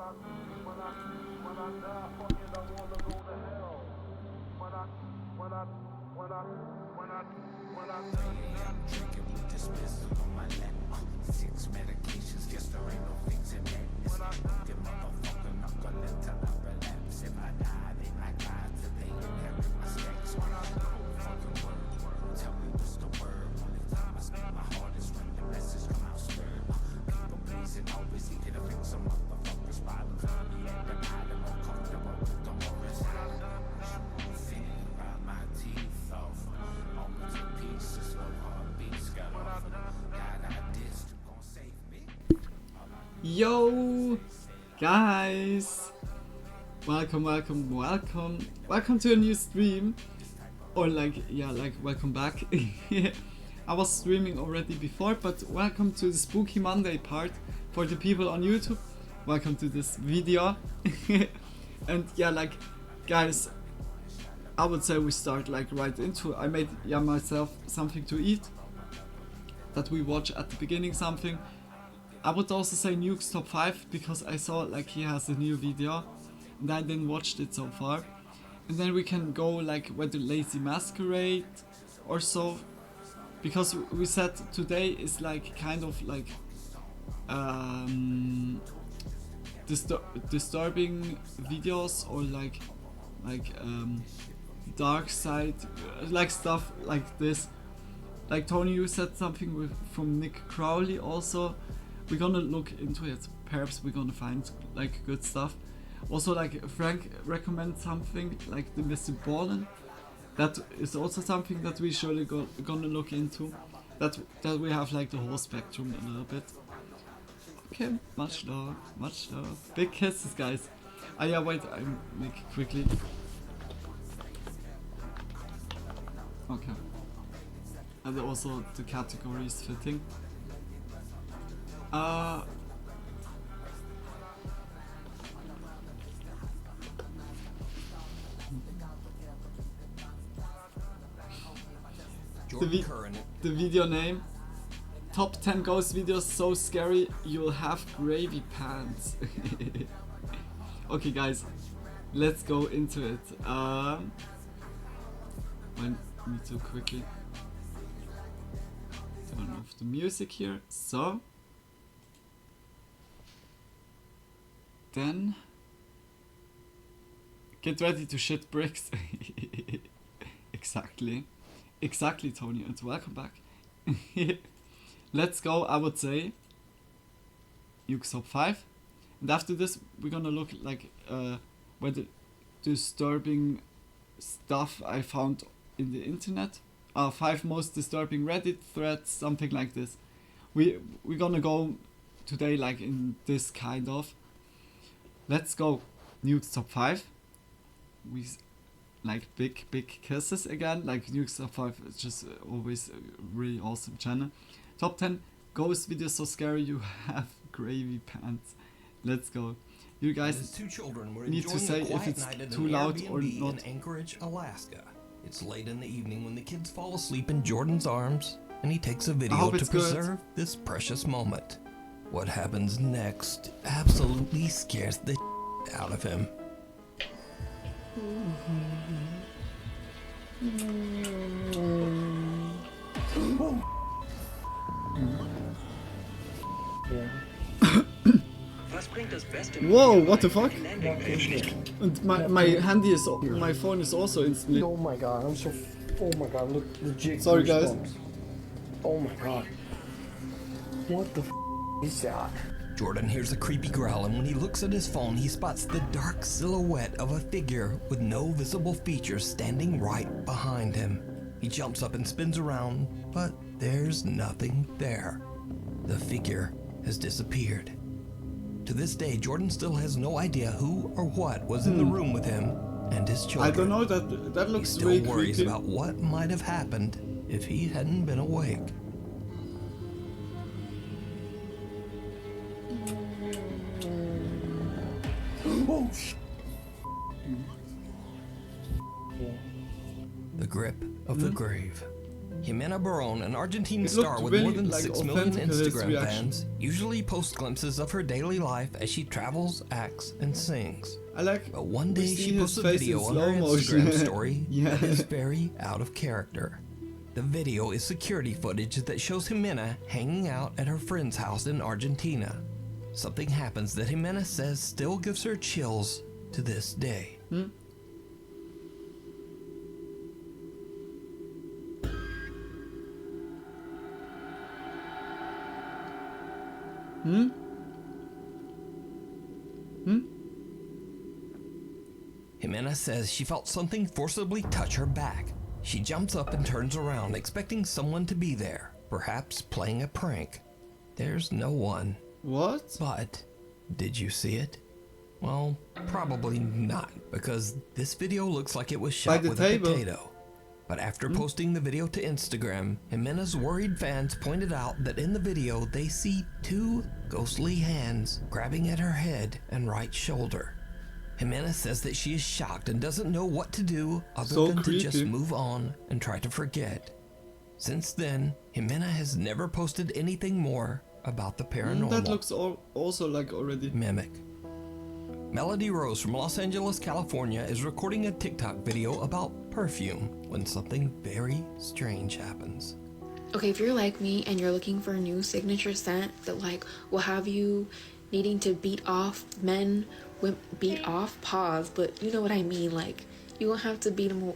Drinking with this pistol on my lap. 6 medications, guess there ain't no fixing madness. Get motherfucker, not gonna let till I relapse. If I die, they might die till they inherit my stacks. Fucking word, tell me what's the word. Only time I speak my hardest when the message come out stirred. People pleasing, always eager to fix some motherfuckers' problems. Me at the bottom, uncomfortable with the horrors. Feel right my teeth off. Almost in pieces, no heartbeats got off. God, I did, you gon' save me. Yo, guys, welcome to a new stream, or welcome back. I was streaming already before, but welcome to the Spooky Monday part for the people on YouTube. Welcome to this video. And guys, I would say we start right into it. I made myself something to eat that we watch at the beginning, something. I would also say Nuke's top 5 because I saw he has a new video and I didn't watch it so far. And then we can go with the Lazy Masquerade or so, because we said today is disturbing videos or dark side, stuff like this. Like Tony, you said something from Nick Crowley also. We're gonna look into it. Perhaps we're gonna find good stuff. Also Frank recommends something like the Mr. Ballin. That is also something that we surely gonna look into. That we have the whole spectrum a little bit. Okay, much love. Big kisses, guys. Yeah, wait, I make it quickly. Okay. And also the category is fitting. The video name: Top 10 ghost videos so scary you'll have gravy pants. Okay, guys, let's go into it. I need to quickly turn off the music here. So then get ready to shit bricks. Exactly, Tony, and welcome back. Let's go. I would say Nuke's top 5, and after this we're gonna look where the disturbing stuff I found in the internet. 5 most disturbing Reddit threads, something like this. We're gonna go today in this kind of. Let's go. Nuke's top 5. We big kisses again. Nuke's top 5 is just always a really awesome channel. Top 10 ghost videos so scary you have gravy pants. Let's go. You guys two children were need to say if it's too loud or not. In Anchorage, Alaska. It's late in the evening when the kids fall asleep in Jordan's arms, and he takes a video to preserve this precious moment. What happens next absolutely scares the out of him. Whoa, what the fuck? And my phone is also instantly. Oh my god, oh my god, look, legit. Sorry guys. Oh my god. What the is that? Jordan hears a creepy growl, and when he looks at his phone, he spots the dark silhouette of a figure with no visible features standing right behind him. He jumps up and spins around, but there's nothing there. The figure has disappeared. To this day, Jordan still has no idea who or what was in the room with him and his children. I don't know, that looks he still really worries creepy. about what might have happened if he hadn't been awake. The grip of the grave. Jimena Barón, an Argentine It star looked with really, more than like, 6 million authentic, his Instagram reaction. fans, usually posts glimpses of her daily life as she travels, acts, and sings. I like. But one we day see she his posts a face video in on her slow motion. Instagram story Yeah. that is very out of character. The video is security footage that shows Jimena hanging out at her friend's house in Argentina. Something happens that Jimena says still gives her chills to this day. Hmm? Hmm? Hmm? Jimena says she felt something forcibly touch her back. She jumps up and turns around, expecting someone to be there, perhaps playing a prank. There's no one. What? But, did you see it? Well, probably not, because this video looks like it was shot the with table. a potato. But after posting the video to Instagram, Jimena's worried fans pointed out that in the video they see 2 ghostly hands grabbing at her head and right shoulder. Jimena says that she is shocked and doesn't know what to do other So than to just creepy. move on and try to forget. Since then, Jimena has never posted anything more about the paranormal. That looks also like already. Mimic. Melody Rose from Los Angeles, California is recording a TikTok video about perfume when something very strange happens. Okay, if you're like me and you're looking for a new signature scent that like will have you needing to beat off men, beat off, pause, but you know what I mean, like you won't have to beat them.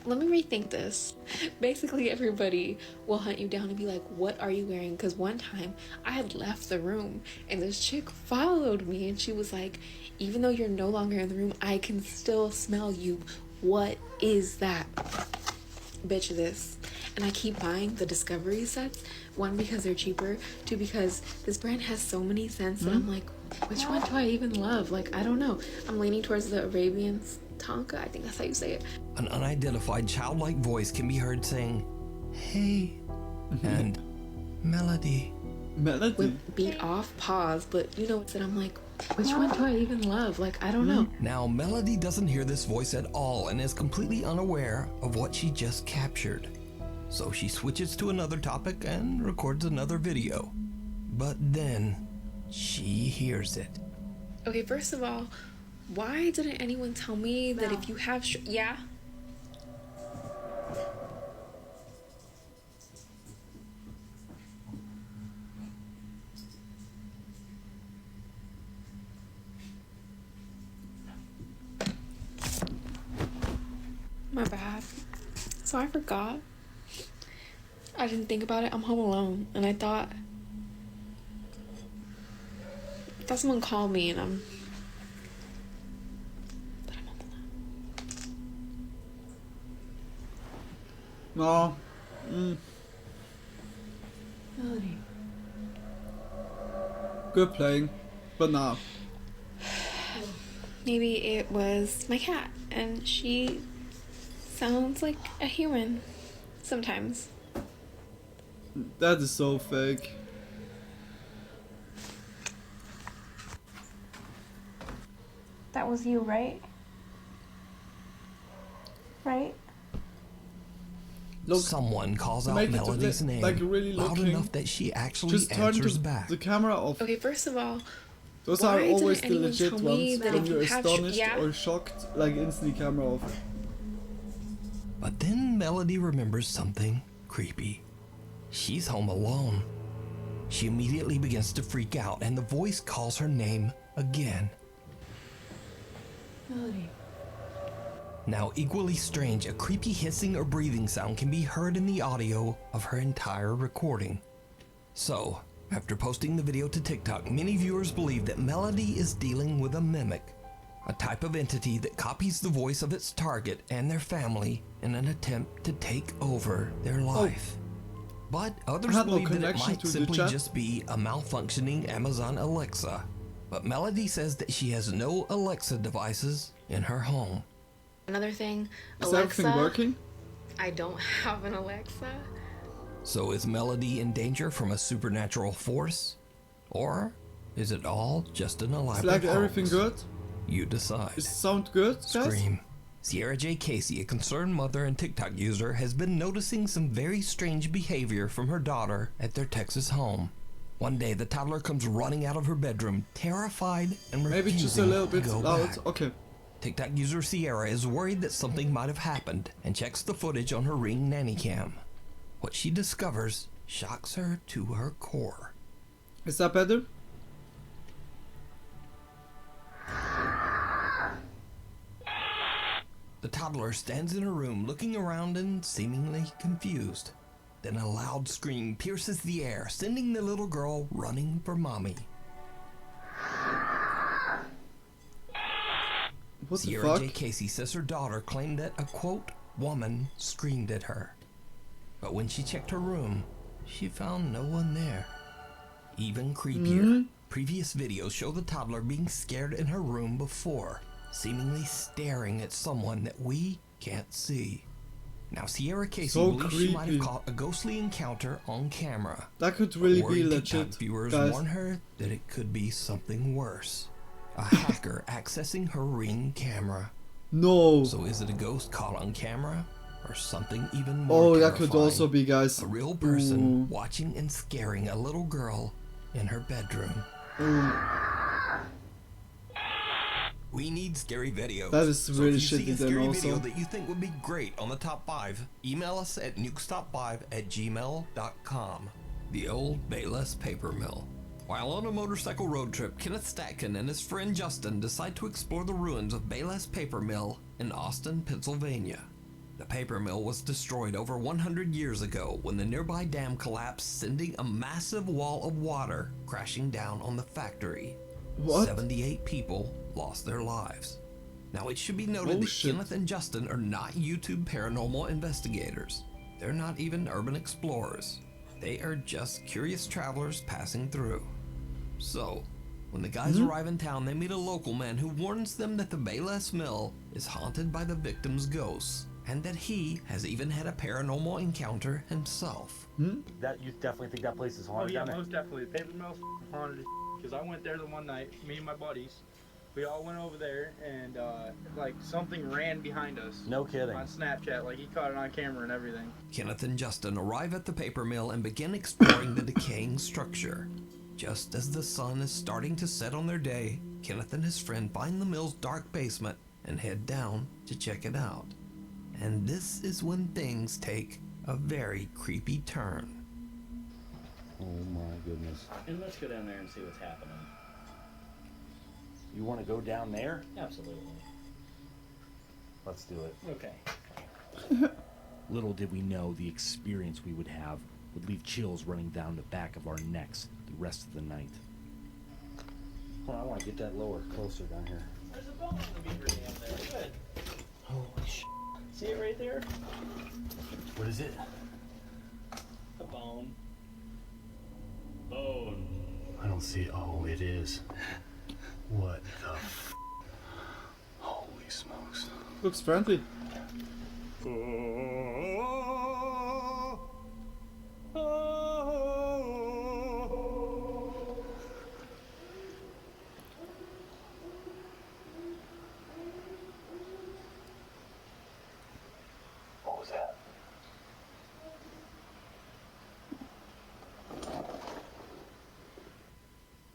Let me rethink this. Basically, everybody will hunt you down and be like, what are you wearing? Because one time I had left the room and this chick followed me and she was like, even though you're no longer in the room, I can still smell you. What is that? Bitch, this. And I keep buying the Discovery sets. 1, because they're cheaper. 2, because this brand has so many scents that I'm like, which one do I even love? Like, I don't know. I'm leaning towards the Arabian Tonka. I think that's how you say it. An unidentified childlike voice can be heard saying, "Hey," and "Melody." Melody. With beat off, pause, but you know what? I'm like, which one do I even love? Like, I don't know. Now, Melody doesn't hear this voice at all and is completely unaware of what she just captured. So she switches to another topic and records another video. But then, she hears it. Okay, first of all, why didn't anyone tell me that if you have yeah? My bad. So I forgot. I didn't think about it. I'm home alone, and I thought someone called me, and I'm home alone. No. Melody. Good playing. But now. Maybe it was my cat, and she sounds like a human sometimes. That is so fake. That was you, right? Right? Look, Someone calls out make it Melody's like- name like really loud looking. enough that she actually just turn answers back. the camera off. Okay, first of all, Those why are didn't always the anyone legit tell me ones that when if you you're have astonished yeah? or shocked, like instantly camera off. But then Melody remembers something creepy. She's home alone. She immediately begins to freak out, and the voice calls her name again. Melody. Now, equally strange, a creepy hissing or breathing sound can be heard in the audio of her entire recording. So, after posting the video to TikTok, many viewers believe that Melody is dealing with a mimic, a type of entity that copies the voice of its target and their family in an attempt to take over their life. But others had no believe that it connection might to the simply chat. just be a malfunctioning Amazon Alexa. But Melody says that she has no Alexa devices in her home. Another thing, Is Alexa. everything working? I don't have an Alexa. So is Melody in danger from a supernatural force? Or is it all just an Is elaborate like hoax? everything good? You decide. Does it sound good, guys? Scream Sierra J. Casey, a concerned mother and TikTok user, has been noticing some very strange behavior from her daughter at their Texas home. One day, the toddler comes running out of her bedroom, terrified and refusing Maybe just a little bit to go loud. back. Okay. TikTok user Sierra is worried that something might have happened and checks the footage on her Ring nanny cam. What she discovers shocks her to her core. Is that better? The toddler stands in her room looking around and seemingly confused. Then a loud scream pierces the air, sending the little girl running for mommy. What the Sierra fuck? J. Casey says her daughter claimed that a, quote, woman screamed at her. But when she checked her room, she found no one there. Even creepier, previous videos show the toddler being scared in her room before, seemingly staring at someone that we can't see. Now, Sierra Casey So believes she might have creepy. caught a ghostly encounter on camera. That could really be Worried legit, TikTok viewers guys. warn her that it could be something worse. A hacker accessing her Ring camera. No. So is it a ghost caught on camera? Or something even more Oh, that could terrifying? also be, guys. A real person Ooh. watching and scaring a little girl in her bedroom. Ooh. We need scary videos. That is So really if you see shitty a then scary also. video that you think would be great on the top 5, email us at nukestop5@gmail.com. The old Bayless paper mill. While on a motorcycle road trip, Kenneth Statkin and his friend Justin decide to explore the ruins of Bayless Paper Mill in Austin, Pennsylvania. The paper mill was destroyed over 100 years ago when the nearby dam collapsed, sending a massive wall of water crashing down on the factory. What? 78 people lost their lives. Now, it should be noted Oh, that shit. Kenneth and Justin are not YouTube paranormal investigators. They're not even urban explorers. They are just curious travelers passing through. So, when the guys arrive in town, they meet a local man who warns them that the Bayless Mill is haunted by the victim's ghosts, and that he has even had a paranormal encounter himself. That you definitely think that place is Oh haunted yeah, down there? most definitely. The paper mill's haunted because I went there the one night, me and my buddies. We all went over there and like something ran behind us. No kidding. On Snapchat, like he caught it on camera and everything. Kenneth and Justin arrive at the paper mill and begin exploring the decaying structure. Just as the sun is starting to set on their day, Kenneth and his friend find the mill's dark basement and head down to check it out. And this is when things take a very creepy turn. Oh my goodness. And let's go down there and see what's happening. You want to go down there? Absolutely. Let's do it. Okay. Little did we know the experience we would have would leave chills running down the back of our necks the rest of the night. Hold on, I want to get that lower, closer down here. There's a bone in the beaver dam there. Good. Holy shit. See it right there? What is it? A bone. Bone. I don't see it. Oh, it is. What the f? Holy smokes. Looks friendly. What was that?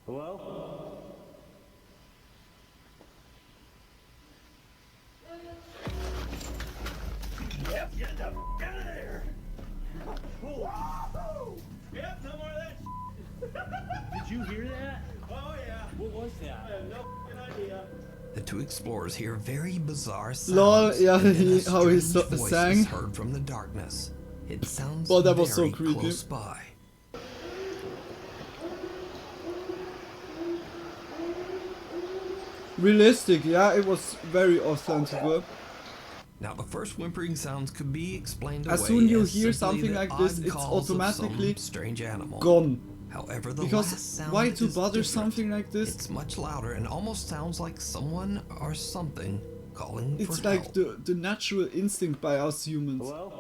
Hello? Yep, get the f out of there! Whoa! Yep, no more of that. Did you hear that? Oh yeah. What was I that? have no idea. The two explorers hear very bizarre sounds. Lol, yeah, and then a how he strange voice sang. is heard from the darkness. It sounds Well, that was so very creepy. close by. Realistic, yeah, it was very authentic. Now, the first whimpering sounds could be explained As away soon you as hear simply something the like this, odd it's calls of some automatically strange animal. Gone. However, the Because last sound why to is bother different. something like this? It's much louder and almost sounds like someone or something calling for It's like help. the natural instinct by us humans. Hello?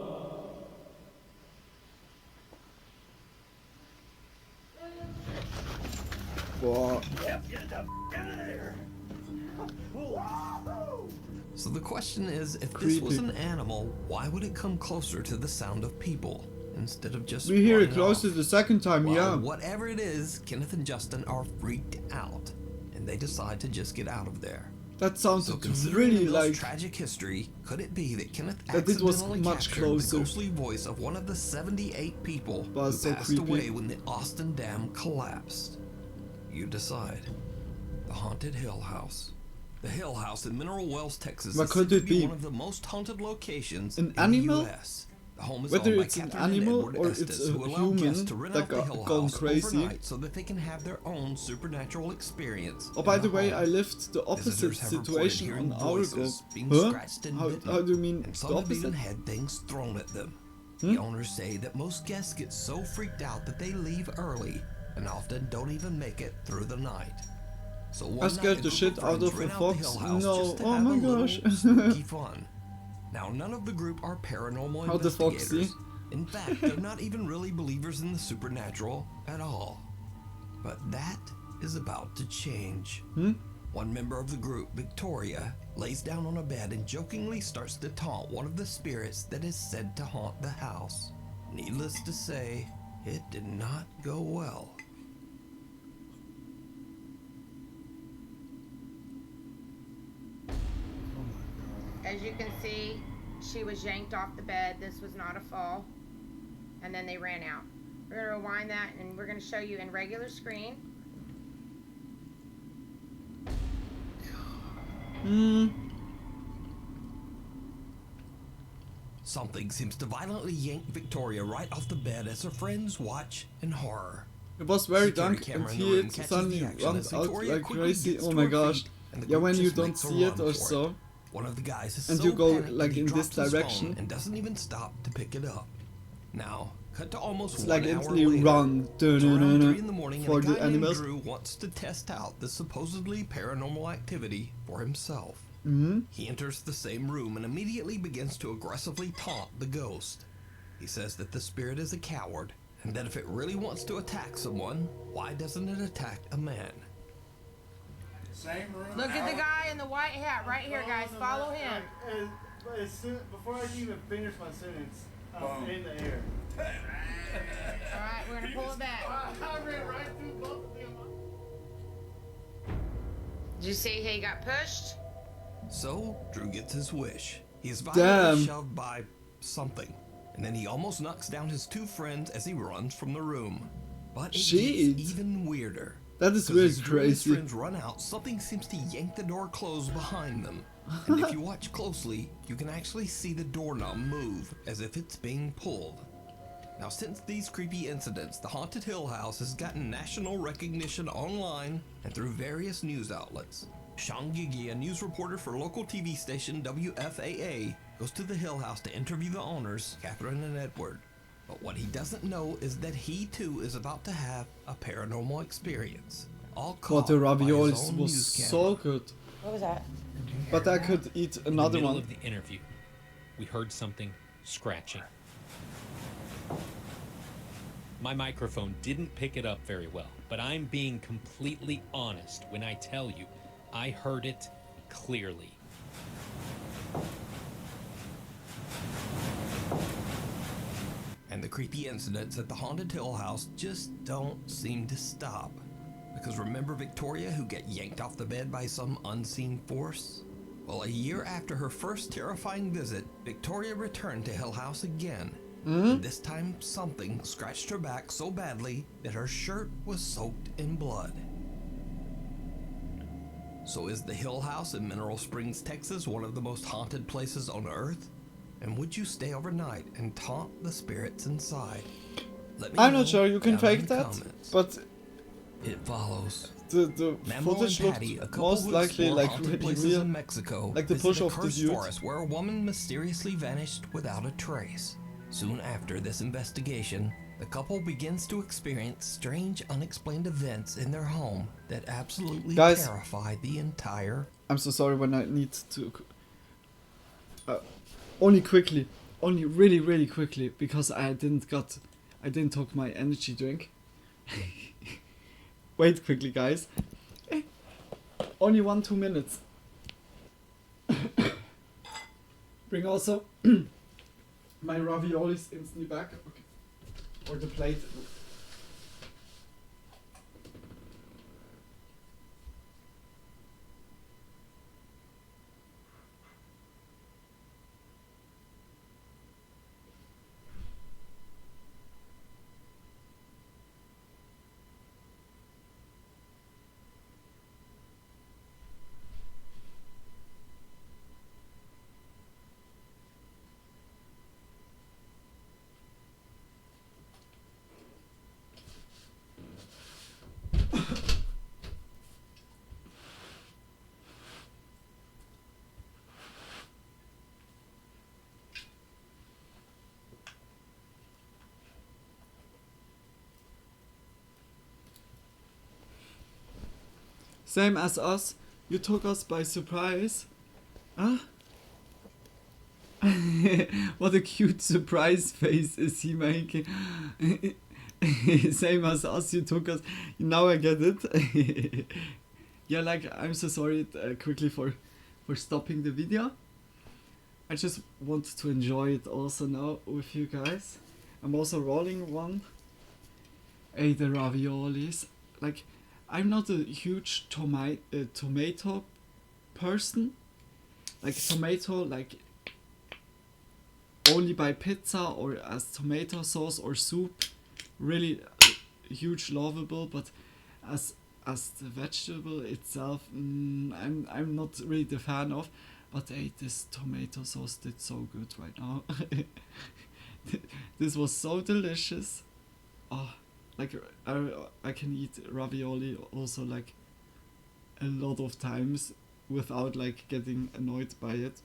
Wow. Yep, get the f out of there! Whoa! So the question is, if this Creepy. was an animal, why would it come closer to the sound of people instead of just We hear it running closer off? the second time, Well, yeah. whatever it is, Kenneth and Justin are freaked out, and they decide to just get out of there. That So sounded considering really Emil's like tragic history, could it be that Kenneth that it was accidentally much captured closer. the ghostly voice of one of the 78 people But who so passed creepy. away when the Austin Dam collapsed? You decide. The Haunted Hill House. The Hill House in Mineral Wells, Texas What is could said to it be? one of the most haunted locations An in animal? the US. The home is Whether owned by it's an Catherine and animal Edward or Estes, it's a who allow human guests to rent that out the got Hill gone House crazy. overnight so that they can have their own supernatural experience. Oh, in by the way, home. I lived the opposite Visitors have reported situation hearing on our voices, group. being Huh? scratched and How bitten, do you mean and the some have even opposite? had things thrown at them. Hmm? The owners say that most guests get so freaked out that they leave early and often don't even make it through the night. So one I night, scared a the group shit out friends of a rent out fox. the Hill House No, just to oh have my a little gosh. spooky fun. Now, none of the group are paranormal How the fox investigators. see? In fact, they're not even really believers in the supernatural at all. But that is about to change. Hmm? One member of the group, Victoria, lays down on a bed and jokingly starts to taunt one of the spirits that is said to haunt the house. Needless to say, it did not go well. As you can see, she was yanked off the bed. This was not a fall. And then they ran out. We're going to rewind that and we're going to show you in regular screen. Something seems to violently yank Victoria right off the bed as her friends watch in horror. It was very Security dark camera and in the he room it catches suddenly the action runs as out Victoria like quickly crazy. gets Oh to my her gosh. feet, and the Yeah, group when you just don't makes a see it run or for so. One of the guys is And so you go, panicked like, that he in this drops his direction. phone and doesn't even stop to pick it up. Now, cut to almost It's 1 like hour instantly later. run It's around 3 in the morning, for and a the guy named animals. Drew wants to test out the supposedly paranormal activity for himself. Hmm? He enters the same room and immediately begins to aggressively taunt the ghost. He says that the spirit is a coward, and that if it really wants to attack someone, why doesn't it attack a man? Same room. Look at the guy in the white hat right here, guys. Follow him. Before I can even finish my sentence, I'm in the air. All right, we're going to pull it back. I ran right through both of them. Did you see he got pushed? So, Drew gets his wish. He is Damn. violently shoved by something, and then he almost knocks down his two friends as he runs from the room. But it Jeez. gets even weirder. That is 'Cause really as Drew and his crazy. friends run out, something seems to yank the door closed behind them. And if you watch closely, you can actually see the doorknob move as if it's being pulled. Now, since these creepy incidents, the Haunted Hill House has gotten national recognition online and through various news outlets. Sean Gigi, a news reporter for local TV station WFAA, goes to the Hill House to interview the owners, Catherine and Edward. But what he doesn't know is that he too is about to have a paranormal experience. All God, caught the by his raviolis own was news so camera. good. What was that? But I could eat In the another middle one. of the interview, we heard something scratching. My microphone didn't pick it up very well, but I'm being completely honest when I tell you I heard it clearly. And the creepy incidents at the Haunted Hill House just don't seem to stop. Because remember Victoria, who got yanked off the bed by some unseen force? Well, a year after her first terrifying visit, Victoria returned to Hill House again. And this time, something scratched her back so badly that her shirt was soaked in blood. So is the Hill House in Mineral Springs, Texas, one of the most haunted places on Earth? And would you stay overnight and taunt the spirits inside? Let me I'm know not sure you can down in fake the that, comments. but It follows. the Memo footage and looked Patty, a couple most who likely explore like haunted really places real. in Mexico, like the visit push a of the cursed dude. forest where a woman mysteriously vanished without a trace. Soon after this investigation, the couple begins to experience strange, unexplained events in their home that absolutely Guys. terrify the entire. I'm so sorry when I need to. Only quickly, only really quickly, because I didn't took my energy drink. Wait quickly, guys. Only 1-2 minutes. Bring also my raviolis instantly back. Okay. Or the plate. Same as us, you took us by surprise. Huh? What a cute surprise face is he making. Same as us, you took us. Now I get it. Yeah, like, I'm so sorry quickly for stopping the video. I just want to enjoy it also now with you guys. I'm also rolling one. Hey, the raviolis. Like, I'm not a huge tomato person. Like tomato, like only by pizza or as tomato sauce or soup. Really huge lovable, but as the vegetable itself, I'm not really the fan of. But hey, this tomato sauce did so good right now. This was so delicious. Oh. Like, I can eat ravioli also, like, a lot of times without, like, getting annoyed by it.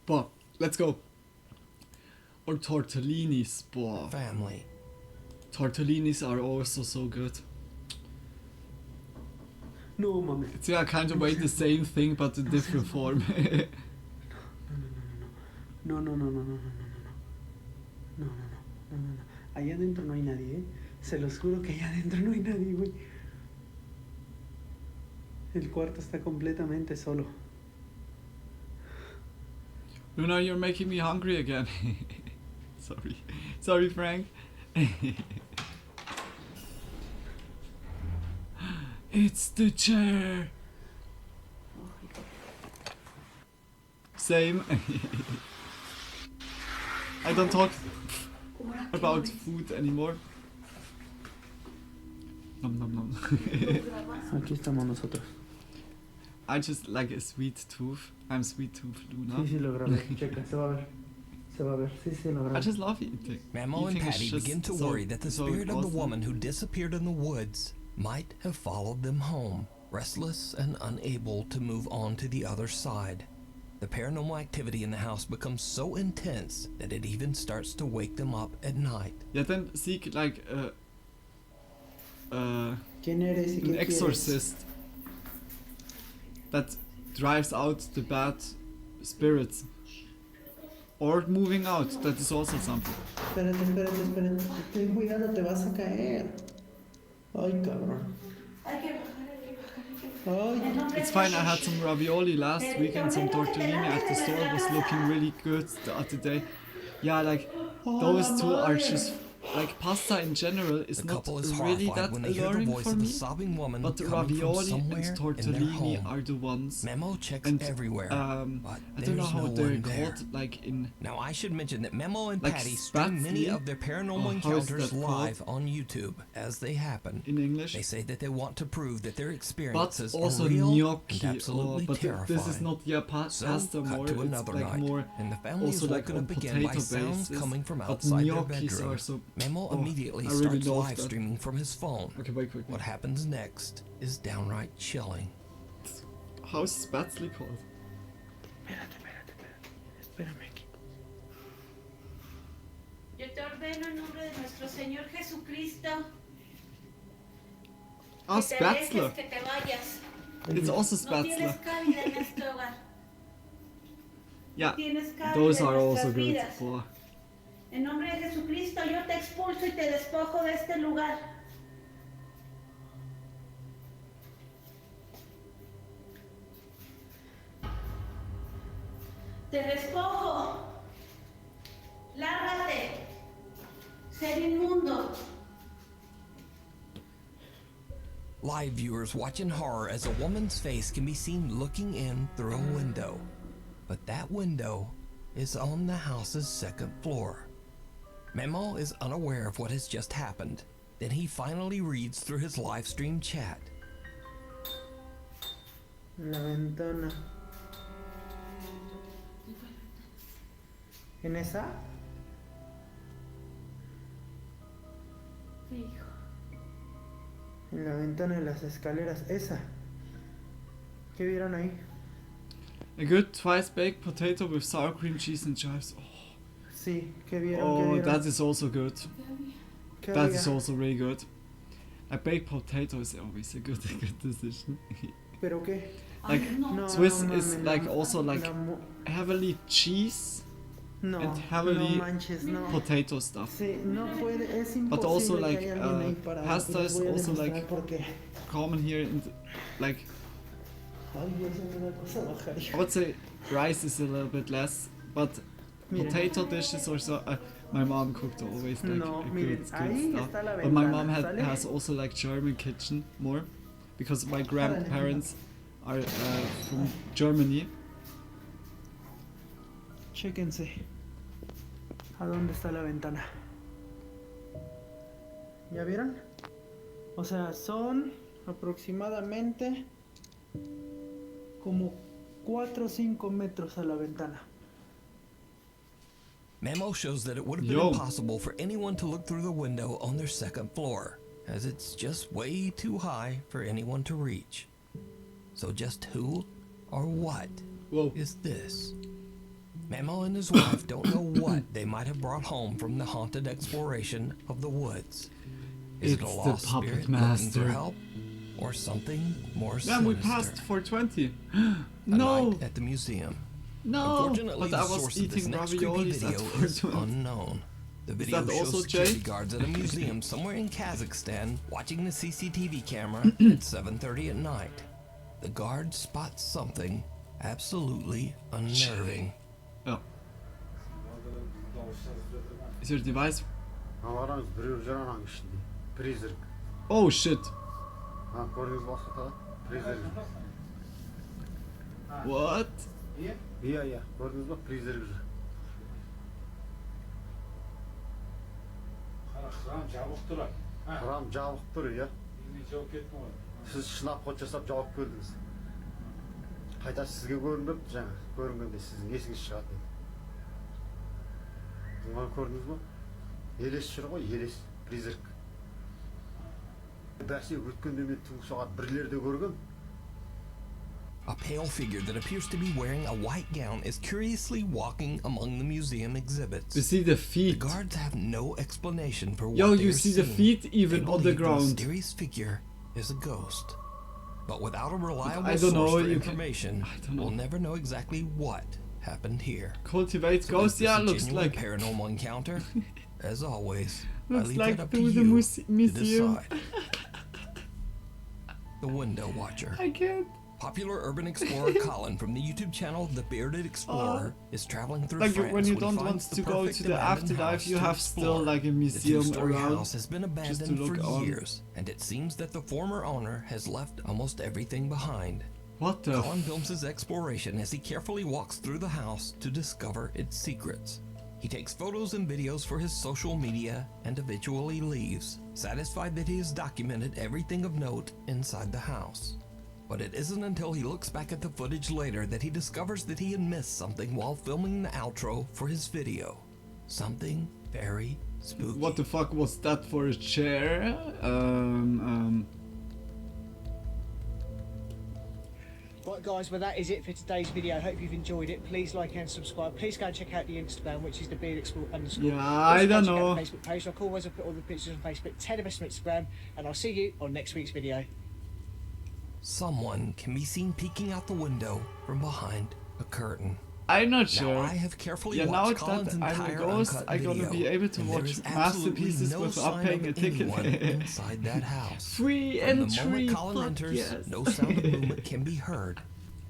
Boah, let's go. Or tortellinis, boah. Family. Tortellinis are also so good. No, mami. It's yeah, kind of way the same thing, but in different form. No. Allá adentro no hay nadie, ¿eh? Se los juro que allá adentro no hay nadie, güey. El cuarto está completamente solo. Luna, you're making me hungry again. Sorry, Frank. It's the chair. Same. I don't talk about food anymore. Nom nom nom. Aquí estamos nosotros. I just like a sweet tooth. I'm sweet tooth Luna. Sí, lo grabé. Checa, se va a ver. Sí, lo grabé. I just love eating. Memo and Patty begin to worry that the spirit of the woman who disappeared in the woods might have followed them home, restless and unable to move on to the other side. The paranormal activity in the house becomes so intense that it even starts to wake them up at night. Yeah, then seek like ¿Quién eres y qué an exorcist that drives out the bad spirits. Or moving out, that is also something. Espérate. Ten cuidado, te vas a caer. Ay, cabrón. Ay. It's fine, I had some ravioli last week and some tortellini at the store. It was looking really good the other day. Yeah, like, those two are just... Like, pasta in general is not really that alluring for me, but the ravioli and tortellini are the ones. Memo checks and, everywhere, but I don't know how no they're one there. called, like in... Now I should mention that Memo and like Patty stream many spatzli? of their paranormal How is encounters that live on YouTube as they happen. In English? They say that they want to prove that their But experiences also are real gnocchi, and absolutely but terrifying. this is not pasta So, more, cut to it's another like night, more and the family also is like woken on up again by potato sounds basis, coming from but outside their gnocchis bedroom. are so... Memo immediately I really starts love live that. streaming from his phone. Okay, wait. What happens next is downright chilling. How's spatzli called? Espérame aquí. Yo te ordeno en nombre de nuestro Señor Jesucristo Ah, que te spatzle. dejes, que te vayas. It's also No tienes spatzle. cabida en este hogar. Yeah, Tienes cabida those en are also nuestras good. vidas. Boah. En nombre de Jesucristo yo te expulso y te despojo de este lugar. Te despojo. Lárgate. Ser inmundo. Live viewers watch in horror as a woman's face can be seen looking in through a window. But that window is on the house's second floor. Memo is unaware of what has just happened. Then he finally reads through his live stream chat. La ventana. ¿En esa? Hijo. En la ventana de las escaleras. Esa. ¿Qué vieron ahí? A good twice baked potato with sour cream cheese and chives. Oh, Sí, ¿qué vieron? ¿Qué oh vieron? that is also good. ¿Qué That había? is also really good. A baked potato is always a good decision. ¿Pero qué? Like No, Swiss no is mames, like la- also like la mo- heavily cheese No, and heavily no manches, no. potato stuff. Sí, no puede, es imposible But also que like haya alguien ahí parado. pasta Les is voy a also demostrar like por qué. common here in like Ay, Dios, me da cosa bajar, hijo. I would say rice is a little bit less, but Miren. potato dishes or so. My mom cooked always like No, a miren, good ahí stuff. está la But my ventana, mom ¿sale? has also like German kitchen more, because my grandparents are from Germany. Chéquense. ¿A dónde está la ventana? ¿Ya vieron? O sea, son aproximadamente como 4 o 5 metros a la ventana. Memo shows that it would have been Yo. impossible for anyone to look through the window on their second floor, as it's just way too high for anyone to reach. So just who or what is this? Memo and his wife don't know what they might have brought home from the haunted exploration of the woods. Is it a It's the lost puppet spirit looking master. for help, or something more Yeah, sinister? we passed 420. A No, night at the museum. no. Unfortunately, But I the was source of this eating next creepy raviolis at video is 420. unknown. The Is video that shows also security Jay? guards at a museum somewhere in Kazakhstan watching the CCTV camera at 7:30 at night. The guard spots something absolutely unnerving. Oh. Is your device? Анаlarınız біреу жүр ананың ішінде. Призрак. Oh shit. Көрдіңіз бе уақытта? Призрак. What? Иә, көрдіңіз бе? Призрак жүр. Храм жабық тұр. Храм жабық тұр, иә. Мен жауап кеттім ғой. Сіз шынап ход жасап жауап келдіңіз. Қайта сізге көрініп, жаңа көрінгенде сіздің есіңіз шығады. Бұны көрдіңіз бе? Елес жүр ғой, елес, призрак. Бәсе өткенде мен түнгі сағат 1-лерде көргем. A pale figure that appears to be wearing a white gown is curiously walking among the museum exhibits. You see the The feet. guards have no explanation for what Yo, they you are see the seeing. feet even They on the believe ground. mysterious figure is a ghost. But without a reliable I don't know, source for you can- information, I don't know. we'll never know exactly what happened here. Cultivate So ghost. is this Yeah, a looks genuine like paranormal encounter. As always, I looks leave like it up to through the you to museum. decide. The Window Watcher. I can't. Popular urban explorer Colin from the YouTube channel The Bearded Explorer is traveling through Like France when you he don't finds want the to go perfect to the abandoned afterlife, house you to have still explore. like a The museum two-story around. house has been just to abandoned look for on. years, and it seems that the former owner has left almost everything behind. What the? Colin films his exploration as he carefully walks through the house to discover its secrets. He takes photos and videos for his social media and eventually leaves, satisfied that he has documented everything of note inside the house. But it isn't until he looks back at the footage later that he discovers that he had missed something while filming the outro for his video. Something very spooky. What the fuck was that for a chair? Right guys, well that is it for today's video. I hope you've enjoyed it. Please like and subscribe. Please go and check out the Instagram, which is the _. Yeah, I don't know. The Facebook page. Like always, I put all the pictures on Facebook. 10 of us on Instagram, and I'll see you on next week's video. Someone can be seen peeking out the window from behind a curtain. I'm not sure. Now, I have carefully Yeah, now watched that Colin's I'm a entire ghost, Uncut I'm gonna video, be able to and there watch is absolutely masterpieces no without sign paying of a ticket. anyone inside that house. Free From the entry. moment Colin Fuck enters, yes. no sound of movement can be heard.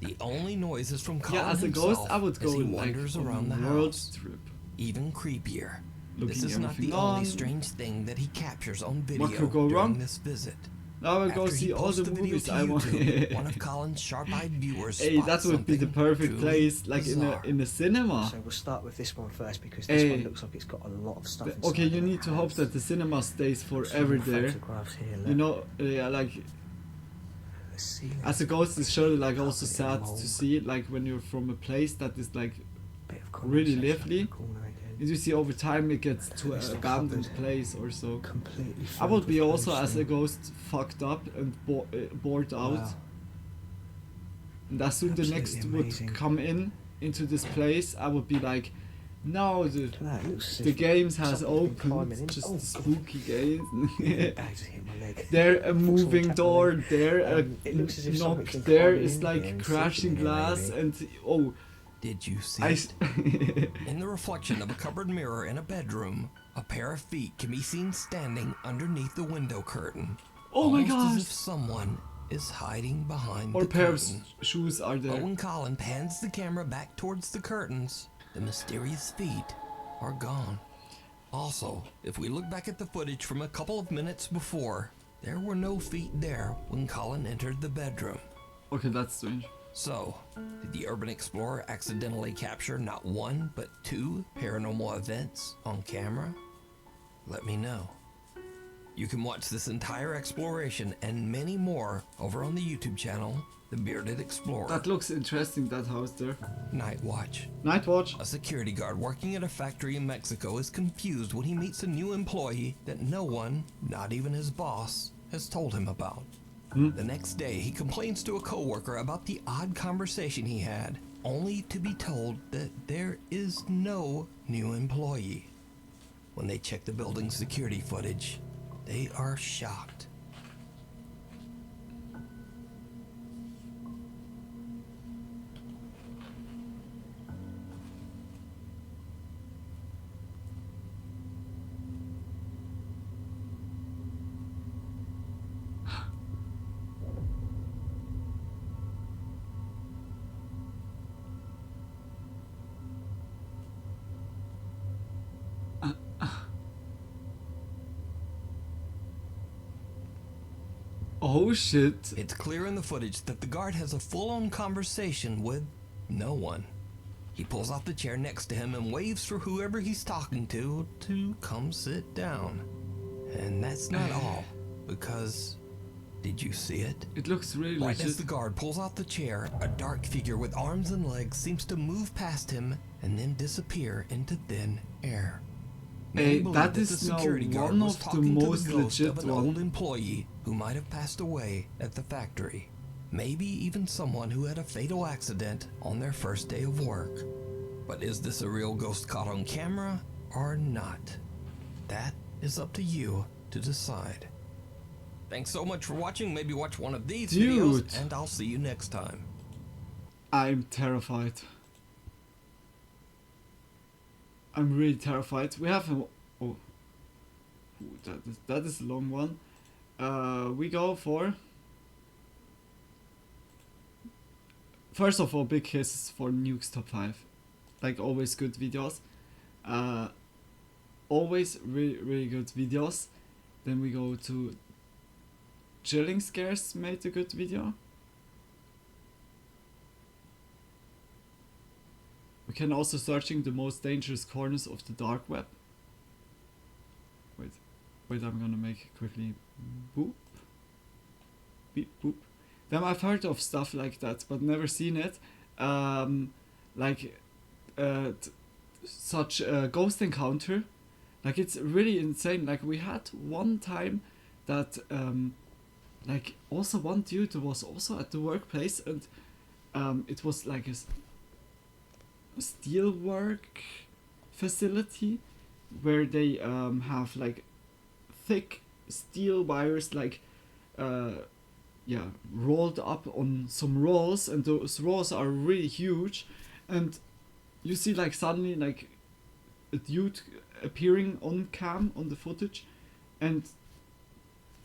The only noise is from Colin Yeah, as a himself ghost, I would go as he like wanders on around the a world house. trip. Even creepier. Looking This is not the everything only on. strange thing that he captures on video What could go during wrong? this visit. Now I will go After he see all posts the the video movies to I want. YouTube, one of Colin's sharp-eyed viewers Hey, that spots would be the something perfect truly place, like bizarre. in a cinema. So we'll start with this one first because this Hey. one looks like it's got a lot of stuff inside. Okay, you it. need to hope that the cinema stays forever Some there. photographs here, You look. know, yeah, like The ceiling. as a ghost, it's surely like also Carpet sad and mold. to see it, like when you're from a place that is like Bit of really condensation up in lively. the corner again. And you see over time it gets to It's an the abandoned cupboard. place or so. Completely I would filled be with also blue as a string. ghost fucked up and bored out. Wow. And as soon the Absolutely next amazing. would come into this place, I would be like, no, the Look at that, it looks as the if games has something's been climbing opened, in. just Oh, the spooky games. Bags hit my leg. There a moving tap door, on me. there a It looks as if knock, something's been there climbing is in like here and crashing sleeping in here, glass, maybe. and oh, Did you see I it? In the reflection of a cupboard mirror in a bedroom, a pair of feet can be seen standing underneath the window curtain. Oh my almost gosh. as if someone is hiding behind or the a pair of curtain. shoes are But there. when Colin pans the camera back towards the curtains, the mysterious feet are gone. Also, if we look back at the footage from a couple of minutes before, there were no feet there when Colin entered the bedroom. Okay, that's strange. So, did the urban explorer accidentally capture not one, but two paranormal events on camera? Let me know. You can watch this entire exploration and many more over on the YouTube channel, The Bearded Explorer. That looks interesting, that house there. Night Watch. Night Watch. A security guard working at a factory in Mexico is confused when he meets a new employee that no one, not even his boss, has told him about. The next day, he complains to a coworker about the odd conversation he had, only to be told that there is no new employee. When they check the building's security footage, they are shocked. Oh shit. It's clear in the footage that the guard has a full-on conversation with no one. He pulls off the chair next to him and waves for whoever he's talking to come sit down. And that's not all, because did you see it? It looks really Right legit. as the guard pulls off the chair, a dark figure with arms and legs seems to move past him and then disappear into thin air. Many Hey, believe that the is now security guard one was of the talking to most ghost legit of an one. old employee who might have passed away at the factory. Maybe even someone who had a fatal accident on their first day of work. But is this a real ghost caught on camera or not? That is up to you to decide. Thanks so much for watching. Maybe watch one of these Dude. videos, and I'll see you next time. I'm terrified. I'm really terrified. We have a... Oh. Ooh, that is a long one. We go for... First of all, big kisses for Nuke's Top 5. Like always good videos. Always really good videos. Then we go to... Chilling Scares made a good video. We can also searching the most dangerous corners of the dark web. Wait, I'm gonna make it quickly. Boop. Beep, boop. Then I've heard of stuff like that, but never seen it. Such a ghost encounter. Like it's really insane. Like we had one time that like also one dude was also at the workplace, and it was like a steelwork facility where they have like thick steel wires like rolled up on some rolls, and those rolls are really huge, and you see like suddenly like a dude appearing on cam on the footage, and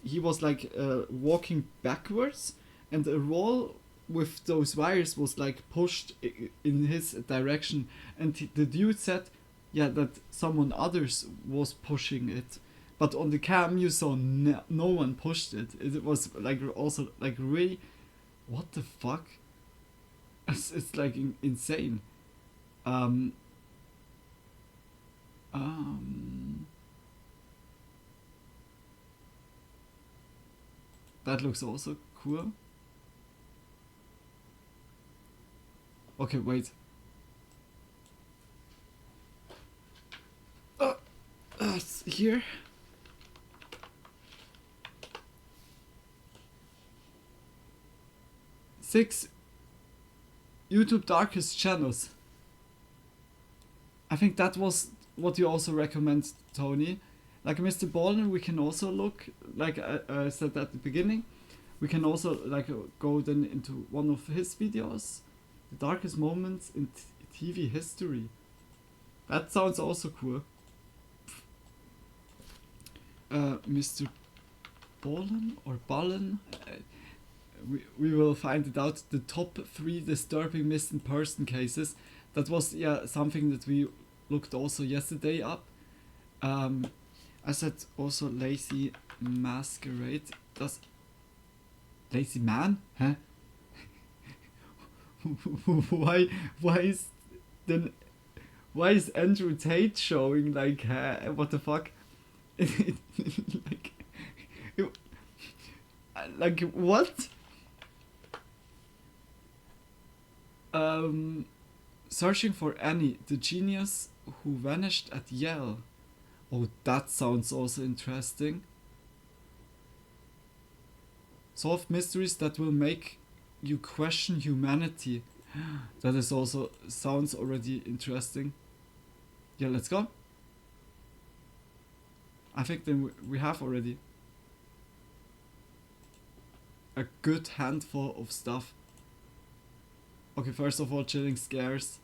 he was like walking backwards, and a roll with those wires was like pushed in his direction, and the dude said, yeah, that someone others was pushing it, but on the cam you saw no one pushed it. It was like also like really, what the fuck? It's like insane. That looks also cool. Okay, wait. It's here. Six YouTube darkest channels. I think that was what you also recommend, Tony. Like Mr. Ballin, we can also look, like I said at the beginning, we can also like go then into one of his videos, the darkest moments in TV history. That sounds also cool. Mr. Ballin or Ballin, we will find it out. The top 3 disturbing missing person cases. That was something that we looked also yesterday up. I said also Lazy Masquerade. Does Lazy Man? Huh? Why is Andrew Tate showing like what the fuck? like what? Searching for Annie, the genius who vanished at Yale. Oh, that sounds also interesting. Solve mysteries that will make you question humanity. That is also sounds already interesting. Yeah, let's go. I think then we have already a good handful of stuff. Okay, first of all, chilling scares.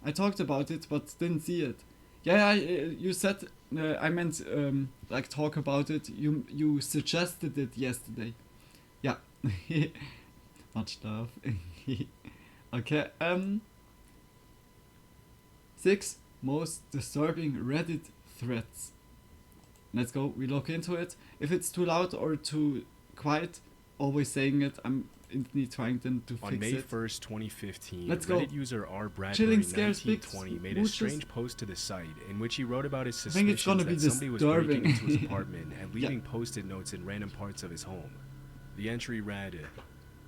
I talked about it, but didn't see it. Yeah, you said I meant like talk about it. You suggested it yesterday. Yeah, much love. Okay. 6 most disturbing Reddit threads. Let's go. We look into it. If it's too loud or too quiet, always saying it. I'm instantly trying then to fix it. On May 1st, 2015, Let's go. Reddit user Chilling scares, R.Bradbury1920 made a mooches. strange post to the site in which he wrote about his I think it's gonna suspicions be that somebody was disturbing. breaking into his apartment and leaving Yeah. post-it notes in random parts of his home. The entry read,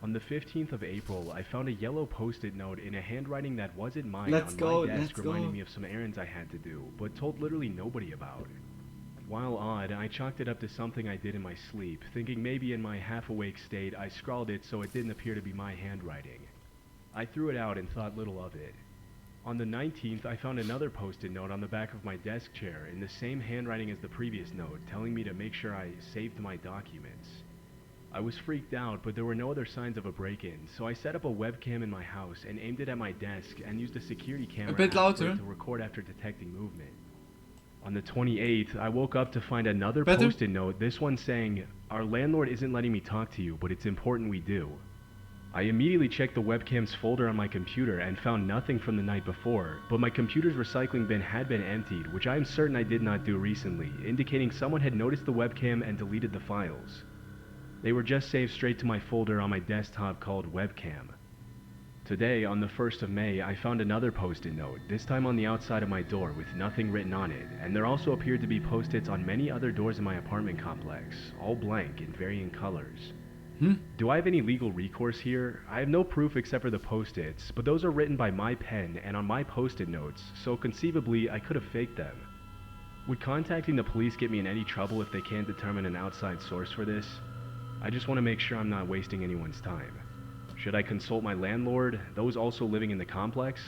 "On the 15th of April, I found a yellow post-it note in a handwriting that wasn't mine Let's on go, my desk, let's reminding go. me of some errands I had to do, but told literally nobody about. While odd, I chalked it up to something I did in my sleep, thinking maybe in my half-awake state I scrawled it so it didn't appear to be my handwriting. I threw it out and thought little of it. On the 19th, I found another post-it note on the back of my desk chair in the same handwriting as the previous note, telling me to make sure I saved my documents. I was freaked out, but there were no other signs of a break-in, so I set up a webcam in my house and aimed it at my desk and used a security camera bit app for it louder. to record after detecting movement. On the 28th, I woke up to find another Better? post-it note, this one saying, "Our landlord isn't letting me talk to you, but it's important we do." I immediately checked the webcam's folder on my computer and found nothing from the night before, but my computer's recycling bin had been emptied, which I am certain I did not do recently, indicating someone had noticed the webcam and deleted the files. They were just saved straight to my folder on my desktop called webcam. Today, on the 1st of May, I found another post-it note, this time on the outside of my door with nothing written on it, and there also appeared to be post-its on many other doors in my apartment complex, all blank in varying colors. Do I have any legal recourse here? I have no proof except for the post-its, but those are written by my pen and on my post-it notes, so conceivably I could have faked them. Would contacting the police get me in any trouble if they can't determine an outside source for this? I just want to make sure I'm not wasting anyone's time. Should I consult my landlord, those also living in the complex?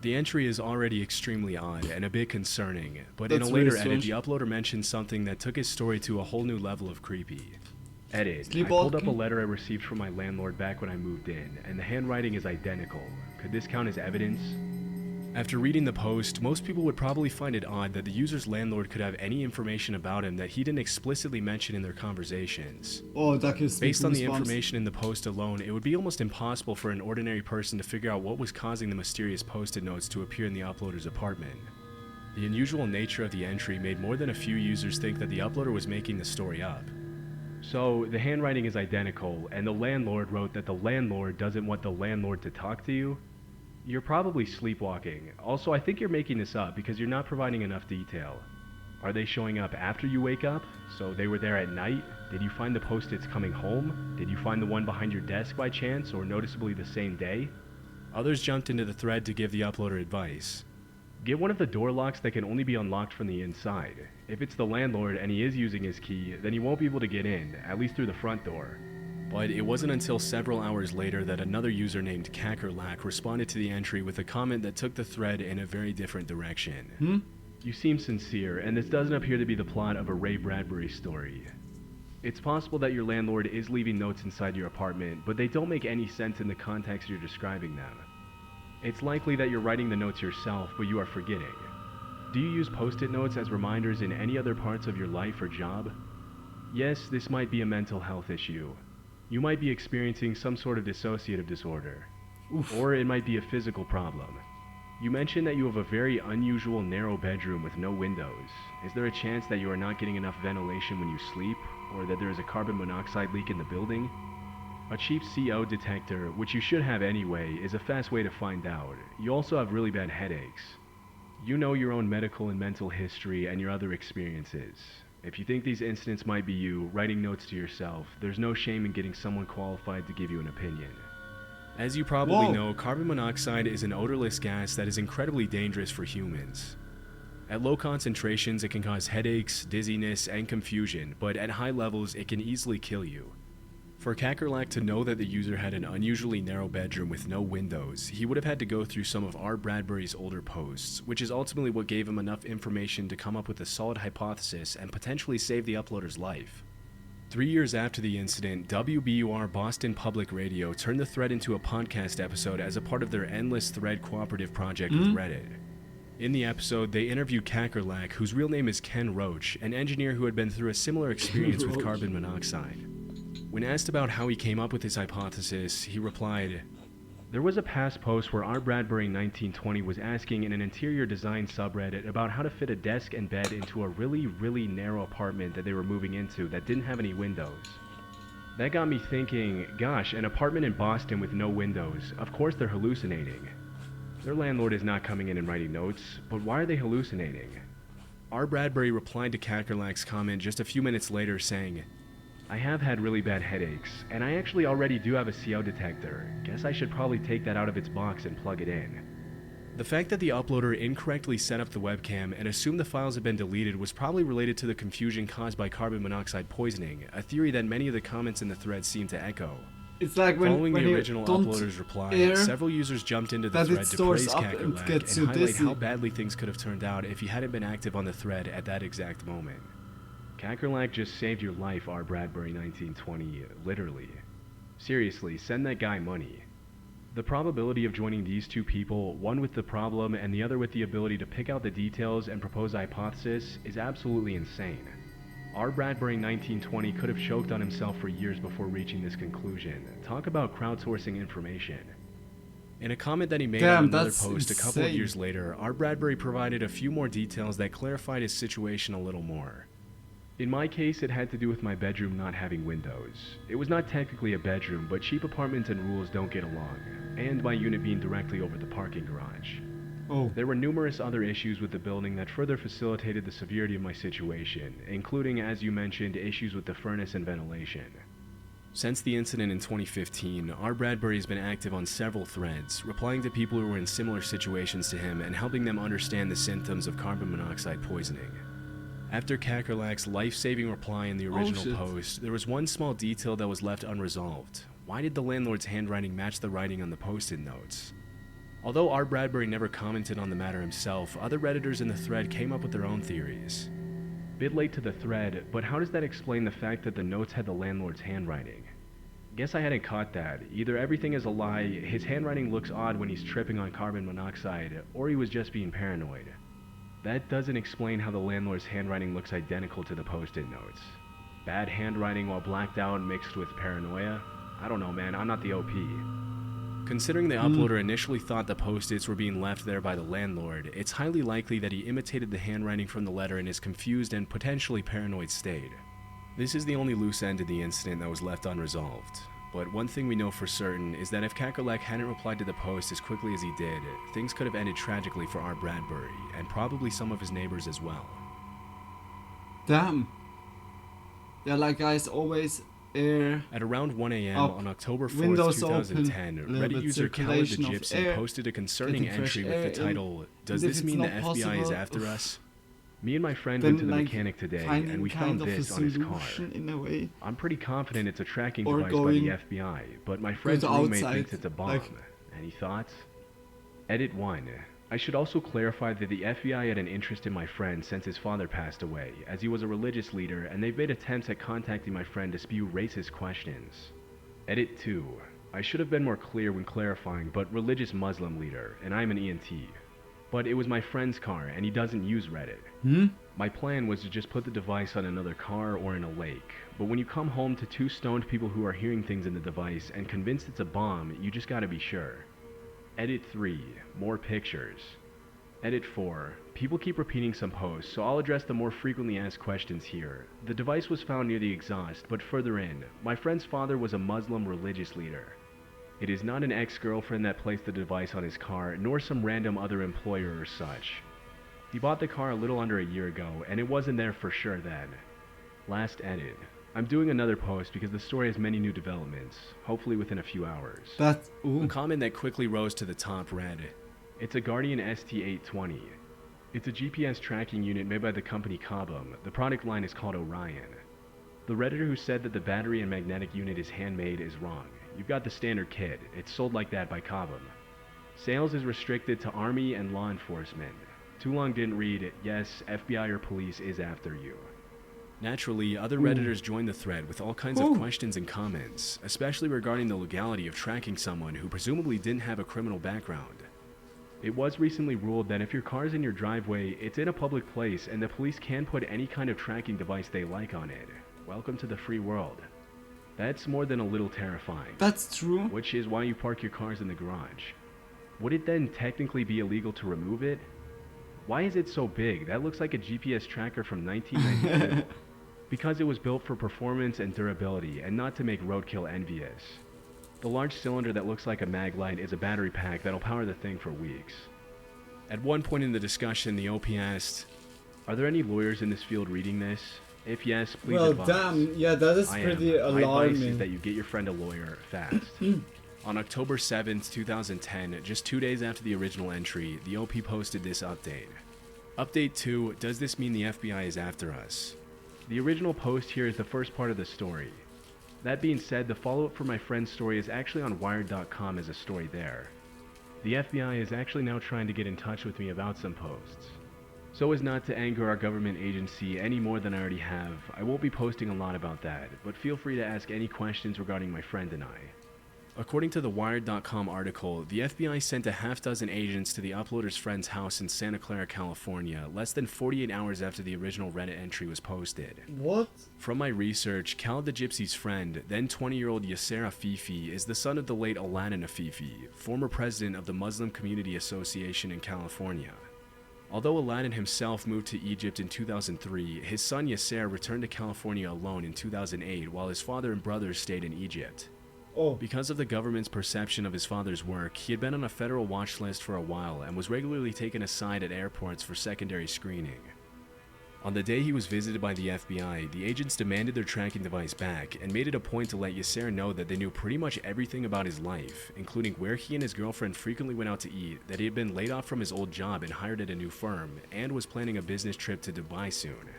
The entry is already extremely odd and a bit concerning, but That's in a later really edit, strange. the uploader mentioned something that took his story to a whole new level of creepy. Edit. I Sleepwalking? pulled up a letter I received from my landlord back when I moved in, and the handwriting is identical. Could this count as evidence? After reading the post, most people would probably find it odd that the user's landlord could have any information about him that he didn't explicitly mention in their conversations. Oh, that gives me Based on the goosebumps. information in the post alone, it would be almost impossible for an ordinary person to figure out what was causing the mysterious post-it notes to appear in the uploader's apartment. The unusual nature of the entry made more than a few users think that the uploader was making the story up. So, the handwriting is identical, and the landlord wrote that the landlord doesn't want the landlord to talk to you? You're probably sleepwalking. Also, I think you're making this up because you're not providing enough detail. Are they showing up after you wake up? So they were there at night? Did you find the post-its coming home? Did you find the one behind your desk by chance, or noticeably the same day? Others jumped into the thread to give the uploader advice. Get one of the door locks that can only be unlocked from the inside. If it's the landlord and he is using his key, then he won't be able to get in, at least through the front door. But it wasn't until several hours later that another user named Kakerlak responded to the entry with a comment that took the thread in a very different direction. You seem sincere, and this doesn't appear to be the plot of a Ray Bradbury story. It's possible that your landlord is leaving notes inside your apartment, but they don't make any sense in the context you're describing them. It's likely that you're writing the notes yourself, but you are forgetting. Do you use post-it notes as reminders in any other parts of your life or job? Yes, this might be a mental health issue. You might be experiencing some sort of dissociative disorder. Or it might be a physical problem. You mentioned that you have a very unusual narrow bedroom with no windows. Is there a chance that you are not getting enough ventilation when you sleep, or that there is a carbon monoxide leak in the building? A cheap CO detector, which you should have anyway, is a fast way to find out. You also have really bad headaches. You know your own medical and mental history and your other experiences. If you think these incidents might be you, writing notes to yourself, there's no shame in getting someone qualified to give you an opinion. As you probably know, carbon monoxide is an odorless gas that is incredibly dangerous for humans. At low concentrations, it can cause headaches, dizziness, and confusion, but at high levels, it can easily kill you. For Kakerlak to know that the user had an unusually narrow bedroom with no windows, he would have had to go through some of R. Bradbury's older posts, which is ultimately what gave him enough information to come up with a solid hypothesis and potentially save the uploader's life. 3 years after the incident, WBUR Boston Public Radio turned the thread into a podcast episode as a part of their Endless Thread cooperative project with Reddit. In the episode, they interview Kakerlak, whose real name is Ken Roach, an engineer who had been through a similar experience with carbon monoxide. When asked about how he came up with his hypothesis, he replied, "There was a past post where R. Bradbury 1920 was asking in an interior design subreddit about how to fit a desk and bed into a really narrow apartment that they were moving into that didn't have any windows. That got me thinking, gosh, an apartment in Boston with no windows, of course they're hallucinating. Their landlord is not coming in and writing notes, but why are they hallucinating?" R. Bradbury replied to Kakerlak's comment just a few minutes later saying, "I have had really bad headaches, and I actually already do have a CO detector. Guess I should probably take that out of its box and plug it in." The fact that the uploader incorrectly set up the webcam and assumed the files had been deleted was probably related to the confusion caused by carbon monoxide poisoning, a theory that many of the comments in the thread seem to echo. It's like when the you original don't uploader's reply, air several users jumped into the that it thread to stores praise up and Kakerlak gets and you highlight dizzy. how badly things could have turned out if he hadn't been active on the thread at that exact moment. Kakerlak just saved your life, R. Bradbury 1920, literally. Seriously, send that guy money. The probability of joining these two people, one with the problem and the other with the ability to pick out the details and propose a hypothesis, is absolutely insane. R. Bradbury 1920 could have choked on himself for years before reaching this conclusion. Talk about crowdsourcing information. In a comment that he made on another post a couple of years later, R. Bradbury provided a few more details that clarified his situation a little more. In my case, it had to do with my bedroom not having windows. It was not technically a bedroom, but cheap apartments and rules don't get along, and my unit being directly over the parking garage. There were numerous other issues with the building that further facilitated the severity of my situation, including, as you mentioned, issues with the furnace and ventilation. Since the incident in 2015, R. Bradbury has been active on several threads, replying to people who were in similar situations to him and helping them understand the symptoms of carbon monoxide poisoning. After Kakerlak's life-saving reply in the original post, there was one small detail that was left unresolved. Why did the landlord's handwriting match the writing on the post-it notes? Although R. Bradbury never commented on the matter himself, other Redditors in the thread came up with their own theories. Bit late to the thread, but how does that explain the fact that the notes had the landlord's handwriting? Guess I hadn't caught that. Either everything is a lie, his handwriting looks odd when he's tripping on carbon monoxide, or he was just being paranoid. That doesn't explain how the landlord's handwriting looks identical to the post-it notes. Bad handwriting while blacked out mixed with paranoia? I don't know, man, I'm not the OP. Considering the uploader initially thought the post-its were being left there by the landlord, it's highly likely that he imitated the handwriting from the letter in his confused and potentially paranoid state. This is the only loose end of the incident that was left unresolved. But one thing we know for certain is that if Kakerlek hadn't replied to the post as quickly as he did, things could have ended tragically for Art Bradbury, and probably some of his neighbors as well. Damn. Yeah, like guys always air. At around 1 a.m. on October 4th, windows 2010, open, Reddit user Khaled the circulation of Gypsy air, posted a concerning getting fresh entry with air the title, in, "Does and this if mean the it's not FBI is possible, after us?" Me and my friend then, went to the like, mechanic today, finding and we kind found of a this on his car. solution in a way. I'm pretty confident it's a tracking Or device by going- the FBI, but my friend's to roommate outside, thinks it's a bomb. like- Any thoughts? Edit 1. I should also clarify that the FBI had an interest in my friend since his father passed away, as he was a religious leader, and they've made attempts at contacting my friend to spew racist questions. Edit 2. I should have been more clear when clarifying, but religious Muslim leader, and I'm an ENT. But it was my friend's car, and he doesn't use Reddit. My plan was to just put the device on another car or in a lake, but when you come home to two stoned people who are hearing things in the device and convinced it's a bomb, you just gotta be sure. Edit 3. More pictures. Edit 4. People keep repeating some posts, so I'll address the more frequently asked questions here. The device was found near the exhaust, but further in. My friend's father was a Muslim religious leader. It is not an ex-girlfriend that placed the device on his car, nor some random other employer or such. He bought the car a little under a year ago, and it wasn't there for sure then. Last edit. I'm doing another post because the story has many new developments, hopefully within a few hours. A comment that quickly rose to the top read, "It's a Guardian ST820. It's a GPS tracking unit made by the company Cobham. The product line is called Orion. The Redditor who said that the battery and magnetic unit is handmade is wrong. You've got the standard kit. It's sold like that by Cobham. Sales is restricted to Army and law enforcement. Too long didn't read, yes, FBI or police is after you." Naturally, other Redditors joined the thread with all kinds of questions and comments, especially regarding the legality of tracking someone who presumably didn't have a criminal background. It was recently ruled that if your car's in your driveway, it's in a public place and the police can put any kind of tracking device they like on it. Welcome to the free world. That's more than a little terrifying. That's true. Which is why you park your cars in the garage. Would it then technically be illegal to remove it? Why is it so big? That looks like a GPS tracker from 1992. Because it was built for performance and durability, and not to make roadkill envious. The large cylinder that looks like a mag light is a battery pack that'll power the thing for weeks. At one point in the discussion, the OP asked, "Are there any lawyers in this field reading this? If yes, please advise." Damn, yeah, that is I pretty am. My advice is alarming. that you get your friend a lawyer fast. On October 7th, 2010, just 2 days after the original entry, the OP posted this update. Update 2, does this mean the FBI is after us? The original post here is the first part of the story. That being said, the follow-up for my friend's story is actually on Wired.com as a story there. The FBI is actually now trying to get in touch with me about some posts. So as not to anger our government agency any more than I already have, I won't be posting a lot about that, but feel free to ask any questions regarding my friend and I. According to the Wired.com article, the FBI sent a half-dozen agents to the uploader's friend's house in Santa Clara, California, less than 48 hours after the original Reddit entry was posted. What? From my research, Khaled the Gypsy's friend, then 20-year-old Yasser Afifi, is the son of the late Aladdin Afifi, former president of the Muslim Community Association in California. Although Aladdin himself moved to Egypt in 2003, his son Yasser returned to California alone in 2008 while his father and brothers stayed in Egypt. Because of the government's perception of his father's work, he had been on a federal watch list for a while and was regularly taken aside at airports for secondary screening. On the day he was visited by the FBI, the agents demanded their tracking device back and made it a point to let Yasser know that they knew pretty much everything about his life, including where he and his girlfriend frequently went out to eat, that he had been laid off from his old job and hired at a new firm, and was planning a business trip to Dubai soon.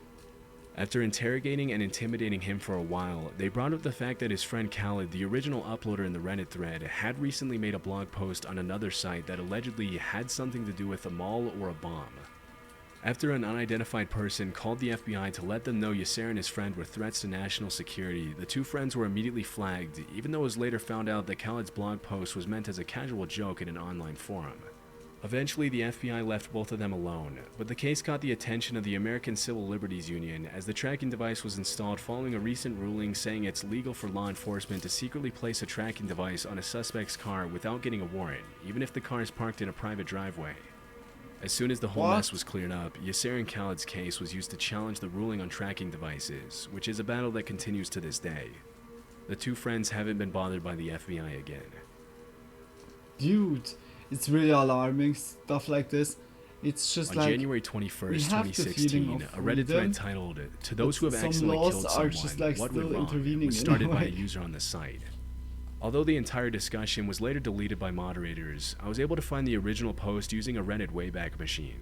After interrogating and intimidating him for a while, they brought up the fact that his friend Khaled, the original uploader in the Reddit thread, had recently made a blog post on another site that allegedly had something to do with a mall or a bomb. After an unidentified person called the FBI to let them know Yasser and his friend were threats to national security, the two friends were immediately flagged, even though it was later found out that Khaled's blog post was meant as a casual joke in an online forum. Eventually, the FBI left both of them alone, but the case caught the attention of the American Civil Liberties Union as the tracking device was installed following a recent ruling saying it's legal for law enforcement to secretly place a tracking device on a suspect's car without getting a warrant, even if the car is parked in a private driveway. As soon as the whole mess was cleared up, Yasser and Khaled's case was used to challenge the ruling on tracking devices, which is a battle that continues to this day. The two friends haven't been bothered by the FBI again. Dude, it's really alarming, stuff like this. It's just on like... January 21st, 2016, a Reddit thread titled, "To those who have accidentally killed someone, what went wrong?" was started by a user on the site. Although the entire discussion was later deleted by moderators, I was able to find the original post using a Reddit Wayback Machine.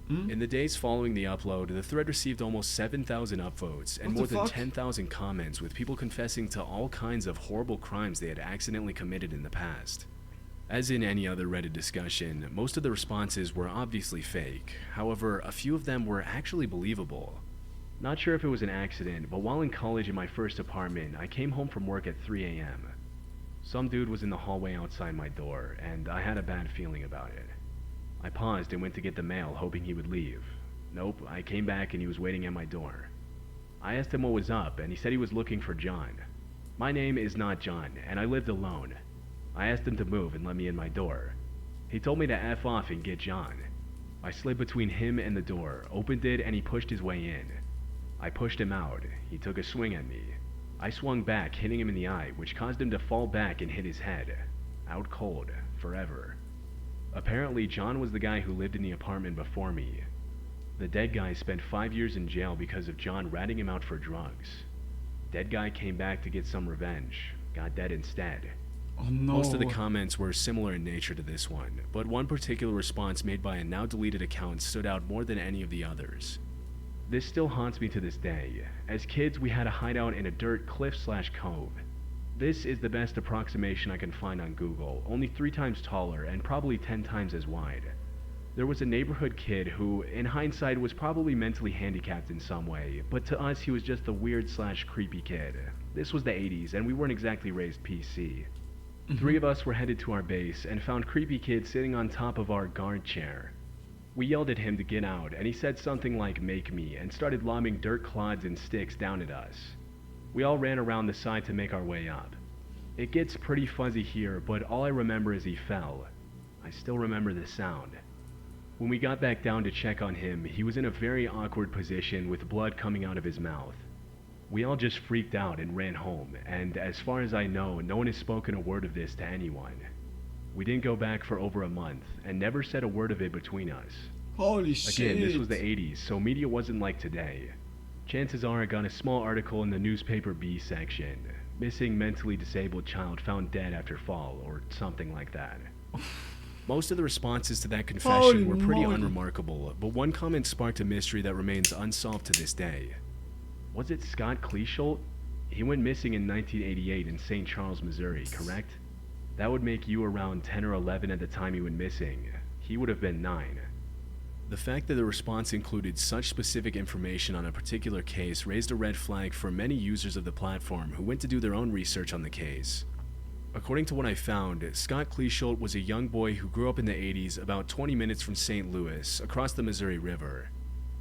In the days following the upload, the thread received almost 7,000 upvotes and more than 10,000 comments, with people confessing to all kinds of horrible crimes they had accidentally committed in the past. As in any other Reddit discussion, most of the responses were obviously fake. However, a few of them were actually believable. Not sure if it was an accident, but while in college in my first apartment, I came home from work at 3 a.m. Some dude was in the hallway outside my door, and I had a bad feeling about it. I paused and went to get the mail, hoping he would leave. Nope, I came back and he was waiting at my door. I asked him what was up, and he said he was looking for John. My name is not John, and I lived alone. I asked him to move and let me in my door. He told me to F off and get John. I slid between him and the door, opened it, and he pushed his way in. I pushed him out. He took a swing at me. I swung back, hitting him in the eye, which caused him to fall back and hit his head. Out cold, forever. Apparently, John was the guy who lived in the apartment before me. The dead guy spent 5 years in jail because of John ratting him out for drugs. Dead guy came back to get some revenge, got dead instead. Oh no. Most of the comments were similar in nature to this one, but one particular response made by a now deleted account stood out more than any of the others. This still haunts me to this day. As kids, we had a hideout in a dirt cliff/cove. This is the best approximation I can find on Google, only 3 times taller and probably 10 times as wide. There was a neighborhood kid who, in hindsight, was probably mentally handicapped in some way, but to us he was just a weird/creepy kid. This was the 80s, and we weren't exactly raised PC. 3 of us were headed to our base and found creepy kid sitting on top of our guard chair. We yelled at him to get out, and he said something like "make me," and started lobbing dirt clods and sticks down at us. We all ran around the side to make our way up. It gets pretty fuzzy here, but all I remember is he fell. I still remember the sound. When we got back down to check on him, he was in a very awkward position with blood coming out of his mouth. We all just freaked out and ran home, and as far as I know, no one has spoken a word of this to anyone. We didn't go back for over a month, and never said a word of it between us. Holy shit. Again, this was the 80s, so media wasn't like today. Chances are I got a small article in the newspaper B section. Missing mentally disabled child found dead after fall, or something like that. Most of the responses to that confession were pretty unremarkable, but one comment sparked a mystery that remains unsolved to this day. Was it Scott Kleesholt? He went missing in 1988 in St. Charles, Missouri, correct? That would make you around 10 or 11 at the time he went missing. He would have been 9. The fact that the response included such specific information on a particular case raised a red flag for many users of the platform who went to do their own research on the case. According to what I found, Scott Kleesholt was a young boy who grew up in the 80s about 20 minutes from St. Louis, across the Missouri River.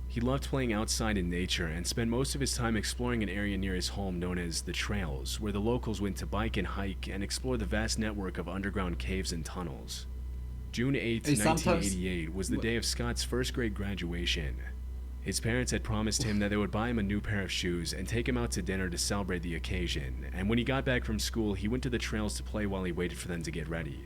He loved playing outside in nature and spent most of his time exploring an area near his home known as the Trails, where the locals went to bike and hike and explore the vast network of underground caves and tunnels. June 8, 1988 was the day of Scott's first grade graduation. His parents had promised him that they would buy him a new pair of shoes and take him out to dinner to celebrate the occasion, and when he got back from school, he went to the trails to play while he waited for them to get ready.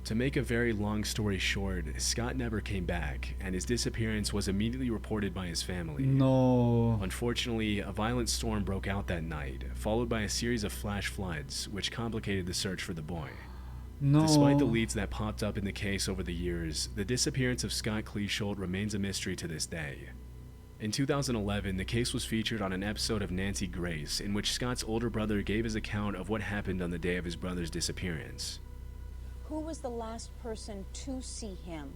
To make a very long story short, Scott never came back, and his disappearance was immediately reported by his family. No. Unfortunately, a violent storm broke out that night, followed by a series of flash floods, which complicated the search for the boy. No. Despite the leads that popped up in the case over the years, the disappearance of Scott Kleesholt remains a mystery to this day. In 2011, the case was featured on an episode of Nancy Grace, in which Scott's older brother gave his account of what happened on the day of his brother's disappearance. Who was the last person to see him?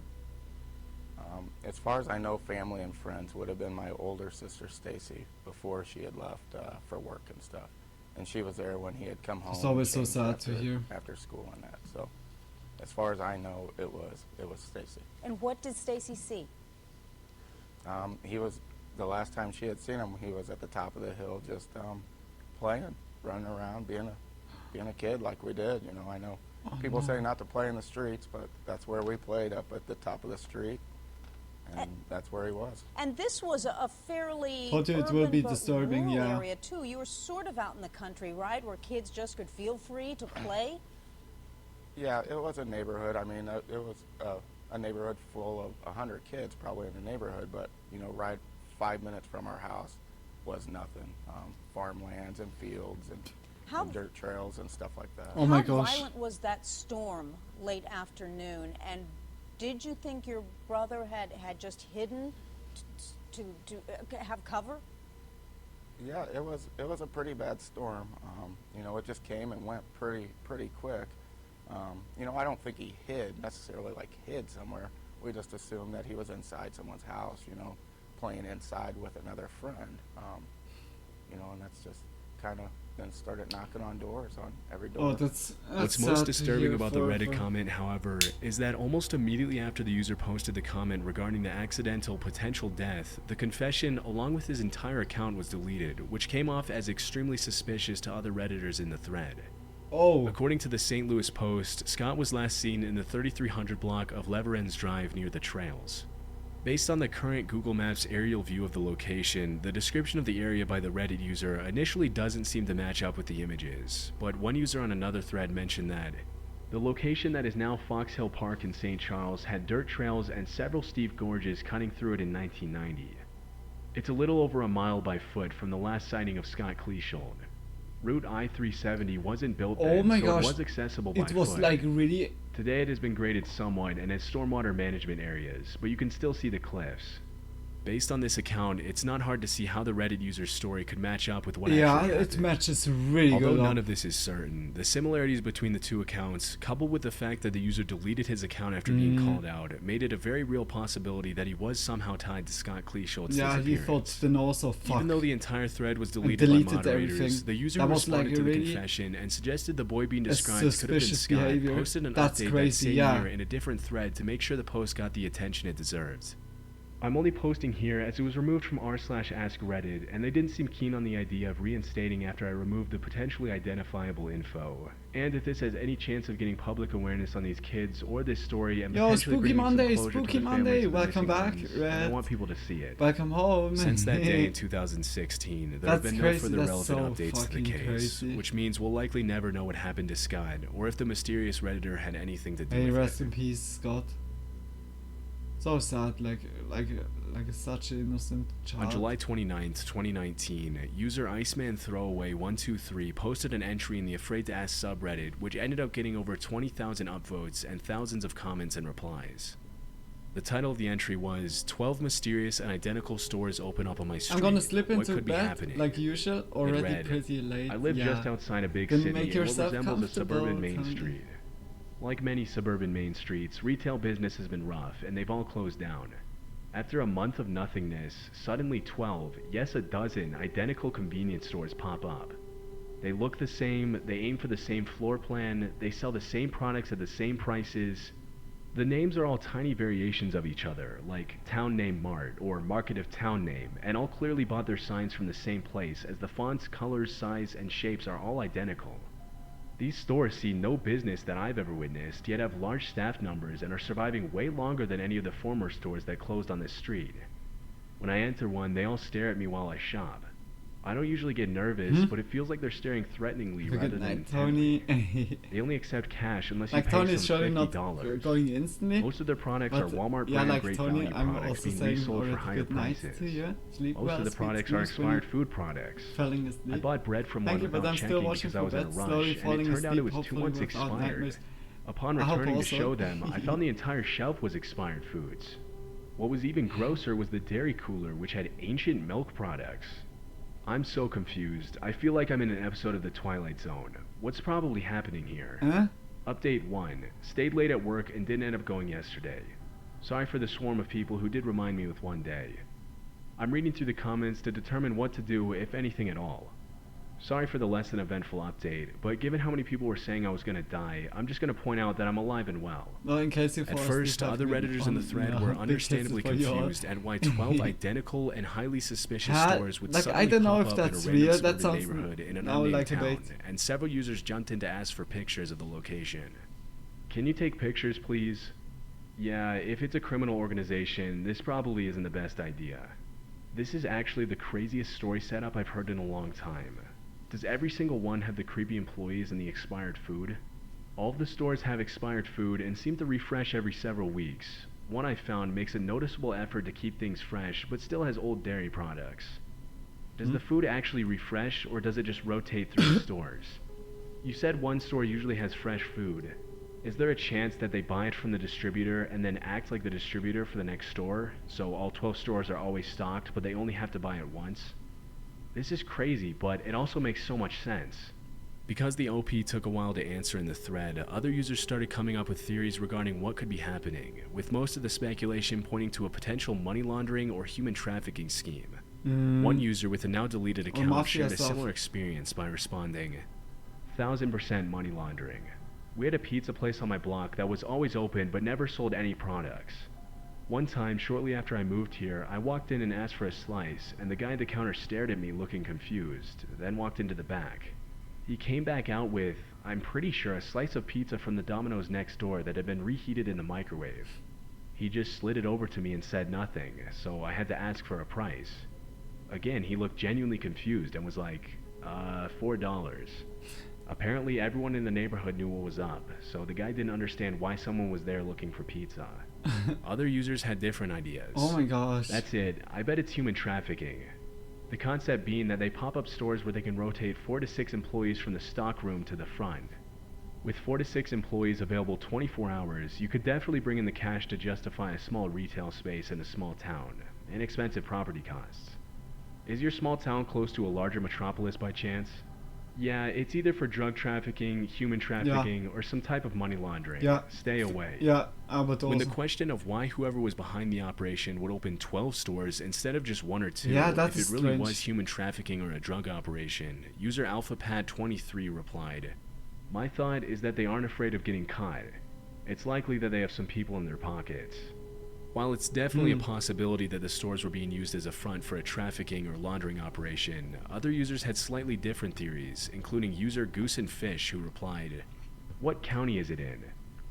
As far as I know, family and friends would have been my older sister Stacy before she had left for work and stuff, and she was there when he had come home. It's always so changed sad to hear. after school and that. So, as far as I know, it was Stacy. And what did Stacy see? He was, the last time she had seen him, he was at the top of the hill just playing, running around, being a kid like we did. You know, I know people say not to play in the streets, but that's where we played, up at the top of the street, and that's where he was. And this was a fairly Thought it will be urban but disturbing, rural yeah. area too. You were sort of out in the country, right, where kids just could feel free to play? Yeah, it was a neighborhood. I mean, it was a neighborhood full of 100 kids probably in the neighborhood, but, you know, right 5 minutes from our house was nothing. Farmlands and fields and dirt trails and stuff like that. Oh my How gosh. violent was that storm late afternoon? And did you think your brother had just hidden to have cover? Yeah, it was a pretty bad storm. You know, it just came and went pretty quick. You know, I don't think he necessarily hid somewhere. We just assumed that he was inside someone's house, you know, playing inside with another friend. You know, and that's just kind of then started knocking on doors, on every door. Oh, that's What's sad most to disturbing hear about the for- Reddit for- comment, however, is that almost immediately after the user posted the comment regarding the accidental potential death, the confession, along with his entire account, was deleted, which came off as extremely suspicious to other Redditors in the thread. Oh. According to the St. Louis Post, Scott was last seen in the 3300 block of Leverenz Drive near the trails. Based on the current Google Maps aerial view of the location, the description of the area by the Reddit user initially doesn't seem to match up with the images, but one user on another thread mentioned that the location that is now Fox Hill Park in St. Charles had dirt trails and several steep gorges cutting through it in 1990. It's a little over a mile by foot from the last sighting of Scott Cleashold. Route I-370 wasn't built Oh then, my so gosh. it was accessible by It was foot. like really. Today it has been graded somewhat and has stormwater management areas, but you can still see the cliffs. Based on this account, it's not hard to see how the Reddit user's story could match up with what Yeah, actually it happened. matches really Although good. none of this is certain, the similarities between the two accounts, coupled with the fact that the user deleted his account after being called out, made it a very real possibility that he was somehow tied to Scott Cleashold's Yeah, he disappearance. thought then also fuck. Even though the entire thread was and deleted by moderators, everything. the user That was responded like to the really confession and suggested the boy being a described could have been suspicious Scott, behavior. posted an That's update crazy, that same yeah. year in a different thread to make sure the post got the attention it deserved. I'm only posting here as it was removed from r/askreddit, and they didn't seem keen on the idea of reinstating after I removed the potentially identifiable info. And if this has any chance of getting public awareness on these kids or this story and Yo, potentially Spooky bringing Monday, some closure Spooky to the Monday, families of the welcome missing back, ones, and I Red. want people to see it. Welcome home. Since that day in 2016, there have That's been no crazy, further that's relevant so updates to the fucking case, crazy. which means we'll likely never know what happened to Scott, or if the mysterious Redditor had anything to do Hey, with rest it. in peace, Scott. So sad, like such an innocent child. On July 29th, 2019, user Iceman Throwaway 123 posted an entry in the Afraid to Ask subreddit, which ended up getting over 20,000 upvotes and thousands of comments and replies. The title of the entry was 12 Mysterious and Identical Stores Open Up on My Street. I'm gonna slip What into could be bed happening? like usual. It Already read, pretty late. I live yeah. just outside a big Then city make in what yourself resembles a suburban comfortable, main Tony. street. Like many suburban main streets, retail business has been rough, and they've all closed down. After a month of nothingness, suddenly 12, yes a dozen, identical convenience stores pop up. They look the same, they aim for the same floor plan, they sell the same products at the same prices. The names are all tiny variations of each other, like Town Name Mart or Market of Town Name, and all clearly bought their signs from the same place, as the fonts, colors, size, and shapes are all identical. These stores see no business that I've ever witnessed, yet have large staff numbers and are surviving way longer than any of the former stores that closed on this street. When I enter one, they all stare at me while I shop. I don't usually get nervous, but it feels like they're staring threateningly rather Good than night, intently. Tony. They only accept cash unless you Like pay Tony is some surely not $50. going instantly. Most of their products but are Walmart yeah, brand like great Tony, value I'm products also being saying resold for already higher good night prices. to you. Sleep Most well, of the sweet products are dreams when expired you're food products. falling asleep. I bought bread from Thank one you, but without I'm still checking watching because I for was in a bed, rush, slowly and it falling turned out it asleep, was 2 hopefully months without expired. nightmares. Upon I hope returning to also. show them, I found the entire shelf was expired foods. What was even grosser was the dairy cooler, which had ancient milk products. I'm so confused. I feel like I'm in an episode of The Twilight Zone. What's probably happening here? Huh? Update 1. Stayed late at work and didn't end up going yesterday. Sorry for the swarm of people who did remind me with one day. I'm reading through the comments to determine what to do, if anything at all. Sorry for the less than eventful update, but given how many people were saying I was gonna die, I'm just gonna point out that I'm alive and well. Well, in case you At first, other Redditors in the thread were understandably confused at why 12 identical and highly suspicious stores would like, suddenly I don't know pop if up in a that's random weird. That suburban sounds neighborhood in an now unnamed like a town, bait. and several users jumped in to ask for pictures of the location. Can you take pictures, please? Yeah, if it's a criminal organization, this probably isn't the best idea. This is actually the craziest story setup I've heard in a long time. Does every single one have the creepy employees and the expired food? All of the stores have expired food and seem to refresh every several weeks. One I found makes a noticeable effort to keep things fresh, but still has old dairy products. Does the food actually refresh, or does it just rotate through the stores? You said one store usually has fresh food. Is there a chance that they buy it from the distributor and then act like the distributor for the next store, so all 12 stores are always stocked, but they only have to buy it once? This is crazy, but it also makes so much sense. Because the OP took a while to answer in the thread, other users started coming up with theories regarding what could be happening, with most of the speculation pointing to a potential money laundering or human trafficking scheme. One user with a now deleted account shared a similar experience by responding, 1000% money laundering. We had a pizza place on my block that was always open but never sold any products. One time, shortly after I moved here, I walked in and asked for a slice, and the guy at the counter stared at me looking confused, then walked into the back. He came back out with, I'm pretty sure, a slice of pizza from the Domino's next door that had been reheated in the microwave. He just slid it over to me and said nothing, so I had to ask for a price. Again, he looked genuinely confused and was like, $4. Apparently everyone in the neighborhood knew what was up, so the guy didn't understand why someone was there looking for pizza. Other users had different ideas. Oh my gosh. That's it. I bet it's human trafficking. The concept being that they pop up stores where they can rotate 4 to 6 employees from the stock room to the front. With 4 to 6 employees available 24 hours, you could definitely bring in the cash to justify a small retail space in a small town, and expensive property costs. Is your small town close to a larger metropolis by chance? Yeah, it's either for drug trafficking, human trafficking, or some type of money laundering. Yeah. Stay away. Yeah, but When the also. question of why whoever was behind the operation would open 12 stores instead of just 1 or 2, Yeah, that if is it really strange. was human trafficking or a drug operation, user AlphaPad23 replied, my thought is that they aren't afraid of getting caught. It's likely that they have some people in their pockets. While it's definitely a possibility that the stores were being used as a front for a trafficking or laundering operation, other users had slightly different theories, including user Goose and Fish, who replied, what county is it in?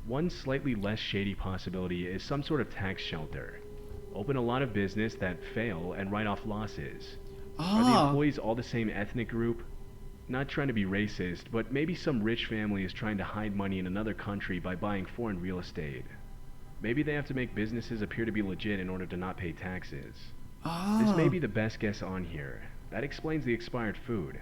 One slightly less shady possibility is some sort of tax shelter. Open a lot of business that fail and write off losses. Are the employees all the same ethnic group? Not trying to be racist, but maybe some rich family is trying to hide money in another country by buying foreign real estate. Maybe they have to make businesses appear to be legit in order to not pay taxes. This may be the best guess on here. That explains the expired food.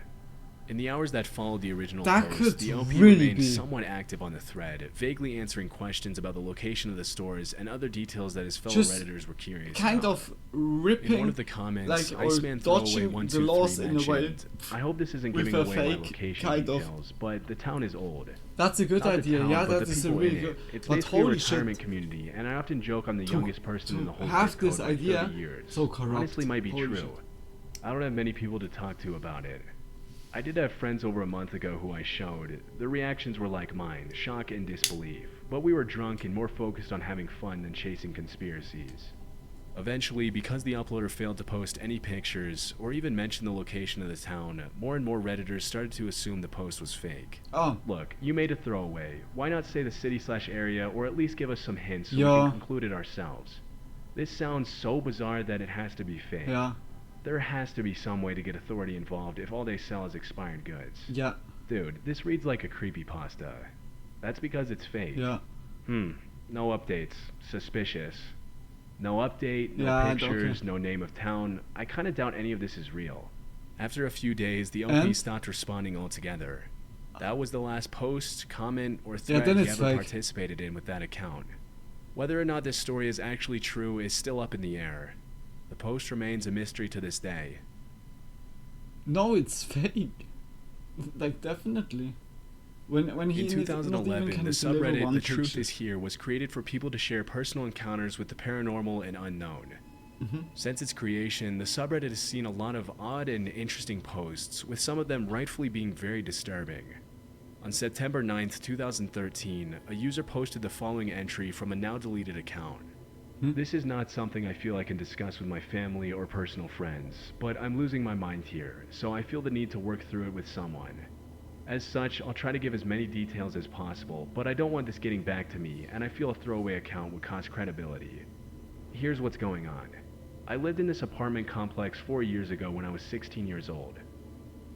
In the hours that followed the original That post, could the OP really remained be. somewhat active on the thread, vaguely answering questions about the location of the stores and other details that his fellow Just Redditors were curious kind about. of ripping, In one of the comments, like, or Iceman Throwaway dodging 123 the laws in a way. mentioned, I hope this isn't with giving a away my fake location kind of. details, but the town is old. That's a good Not the idea. town, Yeah, but that the is a people really in it. good. It's But basically a holy retirement shit, community, and I often joke I'm the to- youngest person in the to whole have grid this code by 30 idea years. so corrupt. Honestly, might be Holy true. shit. I don't have many people to talk to about it. I did have friends over a month ago who I showed. Their reactions were like mine, shock and disbelief. But we were drunk and more focused on having fun than chasing conspiracies. Eventually, because the uploader failed to post any pictures or even mention the location of the town, more and more Redditors started to assume the post was fake. Oh. Look, you made a throwaway. Why not say the city/area or at least give us some hints so we Yeah. can conclude it ourselves? This sounds so bizarre that it has to be fake. Yeah. There has to be some way to get authority involved if all they sell is expired goods. Yeah. Dude, this reads like a creepypasta. That's because it's fake. Yeah. No updates. Suspicious. No update, no Yeah, pictures, okay. no name of town. I kinda doubt any of this is real. After a few days, the OP And? stopped responding altogether. That was the last post, comment, or Yeah, thread then he it's ever fake. participated in with that account. Whether or not this story is actually true is still up in the air. The post remains a mystery to this day. No, it's fake. Like, definitely. When he In not even 2011, kind the of deliver subreddit one The Truth picture. Is Here was created for people to share personal encounters with the paranormal and unknown. Since its creation, the subreddit has seen a lot of odd and interesting posts, with some of them rightfully being very disturbing. On September 9th, 2013, a user posted the following entry from a now deleted account. This is not something I feel I can discuss with my family or personal friends, but I'm losing my mind here, so I feel the need to work through it with someone. As such, I'll try to give as many details as possible, but I don't want this getting back to me, and I feel a throwaway account would cause credibility. Here's what's going on. I lived in this apartment complex 4 years ago when I was 16 years old.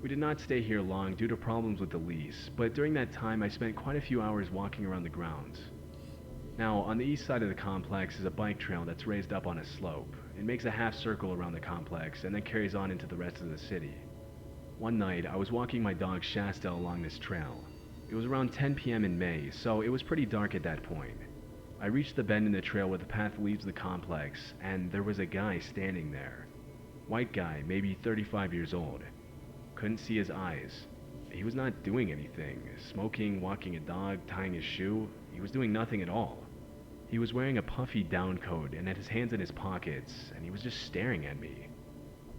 We did not stay here long due to problems with the lease, but during that time I spent quite a few hours walking around the grounds. Now, on the east side of the complex is a bike trail that's raised up on a slope. It makes a half circle around the complex and then carries on into the rest of the city. One night, I was walking my dog Shasta along this trail. It was around 10 p.m. in May, so it was pretty dark at that point. I reached the bend in the trail where the path leaves the complex, and there was a guy standing there. White guy, maybe 35 years old. Couldn't see his eyes. He was not doing anything. Smoking, walking a dog, tying his shoe. He was doing nothing at all. He was wearing a puffy down coat and had his hands in his pockets, and he was just staring at me.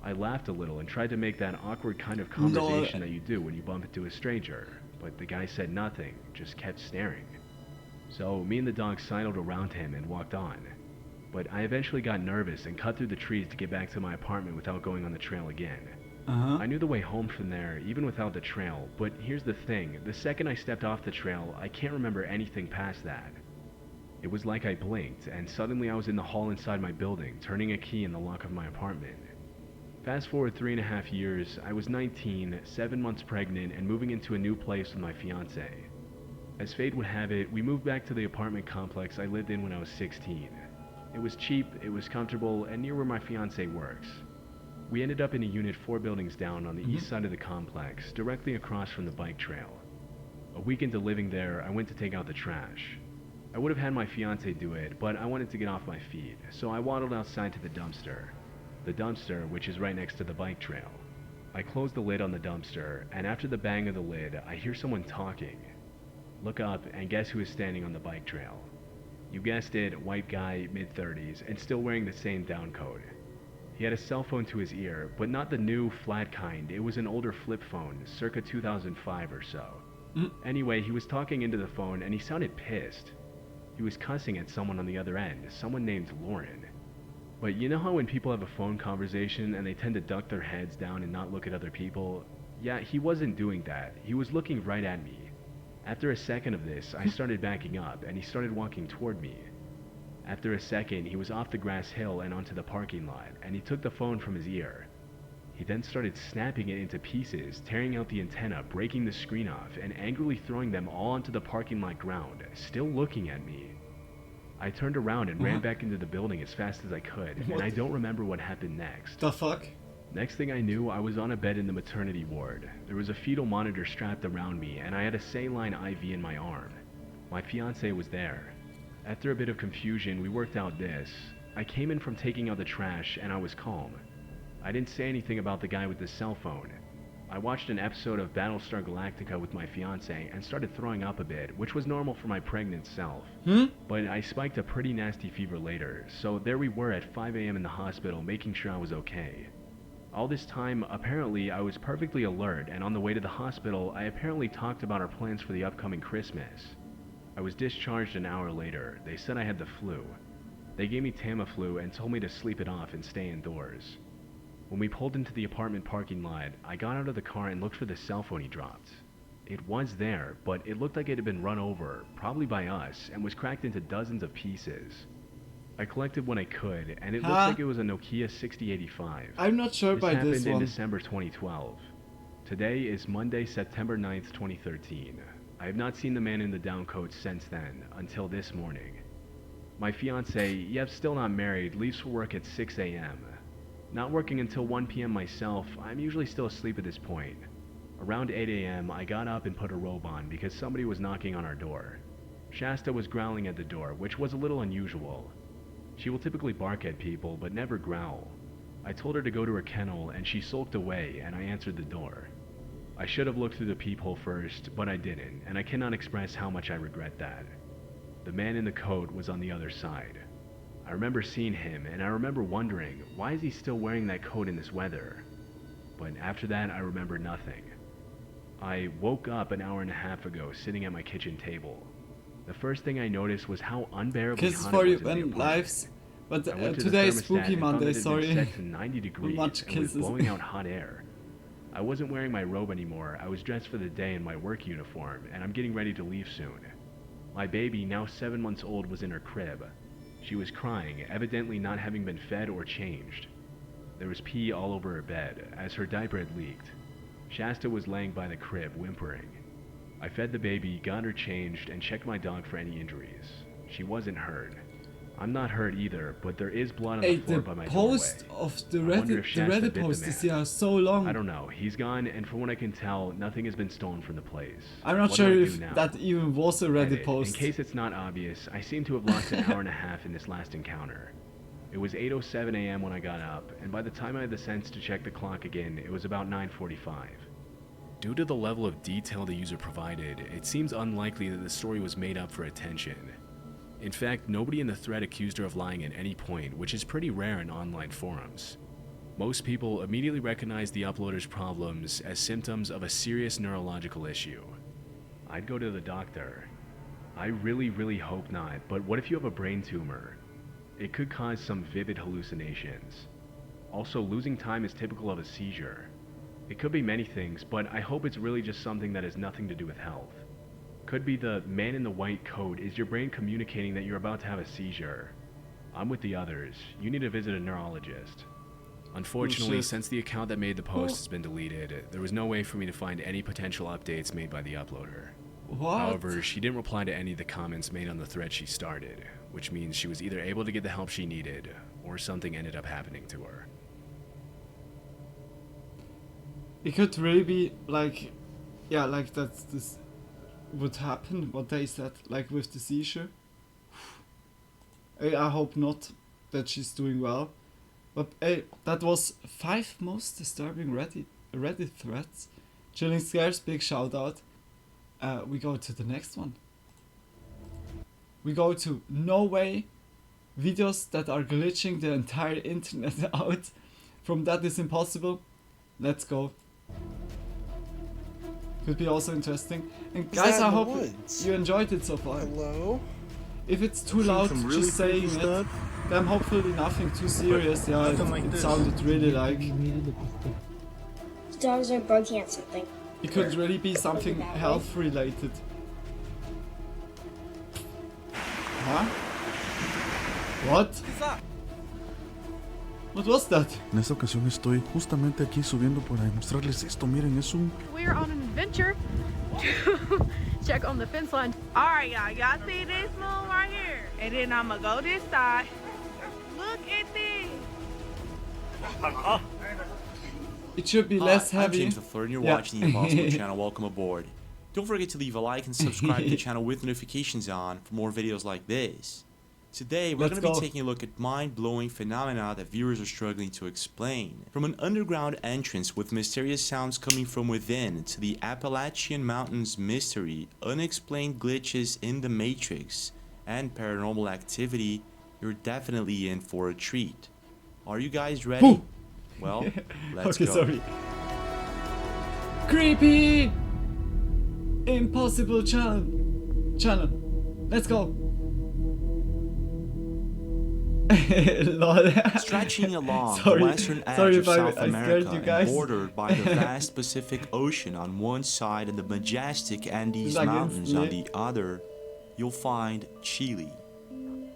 I laughed a little and tried to make that awkward kind of conversation that you do when you bump into a stranger, but the guy said nothing, just kept staring. So me and the dog sidled around him and walked on. But I eventually got nervous and cut through the trees to get back to my apartment without going on the trail again. I knew the way home from there, even without the trail, but here's the thing, the second I stepped off the trail, I can't remember anything past that. It was like I blinked, and suddenly I was in the hall inside my building, turning a key in the lock of my apartment. Fast forward 3.5 years, I was 19, 7 months pregnant, and moving into a new place with my fiance. As fate would have it, we moved back to the apartment complex I lived in when I was 16. It was cheap, it was comfortable, and near where my fiance works. We ended up in a unit 4 buildings down on the east side of the complex, directly across from the bike trail. A week into living there, I went to take out the trash. I would have had my fiance do it, but I wanted to get off my feet, so I waddled outside to the dumpster. The dumpster, which is right next to the bike trail. I closed the lid on the dumpster, and after the bang of the lid, I hear someone talking. Look up, and guess who is standing on the bike trail? You guessed it, white guy, mid-30s, and still wearing the same down coat. He had a cell phone to his ear, but not the new, flat kind. It was an older flip phone, circa 2005 or so. Anyway, he was talking into the phone, and he sounded pissed. He was cussing at someone on the other end, someone named Lauren. But you know how when people have a phone conversation and they tend to duck their heads down and not look at other people? Yeah, he wasn't doing that. He was looking right at me. After a second of this, I started backing up, and he started walking toward me. After a second, he was off the grass hill and onto the parking lot, and he took the phone from his ear. He then started snapping it into pieces, tearing out the antenna, breaking the screen off, and angrily throwing them all onto the parking lot ground, still looking at me. I turned around and ran back into the building as fast as I could, and I don't remember what happened next. The fuck? Next thing I knew, I was on a bed in the maternity ward. There was a fetal monitor strapped around me, and I had a saline IV in my arm. My fiance was there. After a bit of confusion, we worked out this. I came in from taking out the trash, and I was calm. I didn't say anything about the guy with the cell phone. I watched an episode of Battlestar Galactica with my fiance and started throwing up a bit, which was normal for my pregnant self. But I spiked a pretty nasty fever later, so there we were at 5 a.m. in the hospital making sure I was okay. All this time, apparently, I was perfectly alert, and on the way to the hospital, I apparently talked about our plans for the upcoming Christmas. I was discharged an hour later. They said I had the flu. They gave me Tamiflu and told me to sleep it off and stay indoors. When we pulled into the apartment parking lot, I got out of the car and looked for the cell phone he dropped. It was there, but it looked like it had been run over, probably by us, and was cracked into dozens of pieces. I collected what I could, and it looks like it was a Nokia 6085. I'm not sure by this one. This happened in December 2012. Today is Monday, September 9th, 2013. I have not seen the man in the down coat since then, until this morning. My fiance, yep, still not married, leaves for work at 6 a.m. Not working until 1 p.m. myself, I'm usually still asleep at this point. Around 8 a.m., I got up and put a robe on because somebody was knocking on our door. Shasta was growling at the door, which was a little unusual. She will typically bark at people, but never growl. I told her to go to her kennel, and she sulked away, and I answered the door. I should have looked through the peephole first, but I didn't, and I cannot express how much I regret that. The man in the coat was on the other side. I remember seeing him, and I remember wondering, why is he still wearing that coat in this weather? But after that, I remember nothing. I woke up an hour and a half ago, sitting at my kitchen table. The first thing I noticed was how unbearably Kisses hot for it you was in the and apartment. lives. But I went to the today is thermostat Spooky and found Monday, that it had sorry. been set to 90 degrees Much and was kisses. blowing out hot air. I wasn't wearing my robe anymore. I was dressed for the day in my work uniform, and I'm getting ready to leave soon. My baby, now 7 months old, was in her crib. She was crying, evidently not having been fed or changed. There was pee all over her bed, as her diaper had leaked. Shasta was laying by the crib, whimpering. I fed the baby, got her changed, and checked my dog for any injuries. She wasn't hurt. I'm not hurt either, but there is blood on the floor by my post doorway. of the I wonder Reddit, if the Shasta Reddit bit the post man. is yeah so long. I don't know. He's gone, and from what I can tell, nothing has been stolen from the place. I'm not What sure do I if do now? that even was a Reddit Edit. post. In case it's not obvious, I seem to have lost an hour and a half in this last encounter. It was 8:07 a.m. when I got up, and by the time I had the sense to check the clock again, it was about 9:45. Due to the level of detail the user provided, it seems unlikely that the story was made up for attention. In fact, nobody in the thread accused her of lying at any point, which is pretty rare in online forums. Most people immediately recognize the uploader's problems as symptoms of a serious neurological issue. I'd go to the doctor. I really hope not, but what if you have a brain tumor? It could cause some vivid hallucinations. Also, losing time is typical of a seizure. It could be many things, but I hope it's really just something that has nothing to do with health. Could be the man in the white coat is your brain communicating that you're about to have a seizure. I'm with the others. You need to visit a neurologist. Unfortunately, since the account that made the post has been deleted, there was no way for me to find any potential updates made by the uploader. What? However, she didn't reply to any of the comments made on the thread she started, which means she was either able to get the help she needed, or something ended up happening to her. It could really be like, yeah, like that this would happen. What day is that? Like with the seizure? I hope not that she's doing well. But hey, that was 5 most disturbing Reddit threads. Chilling Scares, big shout out. We go to the next one. We go to no way videos that are glitching the entire internet out. From that is impossible. Let's go. Could be also interesting. And guys, I hope you enjoyed it so far. Hello? If it's too loud just saying it, then hopefully nothing too serious. Yeah, it sounded really like. Dogs are barking at something. It could really be something health related. Huh? What? What was that? En esta ocasión estoy justamente aquí subiendo para mostrarles esto. Miren, es un... We're on an adventure to check on the fence line. Alright, y'all see this moon right here? And then I'm gonna go this side. Look at this. It should be less Hi, heavy. I'm James LaFleur, and you're watching the Impossible channel. Welcome aboard. Don't forget to leave a like and subscribe to the channel with notifications on for more videos like this. Today, we're going to be taking a look at mind-blowing phenomena that viewers are struggling to explain. From an underground entrance with mysterious sounds coming from within to the Appalachian Mountains mystery, unexplained glitches in the Matrix, and paranormal activity, you're definitely in for a treat. Are you guys ready? Ooh. Well, let's Okay, go. sorry. Creepy! Impossible channel. Let's go. Lol. Stretching along Sorry. the western edge Sorry of if I South scared America you guys. and bordered by the vast Pacific Ocean on one side and the majestic Andes Like Mountains on instantly. the other, you'll find Chile.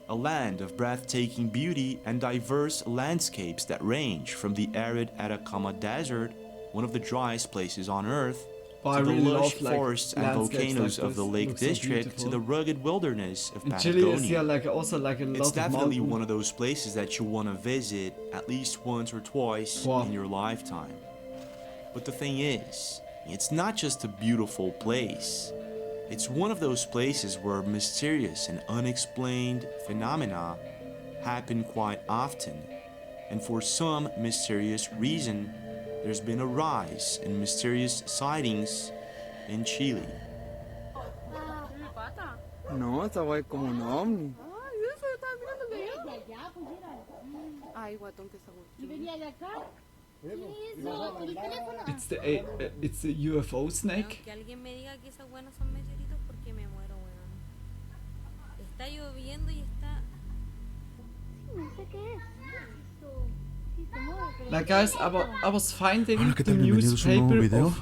A land of breathtaking beauty and diverse landscapes that range from the arid Atacama Desert, one of the driest places on Earth, Oh, I to the really lush love, like, forests and landscapes volcanoes like of the this. Lake Looks so District to beautiful. the rugged wilderness of And Patagonia. Chile is yeah, like also like a lot It's of definitely mountain. one of those places that you want to visit at least once or twice Wow. in your lifetime. But the thing is, it's not just a beautiful place. It's one of those places where mysterious and unexplained phenomena happen quite often. And for some mysterious reason, there's been a rise in mysterious sightings in Chile. No, esa guay es como un ovni. Ay, guatón que está It's the UFO snake. Que alguien me diga que esas weas no son meteoritos porque me muero, weón. Está lloviendo y está... No sé qué es. Like guys, I was finding Hola, ¿qué the tal? Bienvenidos a un nuevo newspaper video.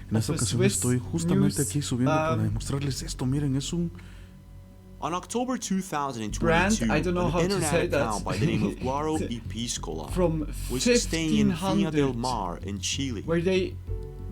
En of esta a ocasión Swiss estoy justamente news, aquí subiendo para demostrarles esto. Miren, es un... On October 2022, brand, I don't know an how to internet say account that. by the name of Guaro Episcola From was staying in Viña del 1500, Mar in Chile. where they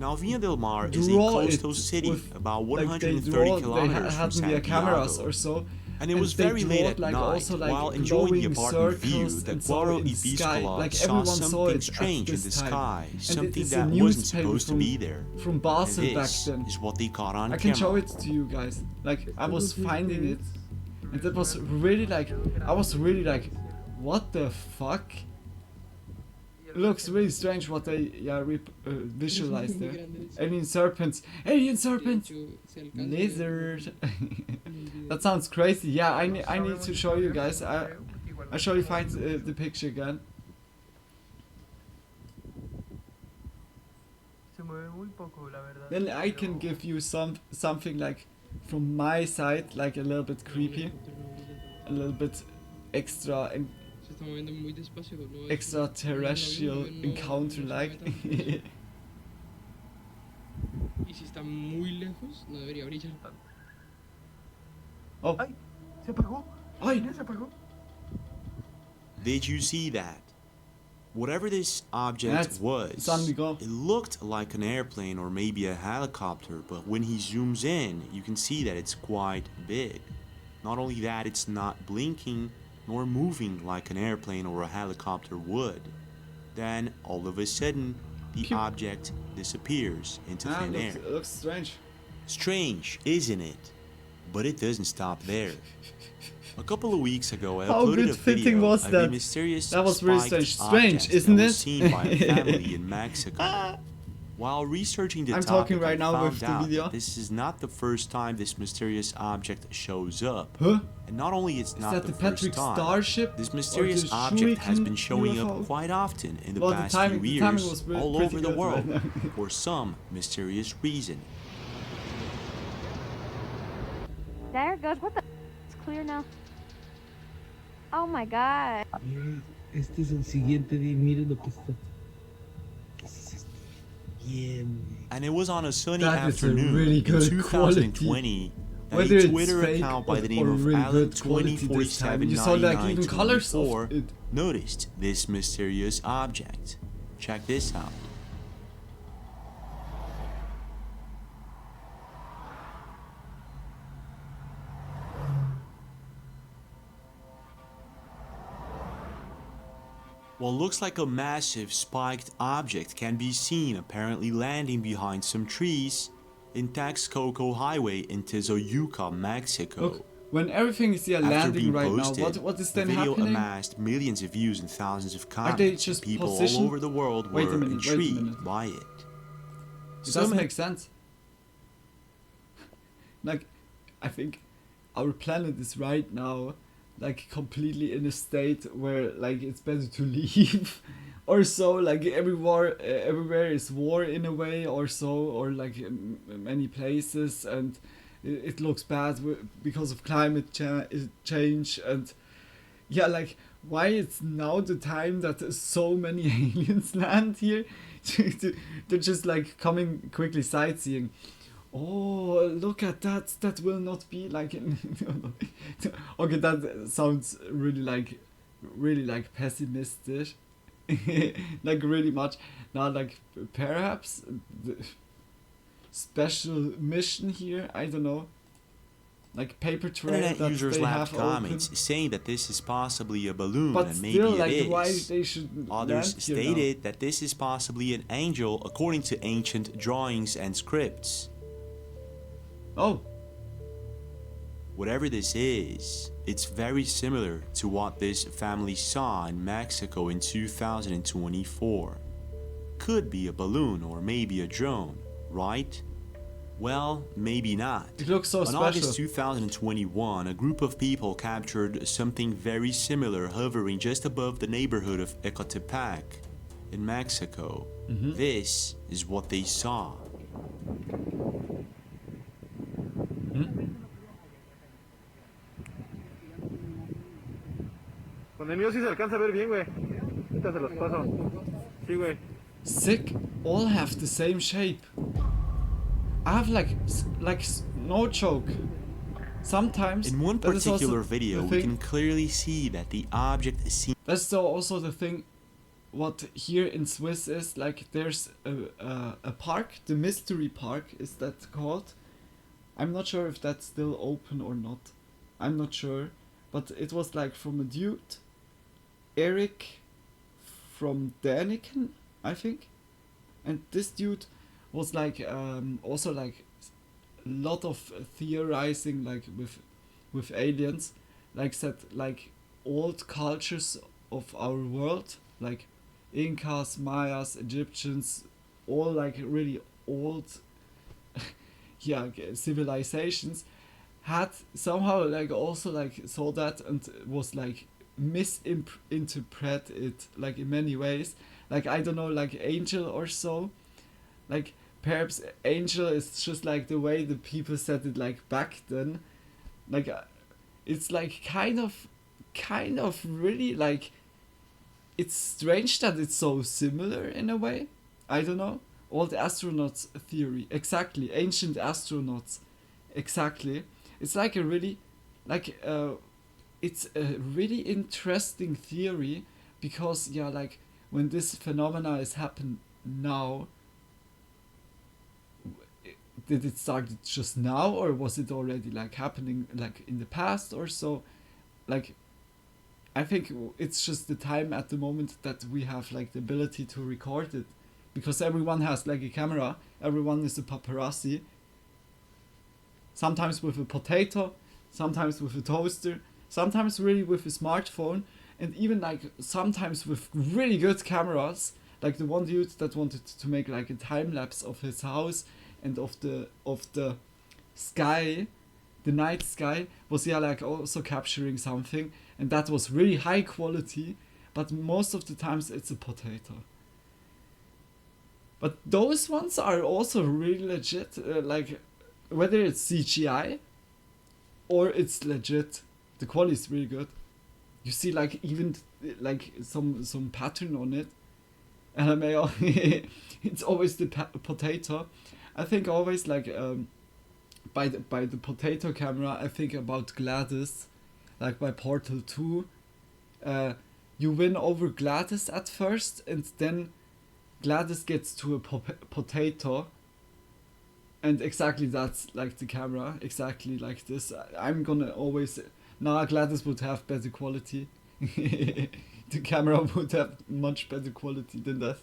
Now, Viña del Mar is a draw coastal it city with, about like, they 130 draw, kilometers they had from via cameras Santiago. or so, And it was they very late draw, at like, night, also, like, while enjoying the glowing apartment view, circles that and so Guaro in the sky. Episcola Like, saw everyone saw something it strange at in the this time. sky, And something it's a that wasn't newspaper supposed to from, be there. from Basel And back this then. is what they caught on I can camera. show it to you guys. Like, I was finding it, and that was really like, I was really like, what the fuck? It looks really strange what they visualized there. Alien serpents, lizard. That sounds crazy. Yeah, I need to show you guys. I shall find the picture again. Then I can give you something like from my side, like a little bit creepy, a little bit extra and extraterrestrial encounter like. Y si está muy lejos, no debería brillar tanto. Oh. ¡Ay! ¡Se apagó! ¡Ay! ¡Se apagó! Did you see that? Whatever this object That's was, Sandigo. it looked like an airplane or maybe a helicopter, but when he zooms in, you can see that it's quite big. Not only that, it's not blinking nor moving like an airplane or a helicopter would. Then, all of a sudden, the object disappears into thin air. It looks strange. Strange, isn't it? But it doesn't stop there. A couple of weeks ago, I How uploaded good a fitting video was of that? a mysterious That was really spiked strange. Strange, object isn't that it? was seen by a family in Mexico. While researching the I'm topic, talking right I now found with the out video. that this is not the first time this mysterious object shows up. Huh? And not only it's not that the the first Patrick time, Starship? this Or mysterious the object has Shuriken been showing UFO? up quite often in the Well, past the timing few years was all pretty over the good world right now. for some mysterious reason. There goes. What the? It's clear now. Oh my god. Este es el siguiente día, miren lo que está. And it was on a sunny That is a afternoon really in good 2020 that Whether a it's Twitter fake account by the or name of really good quality this time. You saw like even colors of Alan20479924 it. noticed this mysterious object. Check this out. What looks like a massive spiked object can be seen apparently landing behind some trees in Texcoco Highway in Tizayuca, Mexico. Look, when everything is here After landing being right posted, now, what is the then video happening? amassed millions of views and thousands of Are comments. they and just people positioned? all over the world Wait a were minute, wait a intrigued minute. by it. It Some doesn't make sense. Like, I think our planet is right now, like, completely in a state where, like, it's better to leave. Or so, like, everywhere is war in a way, or so, or like many places, and it looks bad because of climate change, and yeah, like, why it's now the time that so many aliens land here? They're just like coming quickly sightseeing. Oh, look at that! That will not be like. Okay, that sounds really like pessimistic. Like really much. Now, like perhaps the special mission here. I don't know. Like paper trail Internet that users they left have comments open. saying that this is possibly a balloon, But and maybe still, it like, is. why they should Others land here now? stated that this is possibly an angel according to ancient drawings and scripts. Oh. Whatever this is, it's very similar to what this family saw in Mexico in 2024. could be a balloon or maybe a drone, right? Well, maybe not. It looks so On special. August 2021, a group of people captured something very similar hovering just above the neighborhood of Ecatepec in Mexico. This is what they saw. Con el mío sí se alcanza a ver bien, güey. Ahorita se los paso. Sí, güey. Sick. All have the same shape. I have like no joke. Sometimes in one that is also particular video, the we thing- can clearly see that the object is seen. That's also the thing. What here in Swiss is like there's a park, the mystery park is that called. I'm not sure if that's still open or not. I'm not sure, but it was like from a dude, Eric, from Daniken, I think, and this dude was like also like a lot of theorizing like with aliens, like said like old cultures of our world, like Incas, Mayas, Egyptians, all like really old yeah civilizations had somehow like also like saw that and was like misinterpret it like in many ways, like I don't know, like angel or so, like perhaps angel is just like the way the people said it like back then, like it's like kind of really like it's strange that it's so similar in a way. I don't know. Old astronauts theory, exactly. Ancient astronauts, exactly. It's like a really, like it's a really interesting theory because yeah, like when this phenomena is happening now, did it start just now or was it already like happening like in the past or so? Like I think it's just the time at the moment that we have like the ability to record it, because everyone has like a camera, everyone is a paparazzi, sometimes with a potato, sometimes with a toaster, sometimes really with a smartphone, and even like sometimes with really good cameras, like the one dude that wanted to make like a time lapse of his house and of the sky, the night sky, was yeah like also capturing something, and that was really high quality, but most of the times it's a potato. But those ones are also really legit, like whether it's CGI or it's legit, the quality is really good. You see like even like some pattern on it, and it's always the potato. I think always like by the potato camera I think about Gladys, like by Portal 2. You win over Gladys at first, and then Gladys gets to a potato, and exactly that's like the camera, exactly like this. I'm gonna always... Nah, Gladys would have better quality. The camera would have much better quality than that.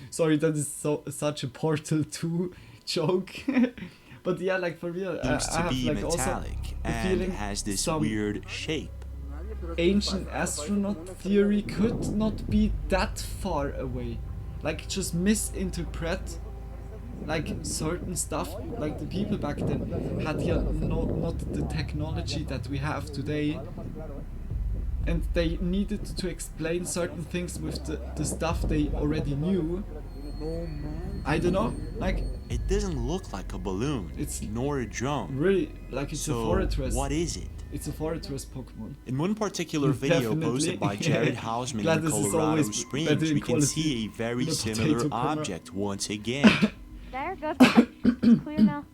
Sorry, that is such a Portal 2 joke. But yeah, like for real, Seems I to have be like also metallic the and feeling has this some weird shape. ancient astronaut theory could not be that far away. Like just misinterpret like certain stuff. Like the people back then had yeah not the technology that we have today, and they needed to explain certain things with the stuff they already knew. I don't know, like it doesn't look like a balloon. It's nor a drone. Really, like it's so a fortress. What is it? It's a fortress Pokemon. In one particular video Definitely. posted by Jared Hausman in Gladys is Colorado always Springs, better in we can quality see a very than a similar potato camera. object once again. There goes. It's clear now.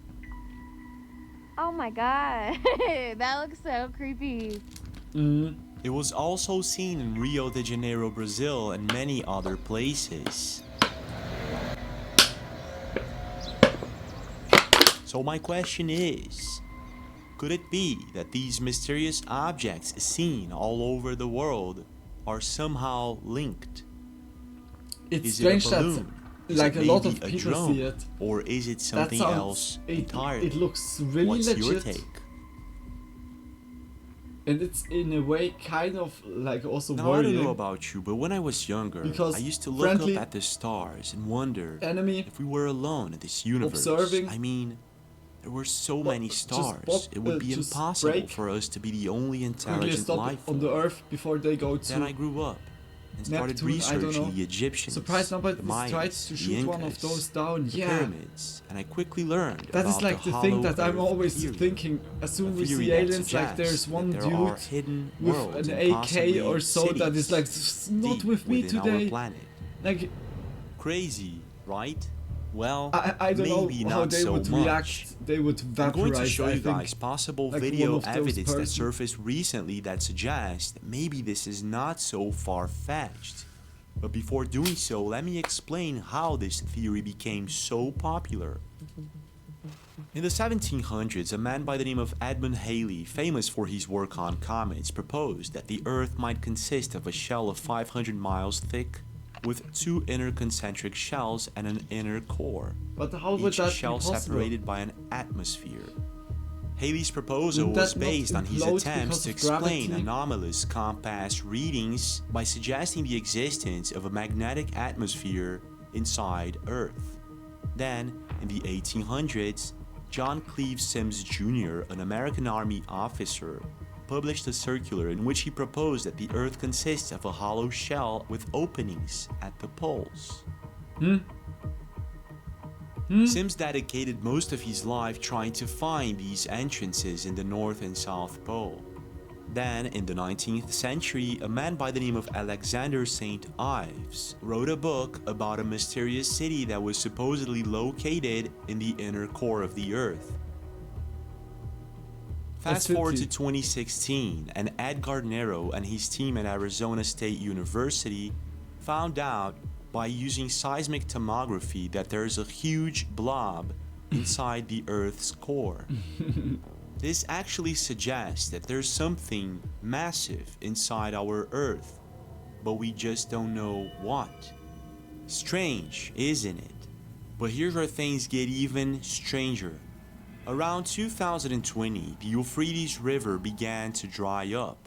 Oh my god. That looks so creepy. It was also seen in Rio de Janeiro, Brazil, and many other places. So my question is, could it be that these mysterious objects seen all over the world are somehow linked? It's is strange it a that balloon? Is like it a lot maybe of a people drone? see it. Or is it That something sounds- else it- entirely? it looks really What's legit. your take? And it's in a way kind of like also Now, I worrying. don't know about you, but when I was younger, Because I used to look friendly up at the stars and wonder enemy if we were alone in this universe. observing. I mean, there were so But many just stars. It would be just impossible break. for us to be the only Quickly intelligent stop life on form. the Earth before they go to Then I grew up and started Neptune, I don't researching know. the Egyptians, Surprise number the tried Mayans, to the shoot one of Incas, those down. the Yeah. pyramids, and I quickly learned That is about like the the thing hollow that I'm earth always theory. thinking. As soon A we theory see that aliens, like there's suggests one that there are dude hidden with worlds an and AK possibly or so that is like not deep with me within today. our planet. Like Crazy, right? Well, I don't maybe know how not they so would much. react. They would I'm going to vaporize. show I you think, guys possible like video one of those evidence that persons. surfaced recently that suggests that maybe this is not so far-fetched. But before doing so, let me explain how this theory became so popular. In the 1700s, a man by the name of Edmund Halley, famous for his work on comets, proposed that the Earth might consist of a shell of 500 miles thick, with two inner concentric shells and an inner core, But how would each that be shell possible? separated by an atmosphere. Halley's proposal Wouldn't was that not based on his implode attempts to because of explain gravity? anomalous compass readings by suggesting the existence of a magnetic atmosphere inside Earth. Then, in the 1800s, John Cleve Sims Jr., an American Army officer, published a circular in which he proposed that the Earth consists of a hollow shell with openings at the poles. Sims dedicated most of his life trying to find these entrances in the North and South Pole. Then, in the 19th century, a man by the name of Alexander St. Ives wrote a book about a mysterious city that was supposedly located in the inner core of the Earth. Fast forward to 2016, and Ed Gardnero and his team at Arizona State University found out by using seismic tomography that there is a huge blob inside the Earth's core. This actually suggests that there's something massive inside our Earth, but we just don't know what. Strange, isn't it? But here's where things get even stranger. Around 2020, the Euphrates River began to dry up.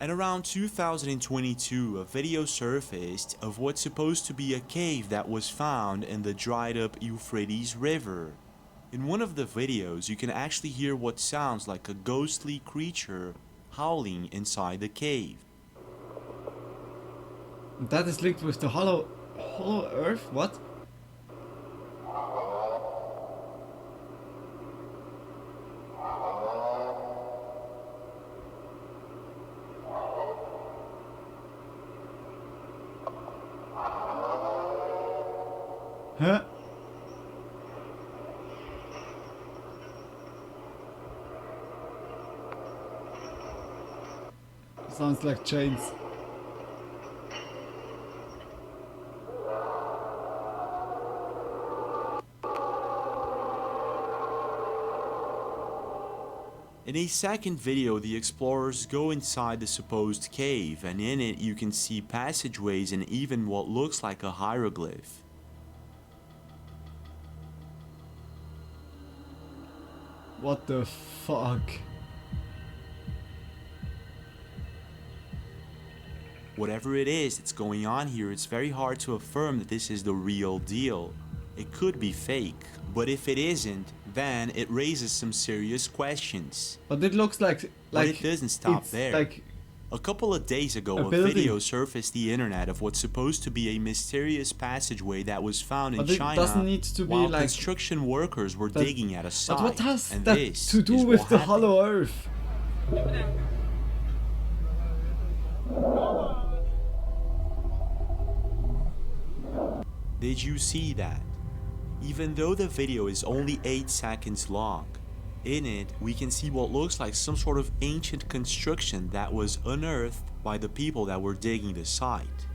And around 2022, a video surfaced of what's supposed to be a cave that was found in the dried up Euphrates River. In one of the videos, you can actually hear what sounds like a ghostly creature howling inside the cave. That is linked with the hollow Earth. What? Huh? Sounds like chains. In a second video, the explorers go inside the supposed cave, and in it you can see passageways and even what looks like a hieroglyph. What the fuck? Whatever it is that's going on here, it's very hard to affirm that this is the real deal. It could be fake, but if it isn't, then it raises some serious questions. But it looks like But it doesn't stop it's there. like A couple of days ago, a a building. video surfaced the internet of what's supposed to be a mysterious passageway that was found in But it China doesn't need to be while like construction workers were that- digging at a site. But what has and that this to do is with what the happened. hollow Earth? Did you see that? Even though the video is only 8 seconds long, in it we can see what looks like some sort of ancient construction that was unearthed by the people that were digging the site.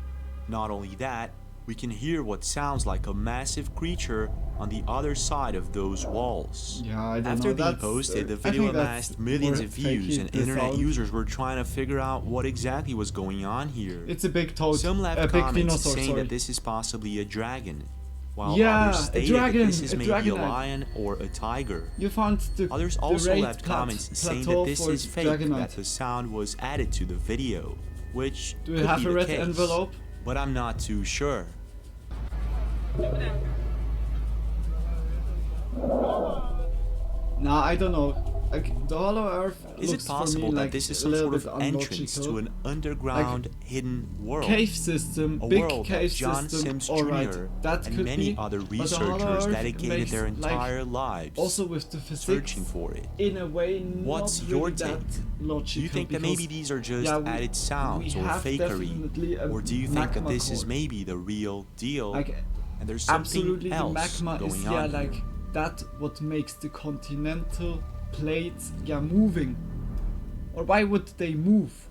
Not only that, we can hear what sounds like a massive creature on the other side of those walls. Yeah, I don't After know. being That's, posted, the I video think that's amassed millions more of views, fakey, and the internet sound. users were trying to figure out what exactly was going on here. It's a big toad. Some left a big comments dinosaur, saying sorry. that this is possibly a dragon. while Yeah, others a stated dragon, that this is a maybe a dragonite. lion or a tiger. You found the Others the also raid left comments saying plateau that this for is fake, dragonite. that the sound was added to the video, which Do you could have be a the red case, envelope? but I'm not too sure. Nah, I don't know. Like, the Hollow Earth Is looks it possible for me that like this is a some little sort bit of entrance unlogical. to an underground hidden world? Cave system, A big world cave that John system, Sims alright, Jr. that and could many be, other but the Hollow researchers Earth dedicated makes, their like, entire lives also with the physics, searching for it. in a way, What's not your really take? that logical. Do you think that maybe these are just yeah, added sounds or fakery? Or do you think that this is maybe the real deal? Like, and there's something absolutely, else the magma going is, on like, that what makes the continental plates, moving. Or why would they move?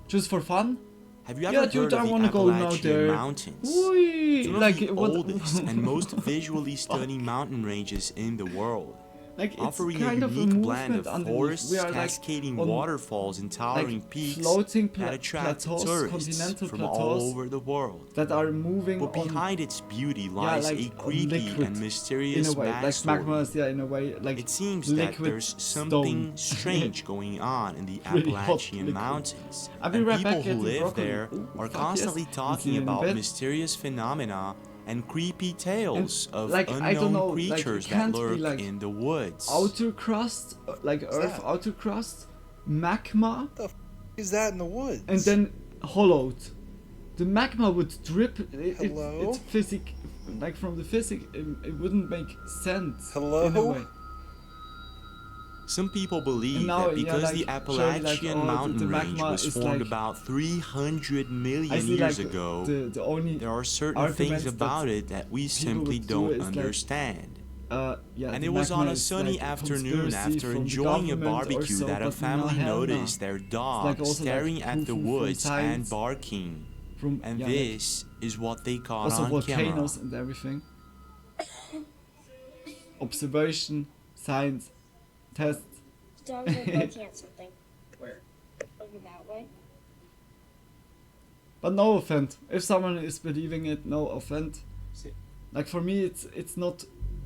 Just for fun? Have you ever dude, heard I of the wanna go now Appalachian there. Mountains? Whee! It's one Like, of the what- oldest and most visually stunning mountain ranges in the world. Like, it's offering kind a of a unique blend movement of underneath. forests, We are, like, cascading on, waterfalls, and towering like, peaks floating that attract plateaus, tourists continental from plateaus all over the world. that are moving But on, behind its beauty lies like, a on creepy liquid, and in mysterious a way. Like, backstory. magma is, in a way, like, It seems that liquid there's something stone. strange going on in the Really hot Appalachian liquid. Mountains. I'll be And right people back who getting live broccoli. there Ooh, are fuck constantly yes. talking See you in a about bit. mysterious phenomena and creepy tales of like, I don't unknown know, like, it creatures that can't be, lurk like, in the woods. outer crust, like Earth that? outer crust, magma, Is that in the woods? and then hollowed. The magma would drip. Hello? It's physic, like from the physics, it wouldn't make sense. Hello? In a way. Some people believe And now, that because like, the surely, Appalachian like, mountain the range magma was is, formed like, about 300 I million see, years like, ago, the only there are certain arguments things about that it that we people simply would do don't is, like, understand. And the it was on magma a is, sunny like, a afternoon conspiracy after from the enjoying a government or barbecue so, that a but family hell no. noticed their dog also, like, staring at the proof from woods and science, barking. from, And like, this is what they caught also on camera. volcanoes and everything. Observation, science, tests. Dogs are looking at something. Where? Over that way. But no offense. If someone is believing it, no offense. Like, for me, it's not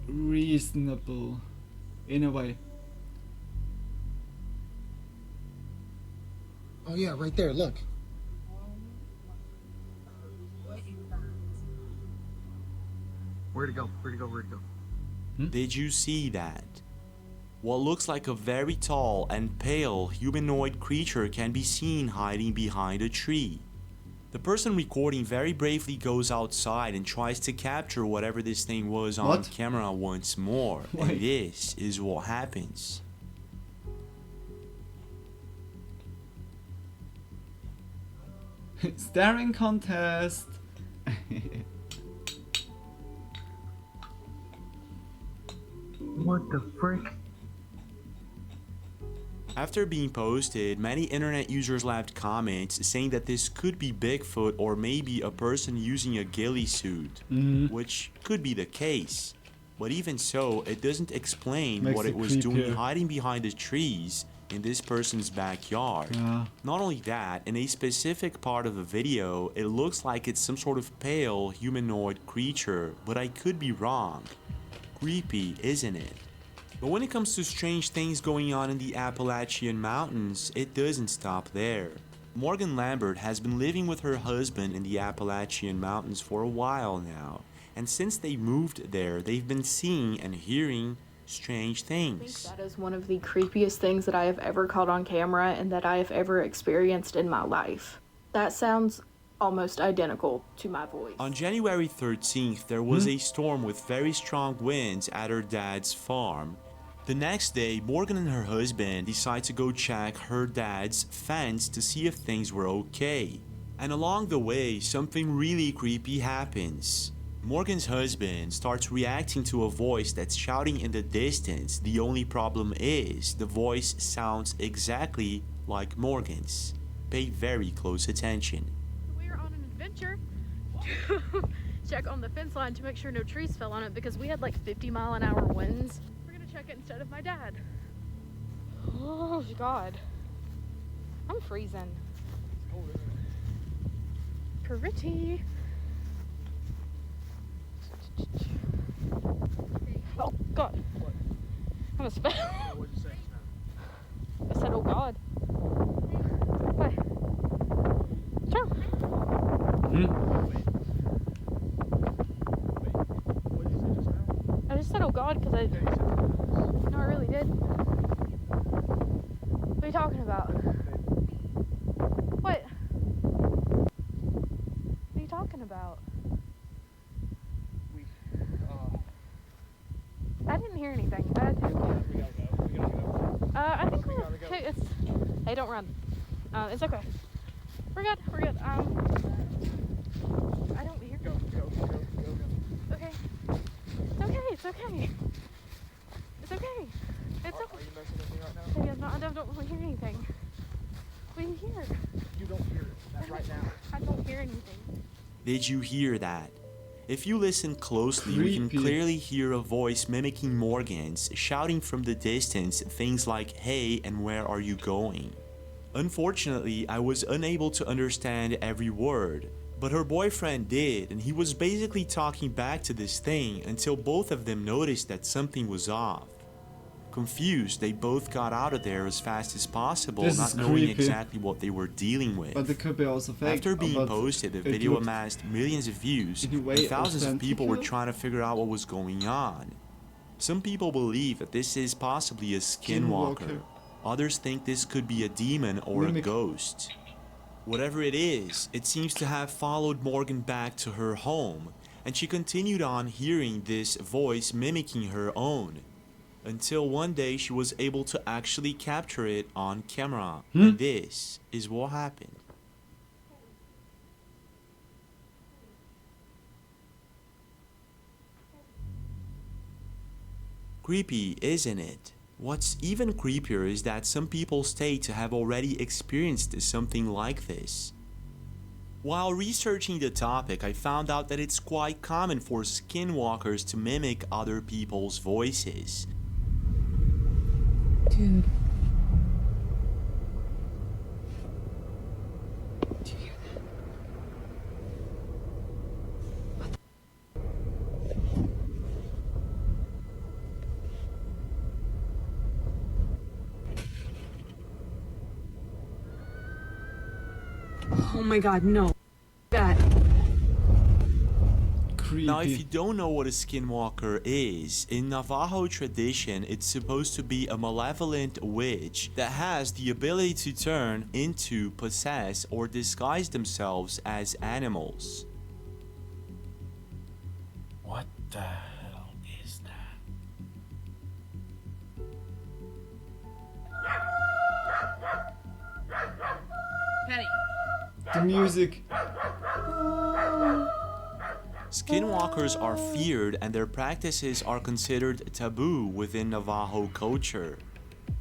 reasonable, in a way. Oh yeah, right there, look. Where'd it go? Where'd it go? Where'd it go? Did you see that? What looks like a very tall and pale humanoid creature can be seen hiding behind a tree. The person recording very bravely goes outside and tries to capture whatever this thing was on What? camera once more. Wait. And this is what happens. Staring contest. What the frick? After being posted, many internet users left comments saying that this could be Bigfoot or maybe a person using a ghillie suit, which could be the case. But even so, it doesn't explain Makes what it it was doing creepier. hiding behind the trees in this person's backyard. Yeah. Not only that, in a specific part of the video, it looks like it's some sort of pale humanoid creature, but I could be wrong. Creepy, isn't it? But when it comes to strange things going on in the Appalachian Mountains, it doesn't stop there. Morgan Lambert has been living with her husband in the Appalachian Mountains for a while now, and since they moved there, they've been seeing and hearing strange I think things. that is one of the creepiest things that I have ever caught on camera and that I have ever experienced in my life. That sounds almost identical to my voice. On January 13th, there was a storm with very strong winds at her dad's farm. The next day, Morgan and her husband decide to go check her dad's fence to see if things were okay. And along the way, something really creepy happens. Morgan's husband starts reacting to a voice that's shouting in the distance. The only problem is, the voice sounds exactly like Morgan's. Pay very close attention. We're on an adventure to check on the fence line to make sure no trees fell on it because we had like 50-mile-an-hour winds. We're gonna check it instead of my dad. Oh God, I'm freezing. Pretty. Oh God. I'm a spell. What'd you say? I said, oh God. What? Sure. I just said, oh God, because I... No, I really did. What are you talking about? What? What are you talking about? I didn't hear anything. I think we're okay. Hey, don't run. It's okay. We're good. We're good. I don't hear. Go. Okay. It's okay. It's okay. It's okay. It's okay. Are you messing with me right now? Hey, I don't really hear anything. What do you hear? You don't hear that right now. I don't hear anything. Did you hear that? If you listen closely, we can clearly hear a voice mimicking Morgan's, shouting from the distance things like, "Hey, and where are you going?" Unfortunately, I was unable to understand every word, but her boyfriend did, and he was basically talking back to this thing until both of them noticed that something was off. Confused, they both got out of there as fast as possible, not knowing exactly what they were dealing with. But it could be also fake. After being posted, the video amassed millions of views, and thousands of people were trying to figure out what was going on. Some people believe that this is possibly a skinwalker. Others think this could be a demon or a ghost. Whatever it is, it seems to have followed Morgan back to her home, and she continued on hearing this voice mimicking her own. Until one day she was able to actually capture it on camera. And this is what happened. Creepy, isn't it? What's even creepier is that some people state to have already experienced something like this. While researching the topic, I found out that it's quite common for skinwalkers to mimic other people's voices. Dude. Oh my God, no. That. Now, if you don't know what a skinwalker is, in Navajo tradition, it's supposed to be a malevolent witch that has the ability to turn into, possess, or disguise themselves as animals. What the hell is that? Penny. The music. Skinwalkers are feared and their practices are considered taboo within Navajo culture.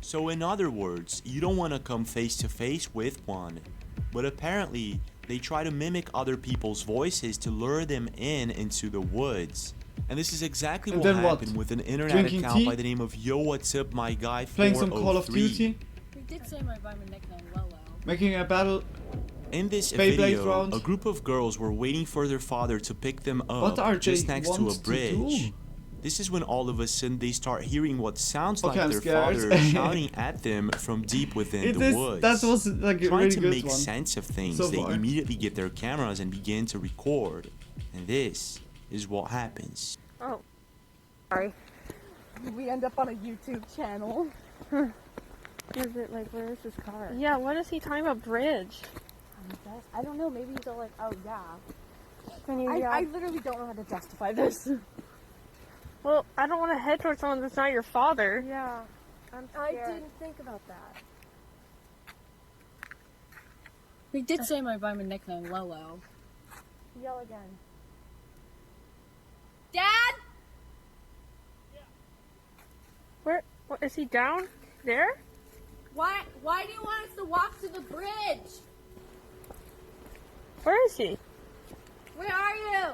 So in other words, you don't want to come face to face with one. But apparently, they try to mimic other people's voices to lure them into the woods. And this is exactly what happened with an internet account by the name of Yo What's Up My Guy 403. Playing some Call of Duty. We did say my by my nickname Lolo. Making a battle. In this Beyblade video, round. a group of girls were waiting for their father to pick them up just next to a bridge. This is when all of a sudden they start hearing what sounds like their father shouting at them from deep within the woods. That was like a Trying really to good make one. sense of things, So they far. immediately get their cameras and begin to record. And this is what happens. Oh. Sorry. We end up on a YouTube channel. Is it like, where is this car? Yeah, what is he talking about bridge? I don't know, maybe he's all like, oh yeah. Yeah. I literally don't know how to justify this. Well, I don't want to head towards someone that's not your father. Yeah. I didn't think about that. We did say my by my nickname Lolo. Yell again. Dad! Where? What, is he down there? Why do you want us to walk to the bridge? Where is he? Where are you?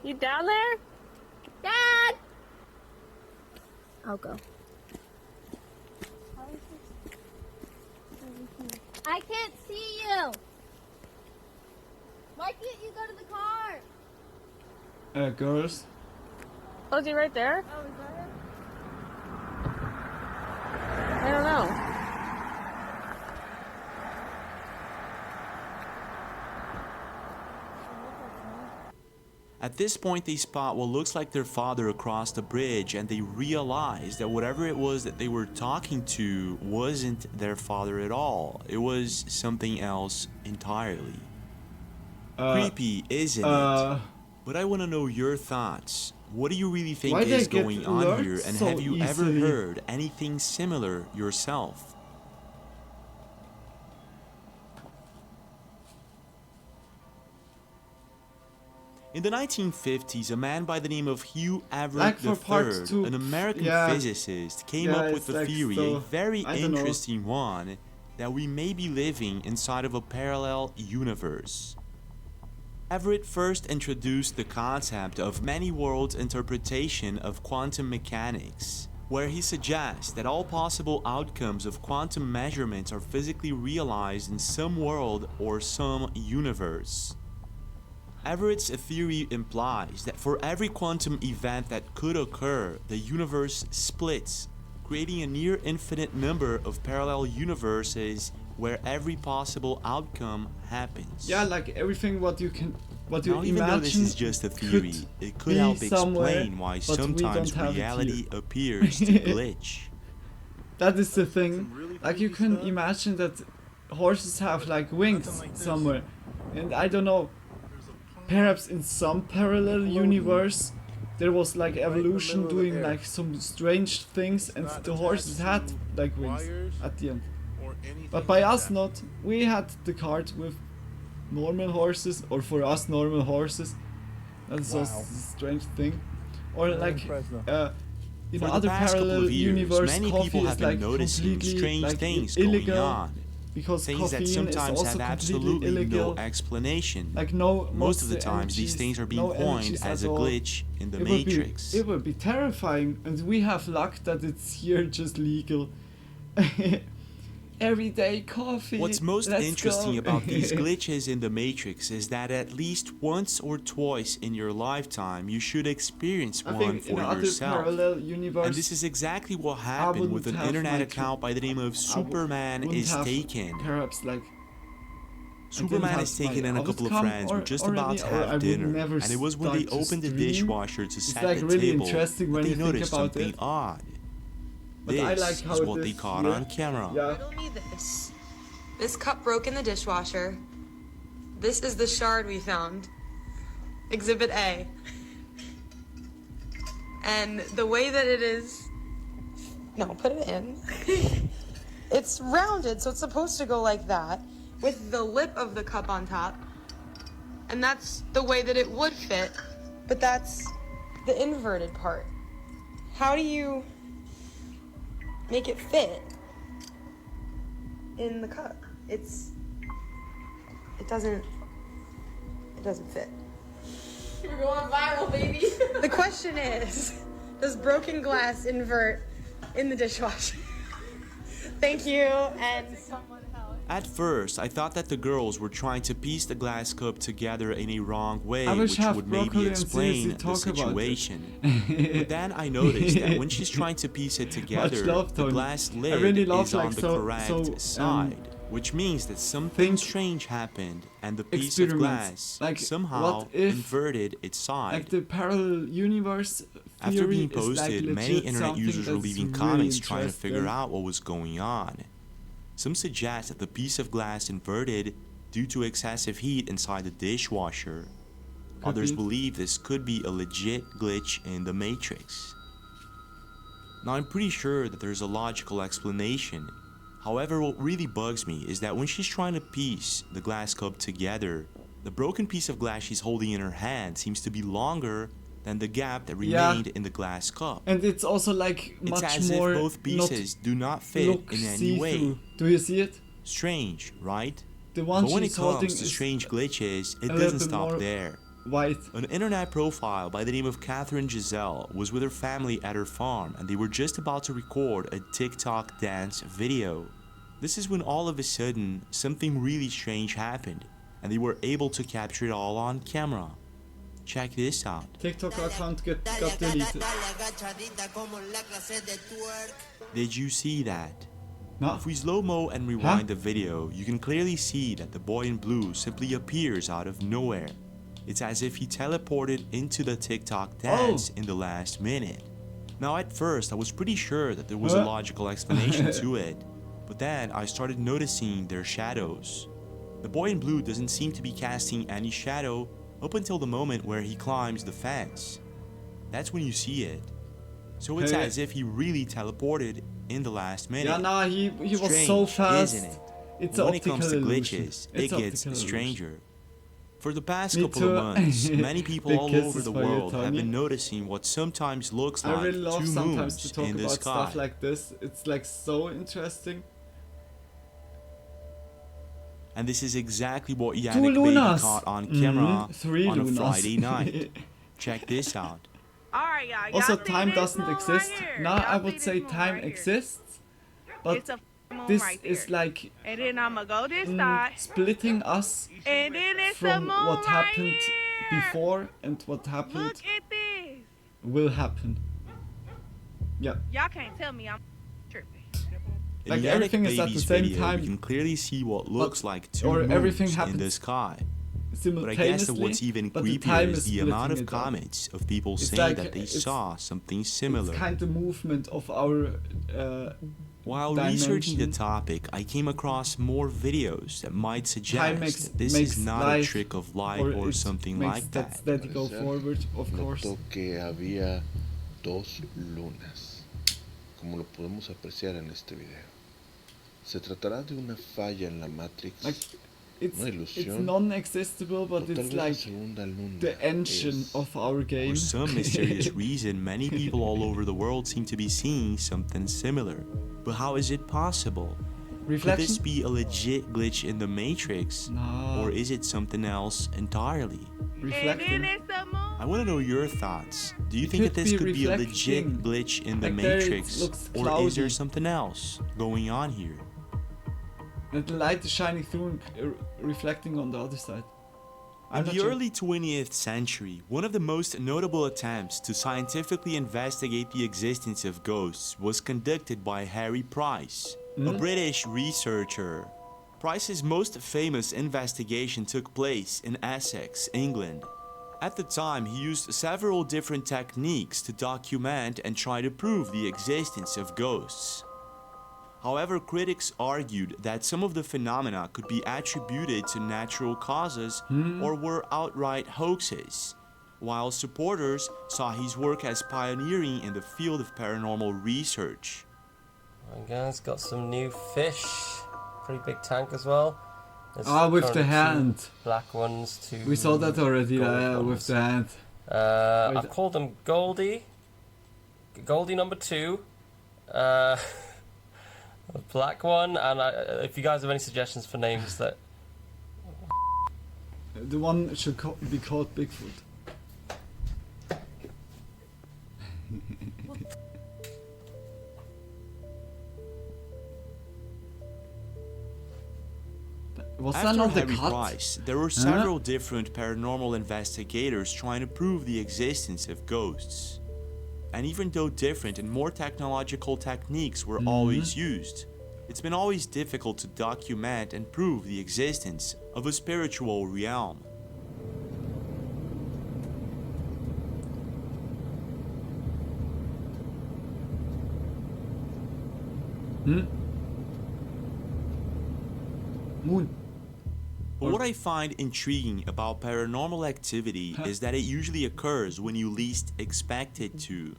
You down there? Dad! I'll go. I can't see you. Why can't you go to the car? Girls. Oh, is he right there? Oh, is that him? I don't know. At this point, they spot what looks like their father across the bridge, and they realize that whatever it was that they were talking to wasn't their father at all. It was something else entirely. Creepy, isn't it? But I want to know your thoughts. What do you really think is going on here, and have you ever heard anything similar yourself? In the 1950s, a man by the name of Hugh Everett III, an American physicist, came up with the theory, a very interesting one, that we may be living inside of a parallel universe. Everett first introduced the concept of many worlds interpretation of quantum mechanics, where he suggests that all possible outcomes of quantum measurements are physically realized in some world or some universe. Everett's theory implies that for every quantum event that could occur, the universe splits, creating a near infinite number of parallel universes where every possible outcome happens. Yeah, like everything what you now, even though this is just a theory, it could help explain why sometimes reality appears to glitch. That is the thing. Like you can imagine that horses have like wings somewhere, and I don't know. Perhaps in some parallel universe there was like evolution doing like some strange things, and the horses had like wings at the end. But by us not. We had the cart with normal horses, or for us normal horses. That's just a strange thing. Or like in other parallel universe, many coffee people have is been like noticing completely strange like things illegal. going on. Because things that sometimes have absolutely no explanation. Like most of the times these things are being coined as a glitch in the Matrix. It would be terrifying, and we have luck that it's here just legal. Everyday coffee. What's most interesting about these glitches in the Matrix is that at least once or twice in your lifetime you should experience one for yourself. And this is exactly what happened with an internet account by the name of Superman is Taken. Perhaps like Superman is taken and a couple of friends were just about to have dinner, and it was when they opened the dishwasher to set the table that they noticed something odd. This is what they caught on camera. Riddle me this. This cup broke in the dishwasher. This is the shard we found. Exhibit A. And the way that it is... No, put it in. It's rounded, so it's supposed to go like that, with the lip of the cup on top. And that's the way that it would fit, but that's the inverted part. How do you make it fit in the cup? It doesn't fit. We're going viral, baby. The question is, does broken glass invert in the dishwasher? Thank you, and someone else. At first, I thought that the girls were trying to piece the glass cup together in a wrong way, which would maybe explain the situation. But then I noticed that when she's trying to piece it together, the glass lid is on the correct side, which means that something strange happened and the piece of glass somehow inverted its side. Like the parallel universe After being theory is posted, like many internet users were leaving really comments trying to figure interesting. out what was going on. Some suggest that the piece of glass inverted due to excessive heat inside the dishwasher. Others believe this could be a legit glitch in the Matrix. Now, I'm pretty sure that there's a logical explanation. However, what really bugs me is that when she's trying to piece the glass cup together, the broken piece of glass she's holding in her hand seems to be longer than the gap that remained in the glass cup. And it's also like much it's as more if both pieces do not fit in any way. Do you see it? Strange, right? The one but when it she's holding comes to is strange glitches, it a little doesn't bit stop more there. White. An internet profile by the name of Catherine Giselle was with her family at her farm, and they were just about to record a TikTok dance video. This is when all of a sudden, something really strange happened, and they were able to capture it all on camera. Check this out. TikTok account got deleted. Did you see that? No. If we slow-mo and rewind the video, you can clearly see that the boy in blue simply appears out of nowhere. It's as if he teleported into the TikTok dance in the last minute. Now at first, I was pretty sure that there was a logical explanation to it, but then I started noticing their shadows. The boy in blue doesn't seem to be casting any shadow up until the moment where he climbs the fence. That's when you see it. So it's as if he really teleported in the last minute. Yeah, nah, he was Strange, so fast. isn't it? It's when it optical comes to illusion. glitches, It's it gets optical stranger. For the past Me couple too. of months, many people Big all over kisses the for you, world have Tony. been noticing what sometimes looks I like really love two sometimes moons to talk in the about sky. stuff like this. It's like so interesting. And this is exactly what Two Yannick Baby lunas. caught on camera 3 on a lunas. Friday night. Check this out. Alright, y'all. Also, Y'all see time this doesn't moon exist. right here? Now Y'all I see would this say moon time right here? exists, but It's a moon this right is there. like And then I'ma go this side. splitting us And then it's a from moon what right happened here. before and what happened Look at this. will happen. Yeah. Y'all can't tell me I'm tripping. In Like Yannick everything is at the Baby's same video, time, you can clearly see what looks like two or everything moons in happens the sky. But I simultaneously, guess that what's even but the time creepier is the amount of splitting it up. comments of people It's saying like- that they it's- saw something similar. It's kind of movement of our While researching the dimension. topic, I came across more videos that might Time suggest makes- that this makes is not a life, trick of light or or it something makes like that that. steady go forward, of course. Notó que había dos lunas, como lo podemos apreciar en este video. Se tratará de una falla en la Matrix, una It's ilusión, non-existable, o but tal it's vez la like segunda luna the engine es of our game. For some mysterious reason, many people all over the world seem to be seeing something similar. But how is it possible? Could Reflection? this be a legit glitch in the Matrix? No. Or is it something else entirely? Reflecting. I want to know your thoughts. Do you It think that could this be could be a legit reflecting. glitch in the Like there it Matrix? looks Or is there cloudy. something else going on here? And the light is shining through and reflecting on the other side. I'm In not the sure. early 20th century, one of the most notable attempts to scientifically investigate the existence of ghosts was conducted by Harry Price, a British researcher. Price's most famous investigation took place in Essex, England. At the time, he used several different techniques to document and try to prove the existence of ghosts. However, critics argued that some of the phenomena could be attributed to natural causes or were outright hoaxes, while supporters saw his work as pioneering in the field of paranormal research. Alright guys, got some new fish. Pretty big tank as well. There's With the currently two hand. black ones, two We saw that already, gold with ones. the hand. I've called them Goldie. Goldie number 2. A black one, and if you guys have any suggestions for names that... The one should be called Bigfoot. Was that After not the Harry cut? Price, there were several different paranormal investigators trying to prove the existence of ghosts. And even though different and more technological techniques were always used, it's been always difficult to document and prove the existence of a spiritual realm. Moon. But what I find intriguing about paranormal activity is that it usually occurs when you least expect it to.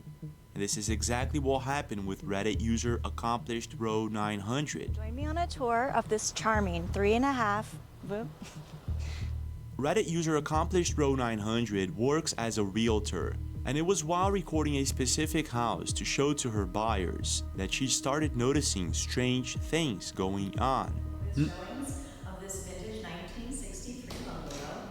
And this is exactly what happened with Reddit user Accomplished Row 900. Join me on a tour of this charming 3.5. Reddit user Accomplished Row 900 works as a realtor, and it was while recording a specific house to show to her buyers that she started noticing strange things going on. Of this vintage 1963 bungalow.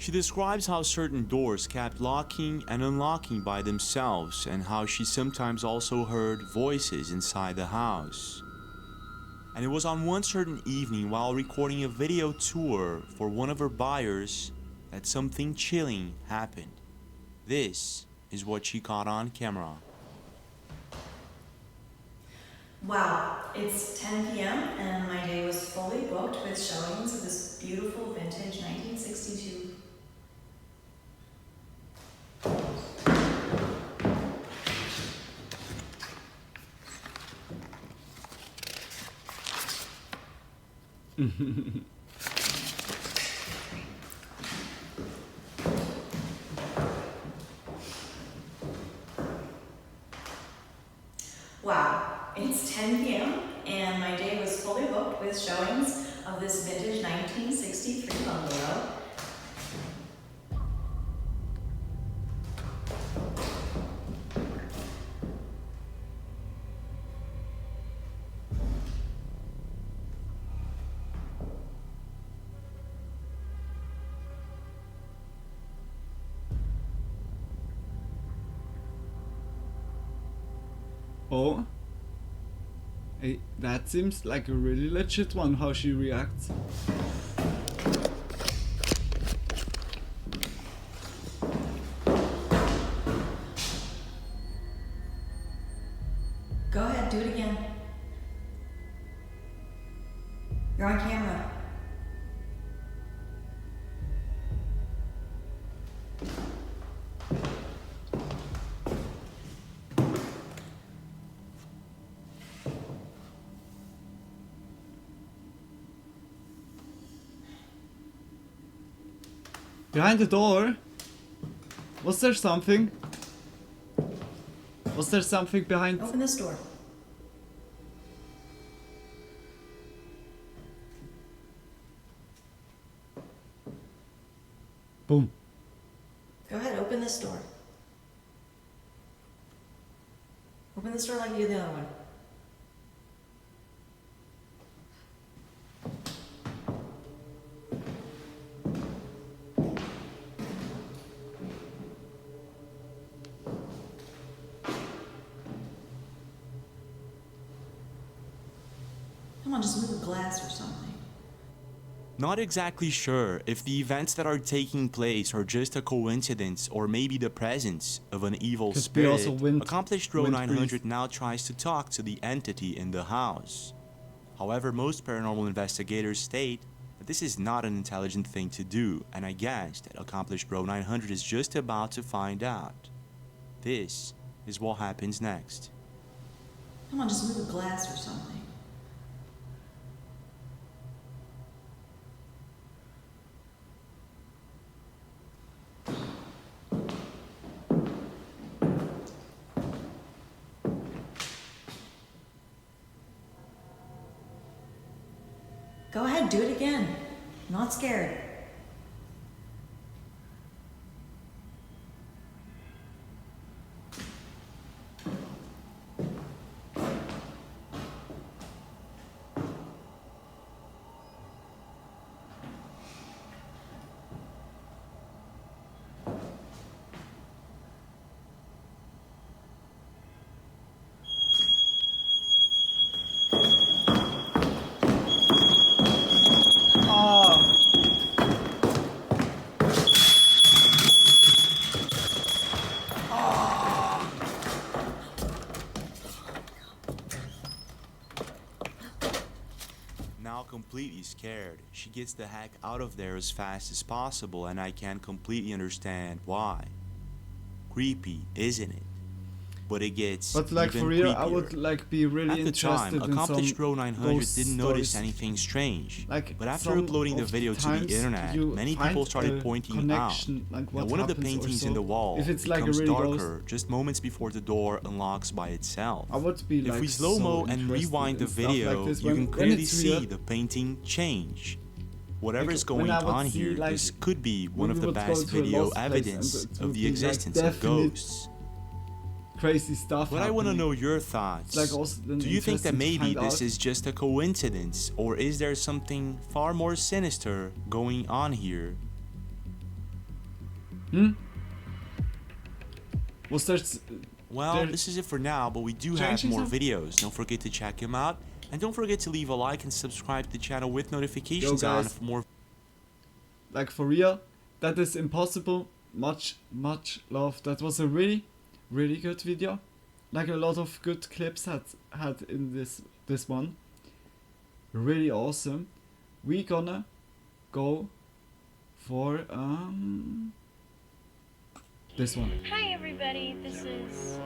She describes how certain doors kept locking and unlocking by themselves and how she sometimes also heard voices inside the house. And it was on one certain evening while recording a video tour for one of her buyers that something chilling happened. This is what she caught on camera. Wow, it's 10 p.m. and my day was fully booked with showings of this beautiful vintage 1962. Wow, it's 10 p.m. and my day was fully booked with showings of this vintage 1963 bungalow. Oh. Hey, that seems like a really legit one, how she reacts. Go ahead, do it again. You're on camera. Behind the door? Was there something? Was there something behind? Open this door. Boom. Go ahead, open this door. Open this door like you did the other one. Come on, just move the glass or something. Not exactly sure if the events that are taking place are just a coincidence or maybe the presence of an evil Could be spirit. also wind- Accomplished wind 900 breeze. now tries to talk to the entity in the house. However, most paranormal investigators state that this is not an intelligent thing to do, and I guess that Accomplished 900 is just about to find out. This is what happens next. Come on, just move the glass or something. Go ahead, do it again. I'm not scared. Now completely scared, she gets the heck out of there as fast as possible, and I can completely understand why. Creepy, isn't it? But it gets But like even for real, creepier. I would like be really At the interested time, in Accomplished some Row 900 ghost didn't notice stories. anything strange. Like But after some uploading the of video to times the internet, you many find people started a pointing out connection, like that what one of the happens or paintings so. in the wall If it's like a becomes really darker just moments before the door unlocks by itself. I would be If like we slow-mo so and interested rewind the in stuff video, like this you when- can when clearly it's see real. the painting change. Whatever is Like, when going I would on see, here, like, this could be one when of we the would go best to a video lost place and evidence it of would the be, like, existence of definite ghosts. crazy stuff But I want to happening. know your thoughts. It's like also then Do you think that interesting to maybe find this out. is just a coincidence, or is there something far more sinister going on here? Was there... Well, this is it for now, but we do have more videos. Don't forget to check them out. And don't forget to leave a like and subscribe to the channel with notifications on for more. Like, for real, that is impossible. Much love. That was a really good video. Like, a lot of good clips had in this one. Really awesome. We gonna go for this one. Hi everybody, this is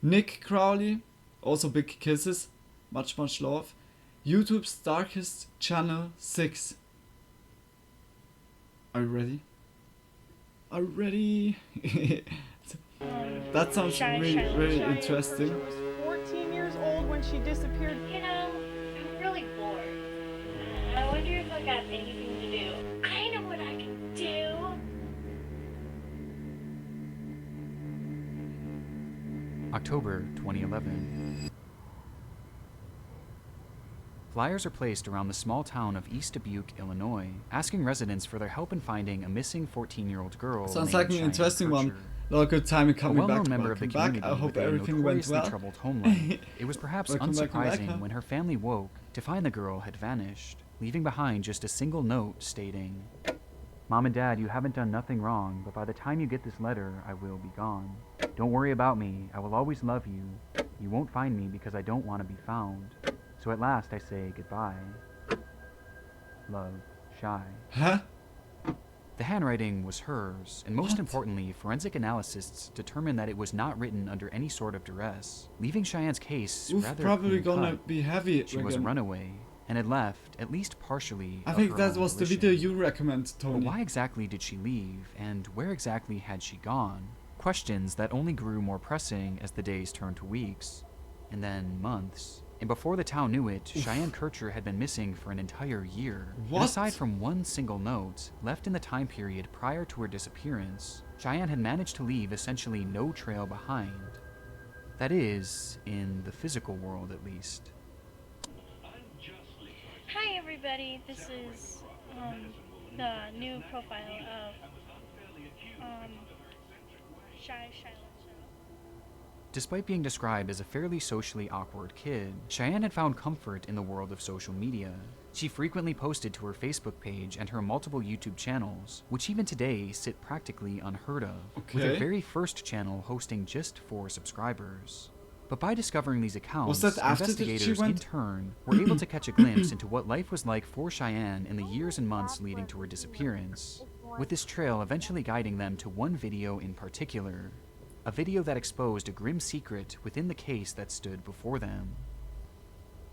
Nick Crowley, also big kisses, much love. YouTube's Darkest Channel 6. Are you ready? Are you ready? That sounds really interesting. She was 14 years old when she disappeared. You know, I'm really bored. I wonder if I got anything to do. I know what I can do. October 2011. Flyers are placed around the small town of East Dubuque, Illinois, asking residents for their help in finding a missing 14-year-old girl. Sounds like an interesting one. A lot of good time in coming back. Member of the community I hope everything went well. Troubled home life. It was perhaps unsurprising when her family woke to find the girl had vanished, leaving behind just a single note stating, "Mom and Dad, you haven't done nothing wrong, but by the time you get this letter, I will be gone. Don't worry about me. I will always love you. You won't find me because I don't want to be found. So at last I say goodbye. Love, Shy." Huh? The handwriting was hers, and most importantly, forensic analysts determined that it was not written under any sort of duress, leaving Cheyenne's case rather probably gonna cut. be heavy. She was a runaway, and had left, at least partially, I of think her that own was the volition. video you recommended, Tony. But why exactly did she leave, and where exactly had she gone? Questions that only grew more pressing as the days turned to weeks, and then months. And before the town knew it, Cheyenne Kircher had been missing for an entire year. What? And aside from one single note, left in the time period prior to her disappearance, Cheyenne had managed to leave essentially no trail behind. That is, in the physical world at least. Hi everybody, this is the new profile of Shy Shiloh. Despite being described as a fairly socially awkward kid, Cheyenne had found comfort in the world of social media. She frequently posted to her Facebook page and her multiple YouTube channels, which even today sit practically unheard of, with her very first channel hosting just 4 subscribers. But by discovering these accounts, investigators in turn were able to catch a glimpse into what life was like for Cheyenne in the years and months leading to her disappearance, with this trail eventually guiding them to one video in particular. A video that exposed a grim secret within the case that stood before them.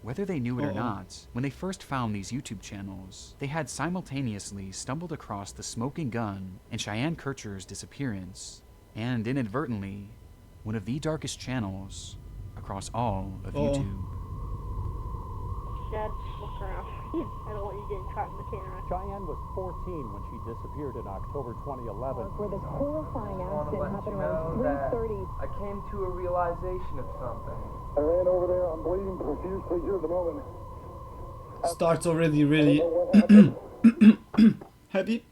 Whether they knew it or not, when they first found these YouTube channels, they had simultaneously stumbled across the smoking gun and Cheyenne Kircher's disappearance, and inadvertently, one of the darkest channels across all of YouTube. Dad, look around. I don't want you getting caught in the camera. Cheyenne was 14 when she disappeared in October 2011. Where this horrifying accident happened around 3:30. I came to a realization of something. I ran over there. I'm bleeding profusely here at the moment. Starts already really heavy.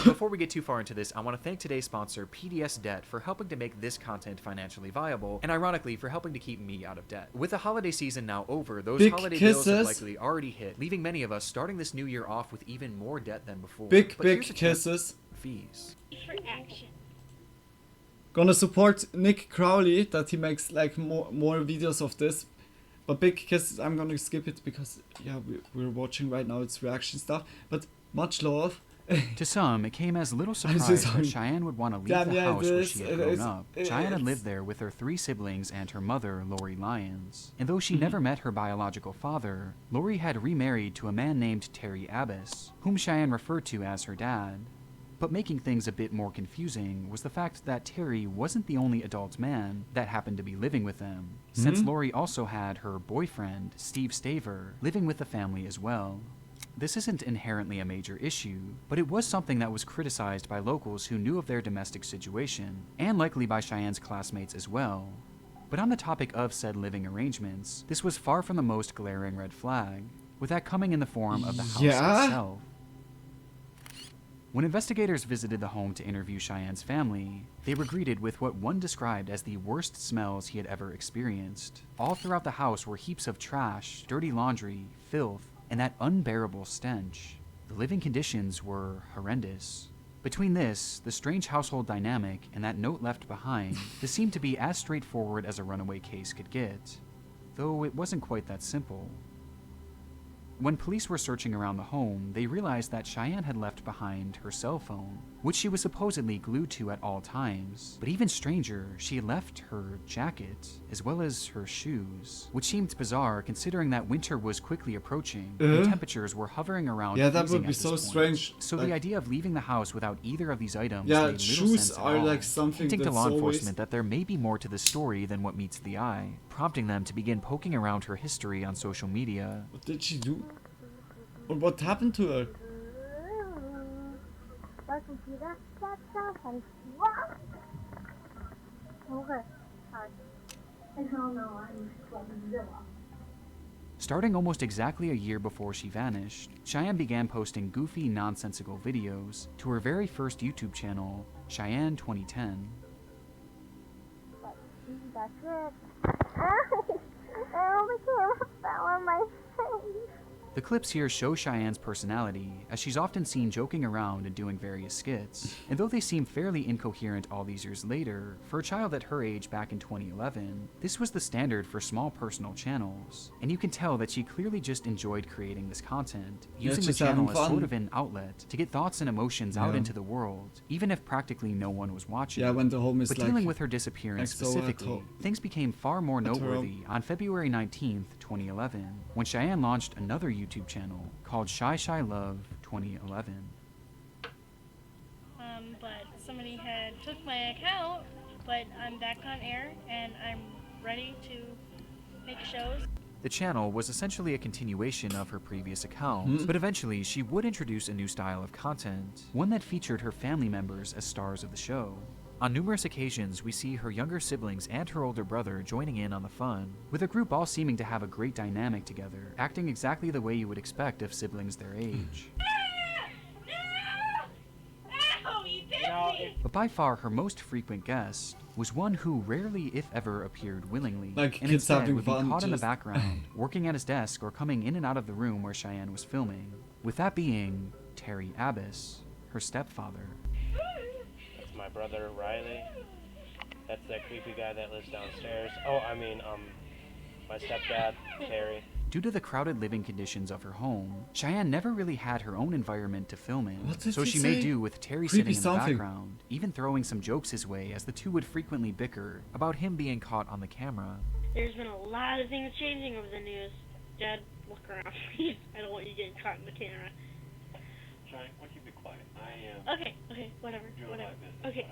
Before we get too far into this, I want to thank today's sponsor, PDS Debt, for helping to make this content financially viable, and ironically, for helping to keep me out of debt. With the holiday season now over, those holiday bills have likely already hit, leaving many of us starting this new year off with even more debt than before. Big kisses. Fees. For action. Gonna support Nick Crowley, that he makes like more videos of this. But big kisses, I'm gonna skip it because yeah, we're watching right now its reaction stuff. But much love. To some, it came as little surprise that Cheyenne would want to leave the house where she had grown up. Cheyenne had lived there with her 3 siblings and her mother, Lori Lyons. And though she never met her biological father, Lori had remarried to a man named Terry Abbas, whom Cheyenne referred to as her dad. But making things a bit more confusing was the fact that Terry wasn't the only adult man that happened to be living with them, since Lori also had her boyfriend, Steve Staver, living with the family as well. This isn't inherently a major issue, but it was something that was criticized by locals who knew of their domestic situation, and likely by Cheyenne's classmates as well. But on the topic of said living arrangements, this was far from the most glaring red flag, with that coming in the form of the house itself. When investigators visited the home to interview Cheyenne's family, they were greeted with what one described as the worst smells he had ever experienced. All throughout the house were heaps of trash, dirty laundry, filth, and that unbearable stench. The living conditions were horrendous. Between this, the strange household dynamic, and that note left behind, this seemed to be as straightforward as a runaway case could get. Though it wasn't quite that simple. When police were searching around the home, they realized that Cheyenne had left behind her cell phone, which she was supposedly glued to at all times. But even stranger, she left her jacket, as well as her shoes, which seemed bizarre considering that winter was quickly approaching, and temperatures were hovering around yeah, that freezing would be at this so point. strange. So like, the idea of leaving the house without either of these items yeah, made little shoes sense at are all, like something hinting to that's law always... enforcement that there may be more to the story than what meets the eye, prompting them to begin poking around her history on social media. What did she do? And what happened to her? Starting almost exactly a year before she vanished, Cheyenne began posting goofy, nonsensical videos to her very first YouTube channel, Cheyenne 2010. That's it. Oh, the camera fell on my face. The clips here show Cheyenne's personality, as she's often seen joking around and doing various skits. And though they seem fairly incoherent all these years later, for a child at her age back in 2011, this was the standard for small personal channels. And you can tell that she clearly just enjoyed creating this content, using the channel as sort of an outlet to get thoughts and emotions out into the world, even if practically no one was watching. Yeah, when the home is but like... dealing with her disappearance specifically, things became far more noteworthy on February 19th, 2011, when Cheyenne launched another YouTube channel called Shy Love 2011. But somebody had took my account, but I'm back on air and I'm ready to make shows. The channel was essentially a continuation of her previous account, but eventually she would introduce a new style of content, one that featured her family members as stars of the show. On numerous occasions, we see her younger siblings and her older brother joining in on the fun, with the group all seeming to have a great dynamic together, acting exactly the way you would expect of siblings their age. But by far her most frequent guest was one who rarely, if ever, appeared willingly, like and kids instead having would be fun, caught in the background, working at his desk or coming in and out of the room where Cheyenne was filming, with that being Terry Abbas, her stepfather. That's my brother Riley. That's that creepy guy that lives downstairs. Oh, I mean, my stepdad, Terry. Due to the crowded living conditions of her home, Cheyenne never really had her own environment to film in, so she made do with Terry sitting in the background, even throwing some jokes his way as the two would frequently bicker about him being caught on the camera. There's been a lot of things changing over the news. Dad, look around, please. I don't want you getting caught in the camera. Johnny, why don't you be quiet? I am. Okay, whatever. Okay.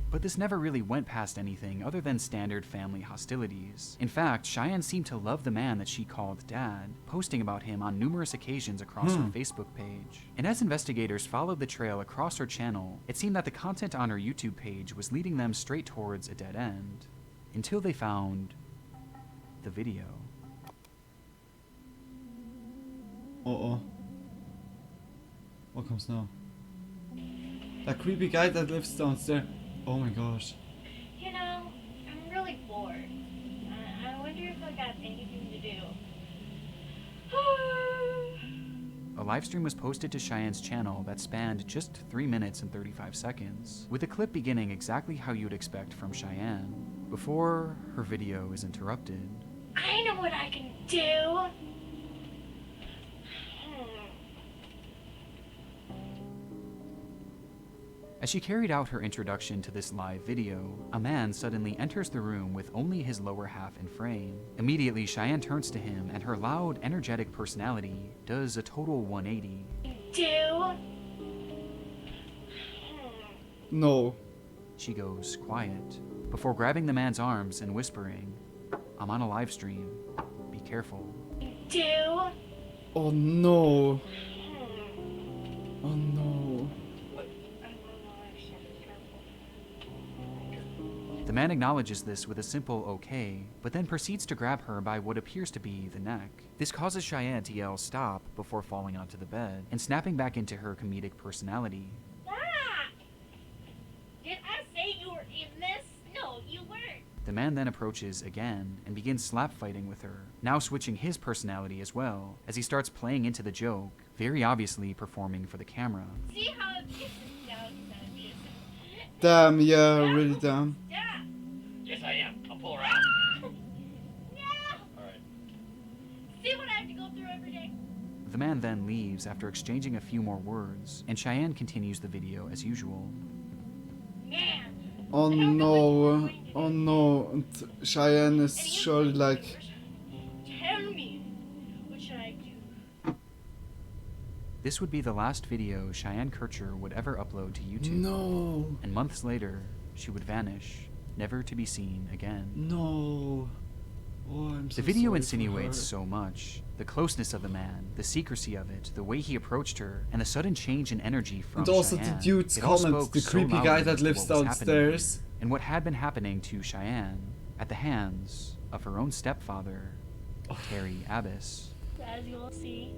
But this never really went past anything other than standard family hostilities. In fact, Cheyenne seemed to love the man that she called Dad, posting about him on numerous occasions across her Facebook page. And as investigators followed the trail across her channel, it seemed that the content on her YouTube page was leading them straight towards a dead end. Until they found the video. Uh-oh. What comes now? That creepy guy that lives downstairs. Oh my gosh. You know, I'm really bored. I wonder if I got anything to do. A livestream was posted to Cheyenne's channel that spanned just 3 minutes and 35 seconds, with the clip beginning exactly how you'd expect from Cheyenne, before her video is interrupted. I know what I can do! As she carried out her introduction to this live video, a man suddenly enters the room with only his lower half in frame. Immediately, Cheyenne turns to him, and her loud, energetic personality does a total 180. No. She goes quiet, before grabbing the man's arms and whispering, "I'm on a live stream. Be careful." Oh no. Oh no. The man acknowledges this with a simple okay, but then proceeds to grab her by what appears to be the neck. This causes Cheyenne to yell stop before falling onto the bed and snapping back into her comedic personality. Stop! Did I say you were in this? No, you weren't. The man then approaches again and begins slap fighting with her, now switching his personality as well, as he starts playing into the joke, very obviously performing for the camera. See how abusive? No, it's not abusive. Damn, yeah, really damn. Stop! Yes, I am. I'll pull her out. No! Alright. See what I have to go through every day? The man then leaves after exchanging a few more words, and Cheyenne continues the video as usual. Man! Oh no, oh no, and Cheyenne is surely like... Tell me, what should I do? This would be the last video Cheyenne Kircher would ever upload to YouTube. No. And months later, she would vanish, never to be seen again. No. Oh, I'm so The video sorry insinuates for her. so much. The closeness of the man, the secrecy of it, the way he approached her, and the sudden change in energy from And also Cheyenne. the dude's It all comment, spoke the so creepy guy loudly that to lives what was happening downstairs. and what had been happening to Cheyenne at the hands of her own stepfather, Terry Abbas. As you will see.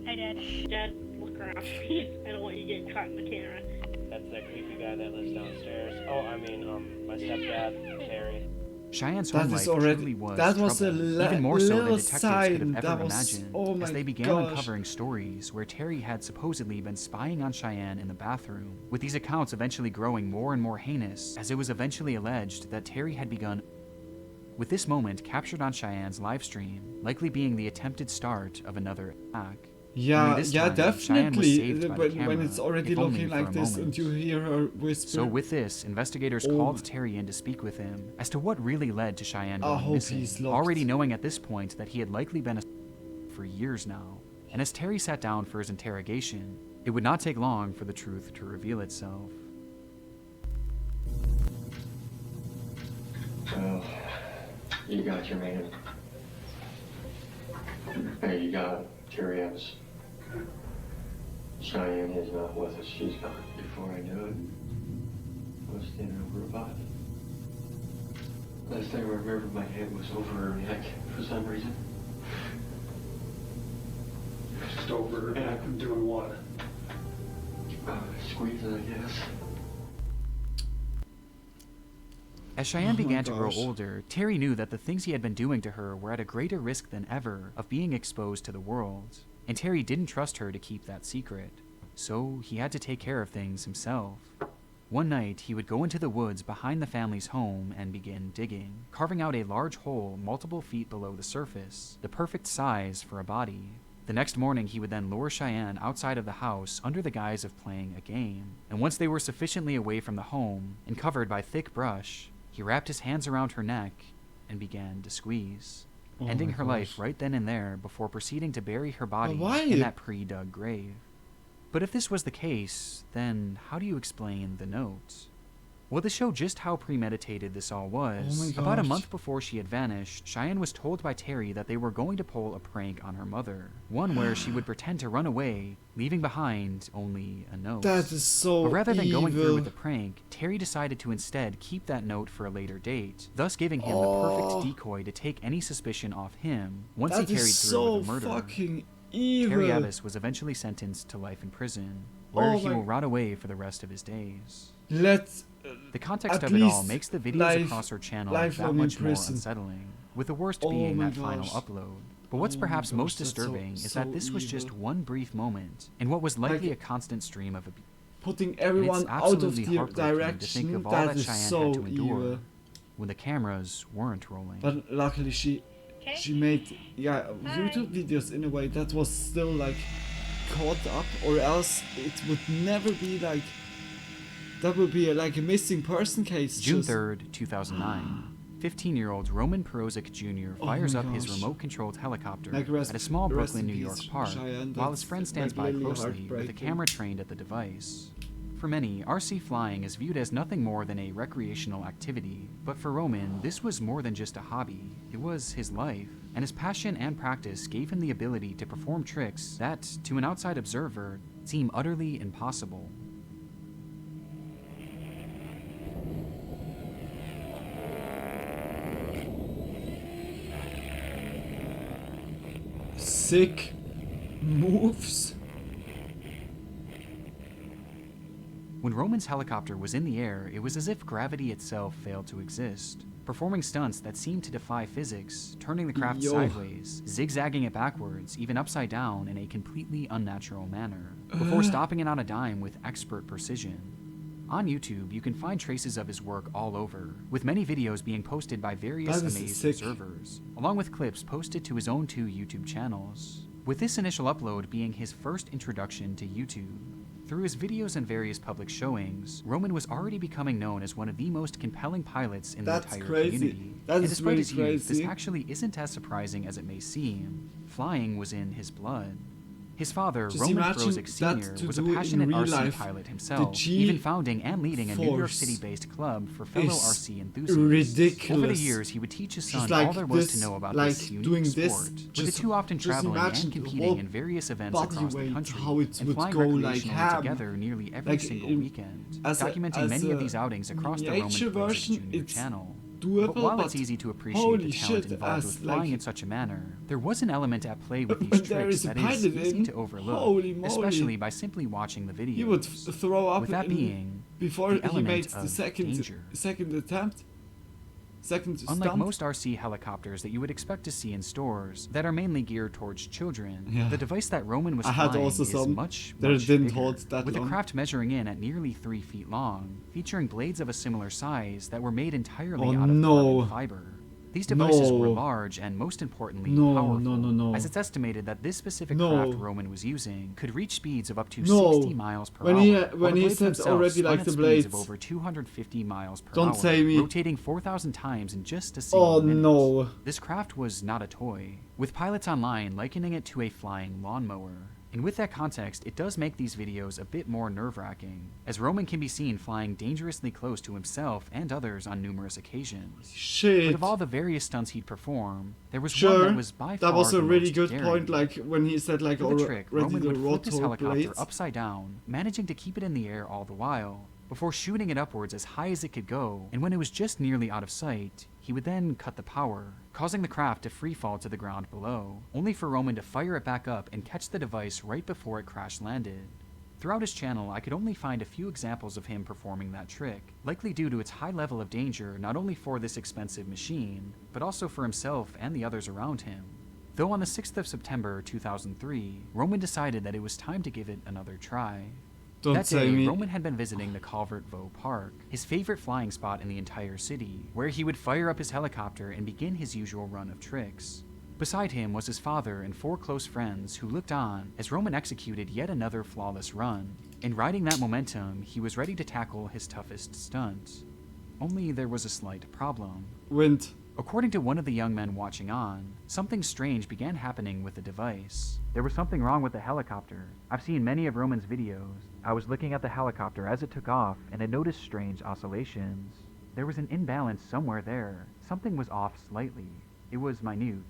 Hi, Dad. Dad, look around, please. I don't want you getting caught in the camera. That's that creepy guy that lives downstairs. Oh, I mean, my stepdad, Terry. Cheyenne's That home is life already- truly was that was a troubled, even more so than little detectives sign. could have ever That was- imagined, oh my as they began gosh. uncovering stories where Terry had supposedly been spying on Cheyenne in the bathroom, with these accounts eventually growing more and more heinous, as it was eventually alleged that Terry had begun, with this moment captured on Cheyenne's livestream, likely being the attempted start of another attack. Yeah, Only this yeah, time, Cheyenne was saved definitely. by the When camera, it's already if only looking for like a this moment. and you hear her whisper. So with this, investigators Oh called my- Terry in to speak with him as to what really led to Cheyenne I going hope missing, he's locked. already knowing at this point that he had likely been for years now. And as Terry sat down for his interrogation, it would not take long for the truth to reveal itself. Well, you got your man. Hey, you got Terry Abbas. Cheyenne is not with us. She's gone. Before I knew it, I was standing over a body. Last thing I remember, my head was over her neck for some reason. Just over her neck. I'm doing what? Squeezing, I guess. As Cheyenne Oh my began to grow gosh. older, Terry knew that the things he had been doing to her were at a greater risk than ever of being exposed to the world, and Terry didn't trust her to keep that secret, so he had to take care of things himself. One night, he would go into the woods behind the family's home and begin digging, carving out a large hole multiple feet below the surface, the perfect size for a body. The next morning, he would then lure Cheyenne outside of the house under the guise of playing a game, and once they were sufficiently away from the home and covered by thick brush, he wrapped his hands around her neck and began to squeeze, Oh ending my her gosh. life right then and there before proceeding to bury her body why? in that pre-dug grave. But if this was the case, then how do you explain the note? Well, to show just how premeditated this all was, Oh my about a gosh. month before she had vanished, Cheyenne was told by Terry that they were going to pull a prank on her mother. One where she would pretend to run away, leaving behind only a note. That is so But rather than going through evil. with the prank, Terry decided to instead keep that note for a later date, thus giving him Oh. the perfect decoy to take any suspicion off him once That he is carried through so with the murder. fucking evil. Terry Abbas was eventually sentenced to life in prison, where Oh he my- will rot away for the rest of his days. Let's. The context At of it all least makes the videos life- across her channel life that long in much more prison. unsettling, with the worst Oh being my that final gosh. upload. But what's Oh my perhaps gosh, most that's so- disturbing is so that this was just evil. one brief moment in what was likely Like- a constant stream of abuse. Putting everyone out of absolutely the heartbreaking to direction, think of all that that is Cheyenne so had to endure evil. when the cameras weren't rolling. But luckily she made YouTube videos in a way that was still like caught up, or else it would never be like, that would be like a missing person case. June just- 3rd, 2009. 15-year-old Roman Prozik Jr. Oh fires my up his gosh. remote-controlled helicopter Like, rest- at a small rest Brooklyn, in New York peace, park, Cheyenne. while his That's, friend stands like, by really closely with a heartbreaking. camera trained at the device. For many, RC flying is viewed as nothing more than a recreational activity, but for Roman, this was more than just a hobby. It was his life, and his passion and practice gave him the ability to perform tricks that, to an outside observer, seem utterly impossible. sick moves. When Roman's helicopter was in the air, it was as if gravity itself failed to exist, performing stunts that seemed to defy physics, turning the craft sideways, zigzagging it backwards, even upside down in a completely unnatural manner, before stopping it on a dime with expert precision. On YouTube, you can find traces of his work all over, with many videos being posted by various amazed observers, along with clips posted to his own 2 YouTube channels, with this initial upload being his first introduction to YouTube. Through his videos and various public showings, Roman was already becoming known as one of the most compelling pilots in the entire community. And despite his youth, this actually isn't as surprising as it may seem. Flying was in his blood. His father, Roman Prozik Sr., was a passionate RC pilot himself, even founding and leading a New York City-based club for fellow RC enthusiasts. Ridiculous. Over the years, he would teach his son all there was to know about this unique sport, with the two often traveling and competing in various events across the country, and flying recreationally together nearly every single weekend, documenting many of these outings across the Roman Prozik Jr. channel. But while it's easy to appreciate the talent involved with flying in such a manner, there was an element at play with these tricks that is easy to overlook, especially by simply watching the videos. He would throw up with that being before the he made element the second attempt. Unlike most RC helicopters that you would expect to see in stores that are mainly geared towards children, the device that Roman was flying is much bigger, with the craft measuring in at nearly 3 feet long, featuring blades of a similar size that were made entirely out of carbon fiber. These devices were large and, most importantly, powerful, as it's estimated that this specific craft Roman was using could reach speeds of up to 60 miles per hour, when he said already like the blades of over 250 miles per Don't hour, say me. rotating 4,000 times in just a single minute. No. This craft was not a toy, with pilots online likening it to a flying lawnmower. And with that context, it does make these videos a bit more nerve-wracking, as Roman can be seen flying dangerously close to himself and others on numerous occasions. But of all the various stunts he'd perform, there was one that was by far that was a the really most good daring. point, like when he said like For the trick, Roman the would flip his rotor helicopter blades. upside down, managing to keep it in the air all the while, before shooting it upwards as high as it could go, and when it was just nearly out of sight, he would then cut the power, causing the craft to free fall to the ground below, only for Roman to fire it back up and catch the device right before it crash landed. Throughout his channel, I could only find a few examples of him performing that trick, likely due to its high level of danger not only for this expensive machine, but also for himself and the others around him. Though on the 6th of September 2003, Roman decided that it was time to give it another try. That day, Roman had been visiting the Calvert Vaux Park, his favorite flying spot in the entire city, where he would fire up his helicopter and begin his usual run of tricks. Beside him was his father and 4 close friends who looked on as Roman executed yet another flawless run, and riding that momentum, he was ready to tackle his toughest stunt. Only there was a slight problem. Wind. According to one of the young men watching on, something strange began happening with the device. There was something wrong with the helicopter. I've seen many of Roman's videos. I was looking at the helicopter as it took off, and I noticed strange oscillations. There was an imbalance somewhere there. Something was off slightly. It was minute.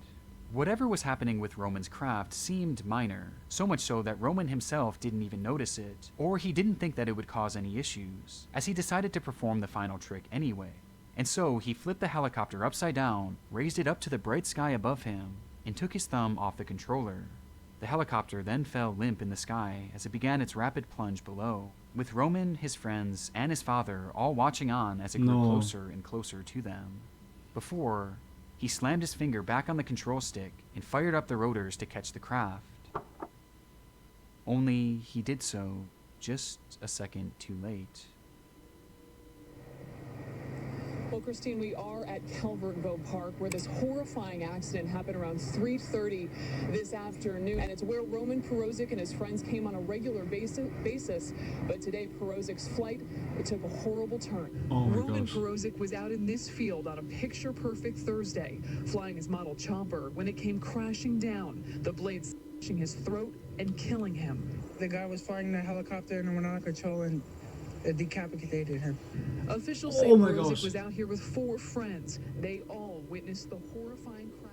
Whatever was happening with Roman's craft seemed minor, so much so that Roman himself didn't even notice it, or he didn't think that it would cause any issues, as he decided to perform the final trick anyway. And so he flipped the helicopter upside down, raised it up to the bright sky above him, and took his thumb off the controller. The helicopter then fell limp in the sky as it began its rapid plunge below, with Roman, his friends, and his father all watching on as it grew closer and closer to them. Before, he slammed his finger back on the control stick and fired up the rotors to catch the craft. Only he did so just a second too late. Well, Christine, we are at Calvert Vaux Park, where this horrifying accident happened around 3:30 this afternoon. And it's where Roman Prozik and his friends came on a regular basis. But today, Prozik's flight, it took a horrible turn. Roman Prozik was out in this field on a picture-perfect Thursday, flying his model chopper when it came crashing down, the blades slashing his throat and killing him. The guy was flying the helicopter and we're not controlling. It decapitated him. Officials say Prozik was out here with 4 friends. They all witnessed the horrifying crash.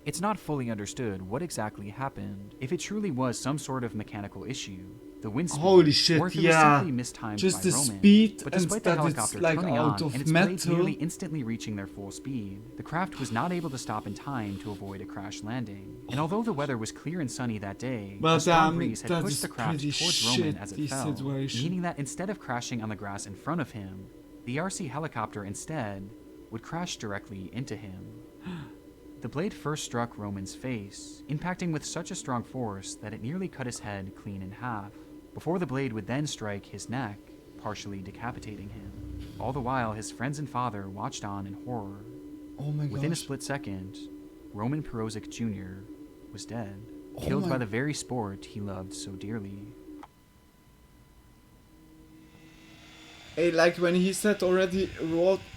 It's not fully understood what exactly happened, if it truly was some sort of mechanical issue, the wind speed, holy shit, or if it yeah, was simply mistimed just by the Roman. speed But and despite the that helicopter it's like turning out on of and its blades metal. nearly instantly reaching their full speed, the craft was not able to stop in time to avoid a crash landing. And although the weather was clear and sunny that day, Well, a strong damn, breeze had that pushed is the craft pretty towards Roman as it shitty fell, situation. meaning that instead of crashing on the grass in front of him, the RC helicopter instead would crash directly into him. The blade first struck Roman's face, impacting with such a strong force that it nearly cut his head clean in half, before the blade would then strike his neck, partially decapitating him. All the while, his friends and father watched on in horror. Oh my Within a gosh. split second, Roman Perozic Jr. was dead, Oh killed my- by the very sport he loved so dearly. Hey, like when he said already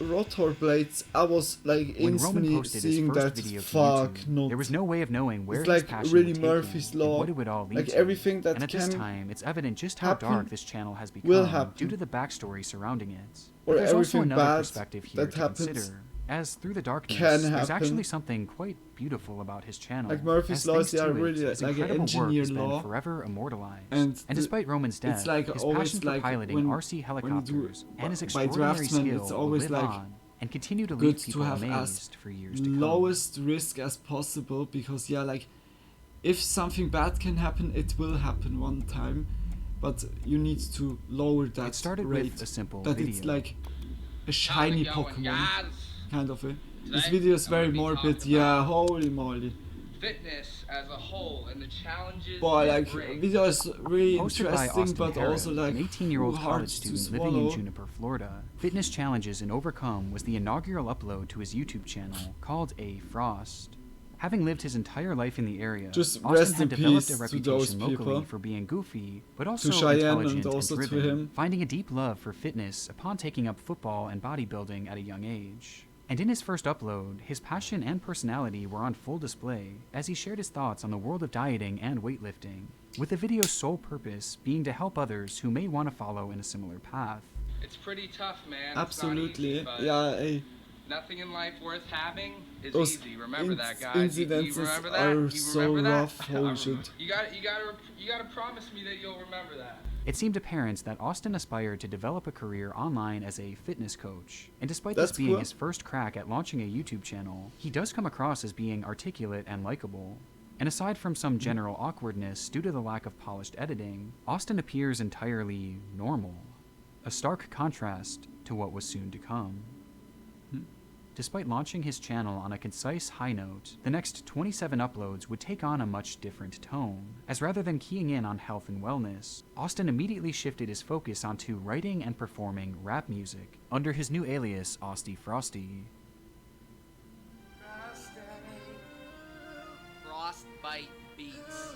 rotor blades, I was like When Roman instantly posted his seeing first that video to fuck YouTube, not. there was no way of knowing where It's his like passion really would take Murphy's him law. and what it would all lead Like to. everything that and at can this time, it's evident just how happen dark this channel has will become happen. due to the backstory surrounding it. Or But there's also everything another bad perspective here that to happens consider, as through the darkness, can there's happen. actually something quite beautiful about his channel. Like Murphy's as law thanks is, yeah, to really it, his like an incredible work engineer has been law. forever immortalized. And despite Roman's death, it's like his always passion for like piloting when- RC when you do helicopters and his by extraordinary draftsman, skill it's will always live like on and continue to good leave to people have as amazed for years to come. lowest risk as possible, because yeah, like if something bad can happen, it will happen one time, but you need to lower that It started rate, with a simple that video. it's like a shiny How's it going, Pokemon, guys? kind of. This Today, video is I'm gonna very be morbid, talking yeah, about holy moly. fitness as a whole and the challenges Boy, it like brings. video is really Posted by interesting, Austin but Harris, also like an 18-year-old hard college to student living in swallow. Juniper, Florida. Fitness Challenges and Overcome was the inaugural upload to his YouTube channel called A Frost. Having lived his entire life in the area, Just Austin rest had in developed peace a to those reputation locally people. for being goofy, but also Cheyenne intelligent and also to driven, him. finding a deep love for fitness upon taking up football and bodybuilding at a young age. And in his first upload, his passion and personality were on full display as he shared his thoughts on the world of dieting and weightlifting, with the video's sole purpose being to help others who may want to follow in a similar path. It's pretty tough, man. Absolutely, It's not easy, but yeah. Hey, nothing in life worth having is those easy. Remember that, guys. You incidences remember that? are You so remember that? rough. Holy shit. You gotta promise me that you'll remember that. It seemed apparent that Austin aspired to develop a career online as a fitness coach, and despite That's this being cool. his first crack at launching a YouTube channel, he does come across as being articulate and likable. And aside from some general awkwardness due to the lack of polished editing, Austin appears entirely normal, a stark contrast to what was soon to come. Despite launching his channel on a concise high note, the next 27 uploads would take on a much different tone, as rather than keying in on health and wellness, Austin immediately shifted his focus onto writing and performing rap music under his new alias, Austy Frosty. Frostbite beats.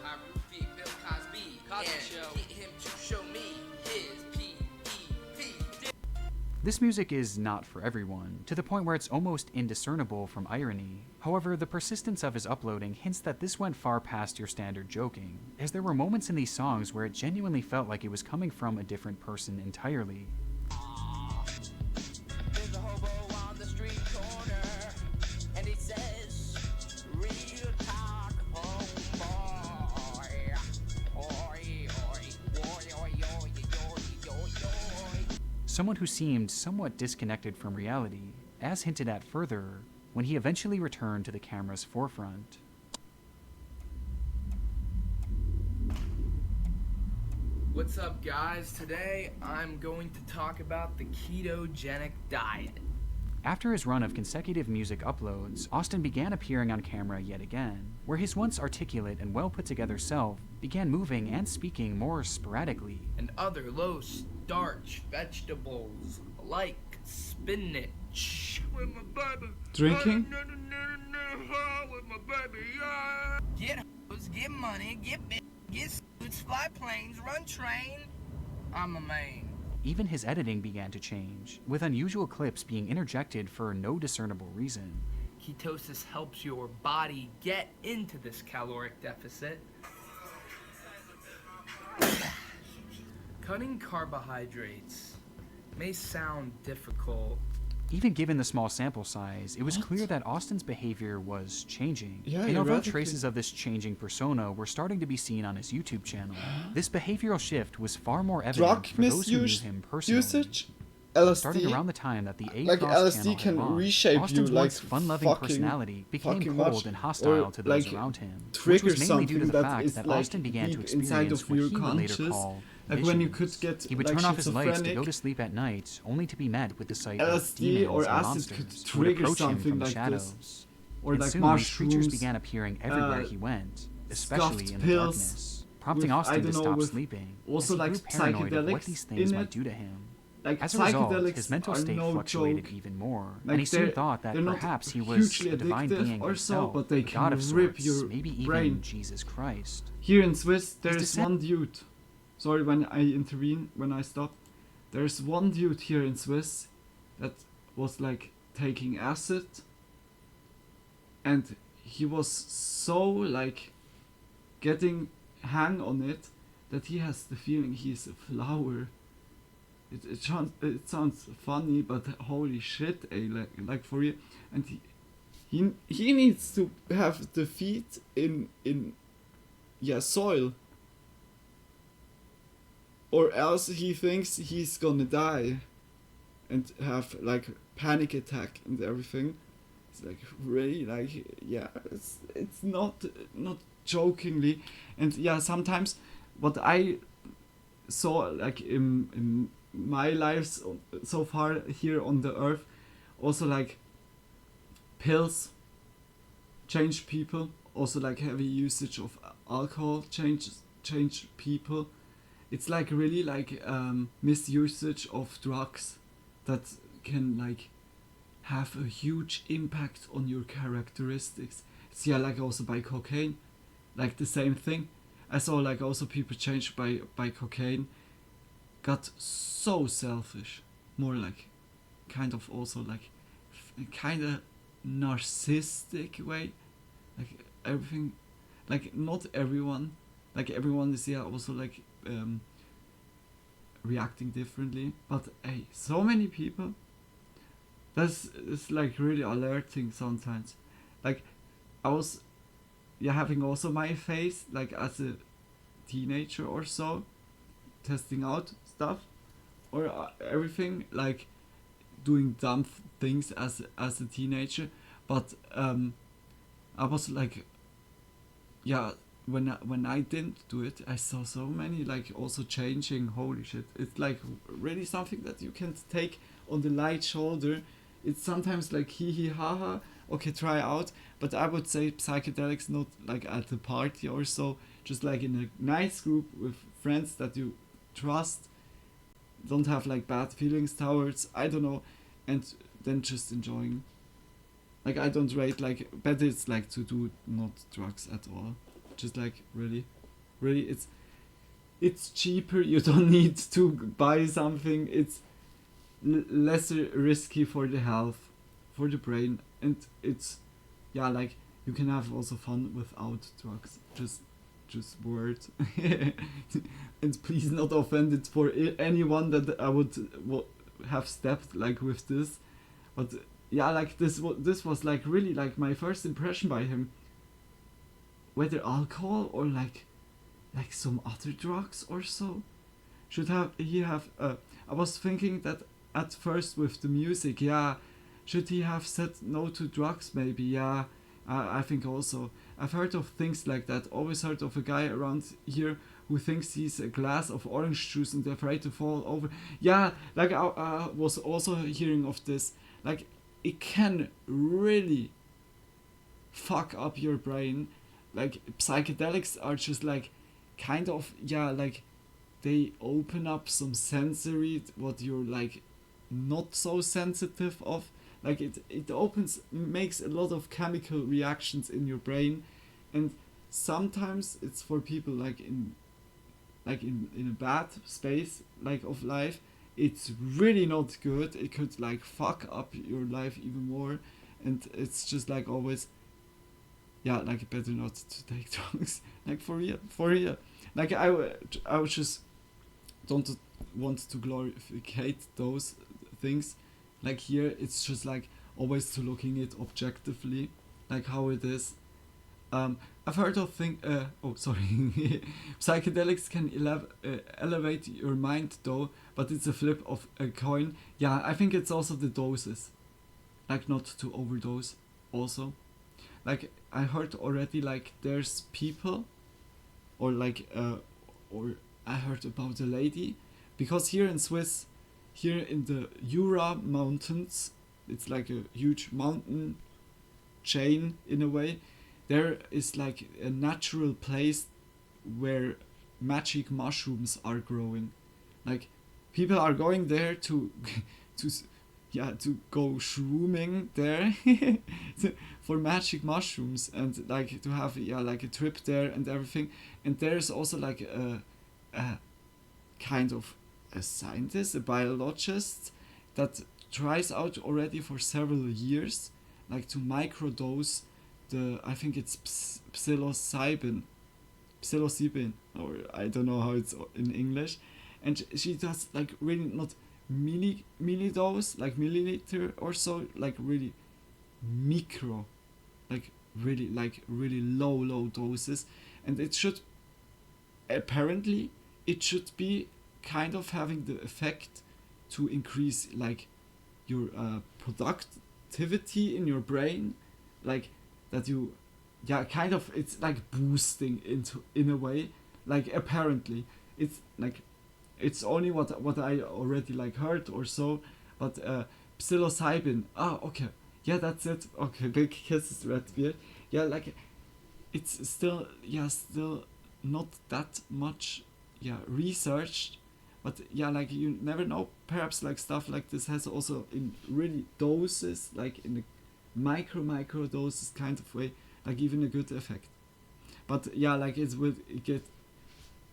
I roofie Bill Cosby. Cosby Show. Get him to show me his P.E.P. This music is not for everyone, to the point where it's almost indiscernible from irony. However, the persistence of his uploading hints that this went far past your standard joking, as there were moments in these songs where it genuinely felt like it was coming from a different person entirely. There's a hobo on the street corner, and he says, real talk, homeboy. Oi, oi, oi, oi, oi, oi, oi, oi. Someone who seemed somewhat disconnected from reality, as hinted at further, when he eventually returned to the camera's forefront. What's up, guys? Today I'm going to talk about the ketogenic diet. After his run of consecutive music uploads, Austin began appearing on camera yet again, where his once articulate and well put together self began moving and speaking more sporadically. And other low-starch vegetables like spinach. With my baby. Drinking? With my baby, yeah. Get hoes, get money, get bitch, get suits, fly planes, run train. I'm a man. Even his editing began to change, with unusual clips being interjected for no discernible reason. Ketosis helps your body get into this caloric deficit. Cutting carbohydrates may sound difficult. Even given the small sample size, it was clear that Austin's behavior was changing. Yeah, and although erratically. traces of this changing persona were starting to be seen on his YouTube channel, this behavioral shift was far more evident Drug for those who knew misuse, him personally. usage, LSD. Starting around the time that the Like A-Frost LSD channel can had launched, reshape Austin's you like once fun-loving fucking- personality became fucking cold much, and hostile or to those like around him, which trigger was mainly due to something the that fact is that like Austin began to deep inside experience of what your he would later conscious. call Like when you visions. could get He would like turn off his lights to schizophrenic. go to sleep at night, only to be met with the sight of LSD demons or and acid monsters could who would trigger approach him something from the like shadows. this. Or And like soon, these creatures mushrooms, began appearing everywhere he went, especially stuffed in the pills darkness, prompting with, I Austin to don't know, stop with sleeping. also as he like grew paranoid of what psychedelics these things in might it. do to him. Like As a result, psychedelics his mental are state no fluctuated joke. even more, Like and he soon they're- thought that they're not perhaps he was hugely a divine addictive being or so, himself, but they a god of can rip sorts, your maybe even brain. Jesus Christ. Here in Swiss, there's descent- one dude. Sorry when I intervene, when I stop. There's one dude here in Swiss that was like taking acid, and he was so like getting hang on it that he has the feeling he's a flower. It sounds funny, but holy shit, like for you. And he needs to have the feet in soil, or else he thinks he's gonna die and have like panic attack and everything. It's like really like it's not jokingly. And yeah, sometimes what I saw like in my life so far here on the earth, also like pills change people, also like heavy usage of alcohol change people. It's like really like misusage of drugs that can like have a huge impact on your characteristics. It's like also by cocaine, like the same thing. I saw like also people changed by cocaine got so selfish, more like kind of also like kind of narcissistic way, like everything, like not everyone, like everyone is also like reacting differently, but hey, so many people, that's it's like really alerting sometimes. Like I was having also my phase like as a teenager or so, testing out stuff or everything, like doing dumb things as a teenager, but I was like when I didn't do it, I saw so many like also changing. Holy shit, it's like really something that you can take on the light shoulder. It's sometimes like hee hee ha ha, okay, try out, but I would say psychedelics not like at a party or so, just like in a nice group with friends that you trust, don't have like bad feelings towards, I don't know, and then just enjoying. Like I don't rate, like better it's like to do not drugs at all, just like really it's cheaper, you don't need to buy something, it's lesser risky for the health, for the brain, and it's like you can have also fun without drugs, just words. And please not offended for anyone that I would have stepped like with this, but like this was like really like my first impression by him, whether alcohol or like some other drugs or so. Should he have I was thinking that at first with the music, should he have said no to drugs maybe? I think also I've heard of things like that. Always heard of a guy around here who thinks he's a glass of orange juice and afraid to fall over. Like I was also hearing of this, like it can really fuck up your brain. Like psychedelics are just like kind of like they open up some sensory what you're like not so sensitive of. Like it makes a lot of chemical reactions in your brain, and sometimes it's for people like in a bad space like of life, it's really not good. It could like fuck up your life even more, and it's just like always like better not to take drugs, like for real. Like I just don't want to glorify those things, Like here, it's just like always to looking it objectively, like how it is. I've heard of psychedelics can elevate your mind though, but it's a flip of a coin. Yeah, I think it's also the doses, like not to overdose also. Like I heard already, like there's people, or like or I heard about a lady, because here in Swiss, here in the Jura mountains, it's like a huge mountain chain in a way. There is like a natural place where magic mushrooms are growing. Like people are going there to to go shrooming there for magic mushrooms, and like to have like a trip there and everything. And there's also like a kind of a scientist, a biologist that tries out already for several years, like to microdose I think it's psilocybin, or I don't know how it's in English, and she does like really not millidose, like milliliter or so, like really micro, like really low doses, and it should apparently be kind of having the effect to increase like your productivity in your brain, like that you kind of, it's like boosting in a way, like apparently it's like, it's only what I already like heard or so, but psilocybin, okay, yeah, that's it, okay, big kisses, Redbeard. Yeah, like it's still not that much researched, but yeah, like you never know, perhaps like stuff like this has also in really doses, like in the micro doses kind of way, like even a good effect. But yeah, like it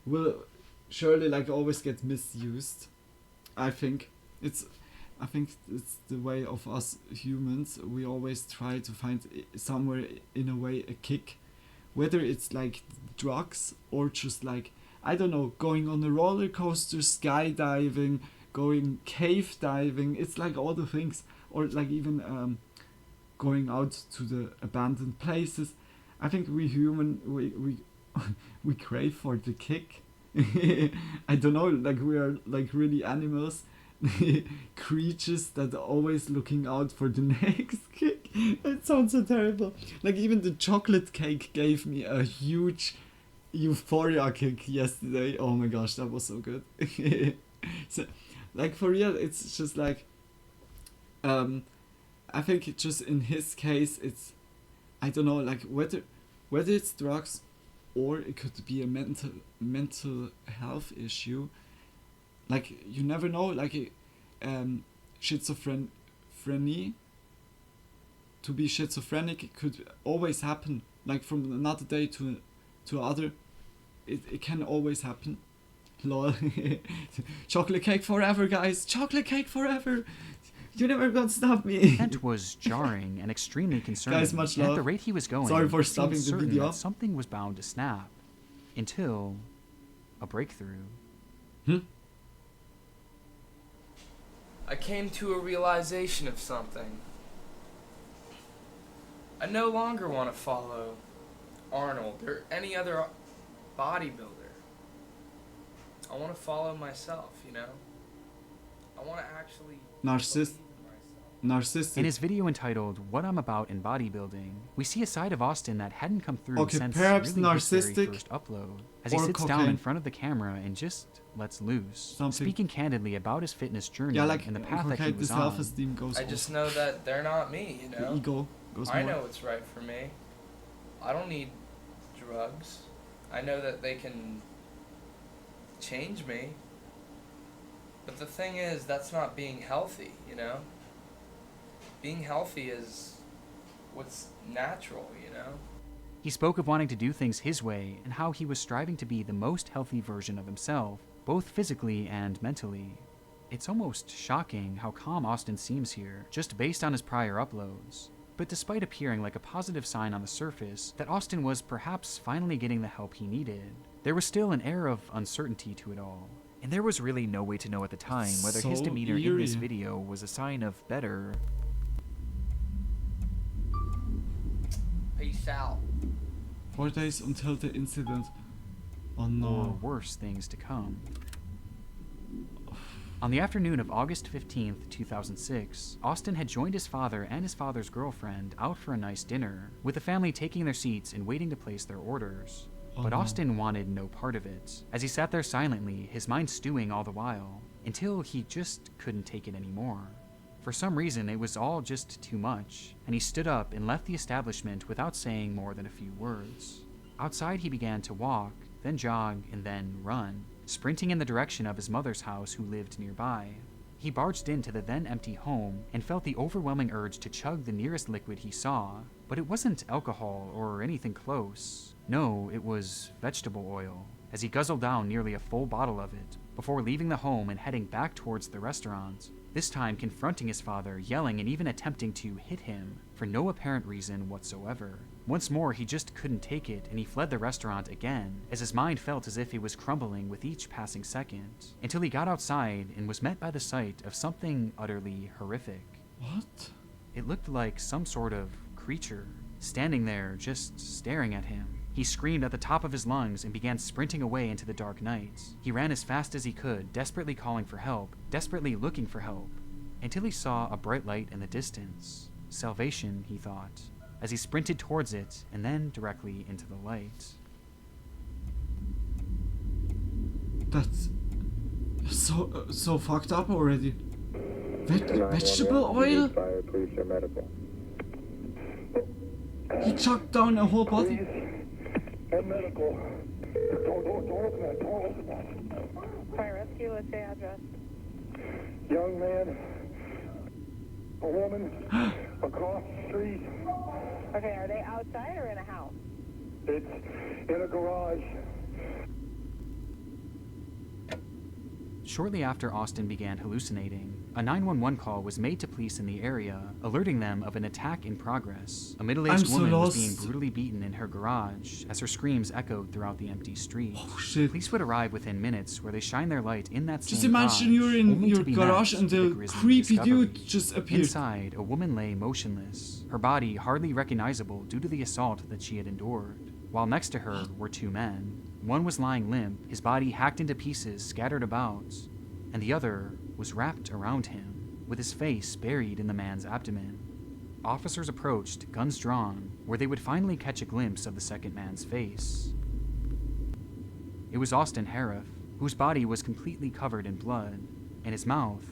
will surely like always get misused. I think it's the way of us humans. We always try to find somewhere in a way a kick, whether it's like drugs or just like, I don't know, going on a roller coaster, skydiving, going cave diving. It's like all the things, or like even going out to the abandoned places. I think we human, we crave for the kick. I don't know, like we are like really animals, creatures that are always looking out for the next kick. It sounds so terrible. Like even the chocolate cake gave me a huge euphoria kick yesterday. Oh my gosh, that was so good. So, like for real, it's just like, I think it just in his case, it's, I don't know, like whether it's drugs or it could be a mental health issue. Like you never know, like schizophrenia. To be schizophrenic could always happen. Like from another day to other, it can always happen. Lol. Chocolate cake forever, guys. Chocolate cake forever. You're never gonna stop me. The event was jarring and extremely concerning. Guys, much love. At the rate he was going, sorry for stopping the video. That something was bound to snap, until a breakthrough. I came to a realization of something. I no longer want to follow Arnold or any other bodybuilder. I want to follow myself, you know? I want to actually... Narcissistic. In his video entitled "What I'm About in Bodybuilding," we see a side of Austin that hadn't come through since perhaps really his very narcissistic first upload, as he sits down in front of the camera and just lets loose, speaking candidly about his fitness journey and the path that he was on. I just know that they're not me, you know? The ego goes I more. know what's right for me. I don't need drugs. I know that they can change me. But the thing is, that's not being healthy, you know? Being healthy is what's natural, you know? He spoke of wanting to do things his way and how he was striving to be the most healthy version of himself, both physically and mentally. It's almost shocking how calm Austin seems here, just based on his prior uploads. But despite appearing like a positive sign on the surface that Austin was perhaps finally getting the help he needed, there was still an air of uncertainty to it all. And there was really no way to know at the time whether his So demeanor in this eerie. video was a sign of better Peace out. 4 days until the incident. Oh no. or worse things to come. On the afternoon of August 15th, 2006, Austin had joined his father and his father's girlfriend out for a nice dinner, with the family taking their seats and waiting to place their orders. Oh But no. Austin wanted no part of it, as he sat there silently, his mind stewing all the while, until he just couldn't take it anymore. For some reason, it was all just too much, and he stood up and left the establishment without saying more than a few words. Outside, he began to walk, then jog, and then run, sprinting in the direction of his mother's house, who lived nearby. He barged into the then empty home and felt the overwhelming urge to chug the nearest liquid he saw, but it wasn't alcohol or anything close. No, it was vegetable oil, as he guzzled down nearly a full bottle of it, before leaving the home and heading back towards the restaurant, this time confronting his father, yelling and even attempting to hit him, for no apparent reason whatsoever. Once more, he just couldn't take it, and he fled the restaurant again, as his mind felt as if it was crumbling with each passing second, until he got outside and was met by the sight of something utterly horrific. What? It looked like some sort of creature, standing there just staring at him. He screamed at the top of his lungs and began sprinting away into the dark night. He ran as fast as he could, desperately calling for help, desperately looking for help, until he saw a bright light in the distance. Salvation, he thought, as he sprinted towards it and then directly into the light. That's so fucked up already. Vegetable oil? He chucked down a whole body. And medical. Don't open that. Don't open that. Fire rescue, what's the address? Young man, a woman, across the street. Okay, are they outside or in a house? It's in a garage. Shortly after Austin began hallucinating, a 911 call was made to police in the area, alerting them of an attack in progress. A middle-aged woman was being brutally beaten in her garage as her screams echoed throughout the empty street. Oh shit. Police would arrive within minutes, where they shine their light in that Just same imagine garage, you're in only your to be garage met and with a the grisly creepy discovery. dude just appeared. Inside, a woman lay motionless, her body hardly recognizable due to the assault that she had endured, while next to her were two men. One was lying limp, his body hacked into pieces scattered about, and the other was wrapped around him, with his face buried in the man's abdomen. Officers approached, guns drawn, where they would finally catch a glimpse of the second man's face. It was Austin Harif, whose body was completely covered in blood, and his mouth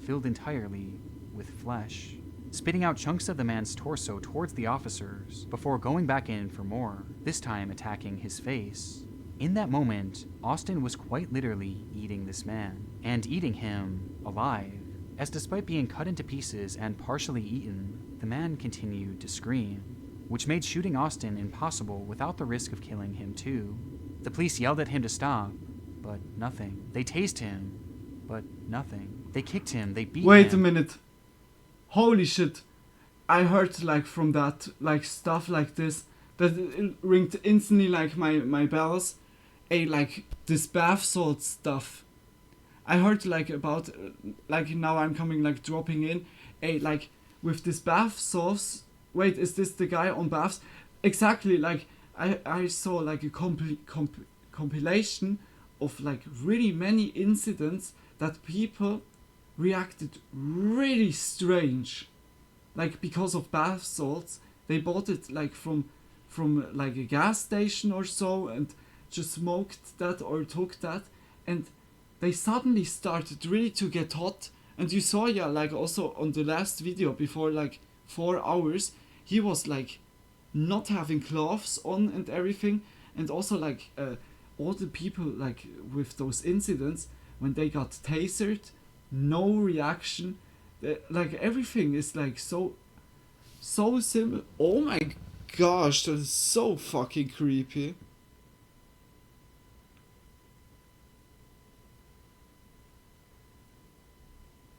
filled entirely with flesh, spitting out chunks of the man's torso towards the officers before going back in for more, this time attacking his face. In that moment, Austin was quite literally eating this man, and eating him alive, as despite being cut into pieces and partially eaten, the man continued to scream, which made shooting Austin impossible without the risk of killing him too. The police yelled at him to stop, but nothing. They tased him, but nothing. They kicked him, they beat him. Wait a minute. Holy shit. I heard like from that, like stuff like this, that it ringed instantly like my bells. Like this bath salt stuff. I heard like about, like now I'm coming like dropping in, like with this bath sauce. Wait, is this the guy on baths? Exactly, like I saw like a compilation of like really many incidents that people reacted really strange, like because of bath salts. They bought it like from like a gas station or so and just smoked that or took that, and they suddenly started really to get hot. And you saw, yeah, like also on the last video before like 4 hours, he was like not having gloves on and everything. And also like all the people like with those incidents, when they got tasered, no reaction. Like everything is like so simple. Oh my gosh, that is so fucking creepy.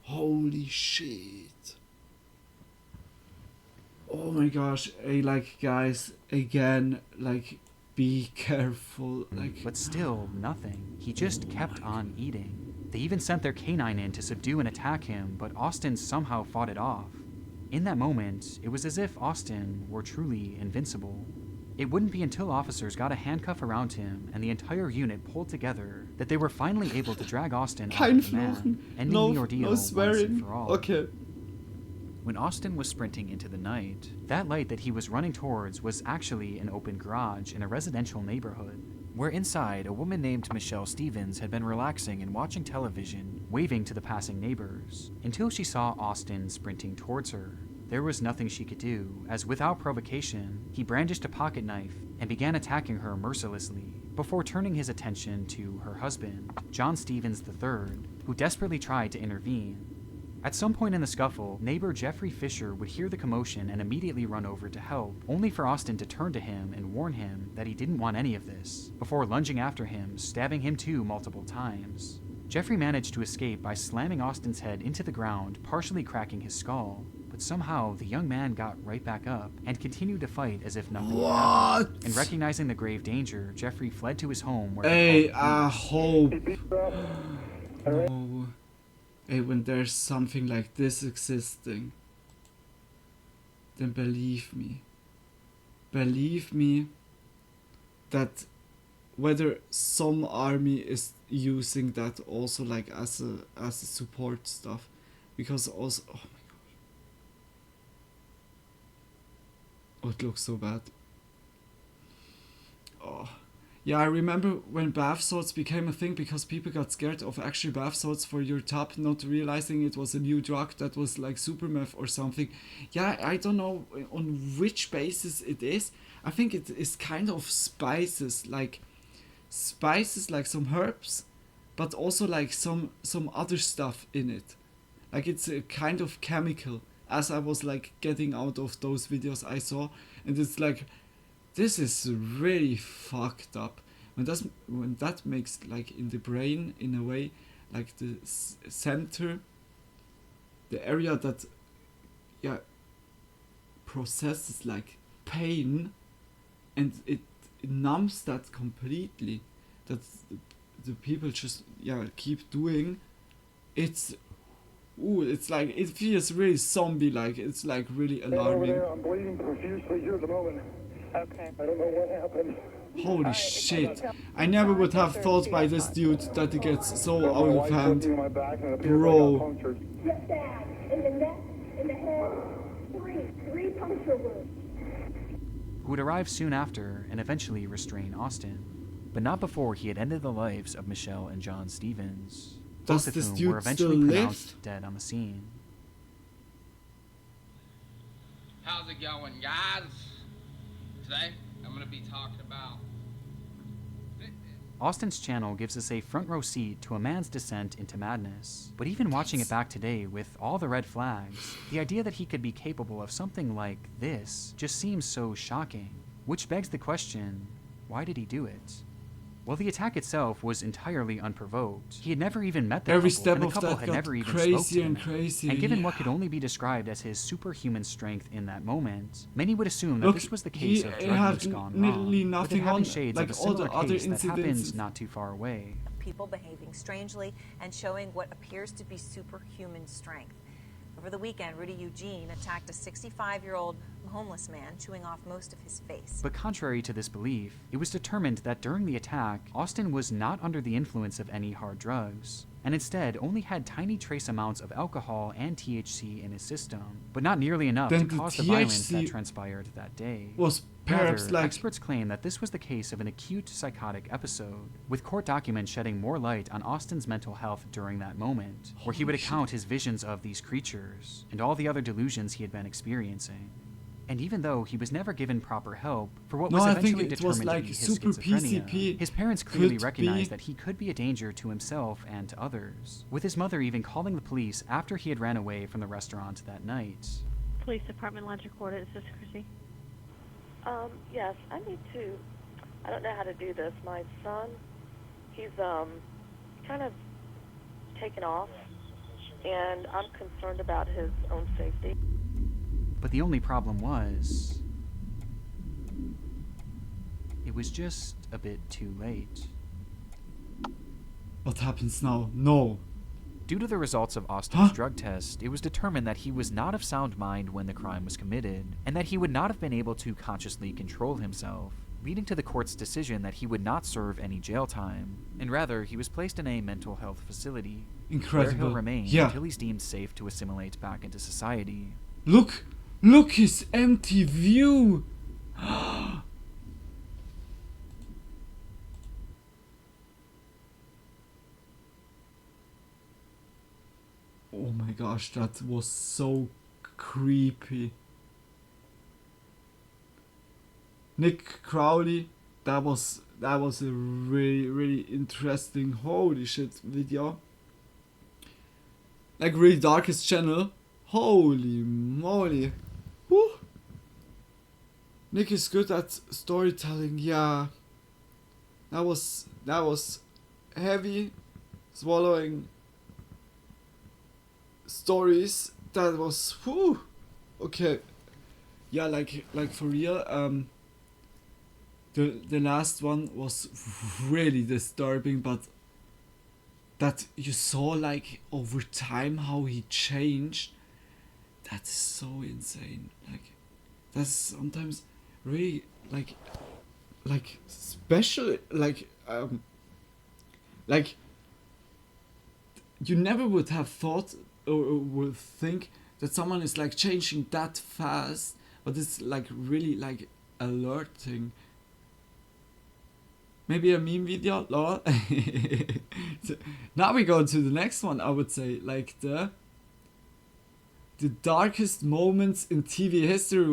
Holy shit. Oh my gosh. Like guys, again, like be careful, like... But still, nothing. He just kept on eating. They even sent their canine in to subdue and attack him, but Austin somehow fought it off. In that moment, it was as if Austin were truly invincible. It wouldn't be until officers got a handcuff around him and the entire unit pulled together that they were finally able to drag Austin out of the man, ending the ordeal once and for all. Okay. When Austin was sprinting into the night, that light that he was running towards was actually an open garage in a residential neighborhood, where inside a woman named Michelle Stevens had been relaxing and watching television, waving to the passing neighbors, until she saw Austin sprinting towards her. There was nothing she could do, as without provocation, he brandished a pocket knife and began attacking her mercilessly, before turning his attention to her husband, John Stevens III, who desperately tried to intervene. At some point in the scuffle, neighbor Jeffrey Fisher would hear the commotion and immediately run over to help, only for Austin to turn to him and warn him that he didn't want any of this, before lunging after him, stabbing him too multiple times. Jeffrey managed to escape by slamming Austin's head into the ground, partially cracking his skull, but somehow the young man got right back up and continued to fight as if nothing had happened. And recognizing the grave danger, Jeffrey fled to his home where Hey, I hope. No. Hey, when there's something like this existing, then believe me that whether some army is using that also like as a support stuff, because also, oh my god, oh, it looks so bad. Oh. Yeah, I remember when bath salts became a thing because people got scared of actually bath salts for your tub, not realizing it was a new drug that was like super meth or something. Yeah, I don't know on which basis it is. I think it is kind of spices like some herbs, but also like some other stuff in it. Like it's a kind of chemical, as I was like getting out of those videos I saw, and it's like, this is really fucked up. When that makes like in the brain, in a way, like the center, the area that, yeah, processes like pain, and it numbs that completely. That the people just keep doing. It's like it feels really zombie-like. It's like really alarming. Over there, I'm bleeding profusely here at the moment. Okay. I don't know what happened. Holy shit. I never would have thought by this dude that he gets so out of hand. Bro. Get that. In the neck, in the head. Three puncture wounds. Who would arrive soon after and eventually restrain Austin, but not before he had ended the lives of Michelle and John Stevens, both of whom were eventually pronounced dead on the scene. How's it going, guys? Today, I'm going to be talking about... Austin's channel gives us a front row seat to a man's descent into madness, but even watching it back today with all the red flags, the idea that he could be capable of something like this just seems so shocking, which begs the question, why did he do it? Well, the attack itself was entirely unprovoked. He had never even met the couple, and the couple had never even spoke to him. And given what could only be described as his superhuman strength in that moment, many would assume that this was the case of drug use gone wrong, with it having shades of a similar case that happens not too far away. People behaving strangely and showing what appears to be superhuman strength. Over the weekend, Rudy Eugene attacked a 65-year-old homeless man, chewing off most of his face. But contrary to this belief, it was determined that during the attack, Austin was not under the influence of any hard drugs, and instead only had tiny trace amounts of alcohol and THC in his system, but not nearly enough to cause the violence that transpired that day. Was perhaps Rather, like... experts claim that this was the case of an acute psychotic episode, with court documents shedding more light on Austin's mental health during that moment, where he would account his visions of these creatures and all the other delusions he had been experiencing. And even though he was never given proper help for what was eventually determined to be his schizophrenia, his parents clearly recognized that he could be a danger to himself and to others, with his mother even calling the police after he had ran away from the restaurant that night. Police Department Lunch Recorded. Is this Chrissy? Yes, I don't know how to do this. My son, he's kind of taken off, and I'm concerned about his own safety. But the only problem was... it was just a bit too late. What happens now? No. Due to the results of Austin's drug test, it was determined that he was not of sound mind when the crime was committed, and that he would not have been able to consciously control himself, leading to the court's decision that he would not serve any jail time, and rather he was placed in a mental health facility, Incredible. where he'll remain Yeah. until he's deemed safe to assimilate back into society. Look his empty view. Oh my gosh, that was so creepy. Nick Crowley, that was a really interesting, holy shit video. Like really darkest channel. Holy moly. Woo. Nick is good at storytelling, yeah. That was heavy, swallowing stories. That was whew. Okay. Yeah, like for real. The last one was really disturbing, but that you saw like over time how he changed. That's so insane. Like that's sometimes really like special, like you never would have thought or would think that someone is like changing that fast, but it's like really like alerting. Maybe a meme video, lol. So now we go to the next one. I would say like the darkest moments in TV history.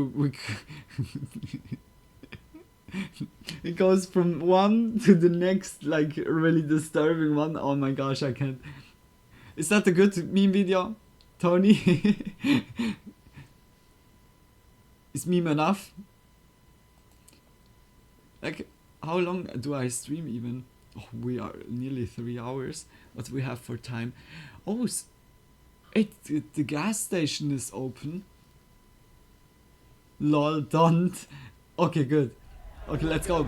It goes from one to the next, like really disturbing one. Oh my gosh, I can't. Is that a good meme video, Tony? Is meme enough? Like, how long do I stream even? Oh, we are nearly 3 hours. What do we have for time? Oh, the gas station is open. Lol, don't. Okay, good. Okay, let's go.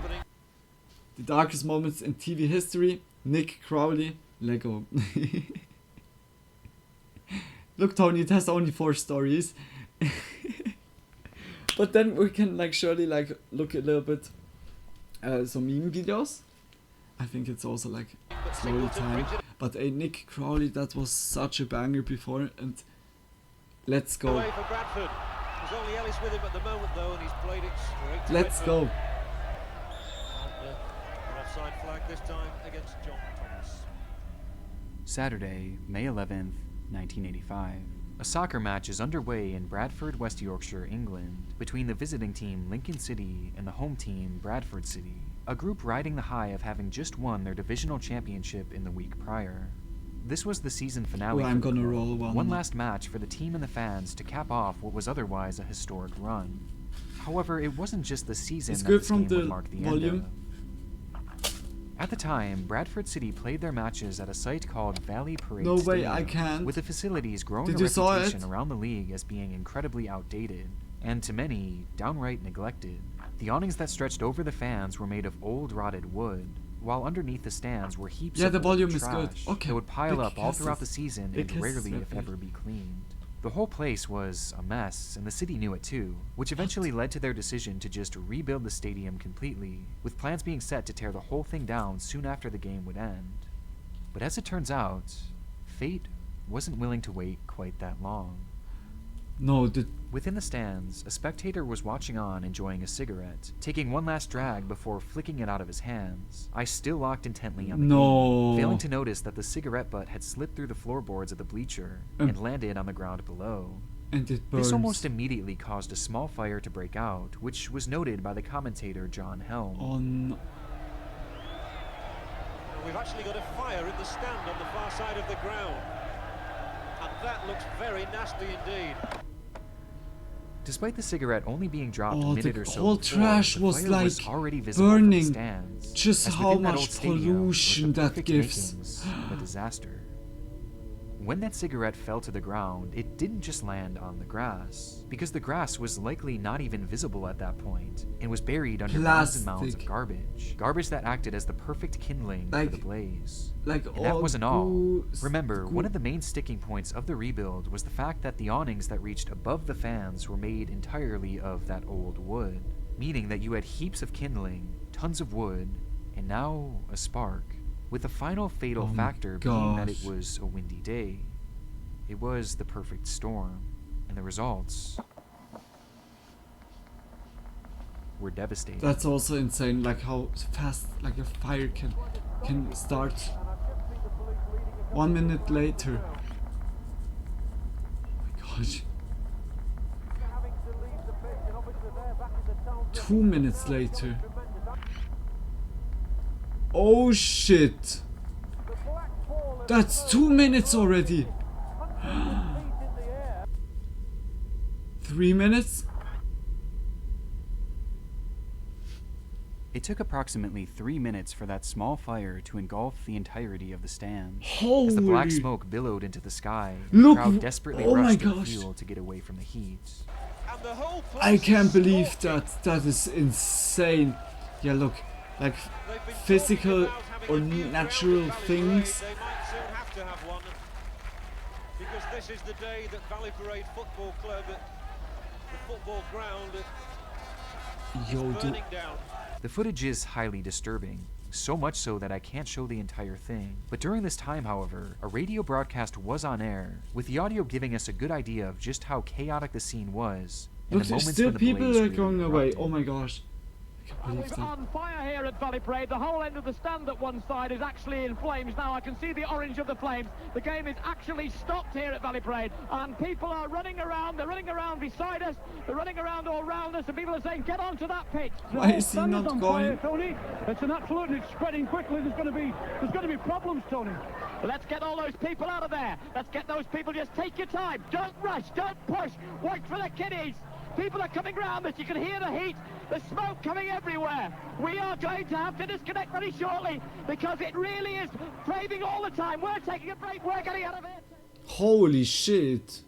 The darkest moments in TV history. Nick Crowley, Lego. Look, Tony, it has only 4 stories. But then we can like surely like look a little bit some meme videos. I think it's also like slowly time. But Nick Crowley, that was such a banger before, and let's go. Away for Bradford. There's only Ellis with him at the moment though, and he's played it straight to Let's Redford. go. And an offside flag this time against John Thomas. Saturday, May 11th, 1985. A soccer match is underway in Bradford, West Yorkshire, England, between the visiting team Lincoln City and the home team Bradford City, a group riding the high of having just won their divisional championship in the week prior. This was the season finale. Well, I'm for the gonna club. roll One last match for the team and the fans to cap off what was otherwise a historic run. However, it wasn't just the season It's that good this from game would the mark the volume. end of. At the time, Bradford City played their matches at a site called Valley Parade No way, Stadium, I can't. with the facilities growing Did a you saw reputation it? around the league as being incredibly outdated, and to many, downright neglected. The awnings that stretched over the fans were made of old rotted wood, while underneath the stands were heaps Yeah, of the old volume is trash good. Okay, that would pile big up all throughout the kisses. season Big and kisses, rarely, if okay. ever, be cleaned. The whole place was a mess, and the city knew it too, which eventually led to their decision to just rebuild the stadium completely, with plans being set to tear the whole thing down soon after the game would end. But as it turns out, fate wasn't willing to wait quite that long. No, Within the stands, a spectator was watching on, enjoying a cigarette, taking one last drag before flicking it out of his hands. I still locked intently on the No. game, failing to notice that the cigarette butt had slipped through the floorboards of the bleacher and landed on the ground below. And it burns. This almost immediately caused a small fire to break out, which was noted by the commentator John Helm. Oh no. We've actually got a fire in the stand on the far side of the ground. And that looks very nasty indeed. Despite the cigarette only being dropped a Oh, minute the or so whole before, trash the was fire like was already visible from the burning. stands, Just as how within that much old stadium was pollution the that perfect gives. makings of a disaster. When that cigarette fell to the ground, it didn't just land on the grass, because the grass was likely not even visible at that point, and was buried under mounds and mounds of garbage. Garbage that acted as the perfect kindling for the blaze. And that wasn't all. Remember, one of the main sticking points of the rebuild was the fact that the awnings that reached above the fans were made entirely of that old wood, meaning that you had heaps of kindling, tons of wood, and now a spark. With the final fatal factor being that it was a windy day. It was the perfect storm, and the results were devastating. That's also insane, like how fast like a fire can start 1 minute later. Oh my gosh. 2 minutes later. Oh shit! That's 2 minutes already! 3 minutes? It took approximately 3 minutes for that small fire to engulf the entirety of the stand. Holy. As the black smoke billowed into the sky, and the crowd desperately rushed to the field to get away from the heat. I can't believe that. That is insane. Yeah, look. Like physical or natural things. They might soon have to have one, because this is the day that Valley Parade Football Club, the football ground, is burning down. The footage is highly disturbing, so much so that I can't show the entire thing. But during this time, however, a radio broadcast was on air, with the audio giving us a good idea of just how chaotic the scene was. Look, there's still people that are going away. Oh my gosh. We're on fire here at Valley Parade. The whole end of the stand at one side is actually in flames. Now I can see the orange of the flames. The game is actually stopped here at Valley Parade, and people are running around. They're running around beside us. They're running around all around us, and people are saying, "Get onto that pitch." Why is he not going? Tony, it's an absolute. It's spreading quickly. There's going to be problems, Tony. Let's get all those people out of there. Let's get those people. Just take your time. Don't rush. Don't push. Wait for the kiddies. People are coming round us. You can hear the heat, the smoke coming everywhere. We are going to have to disconnect very shortly because it really is flaming all the time. We're taking a break. We're getting out of here. Holy shit.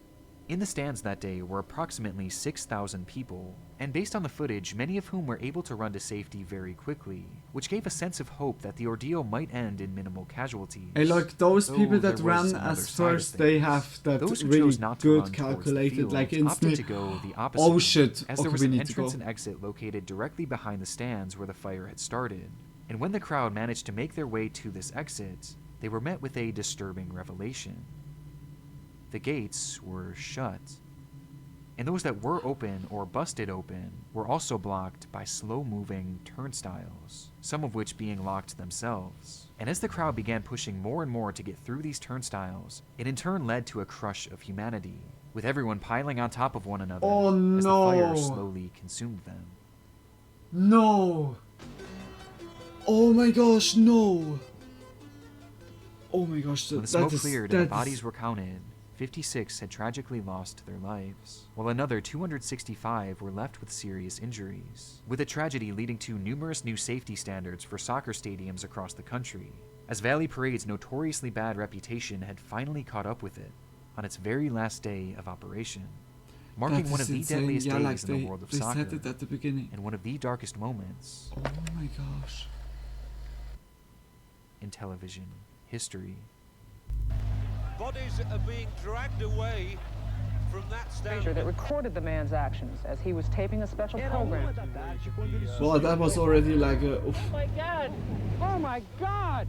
In the stands that day were approximately 6,000 people, and based on the footage, many of whom were able to run to safety very quickly, which gave a sense of hope that the ordeal might end in minimal casualties. Hey, like those people that ran as first, they have that really good calculated, like instantly. Oh shit! As there was an entrance and exit located directly behind the stands where the fire had started, and when the crowd managed to make their way to this exit, they were met with a disturbing revelation. The gates were shut, and those that were open or busted open were also blocked by slow-moving turnstiles, some of which being locked themselves. And as the crowd began pushing more and more to get through these turnstiles, it in turn led to a crush of humanity, with everyone piling on top of one another as the fire slowly consumed them. No! Oh my gosh, no! Oh my gosh, when the smoke cleared and the bodies were counted, 56 had tragically lost their lives, while another 265 were left with serious injuries, with the tragedy leading to numerous new safety standards for soccer stadiums across the country, as Valley Parade's notoriously bad reputation had finally caught up with it on its very last day of operation, marking one of the deadliest days in the world of soccer, said it at the beginning. And one of the darkest moments oh my gosh. in television history. Bodies are being dragged away from that stand. That recorded the man's actions as he was taping a special program. Well, that was already like a... Oof. Oh my God! Oh my God!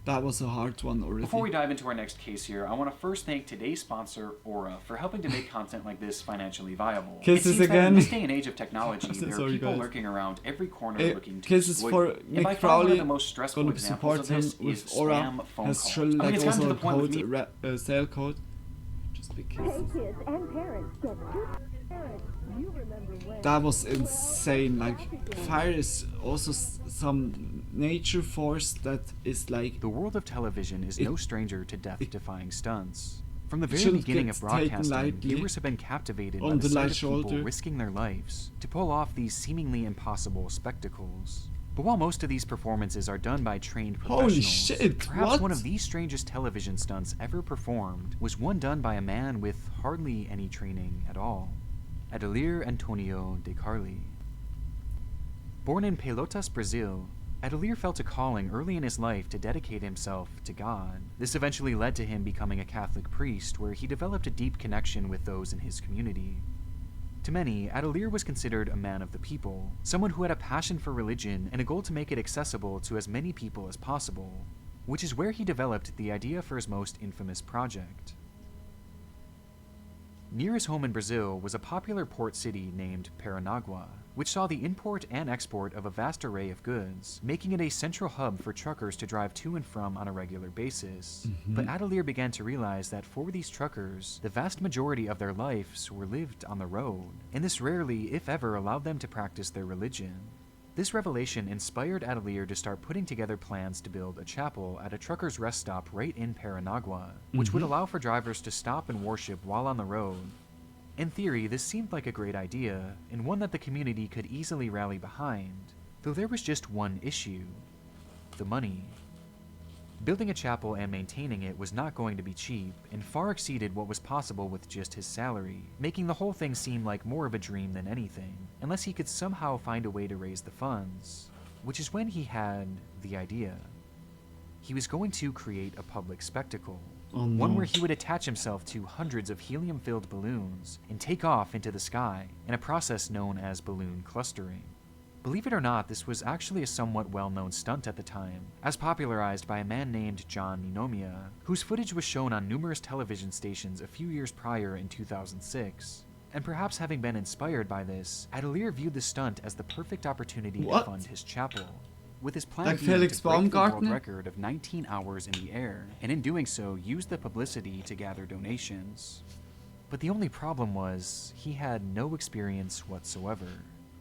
That was a hard one already. Before we dive into our next case here, I want to first thank today's sponsor, Aura, for helping to make content like this financially viable. Kisses again. In this day and age of technology, there are people lurking around every corner looking to exploit for it. Nick And by far one of the Crowley, most stressful gonna examples support of this him with is Aura. spam phone Has calls. shown, like, it's gotten to also the point with me. Sale code. Just because. Hey kids and parents, get good parents. You remember when That was insane. Like, fire is also some nature force that is like... The world of television is no stranger to death-defying stunts. From the very shouldn't beginning get of broadcasting, lightly viewers have been captivated by on the the sight light of people shoulder. risking their lives to pull off these seemingly impossible spectacles. But while most of these performances are done by trained Holy professionals, shit, perhaps what? one of the strangest television stunts ever performed was one done by a man with hardly any training at all, Adelir Antonio de Carli. Born in Pelotas, Brazil, Adelir felt a calling early in his life to dedicate himself to God. This eventually led to him becoming a Catholic priest, where he developed a deep connection with those in his community. To many, Adelir was considered a man of the people, someone who had a passion for religion and a goal to make it accessible to as many people as possible, which is where he developed the idea for his most infamous project. Near his home in Brazil was a popular port city named Paranagua, which saw the import and export of a vast array of goods, making it a central hub for truckers to drive to and from on a regular basis. But Adelir began to realize that for these truckers, the vast majority of their lives were lived on the road, and this rarely, if ever, allowed them to practice their religion. This revelation inspired Adelir to start putting together plans to build a chapel at a trucker's rest stop right in Paranagua, which would allow for drivers to stop and worship while on the road. In theory, this seemed like a great idea, and one that the community could easily rally behind, though there was just one issue: the money. Building a chapel and maintaining it was not going to be cheap, and far exceeded what was possible with just his salary, making the whole thing seem like more of a dream than anything, unless he could somehow find a way to raise the funds, which is when he had the idea. He was going to create a public spectacle, one where he would attach himself to hundreds of helium-filled balloons and take off into the sky, in a process known as balloon clustering. Believe it or not, this was actually a somewhat well-known stunt at the time, as popularized by a man named John Ninomia, whose footage was shown on numerous television stations a few years prior in 2006. And perhaps having been inspired by this, Adelir viewed the stunt as the perfect opportunity to fund his chapel, with his plan Like being Felix to break the world Baumgartner? record of 19 hours in the air, and in doing so, use the publicity to gather donations. But the only problem was, he had no experience whatsoever.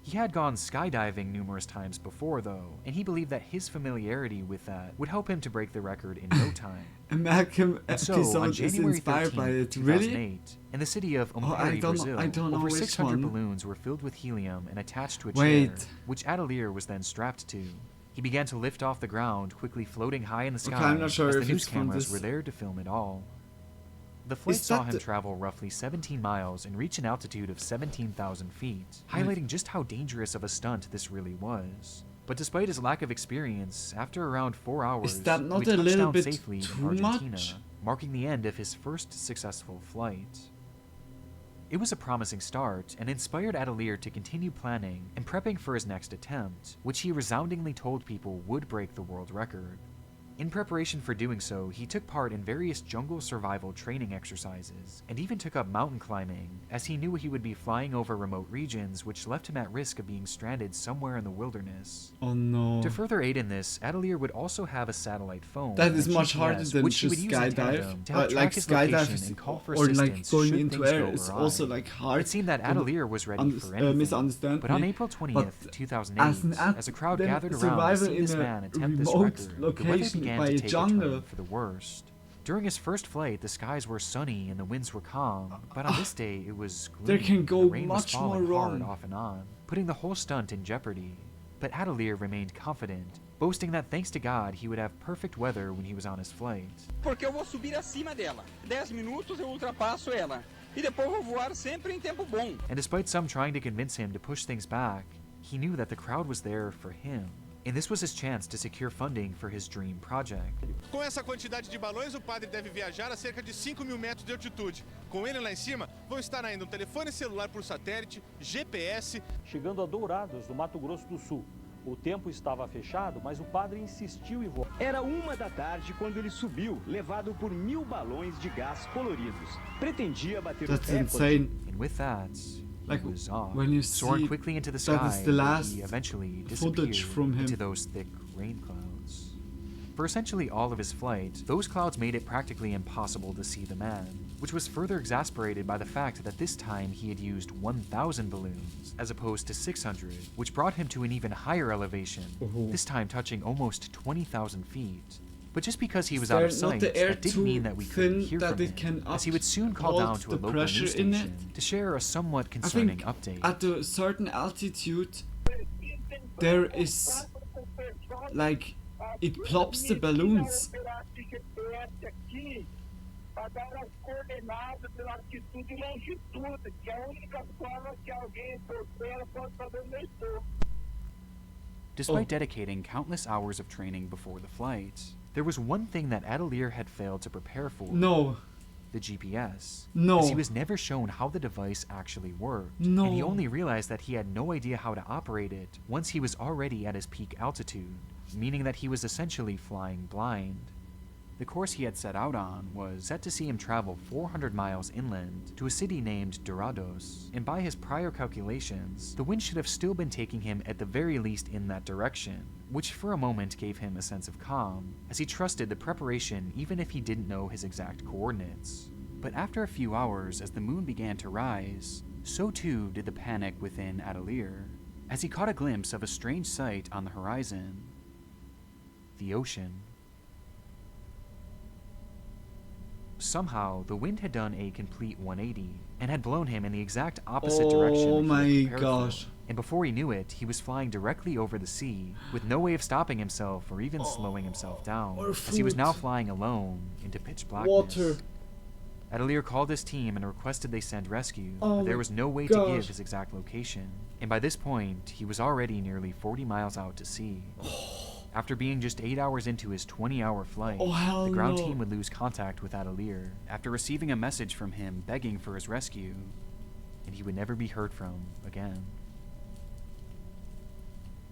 He had gone skydiving numerous times before, though, and he believed that his familiarity with that would help him to break the record in no time. A Malcolm And so, episode on is January inspired 13, by it. 2008, Really? in the city of I Umpari, don't Brazil, know over which 600 one. balloons were filled with helium and attached to a Wait. chair, which Adelir was then strapped to. He began to lift off the ground, quickly floating high in the sky, I'm not sure as the if news it's from cameras this- were there to film it all. The flight Is saw that him the- travel roughly 17 miles and reach an altitude of 17,000 feet, Wait. highlighting just how dangerous of a stunt this really was. But despite his lack of experience, after around 4 hours, Is that not he a touched little down bit safely in too Argentina, much? marking the end of his first successful flight. It was a promising start, and inspired Adelir to continue planning and prepping for his next attempt, which he resoundingly told people would break the world record. In preparation for doing so, he took part in various jungle survival training exercises, and even took up mountain climbing, as he knew he would be flying over remote regions, which left him at risk of being stranded somewhere in the wilderness. Oh no. To further aid in this, Adelir would also have a satellite phone That and is much harder GPS, than which he would just use in skydive. tandem to help Like track his location skydive and call for or like assistance going should into things air go is awry. also like hard. It seemed that to Adelir was ready for anything. misunderstand But on me. April 20th, But 2008, as a crowd then gathered around to survival see this in a man attempt this remote record, the weather location began by to a take a jungle. turn for the worst. During his first flight, the skies were sunny and the winds were calm, but on this day it was gloomy. There can and go the rain was much more falling hard wrong. off and on, putting the whole stunt in jeopardy. But Adelir remained confident, boasting that thanks to God he would have perfect weather when he was on his flight. Porque eu vou subir acima dela. 10 minutos eu ultrapasso ela. E depois vou voar sempre em tempo bom. And despite some trying to convince him to push things back, he knew that the crowd was there for him, and this was his chance to secure funding for his dream project. Com essa quantidade de balões, o padre deve viajar a cerca de 5 mil metros de altitude. Com ele lá em cima, vão estar ainda um telefone celular por satélite, GPS. Chegando a Dourados, no Mato Grosso do Sul. O tempo estava fechado, mas o padre insistiu em voar. Era 1 da tarde quando ele subiu, levado por 1000 balões de gás coloridos. Pretendia bater That's o recorde. insane. And with that, Like, he was off, when you soaring see quickly into the that sky, is the where last he eventually footage disappeared from him. into those thick rain clouds. For essentially all of his flight, those clouds made it practically impossible to see the man, which was further exasperated by the fact that this time he had used 1,000 balloons, as opposed to 600, which brought him to an even higher elevation, this time touching almost 20,000 feet. But just because he was out of Is there not sight, the air that didn't too mean that we couldn't thin hear that from it him, can as he would soon call down uphold to a the local pressure news in station it? to share a somewhat I concerning think update. at a certain altitude there is like, it plops the balloons. Despite dedicating countless hours of training before the flight, there was one thing that Atelier had failed to prepare for. No. The GPS. No. As he was never shown how the device actually worked. No. And he only realized that he had no idea how to operate it once he was already at his peak altitude, meaning that he was essentially flying blind. The course he had set out on was set to see him travel 400 miles inland to a city named Dorados, and by his prior calculations, the wind should have still been taking him at the very least in that direction, which for a moment gave him a sense of calm, as he trusted the preparation even if he didn't know his exact coordinates. But after a few hours, as the moon began to rise, so too did the panic within Atelier, as he caught a glimpse of a strange sight on the horizon: the ocean. Somehow, the wind had done a complete 180 and had blown him in the exact opposite direction. Oh that he my had prepared gosh. for. And before he knew it, he was flying directly over the sea, with no way of stopping himself or even slowing himself down, as he was now flying alone into pitch blackness. Water. Atelier called his team and requested they send rescue, Oh but there my was no way to give gosh. his exact location, and by this point, he was already nearly 40 miles out to sea. After being just 8 hours into his 20-hour flight, Oh, hell the ground no. team would lose contact with Atelier after receiving a message from him begging for his rescue, and he would never be heard from again.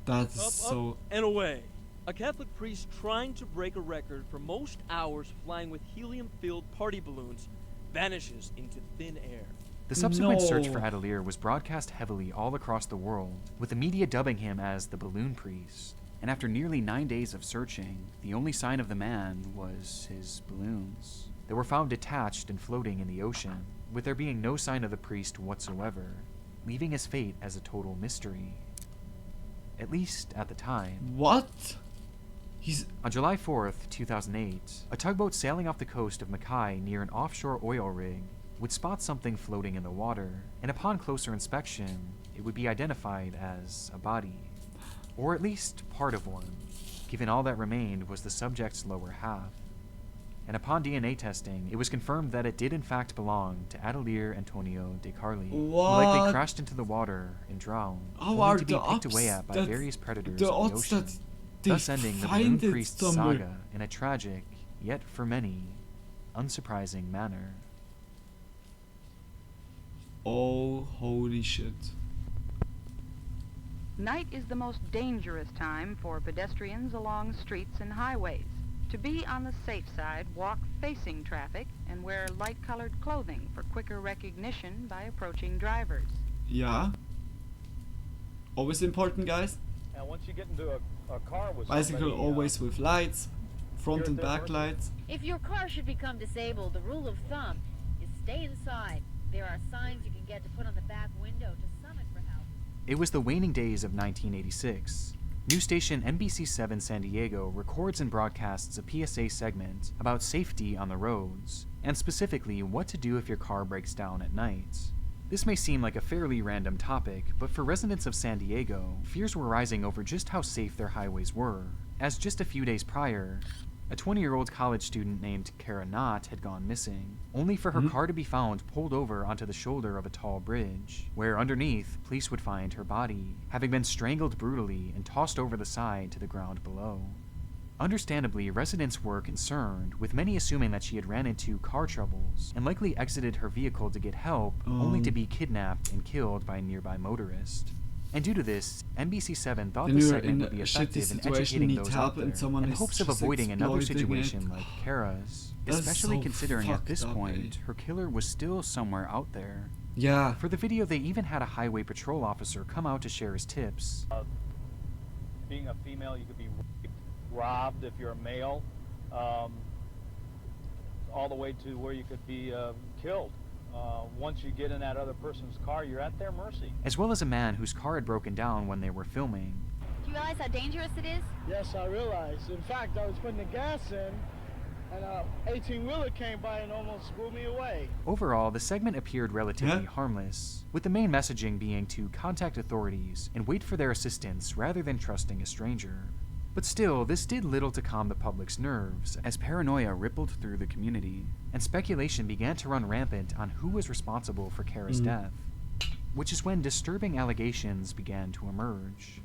That's Up, so... up, and away. A Catholic priest trying to break a record for most hours flying with helium-filled party balloons vanishes into thin air. The subsequent search for No. Atelier was broadcast heavily all across the world, with the media dubbing him as the Balloon Priest. And after nearly 9 days of searching, the only sign of the man was his balloons. They were found detached and floating in the ocean, with there being no sign of the priest whatsoever, leaving his fate as a total mystery. At least at the time. What? On July 4th, 2008, a tugboat sailing off the coast of Mackay near an offshore oil rig would spot something floating in the water, and upon closer inspection, it would be identified as a body. Or at least part of one, given all that remained was the subject's lower half. And upon DNA testing, it was confirmed that it did in fact belong to Atelier Antonio De Carli, who likely What? crashed into the water and drowned, How only are to be the picked odds away at by that- various predators the in the odds ocean, that they thus ending the find Balloon it Priest somewhere? saga in a tragic, yet for many, unsurprising manner. Oh, holy shit. Night is the most dangerous time for pedestrians along streets and highways. To be on the safe side, walk facing traffic and wear light-colored clothing for quicker recognition by approaching drivers. Yeah. Always important, guys. And once you get into a car with Bicycle somebody, always with lights, front you're and at their back mercy. lights. If your car should become disabled, the rule of thumb is stay inside. There are signs you can get to put on the back window to summon for help. It was the waning days of 1986. News station NBC7 San Diego records and broadcasts a PSA segment about safety on the roads, and specifically what to do if your car breaks down at night. This may seem like a fairly random topic, but for residents of San Diego, fears were rising over just how safe their highways were, as just a few days prior, a 20-year-old college student named Kara Knott had gone missing, only for her car to be found pulled over onto the shoulder of a tall bridge, where underneath, police would find her body, having been strangled brutally and tossed over the side to the ground below. Understandably, residents were concerned, with many assuming that she had ran into car troubles and likely exited her vehicle to get help, only to be kidnapped and killed by a nearby motorist. And due to this, NBC7 thought Then the you're segment in would be a shitty effective in situation, educating need those help, out there, and someone in is hopes of just avoiding another exploiting situation it. like Kara's, That's especially so considering at this fucked up, point, her killer was still somewhere out there. Yeah. For the video, they even had a highway patrol officer come out to share his tips. Being a female, you could be raped, robbed if you're a male, all the way to where you could be killed. Once you get in that other person's car, you're at their mercy. As well as a man whose car had broken down when they were filming. Do you realize how dangerous it is? Yes, I realize. In fact, I was putting the gas in, and a 18-wheeler came by and almost blew me away. Overall, the segment appeared relatively harmless, with the main messaging being to contact authorities and wait for their assistance rather than trusting a stranger. But still, this did little to calm the public's nerves, as paranoia rippled through the community, and speculation began to run rampant on who was responsible for Kara's death, which is when disturbing allegations began to emerge.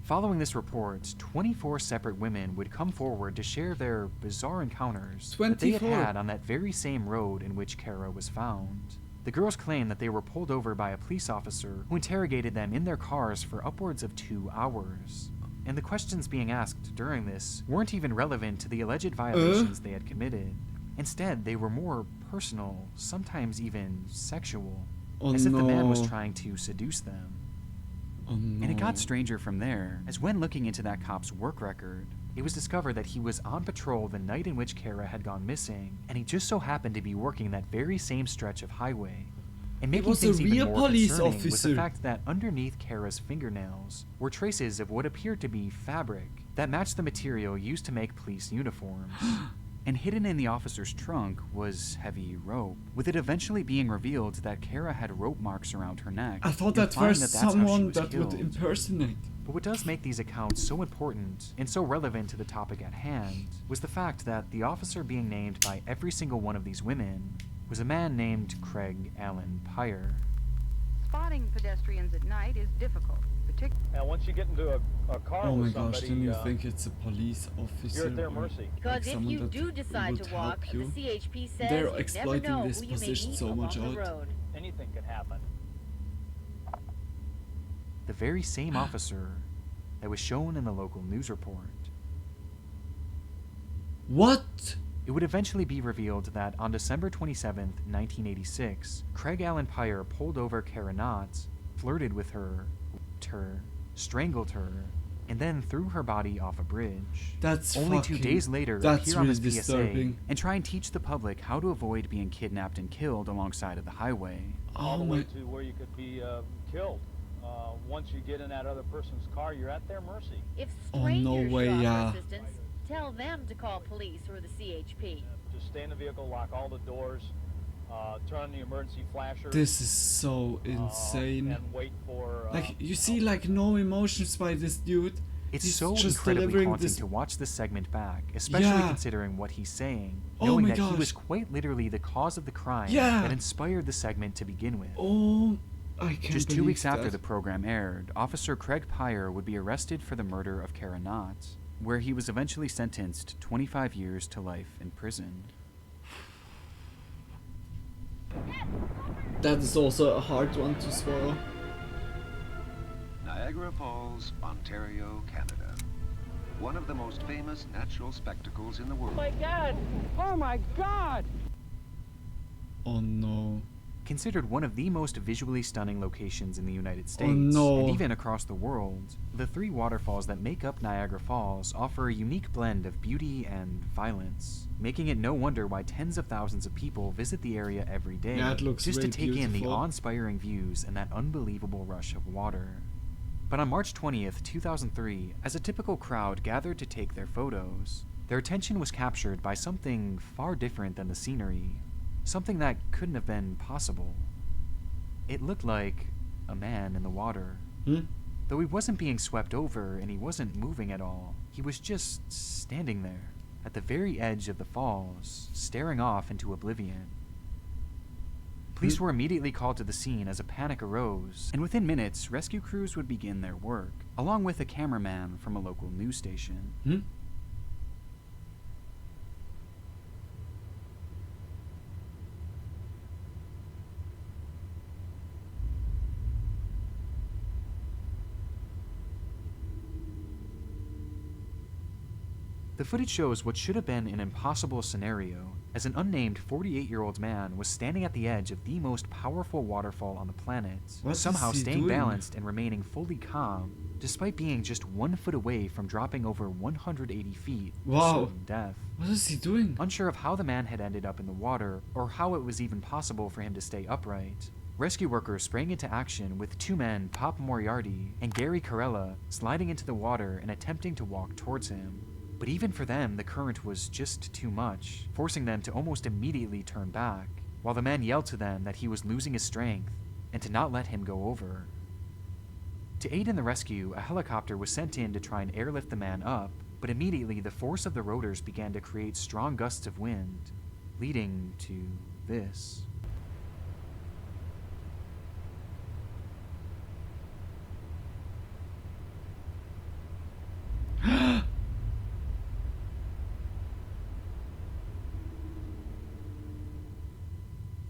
Following this report, 24 separate women would come forward to share their bizarre encounters that they had had on that very same road in which Kara was found. The girls claimed that they were pulled over by a police officer who interrogated them in their cars for upwards of 2 hours. And the questions being asked during this weren't even relevant to the alleged violations they had committed. Instead, they were more personal, sometimes even sexual, as if the man was trying to seduce them. And it got stranger from there, as when looking into that cop's work record, it was discovered that he was on patrol the night in which Kara had gone missing, and he just so happened to be working that very same stretch of highway. And making things even more concerning was the fact that underneath Kara's fingernails were traces of what appeared to be fabric that matched the material used to make police uniforms. And hidden in the officer's trunk was heavy rope, with it eventually being revealed that Kara had rope marks around her neck. I thought that first someone that would impersonate. But what does make these accounts so important and so relevant to the topic at hand was the fact that the officer being named by every single one of these women was a man named Craig Allen Pyre. Spotting pedestrians at night is difficult. And once you get into a car with somebody, gosh, then you think it's a police officer? You're at their mercy. Because if you do decide to walk, the CHP says they're you exploiting never know this who you may position meet so much along the out. road. Anything can happen. The very same officer that was shown in the local news report. What? It would eventually be revealed that on December 27th, 1986, Craig Allen Pyre pulled over Kara Knott, flirted with her, raped her, strangled her, and then threw her body off a bridge. That's only 2 days later that's appear on really this PSA disturbing. and try and teach the public how to avoid being kidnapped and killed alongside of the highway. All the way to where you could be killed. Once you get in that other person's car, you're at their mercy. If Oh, strangers no way, show up yeah. for assistance, tell them to call police or the CHP. Just stay in the vehicle, lock all the doors, turn on the emergency flasher. This is so insane. And wait for... like, you see, like, no emotions by this dude. It's He's so just incredibly delivering haunting this. to watch this segment back, especially Yeah. considering what he's saying, Oh knowing my that he gosh. was quite literally the cause of the crime Yeah. that inspired the segment to begin with. Oh, I can't Just 2 believe weeks after that. the program aired, Officer Craig Pyre would be arrested for the murder of Kara Knott, where he was eventually sentenced 25 years to life in prison. That is also a hard one to swallow. Niagara Falls, Ontario, Canada. One of the most famous natural spectacles in the world. Oh my God! Oh my God! Oh no. Considered one of the most visually stunning locations in the United States, no. and even across the world, the 3 waterfalls that make up Niagara Falls offer a unique blend of beauty and violence, making it no wonder why tens of thousands of people visit the area every day Yeah, it looks just to really take in the beautiful. awe-inspiring views and that unbelievable rush of water. But on March 20th, 2003, as a typical crowd gathered to take their photos, their attention was captured by something far different than the scenery. Something that couldn't have been possible. It looked like a man in the water. Though he wasn't being swept over and he wasn't moving at all, he was just standing there, at the very edge of the falls, staring off into oblivion. Police were immediately called to the scene as a panic arose, and within minutes, rescue crews would begin their work, along with a cameraman from a local news station. The footage shows what should have been an impossible scenario, as an unnamed 48-year-old man was standing at the edge of the most powerful waterfall on the planet, What is somehow he staying doing? balanced and remaining fully calm, despite being just 1 foot away from dropping over 180 feet to Wow. certain death. What is he doing? Unsure of how the man had ended up in the water, or how it was even possible for him to stay upright, rescue workers sprang into action with 2 men, Pop Moriarty and Gary Carella, sliding into the water and attempting to walk towards him. But even for them, the current was just too much, forcing them to almost immediately turn back, while the man yelled to them that he was losing his strength and to not let him go over. To aid in the rescue, a helicopter was sent in to try and airlift the man up, but immediately the force of the rotors began to create strong gusts of wind, leading to this.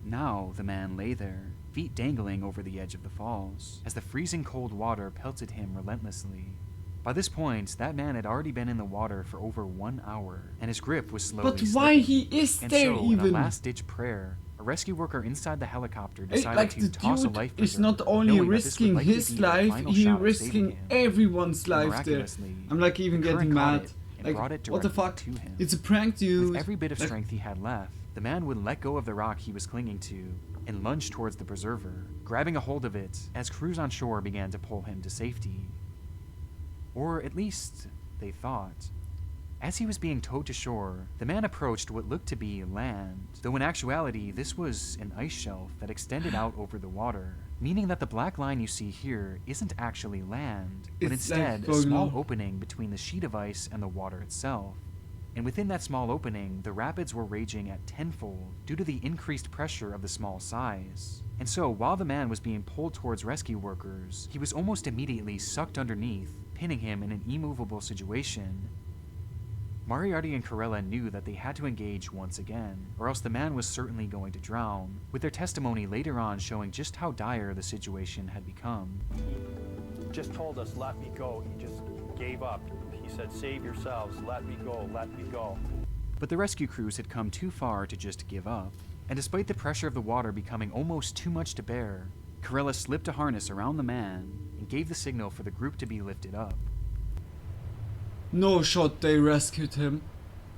Now the man lay there, feet dangling over the edge of the falls, as the freezing cold water pelted him relentlessly. By this point, that man had already been in the water for over 1 hour, and his grip was slowly But slipping. why he is And there so, even? in a last-ditch prayer, a rescue worker inside the helicopter decided Like to the toss a dude life is preserver, not only knowing that this would risking likely his be the life, final he shot of risking saving him. everyone's And life there. miraculously, I'm like even the getting current caught mad. it and Like, brought it what the directly fuck? to him. It's a prank, dude. With every bit of Like, strength he had left, the man would let go of the rock he was clinging to and lunge towards the preserver, grabbing a hold of it as crews on shore began to pull him to safety. Or at least, they thought. As he was being towed to shore, the man approached what looked to be land, though in actuality this was an ice shelf that extended out over the water, meaning that the black line you see here isn't actually land, but It's like instead a going small on. opening between the sheet of ice and the water itself. And within that small opening, the rapids were raging at tenfold due to the increased pressure of the small size. And so, while the man was being pulled towards rescue workers, he was almost immediately sucked underneath, pinning him in an immovable situation. Moriarty and Corella knew that they had to engage once again, or else the man was certainly going to drown, with their testimony later on showing just how dire the situation had become. He just told us, let me go. He just gave up. He said, save yourselves, let me go, let me go. But the rescue crews had come too far to just give up, and despite the pressure of the water becoming almost too much to bear, Corella slipped a harness around the man and gave the signal for the group to be lifted up. no shot, they rescued him.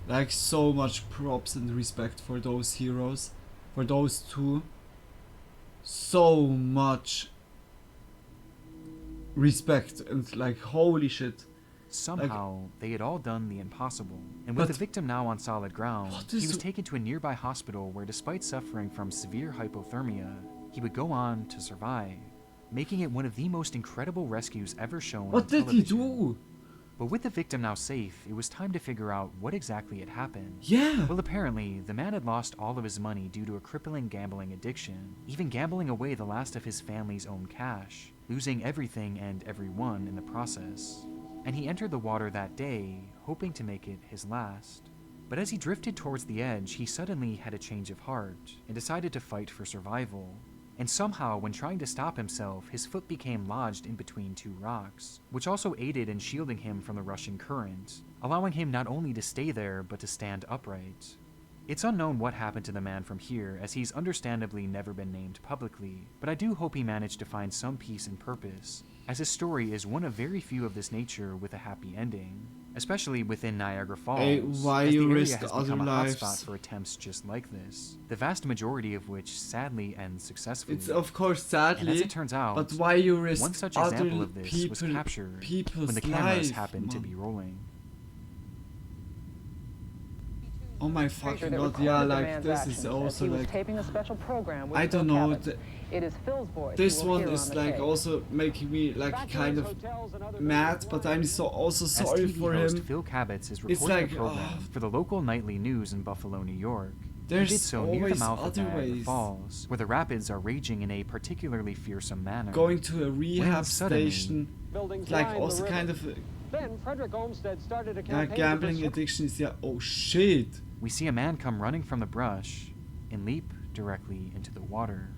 Like, so much props and respect for those heroes. For those two. So much respect and like, holy shit. Somehow, they had all done the impossible, and with But- the victim now on solid ground, What he is was w- taken to a nearby hospital where, despite suffering from severe hypothermia, he would go on to survive, making it one of the most incredible rescues ever shown What on did he television. do? But with the victim now safe, it was time to figure out what exactly had happened. Yeah. Well, apparently, the man had lost all of his money due to a crippling gambling addiction, even gambling away the last of his family's own cash, losing everything and everyone in the process. And he entered the water that day, hoping to make it his last. But as he drifted towards the edge, he suddenly had a change of heart and decided to fight for survival. And somehow, when trying to stop himself, his foot became lodged in between two rocks, which also aided in shielding him from the rushing current, allowing him not only to stay there, but to stand upright. It's unknown what happened to the man from here, as he's understandably never been named publicly, but I do hope he managed to find some peace and purpose, as his story is one of very few of this nature with a happy ending, especially within Niagara Falls, Hey, why as the you area risk has other become a lives? hotspot for attempts just like this, the vast majority of which sadly end successfully. It's of course And sadly, as it turns out, but why you risk one such other example of this was people- captured people's when the cameras life, happened to man. be rolling. Oh my fucking god, yeah, like this is also like, taping a special program with I don't Phil know, Cabot. It is Phil's voice this you will one hear is on the like tape. also making me like kind of mad, but I'm so also As sorry TV for host him. Phil Cabot is It's reporting like, a program for the local nightly news in Buffalo, New York. He There's did so near the always mouth of other Niagara ways. Falls, where the rapids are raging in a particularly fearsome manner. Going to a When rehab suddenly, station, Buildings like line the also river. kind of Then Frederick Olmsted started a yeah, campaign to gambling persuade- addiction is yeah, oh shit. we see a man come running from the brush and leap directly into the water.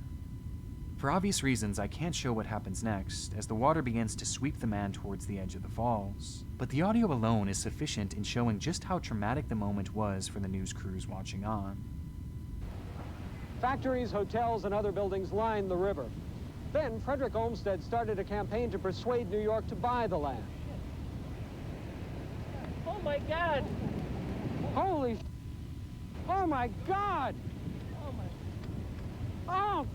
For obvious reasons, I can't show what happens next, as the water begins to sweep the man towards the edge of the falls. But the audio alone is sufficient in showing just how traumatic the moment was for the news crews watching on. Factories, hotels, and other buildings lined the river. Then Frederick Olmsted started a campaign to persuade New York to buy the land. Oh my God! Holy! Oh my God! Oh my! Oh!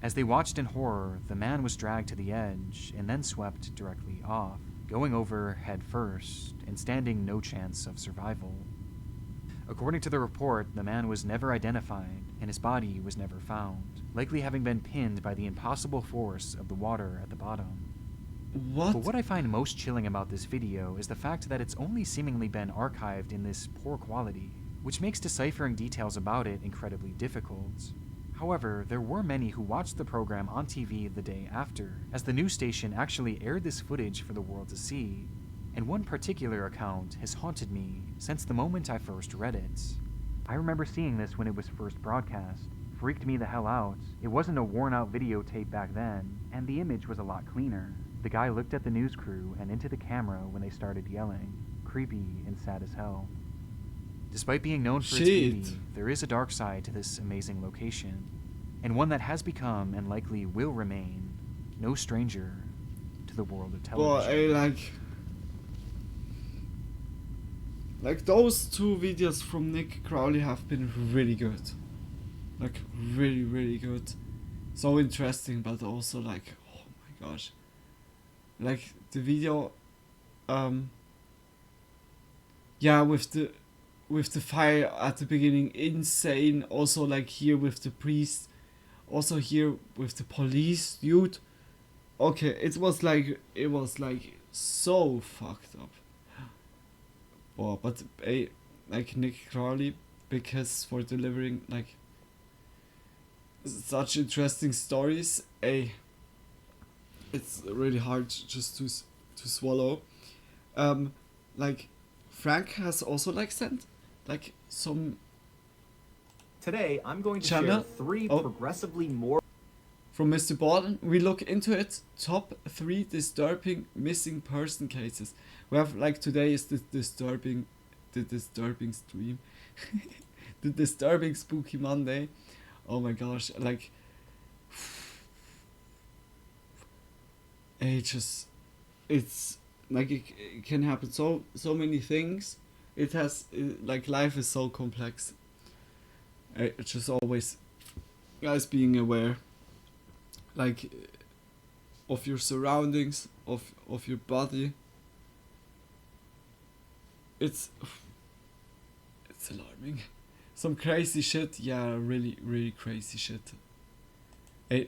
As they watched in horror, the man was dragged to the edge and then swept directly off, going over head first and standing no chance of survival. According to the report, the man was never identified, and his body was never found, likely having been pinned by the impossible force of the water at the bottom. What? But what I find most chilling about this video is the fact that it's only seemingly been archived in this poor quality, which makes deciphering details about it incredibly difficult. However, there were many who watched the program on TV the day after, as the news station actually aired this footage for the world to see, and one particular account has haunted me since the moment I first read it. I remember seeing this when it was first broadcast. Freaked me the hell out. It wasn't a worn-out videotape back then, and the image was a lot cleaner. The guy looked at the news crew and into the camera when they started yelling. Creepy and sad as hell. Despite being known for its beauty, there is a dark side to this amazing location, and one that has become, and likely will remain, no stranger to the world of television. Well, like those two videos from Nick Crowley have been really good. Like really, really good. So interesting, but also like, oh my gosh. Like the video, yeah, with the fire at the beginning, insane. Also like here with the priest, also here with the police dude. Okay, it was like so fucked up. Wow, but like Nick Crowley, because for delivering like such interesting stories, it's really hard just to swallow. Like Frank has also like sent like some. Today I'm going to share 3 progressively more from Mr. Borden. We look into it. Top 3 disturbing missing person cases. We have like today is the disturbing stream, the disturbing spooky Monday. Oh my gosh, like. It's like it can happen so many things. It has like life is so complex. It's just always guys being aware like of your surroundings, of your body. It's alarming. Some crazy shit, yeah, really crazy shit.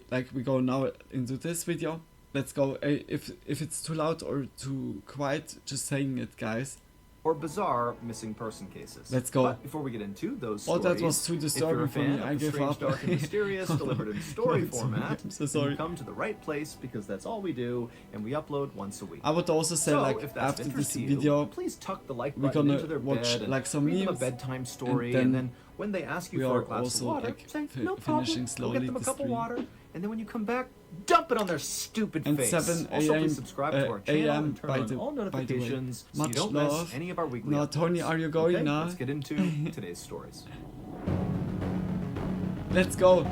Like we go now into this video. Let's go. If it's too loud or too quiet, just saying it, guys. Or bizarre missing person cases. Let's go. But before we get into those stories, that was too disturbing for me. I give up. Dark and mysterious, delivered in story format, I'm so sorry. You come to the right place because that's all we do, and we upload once a week. I would also say, so, like, if that's after this you, video, please tuck the like we're button gonna into their watch bed like some read them memes, a bedtime story, and then when they ask you we for are a glass also of water, like say no finishing problem. slowly Go get them a the cup of stream. water, and then when you come back, dump it on their stupid And face. 7 Also, a.m. please subscribe to our channel AM and turn by on the all notifications so you much don't love. miss any of our weekly Now, uploads. Tony, are you going okay, now? Let's get into today's stories. Let's go.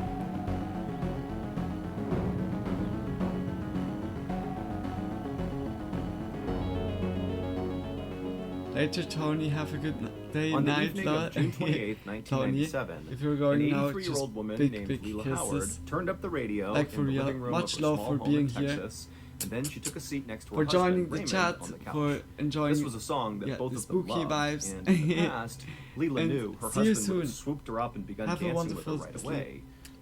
Later, Tony. Have a good day, On the night, evening of June 28, 1997, Tony, if you're going an now, 83-year-old just woman big named kisses. Leela Howard turned up the radio like for in the real. living room Much of her love small for home being in here. Texas, and then she took a seat next to For her joining husband, the Raymond, chat, on the couch. for enjoying. This was a song that both the of them spooky loved, vibes. and in the past, Leela And knew her see you husband would have soon. swooped her up and begun Have a dancing with her wonderful right sleep. away.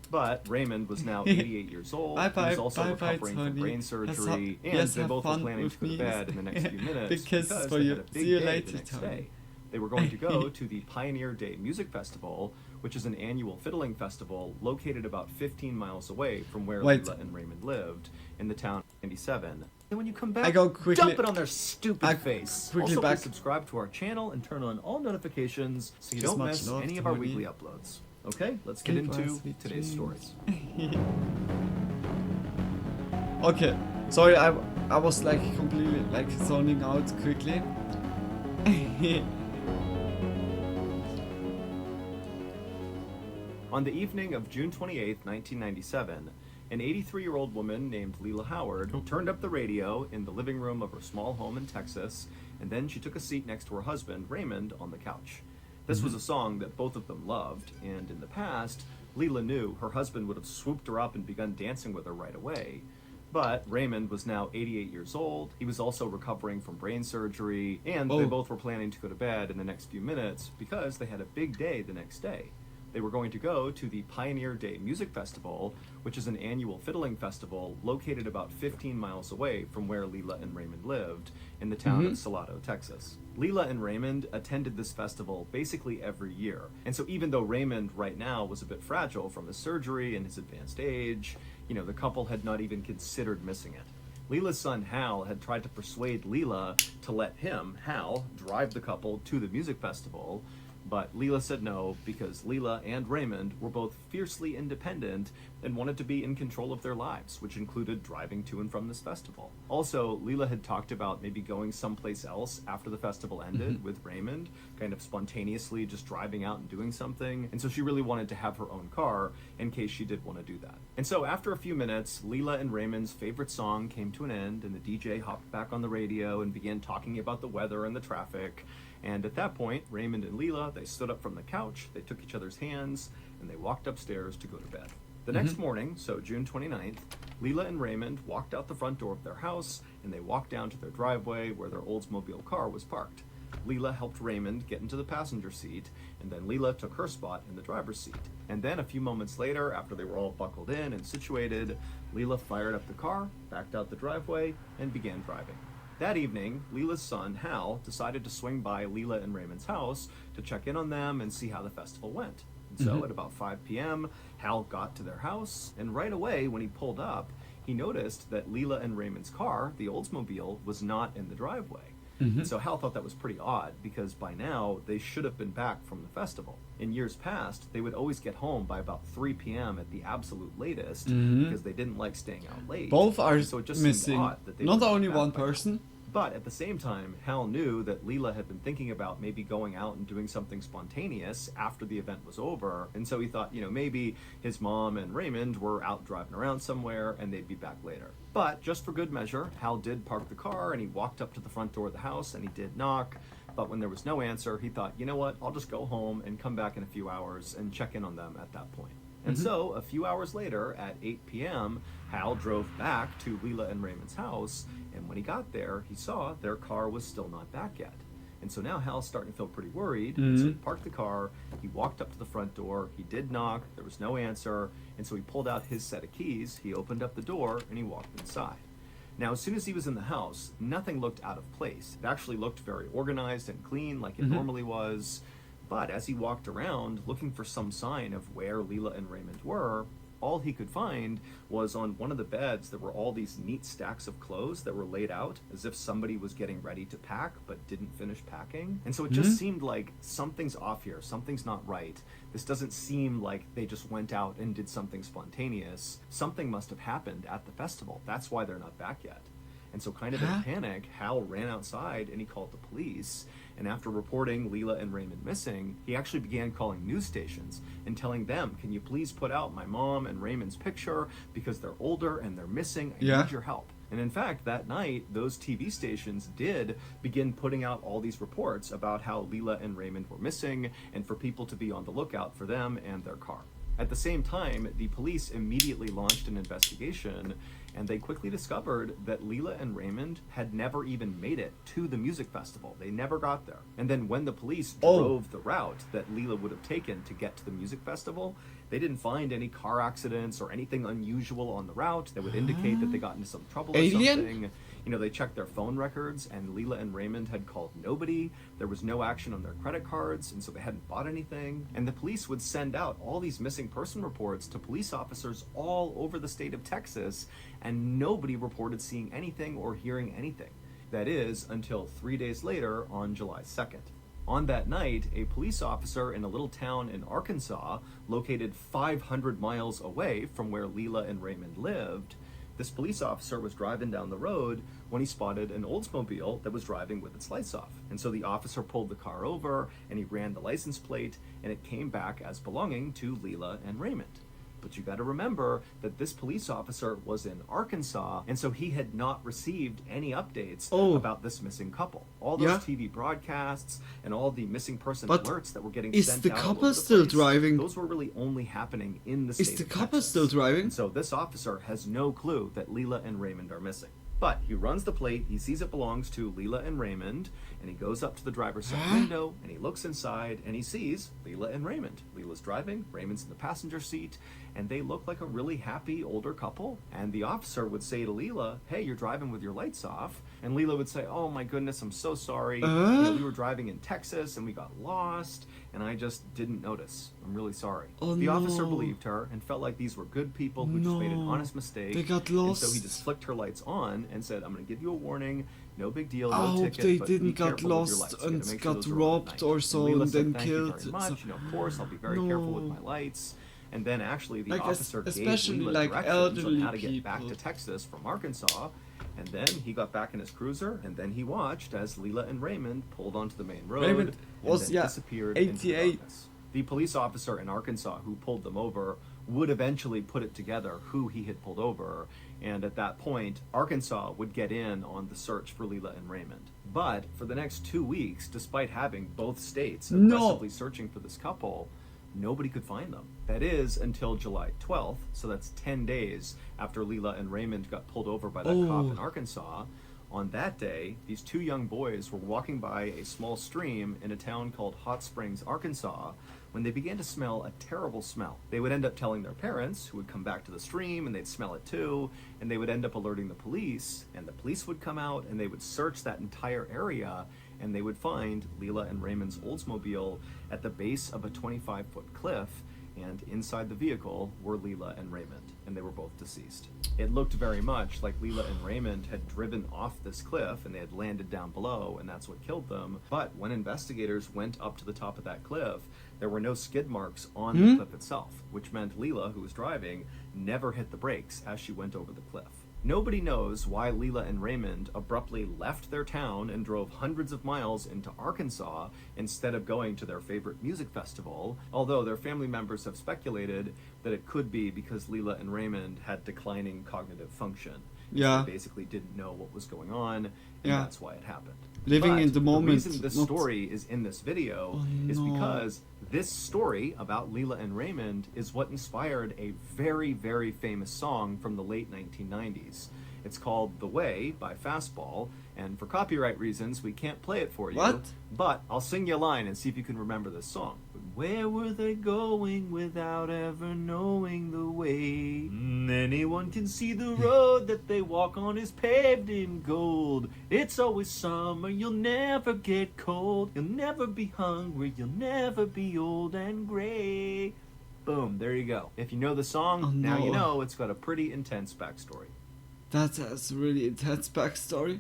But Raymond was now 88 years old. Bye He bye, was also bye bye, recovering from Tony. brain surgery, and they have both were fun planning with to go to me. bed in the next few minutes Big kisses because for they you. had a big See you day later, the next Tony. day. They were going to go to the Pioneer Day Music Festival, which is an annual fiddling festival located about 15 miles away from where Wait. Leela and Raymond lived in the town of 97. And when you come back, I go quickly- dump it on their stupid face. quickly Also, back. please subscribe to our channel and turn on all notifications so you Just don't much miss love, any of our Tony. weekly uploads. Okay, let's get Goodbye, into sweet today's dreams. stories. Okay, sorry, I was like completely like zoning out quickly. On the evening of June 28, 1997, an 83-year-old woman named Leela Howard turned up the radio in the living room of her small home in Texas, and then she took a seat next to her husband, Raymond, on the couch. This was a song that both of them loved, and in the past, Leela knew her husband would have swooped her up and begun dancing with her right away. But Raymond was now 88 years old. He was also recovering from brain surgery, and they both were planning to go to bed in the next few minutes because they had a big day the next day. They were going to go to the Pioneer Day Music Festival, which is an annual fiddling festival located about 15 miles away from where Leela and Raymond lived in the town of Salado, Texas. Leela and Raymond attended this festival basically every year. And so even though Raymond right now was a bit fragile from his surgery and his advanced age, the couple had not even considered missing it. Leela's son Hal had tried to persuade Leela to let him, Hal, drive the couple to the music festival, but Leela said no because Leela and Raymond were both fiercely independent and wanted to be in control of their lives, which included driving to and from this festival. Also, Leela had talked about maybe going someplace else after the festival ended with Raymond, kind of spontaneously just driving out and doing something, and so she really wanted to have her own car in case she did want to do that. And so after a few minutes, Leela and Raymond's favorite song came to an end, and the DJ hopped back on the radio and began talking about the weather and the traffic. And at that point, Raymond and Leela, they stood up from the couch, they took each other's hands, and they walked upstairs to go to bed. The next morning, so June 29th, Leela and Raymond walked out the front door of their house, and they walked down to their driveway where their Oldsmobile car was parked. Leela helped Raymond get into the passenger seat, and then Leela took her spot in the driver's seat. And then a few moments later, after they were all buckled in and situated, Leela fired up the car, backed out the driveway, and began driving. That evening, Leela's son, Hal, decided to swing by Leela and Raymond's house to check in on them and see how the festival went. And so at about 5 p.m., Hal got to their house, and right away when he pulled up, he noticed that Leela and Raymond's car, the Oldsmobile, was not in the driveway. And so Hal thought that was pretty odd because by now they should have been back from the festival. In years past, they would always get home by about 3 p.m. at the absolute latest because they didn't like staying out late. Both are so it just missing. Seemed odd that they Not were only back one by now. person. But at the same time, Hal knew that Leela had been thinking about maybe going out and doing something spontaneous after the event was over. And so he thought, maybe his mom and Raymond were out driving around somewhere and they'd be back later. But just for good measure, Hal did park the car and he walked up to the front door of the house and he did knock. But when there was no answer, he thought, you know what, I'll just go home and come back in a few hours and check in on them at that point. And so, a few hours later, at 8 p.m., Hal drove back to Leela and Raymond's house, and when he got there, he saw their car was still not back yet. And so now Hal's starting to feel pretty worried, and so he parked the car, he walked up to the front door, he did knock, there was no answer, and so he pulled out his set of keys, he opened up the door, and he walked inside. Now, as soon as he was in the house, nothing looked out of place. It actually looked very organized and clean, like it normally was. But as he walked around looking for some sign of where Leela and Raymond were, all he could find was on one of the beds there were all these neat stacks of clothes that were laid out as if somebody was getting ready to pack but didn't finish packing. And so it just seemed like something's off here, something's not right. This doesn't seem like they just went out and did something spontaneous. Something must have happened at the festival. That's why they're not back yet. And so kind of in panic, Hal ran outside and he called the police. And after reporting Leela and Raymond missing, he actually began calling news stations and telling them, can you please put out my mom and Raymond's picture because they're older and they're missing. I need your help. And in fact, that night, those TV stations did begin putting out all these reports about how Leela and Raymond were missing and for people to be on the lookout for them and their car. At the same time, the police immediately launched an investigation, and they quickly discovered that Leela and Raymond had never even made it to the music festival. They never got there. And then when the police drove the route that Leela would have taken to get to the music festival, they didn't find any car accidents or anything unusual on the route that would indicate that they got into some trouble or something. They checked their phone records, and Leela and Raymond had called nobody. There was no action on their credit cards, and so they hadn't bought anything. And the police would send out all these missing person reports to police officers all over the state of Texas, and nobody reported seeing anything or hearing anything. That is, until 3 days later on July 2nd. On that night, a police officer in a little town in Arkansas, located 500 miles away from where Leela and Raymond lived, this police officer was driving down the road when he spotted an Oldsmobile that was driving with its lights off. And so the officer pulled the car over and he ran the license plate, and it came back as belonging to Leela and Raymond. But you got to remember that this police officer was in Arkansas, and so he had not received any updates about this missing couple. All those TV broadcasts and all the missing person alerts that were getting sent out all over the place, is the couple still driving? Those were really only happening in the state of Texas. Is the couple still driving? And so this officer has no clue that Leela and Raymond are missing. But he runs the plate, he sees it belongs to Leela and Raymond, and he goes up to the driver's side window, and he looks inside, and he sees Leela and Raymond. Leela's driving, Raymond's in the passenger seat, and they look like a really happy older couple. And the officer would say to Leela, hey, you're driving with your lights off. And Leela would say, oh my goodness, I'm so sorry. You know, we were driving in Texas, and we got lost, and I just didn't notice. I'm really sorry. The officer believed her and felt like these were good people who just made an honest mistake. They got lost. And so he just flicked her lights on and said, I'm going to give you a warning. No big deal, I no hope ticket, they but didn't be get careful with your lost lights. and You gotta got make sure those are on at robbed night." or And so Leela and said, then "Thank you killed. very much. You know, of course, I'll be very careful with my lights." And then actually the Like, officer gave especially, Leela like, directions on elderly how to get back to people. Texas from Arkansas. And then he got back in his cruiser, and then he watched as Leela and Raymond pulled onto the main road Raymond was, and then disappeared into the 88. darkness. The police officer in Arkansas who pulled them over would eventually put it together who he had pulled over, and at that point, Arkansas would get in on the search for Leela and Raymond. But for the next 2 weeks, despite having both states aggressively searching for this couple, nobody could find them. That is until July 12th, so that's 10 days after Leela and Raymond got pulled over by that cop in Arkansas. On that day, these two young boys were walking by a small stream in a town called Hot Springs, Arkansas, when they began to smell a terrible smell. They would end up telling their parents, who would come back to the stream, and they'd smell it too, and they would end up alerting the police, and the police would come out, and they would search that entire area, and they would find Leela and Raymond's Oldsmobile at the base of a 25-foot cliff, and inside the vehicle were Leela and Raymond, and they were both deceased. It looked very much like Leela and Raymond had driven off this cliff and they had landed down below, and that's what killed them. But when investigators went up to the top of that cliff, there were no skid marks on the cliff itself, which meant Leela, who was driving, never hit the brakes as she went over the cliff. Nobody knows why Leela and Raymond abruptly left their town and drove hundreds of miles into Arkansas instead of going to their favorite music festival, although their family members have speculated that it could be because Leela and Raymond had declining cognitive function. Yeah. So they basically didn't know what was going on, and that's why it happened. Living But in the moment. The reason this not- story is in this video is because this story about Leela and Raymond is what inspired a very, very famous song from the late 1990s. It's called The Way by Fastball, and for copyright reasons, we can't play it for you. What? But I'll sing you a line and see if you can remember this song. Where were they going without ever knowing the way? Anyone can see the road that they walk on is paved in gold. It's always summer, you'll never get cold. You'll never be hungry, you'll never be old and gray. Boom, there you go. If you know the song, now you know it's got a pretty intense backstory. That has a really intense backstory.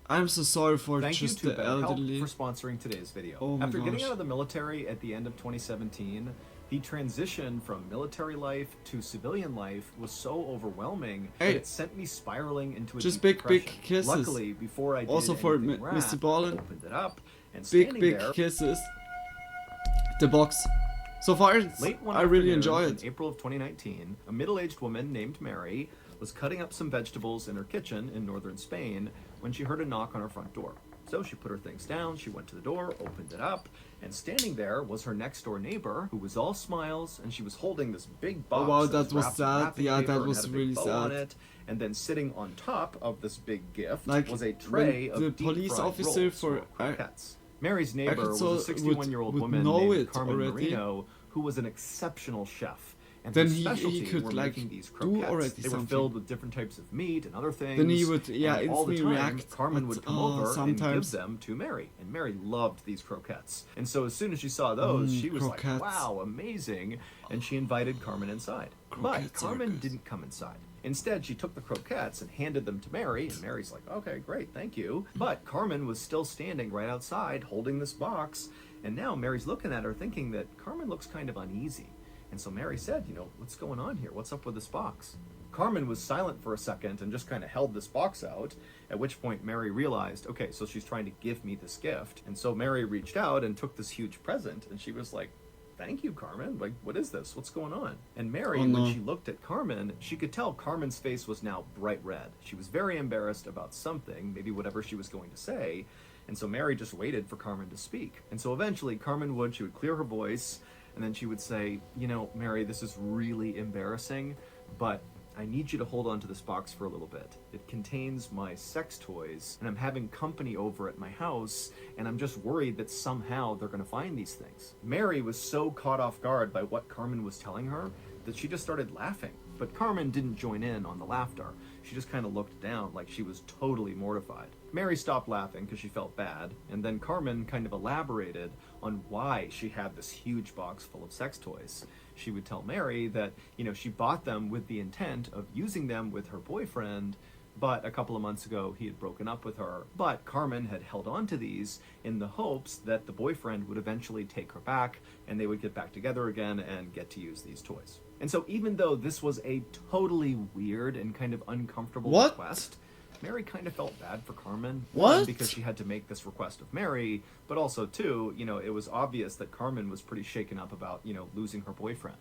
I'm so sorry for Thank just you to the BetterHelp elderly. for sponsoring today's video. Oh my After getting gosh. out of the military at the end of 2017, the transition from military life to civilian life was so overwhelming Hey. that it sent me spiraling into a Just deep big depression. kisses. Luckily, before I did Also for anything rash, Mr. Ballin. I opened it up and Big standing big there, kisses. The box. So far, late one I really afternoon enjoy in it. April of 2019, a middle-aged woman named Mary was cutting up some vegetables in her kitchen in northern Spain when she heard a knock on her front door. So she put her things down, she went to the door, opened it up, and standing there was her next-door neighbor, who was all smiles, and she was holding this big box. Oh, wow, that that was wrapped in sad. wrapping Yeah, paper that and was had a big really bow sad. on it. And then sitting on top of this big gift Like, was a tray when of the police deep-fried officer rolls for croquettes. Mary's neighbor was Arkansas a 61-year-old would woman know named it Carmen already. Marino, who was an exceptional chef. And Then her he specialty could, were like, making these do croquettes. already They were something. filled with different types of meat and other things. Then he would, yeah, and all the instantly time, react Carmen at, would come over and give sometimes. them to Mary. And Mary loved these croquettes. And so as soon as she saw those, she was croquettes. like, wow, amazing. And she invited Carmen inside. But Croquettes are Carmen good. didn't come inside. Instead, she took the croquettes and handed them to Mary, and Mary's like, okay, great, thank you. But Carmen was still standing right outside holding this box, and now Mary's looking at her thinking that Carmen looks kind of uneasy. And so Mary said, you know, what's going on here? What's up with this box? Carmen was silent for a second and just kind of held this box out, at which point Mary realized, okay, so she's trying to give me this gift. And so Mary reached out and took this huge present, and she was like, thank you, Carmen. Like, what is this? What's going on? And Mary, Oh, no. when she looked at Carmen, she could tell Carmen's face was now bright red. She was very embarrassed about something, maybe whatever she was going to say. And so Mary just waited for Carmen to speak. And so eventually she would clear her voice, and then she would say, you know, Mary, this is really embarrassing, but I need you to hold on to this box for a little bit. It contains my sex toys, and I'm having company over at my house, and I'm just worried that somehow they're going to find these things. Mary was so caught off guard by what Carmen was telling her that she just started laughing. But Carmen didn't join in on the laughter. She just kind of looked down like she was totally mortified. Mary stopped laughing because she felt bad, and then Carmen kind of elaborated on why she had this huge box full of sex toys. She would tell Mary that, you know, she bought them with the intent of using them with her boyfriend, but a couple of months ago he had broken up with her. But Carmen had held on to these in the hopes that the boyfriend would eventually take her back and they would get back together again and get to use these toys. And so even though this was a totally weird and kind of uncomfortable request, Mary kind of felt bad for Carmen. What? One, because she had to make this request of Mary, but also two, you know, it was obvious that Carmen was pretty shaken up about, you know, losing her boyfriend.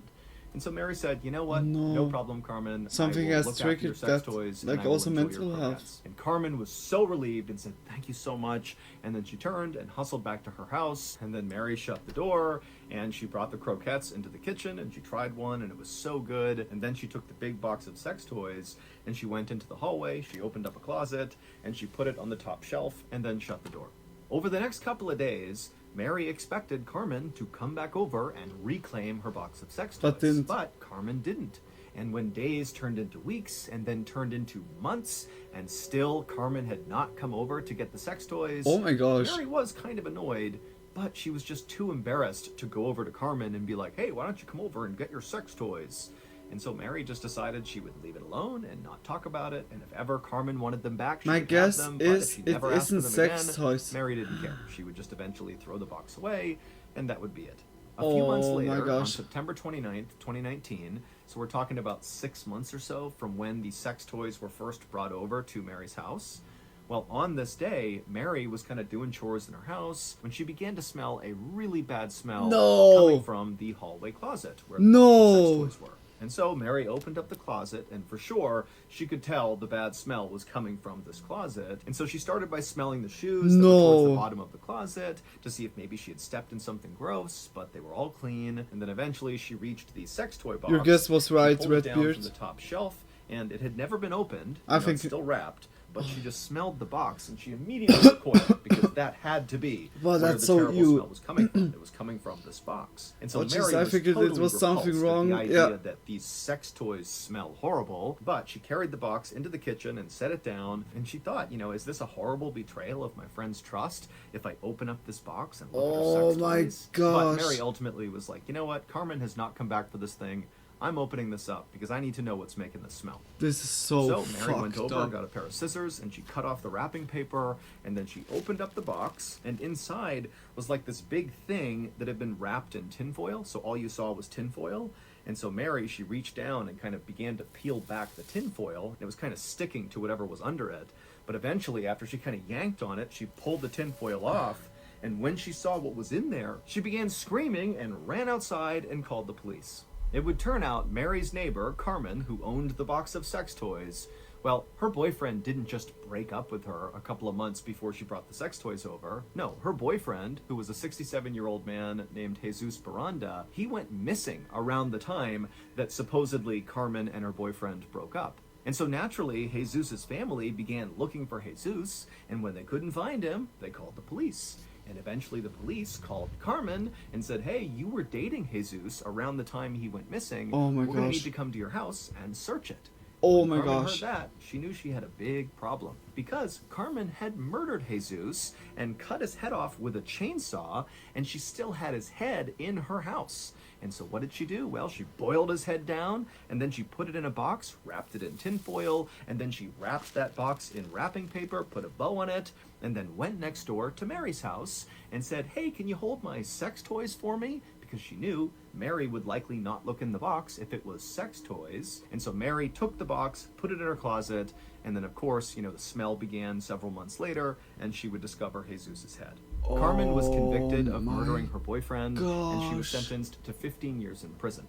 And so Mary said, you know what, no problem, Carmen. Something I will has look after your triggered sex that, toys, like and I will also enjoy your mental croquettes." health. And Carmen was so relieved and said, thank you so much. And then she turned and hustled back to her house. And then Mary shut the door and she brought the croquettes into the kitchen and she tried one and it was so good. And then she took the big box of sex toys and she went into the hallway. She opened up a closet and she put it on the top shelf and then shut the door. Over the next couple of days, Mary expected Carmen to come back over and reclaim her box of sex toys, but Carmen didn't. And when days turned into weeks and then turned into months, and still Carmen had not come over to get the sex toys, Oh my gosh. Mary was kind of annoyed, but she was just too embarrassed to go over to Carmen and be like, hey, why don't you come over and get your sex toys? And so Mary just decided she would leave it alone and not talk about it, and if ever Carmen wanted them back, she My would guess have them, but is if she it never asked for isn't them sex again, toys. Mary didn't care. She would just eventually throw the box away, and that would be it. A few months Oh my later, on gosh. September 29th, 2019, so we're talking about 6 months or so from when the sex toys were first brought over to Mary's house. Well, on this day, Mary was kind of doing chores in her house when she began to smell a really bad smell coming from the hallway closet where the box of sex toys were. And so Mary opened up the closet, and for sure, she could tell the bad smell was coming from this closet. And so she started by smelling the shoes that were towards the bottom of the closet to see if maybe she had stepped in something gross, but they were all clean. And then eventually she reached the sex toy box. Your guess was right, She pulled it down Redbeard. from the top shelf, and it had never been opened. I It's think- still wrapped. But she just smelled the box, and she immediately recoiled because that had to be Well, where that's the so terrible you- smell was coming from. It was coming from this box. And so Oh, jeez, Mary I was figured it totally was something repulsed at wrong. the idea Yeah. that these sex toys smell horrible. But she carried the box into the kitchen and set it down. And she thought, you know, is this a horrible betrayal of my friend's trust if I open up this box and look at her Oh sex my toys? gosh. But Mary ultimately was like, you know what? Carmen has not come back for this thing. I'm opening this up because I need to know what's making this smell. This is so Mary went fucked over and up. got a pair of scissors and she cut off the wrapping paper and then she opened up the box and inside was like this big thing that had been wrapped in tinfoil. So all you saw was tinfoil. And so Mary, she reached down and kind of began to peel back the tinfoil. And it was kind of sticking to whatever was under it. But eventually, after she kind of yanked on it, she pulled the tinfoil off. And when she saw what was in there, she began screaming and ran outside and called the police. It would turn out Mary's neighbor, Carmen, who owned the box of sex toys, well, her boyfriend didn't just break up with her a couple of months before she brought the sex toys over. No, her boyfriend, who was a 67-year-old man named Jesus Baranda, he went missing around the time that supposedly Carmen and her boyfriend broke up. And so naturally, Jesus's family began looking for Jesus, and when they couldn't find him, they called the police. And eventually the police called Carmen and said, hey, you were dating Jesus around the time he went missing. Oh my We're going to gosh. need to come to your house and search it. Oh When my Carmen gosh. heard that, she knew she had a big problem because Carmen had murdered Jesus and cut his head off with a chainsaw, and she still had his head in her house. And so what did she do? Well, she boiled his head down, and then she put it in a box, wrapped it in tinfoil, and then she wrapped that box in wrapping paper, put a bow on it, and then went next door to Mary's house and said, hey, can you hold my sex toys for me? Because she knew Mary would likely not look in the box if it was sex toys. And so Mary took the box, put it in her closet, and then of course, you know, the smell began several months later, and she would discover Jesus's head. Carmen was convicted of murdering her boyfriend, and she was gosh. sentenced to 15 years in prison.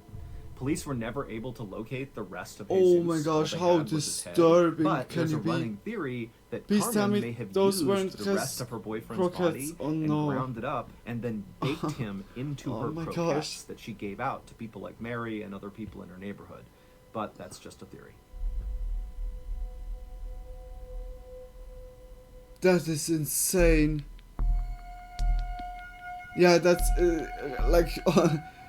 Police were never able to locate the rest of Oh Jesus. my gosh, All they how had was his head. disturbing But can there's you a be? running theory that Please tell Carmen me may have those weren't used the rest of her boyfriend's croquettes. body Oh and no. ground it up and then baked him into Oh her my croquettes gosh. that she gave out to people like Mary and other people in her neighborhood. But that's just a theory. That is insane. Yeah, that's like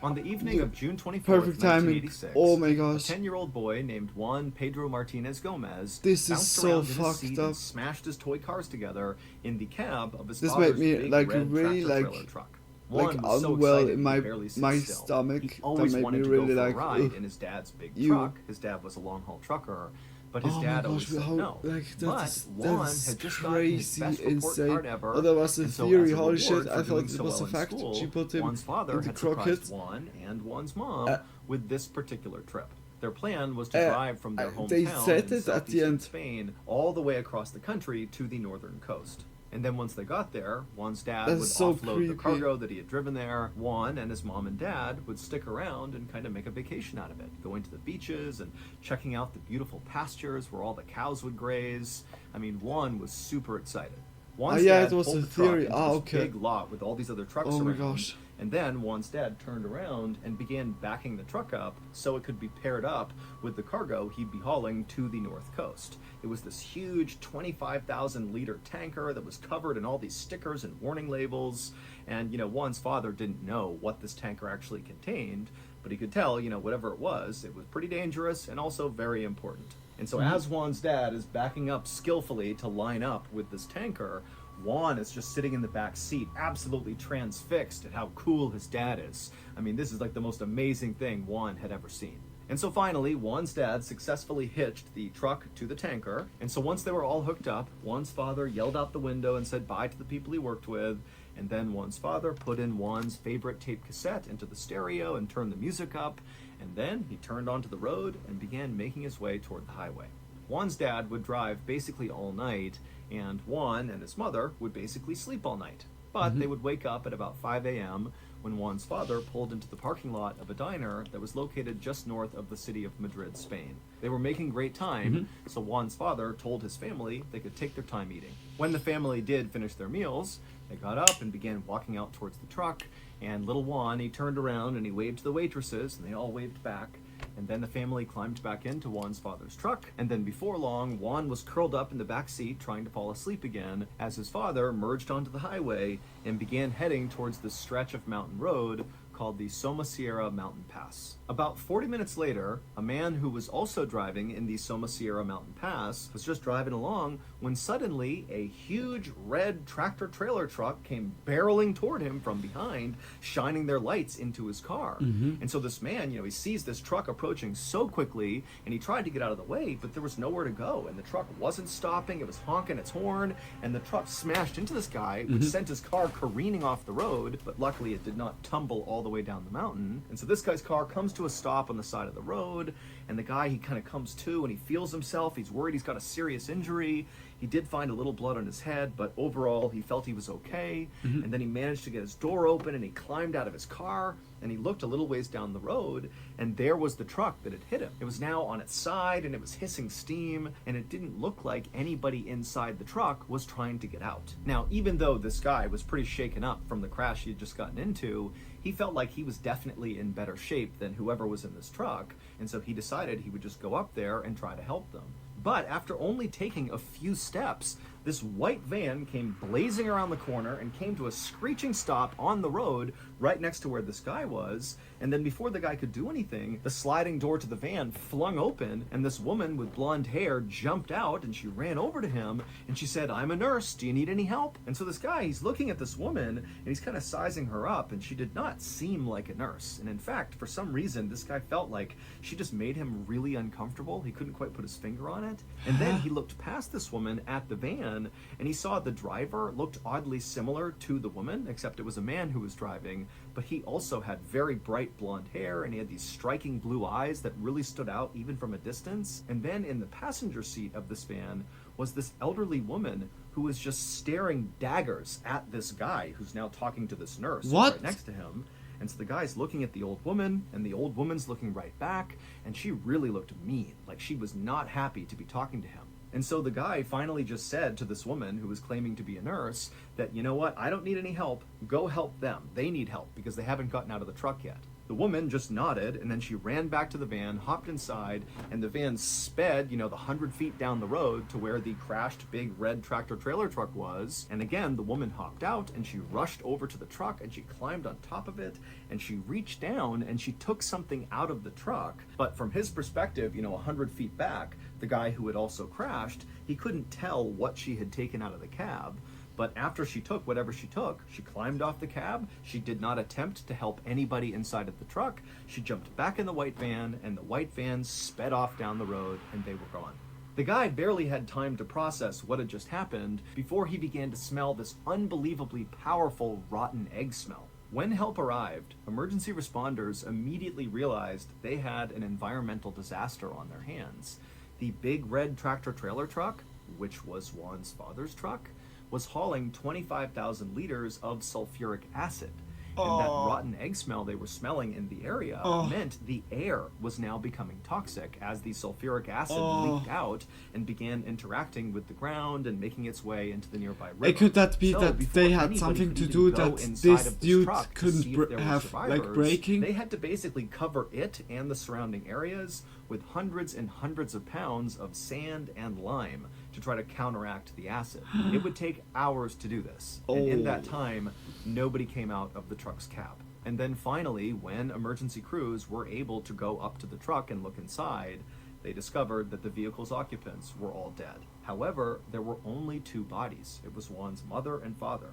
On the evening of June 24th, perfect timing. 1986, Oh my gosh. a 10-year-old boy named Juan Pedro Martinez Gomez This is bounced so around in his fucked seat up. and smashed his toy cars together in the cab of his This father's made me big like red really tractor-trailer truck. like Juan was so unwell excited in he my barely sit my still. stomach. He That always made me wanted to really go for like a ride ugh. in his dad's big You. truck. His dad was a long-haul trucker, but his Oh my dad gosh, always said how- no. like, that But is- Juan that is had just gotten his crazy best report insane. card ever. Oh, that was a and so theory, as a holy reward shit, for I thought doing it so was well a in fact. school, She put him Juan's father in the had surprised croquette. Juan and Juan's mom with this particular trip. Their plan was to drive from their hometown they said in it at the southeastern end. Spain all the way across the country to the northern coast. And then once they got there, Juan's dad That's would so offload the creepy. cargo that he had driven there. Juan and his mom and dad would stick around and kind of make a vacation out of it, going to the beaches and checking out the beautiful pastures where all the cows would graze. I mean, Juan was super excited. Juan's yeah, dad it was pulled a the truck theory. into Ah, this okay. big lot with all these other trucks Oh my around. gosh. And then Juan's dad turned around and began backing the truck up so it could be paired up with the cargo he'd be hauling to the north coast. It was this huge 25,000 liter tanker that was covered in all these stickers and warning labels. And, you know, Juan's father didn't know what this tanker actually contained, but he could tell, you know, whatever it was pretty dangerous and also very important. And so as Juan's dad is backing up skillfully to line up with this tanker, Juan is just sitting in the back seat, absolutely transfixed at how cool his dad is. I mean, this is like the most amazing thing Juan had ever seen. And so finally, Juan's dad successfully hitched the truck to the tanker. And so once they were all hooked up, Juan's father yelled out the window and said bye to the people he worked with. And then Juan's father put in Juan's favorite tape cassette into the stereo and turned the music up. And then he turned onto the road and began making his way toward the highway. Juan's dad would drive basically all night, and Juan and his mother would basically sleep all night. But they would wake up at about 5 a.m. when Juan's father pulled into the parking lot of a diner that was located just north of the city of Madrid, Spain. They were making great time, so Juan's father told his family they could take their time eating. When the family did finish their meals, they got up and began walking out towards the truck, and little Juan, he turned around and he waved to the waitresses, and they all waved back. And then the family climbed back into Juan's father's truck, and then before long, Juan was curled up in the back seat trying to fall asleep again as his father merged onto the highway and began heading towards the stretch of mountain road called the Somosierra Mountain Pass. About 40 minutes later, a man who was also driving in the Somosierra Mountain Pass was just driving along when suddenly a huge red tractor-trailer truck came barreling toward him from behind, shining their lights into his car. And so this man, you know, he sees this truck approaching so quickly, and he tried to get out of the way, but there was nowhere to go, and the truck wasn't stopping, it was honking its horn, and the truck smashed into this guy, which sent his car careening off the road, but luckily it did not tumble all the way down the mountain. And so this guy's car comes to a stop on the side of the road, and the guy, he kind of comes to and he feels himself. He's worried he's got a serious injury. He did find a little blood on his head, but overall he felt he was okay. And then he managed to get his door open and he climbed out of his car and he looked a little ways down the road, and there was the truck that had hit him. It was now on its side and it was hissing steam, and it didn't look like anybody inside the truck was trying to get out. Now, even though this guy was pretty shaken up from the crash he had just gotten into, he felt like he was definitely in better shape than whoever was in this truck, and so he decided he would just go up there and try to help them. But after only taking a few steps, this white van came blazing around the corner and came to a screeching stop on the road right next to where this guy was. And then before the guy could do anything, the sliding door to the van flung open, and this woman with blonde hair jumped out and she ran over to him and she said, "I'm a nurse, do you need any help?" And so this guy, he's looking at this woman and he's kind of sizing her up, and she did not seem like a nurse. And in fact, for some reason, this guy felt like she just made him really uncomfortable. He couldn't quite put his finger on it. And then he looked past this woman at the van and he saw the driver looked oddly similar to the woman, except it was a man who was driving, but he also had very bright blonde hair and he had these striking blue eyes that really stood out even from a distance. And then in the passenger seat of this van was this elderly woman who was just staring daggers at this guy who's now talking to this nurse right next to him. And so the guy's looking at the old woman, and the old woman's looking right back, and she really looked mean, like she was not happy to be talking to him. And so the guy finally just said to this woman who was claiming to be a nurse that, you know what, I don't need any help, go help them. They need help because they haven't gotten out of the truck yet. The woman just nodded, and then she ran back to the van, hopped inside, and the van sped, the 100 feet down the road to where the crashed big red tractor-trailer truck was. And again, the woman hopped out, and she rushed over to the truck, and she climbed on top of it, and she reached down, and she took something out of the truck. But from his perspective, 100 feet back, the guy who had also crashed, he couldn't tell what she had taken out of the cab. But after she took whatever she took, she climbed off the cab. She did not attempt to help anybody inside of the truck. She jumped back in the white van, and the white van sped off down the road, and they were gone. The guy barely had time to process what had just happened before he began to smell this unbelievably powerful rotten egg smell. When help arrived, emergency responders immediately realized they had an environmental disaster on their hands. The big red tractor-trailer truck, which was Juan's father's truck, was hauling 25,000 liters of sulfuric acid. And that rotten egg smell they were smelling in the area meant the air was now becoming toxic as the sulfuric acid leaked out and began interacting with the ground and making its way into the nearby river. Could that be So that before they had anybody something could to even do go that inside this of dude truck to couldn't see if there were have like survivors, braking? They had to basically cover it and the surrounding areas with hundreds and hundreds of pounds of sand and lime to try to counteract the acid. It would take hours to do this. And in that time, nobody came out of the truck's cab. And then finally, when emergency crews were able to go up to the truck and look inside, they discovered that the vehicle's occupants were all dead. However, there were only two bodies. It was Juan's mother and father.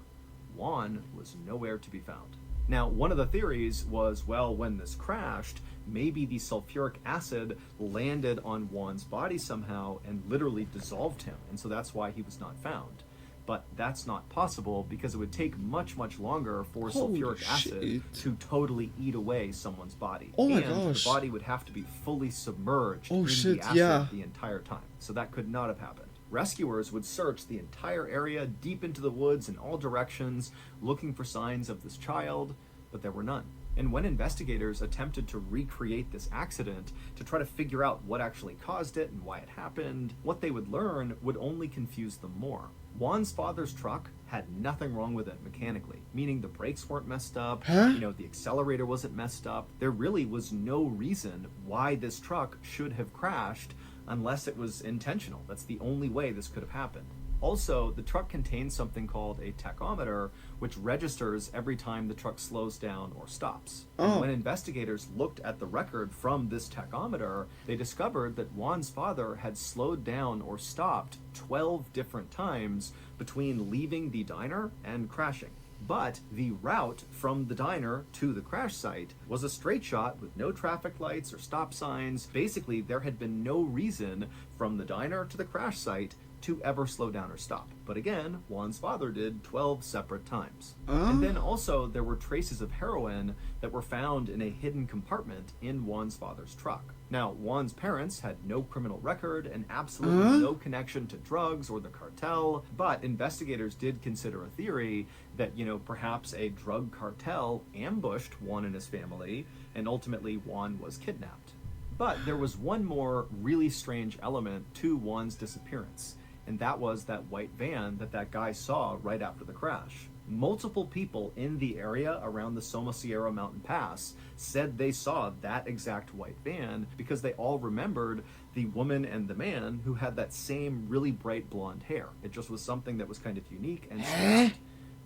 Juan was nowhere to be found. Now, one of the theories was, well, when this crashed, maybe the sulfuric acid landed on Juan's body somehow and literally dissolved him, and so that's why he was not found. But that's not possible because it would take much, much longer for sulfuric acid to totally eat away someone's body. Oh my and gosh. the body would have to be fully submerged Oh in shit, the acid yeah. the entire time. So that could not have happened. Rescuers would search the entire area deep into the woods in all directions, looking for signs of this child, but there were none. And when investigators attempted to recreate this accident to try to figure out what actually caused it and why it happened, what they would learn would only confuse them more. Juan's father's truck had nothing wrong with it mechanically, meaning the brakes weren't messed up, the accelerator wasn't messed up. There really was no reason why this truck should have crashed unless it was intentional. That's the only way this could have happened. Also, the truck contains something called a tachometer, which registers every time the truck slows down or stops. And when investigators looked at the record from this tachometer, they discovered that Juan's father had slowed down or stopped 12 different times between leaving the diner and crashing. But the route from the diner to the crash site was a straight shot with no traffic lights or stop signs. Basically, there had been no reason from the diner to the crash site to ever slow down or stop. But again, Juan's father did 12 separate times. And then also there were traces of heroin that were found in a hidden compartment in Juan's father's truck. Now, Juan's parents had no criminal record and absolutely no connection to drugs or the cartel, but investigators did consider a theory that, perhaps a drug cartel ambushed Juan and his family, and ultimately Juan was kidnapped. But there was one more really strange element to Juan's disappearance, and that was that white van that guy saw right after the crash. Multiple people in the area around the Soma Sierra Mountain Pass said they saw that exact white van because they all remembered the woman and the man who had that same really bright blonde hair. It just was something that was kind of unique and strange.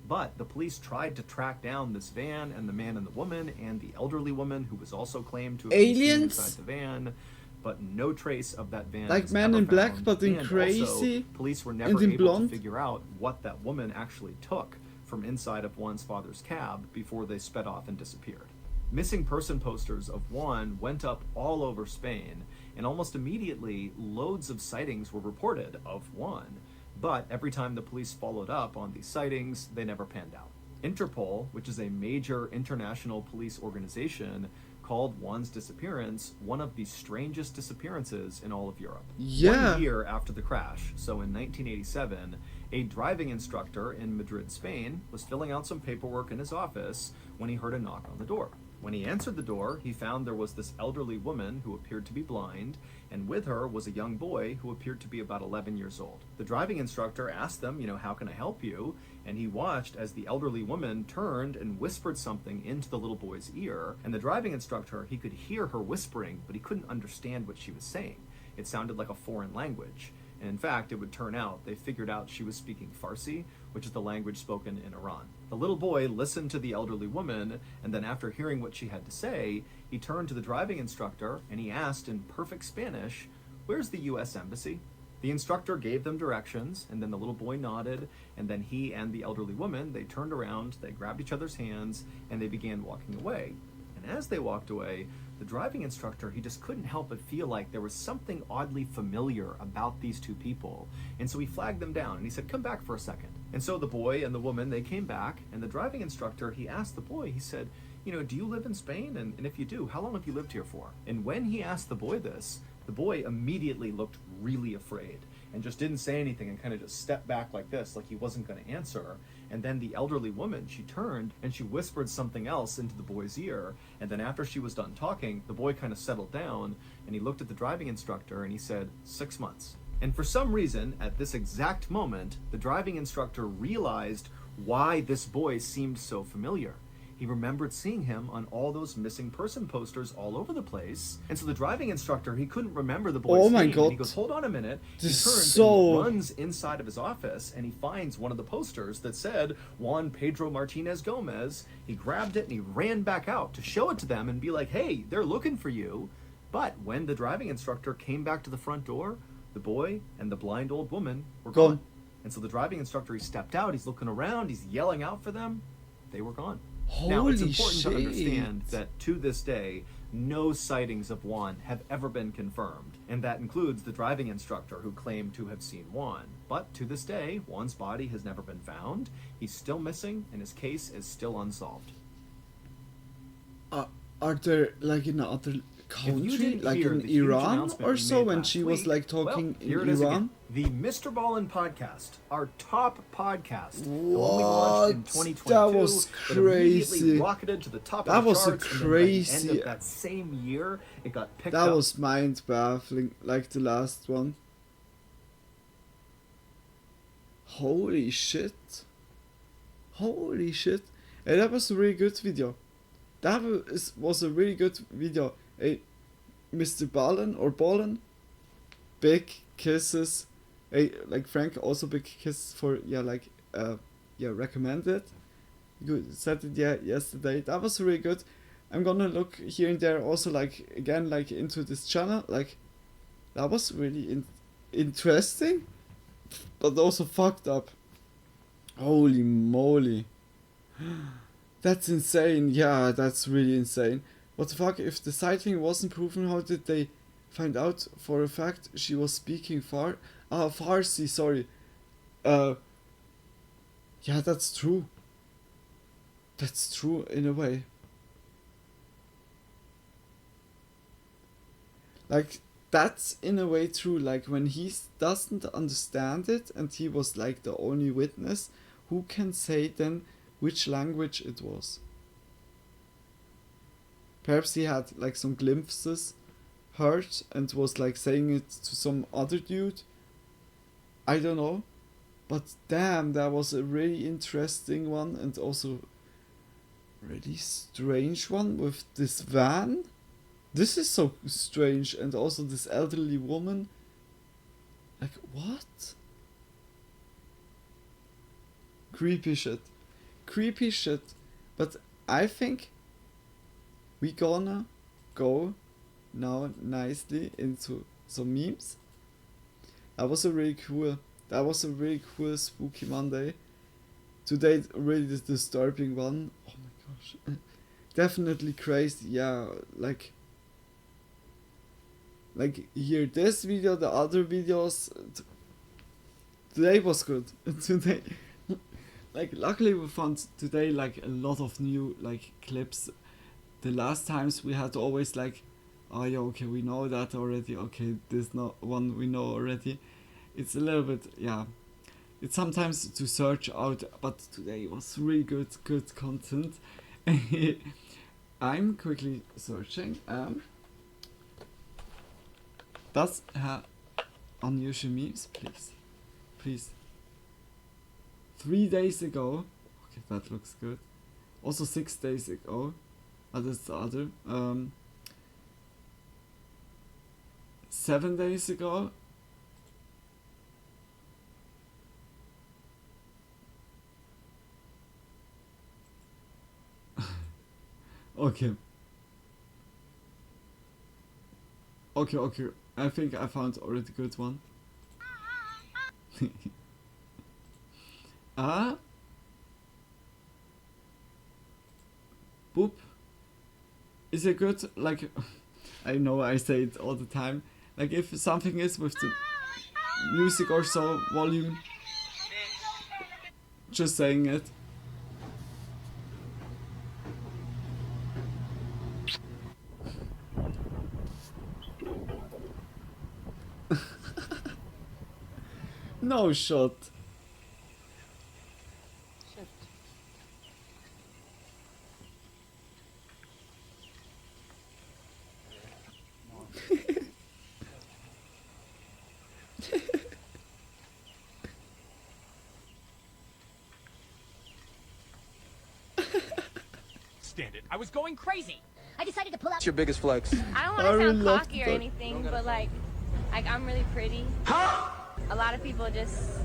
But the police tried to track down this van and the man and the woman and the elderly woman who was also claimed to have been seen inside the van, but no trace of that van Like was Man ever in Black, found. but in And crazy also, police were and never in able blonde. to figure out what that woman actually took from inside of Juan's father's cab before they sped off and disappeared. Missing person posters of Juan went up all over Spain, and almost immediately loads of sightings were reported of Juan. But every time the police followed up on these sightings, they never panned out. Interpol, which is a major international police organization, called Juan's disappearance one of the strangest disappearances in all of Europe. Yeah. 1 year after the crash, so in 1987, a driving instructor in Madrid, Spain, was filling out some paperwork in his office when he heard a knock on the door. When he answered the door, he found there was this elderly woman who appeared to be blind, and with her was a young boy who appeared to be about 11 years old. The driving instructor asked them, how can I help you? And he watched as the elderly woman turned and whispered something into the little boy's ear. And the driving instructor, he could hear her whispering, but he couldn't understand what she was saying. It sounded like a foreign language. And in fact, it would turn out they figured out she was speaking Farsi, which is the language spoken in Iran. The little boy listened to the elderly woman, and then after hearing what she had to say, he turned to the driving instructor and he asked in perfect Spanish, "Where's the U.S. Embassy?" The instructor gave them directions, and then the little boy nodded, and then he and the elderly woman, they turned around, they grabbed each other's hands, and they began walking away. And as they walked away, the driving instructor, he just couldn't help but feel like there was something oddly familiar about these two people. And so he flagged them down and he said, "Come back for a second." And so the boy and the woman, they came back, and the driving instructor, he asked the boy, he said, "Do you live in Spain? And if you do, how long have you lived here for?" And when he asked the boy this, the boy immediately looked really afraid and just didn't say anything and kind of just stepped back like this, like he wasn't going to answer. And then the elderly woman, she turned and she whispered something else into the boy's ear. And then after she was done talking, the boy kind of settled down and he looked at the driving instructor and he said, 6 months. And for some reason, at this exact moment, the driving instructor realized why this boy seemed so familiar. He remembered seeing him on all those missing person posters all over the place. And so the driving instructor, he couldn't remember the boy's name. God. And he goes, "Hold on a minute." He turns and he runs inside of his office and he finds one of the posters that said Juan Pedro Martinez Gomez. He grabbed it and he ran back out to show it to them and be like, "Hey, they're looking for you." But when the driving instructor came back to the front door, the boy and the blind old woman were gone. And so the driving instructor, he stepped out, he's looking around, he's yelling out for them. They were gone. Now, it's important to understand that to this day, no sightings of Juan have ever been confirmed, and that includes the driving instructor who claimed to have seen Juan. But to this day, Juan's body has never been found, he's still missing, and his case is still unsolved. Are there, like, in other country, like in Iran or so, when she was like talking in Iran? The Mr. Ballin podcast, our top podcast. The one we What? launched in 2022. That was crazy. Immediately rocketed to the top That of the was charts. crazy. And then by the end of that same year, it got picked That up. was mind baffling, like the last one. Holy shit. Holy shit. Hey, that was a really good video. That was a really good video. Hey, Mr. Ballin or Ballin, big kisses. Hey, like Frank, also big kisses for, recommend it. You said it, yesterday. That was really good. I'm gonna look here and there also, like, again, like, into this channel. Like, that was really interesting, but also fucked up. Holy moly. That's insane. Yeah, that's really insane. What the fuck? If the sighting wasn't proven, how did they find out for a fact she was speaking Farsi? Sorry. Yeah, that's true. That's true in a way. Like, that's in a way true. Like, when he doesn't understand it and he was like the only witness, who can say then which language it was? Perhaps he had like some glimpses heard and was like saying it to some other dude. I don't know. But damn, that was a really interesting one and also really strange one with this van. This is so strange, and also this elderly woman. Like, what? Creepy shit. Creepy shit. But I think we gonna go now nicely into some memes. That was a really cool Spooky Monday. Today, really the disturbing one. Oh my gosh. Definitely crazy. Yeah, like here, this video, the other videos. Today was good. Today, like, luckily we found today like a lot of new like clips the last times we had always like, oh yeah, okay, we know that already, okay, this not one we know already. It's a little bit, yeah, it's sometimes to search out, but today was really good content. I'm quickly searching. Does have unusual memes, please. 3 days ago, okay, that looks good. Also 6 days ago, that's the other. 7 days ago. Okay. Okay. I think I found already good one. Boop. Is it good? Like, I know I say it all the time. Like, if something is with the music or so volume, just saying it. No shot. Stand it. I was going crazy. I decided to pull out. What's your biggest flex? I don't want to sound cocky or anything, but like I'm really pretty. A lot of people just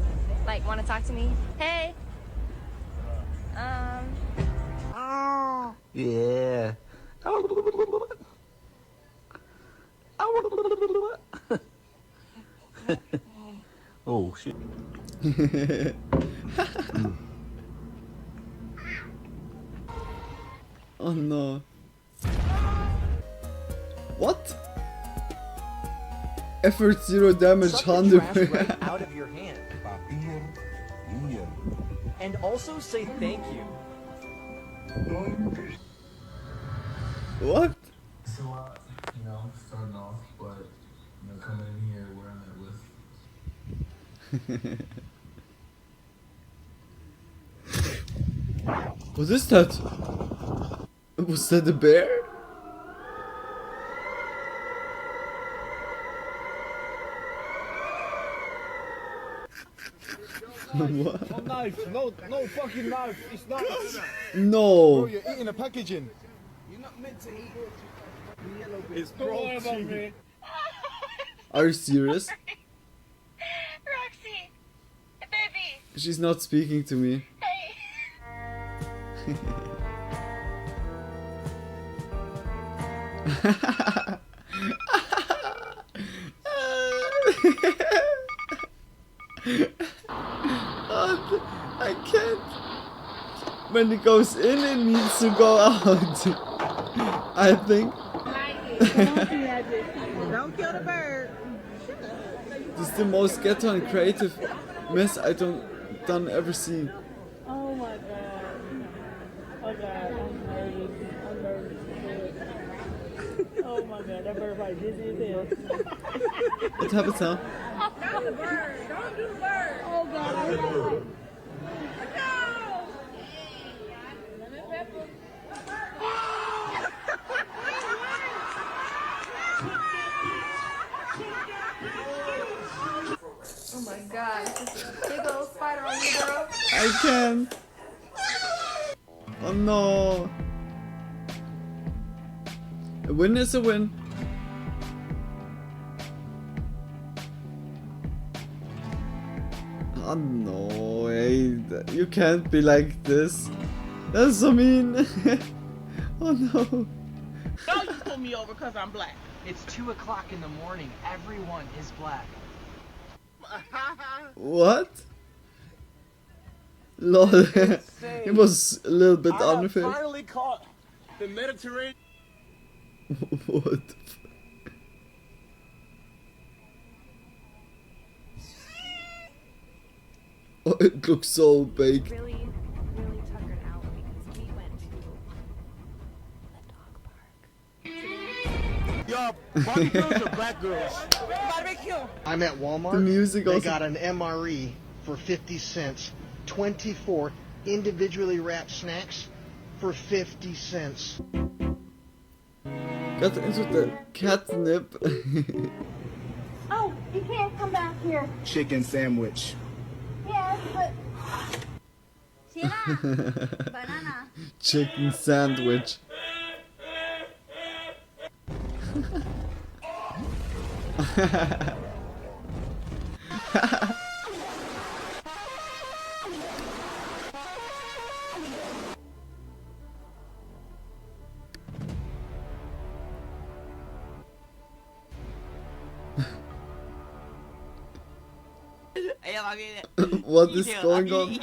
like want to talk to me. Hey. Yeah. Oh shit. Oh no. What? Effort 0 damage, Suck the 100. trash right out of your hand. And also say thank you. What? So, you know, starting off, but, you know, coming in here where I'm at with. What is that? Was that a bear? What? No knife, no fucking knife. It's not. No. Bro, you're eating the packaging. You're not meant to eat it. It's protein. Are you serious? Roxy, baby. She's not speaking to me. I can't. When it goes in, it needs to go out. I think. Don't kill the bird. This is the most ghetto and creative mess I don't ever see. Oh my god. Oh god, I'm nervous. Oh my god, that bird probably dizzy as hell. What happens now? Not the bird. Don't do the bird. Oh god. Oh my god, this big old spider on you, girl. I can't. Oh no. A win is a win. Oh no, hey, you can't be like this. That's so mean. Oh no. No, you pulled me over because I'm black. It's 2 o'clock in the morning. Everyone is black. What? Lol. It was a little bit unfair. I finally caught the Mediterranean. What the Oh, it looks so baked. Really tuckered out because we went to the dog park. Barbie girls or black girls? Barbecue. I'm at Walmart. The music They also. got an MRE for 50 cents. 24 individually wrapped snacks for 50 cents. Got into the catnip. Oh, you can't come back here. Chicken sandwich. Yes, but... Sierra, banana. Chicken sandwich. What is going on?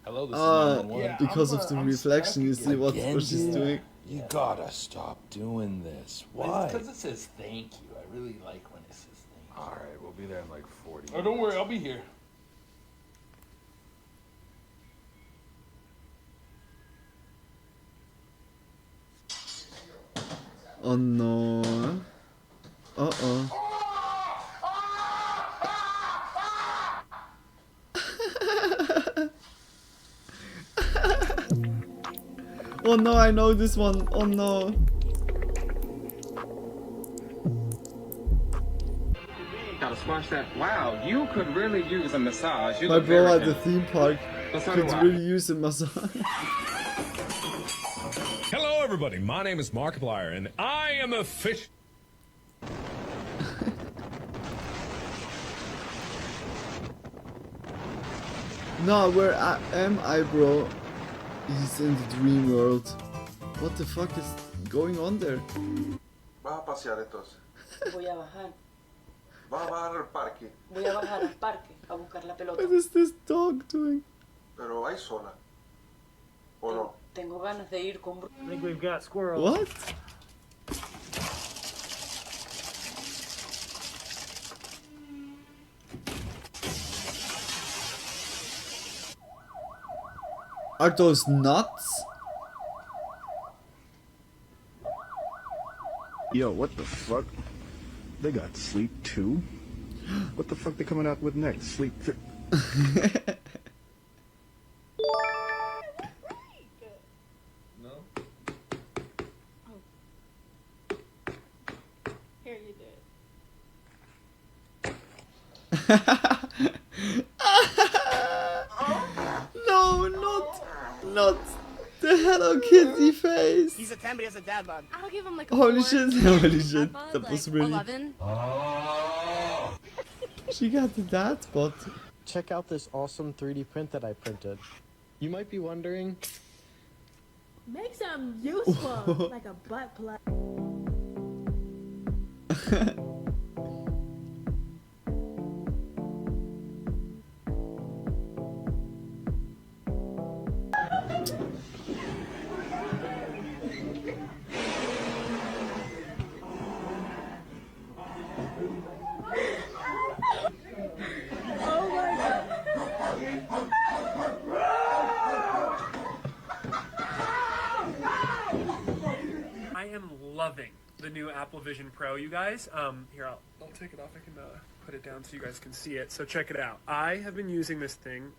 Hello, this is 911. Because of the reflection, you see what she's doing. You gotta stop doing this. Why? Because it says thank you. I really like when it says thank you. Alright, we'll be there in like 40 Oh, don't worry, I'll be here. Oh no. Uh-oh. Oh no, I know this one. Oh no. Gotta smash that. Wow, you could really use a massage. You My look bro very at the thin. theme park Well, so could do I. really use a massage. Hello, everybody. My name is Markiplier, and I am a fish. No, where am I, bro? He's in the dream world. What the fuck is going on there? Vas a pasear entonces. Voy a bajar. Vas a bajar al parque. Voy a bajar al parque a buscar la pelota. What is this dog doing? Pero ahí sola. ¿O no? Tengo ganas de ir con... I think we've got squirrels. What? Are those nuts? Yo, what the fuck? They got sleep too? What the fuck they coming out with next? Sleep tri- No? Here you No, not the Hello Kitty face. He's a 10, but he has a dad bod. I'll give him like a Holy 4. shit, holy shit. Dad bod, That was really... 11. She got the dad spot. Check out this awesome 3D print that I printed. You might be wondering... Make something useful, like a butt plug. I am loving the new Apple Vision Pro, you guys. Here, I'll take it off. I can put it down so you guys can see it. So check it out. I have been using this thing.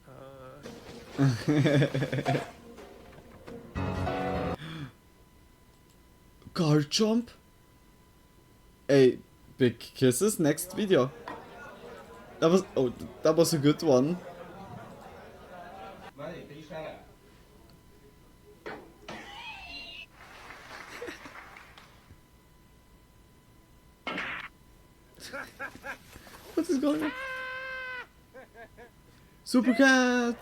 Car jump? Hey, big kisses, next video. That was a good one. What is going on? Super cat!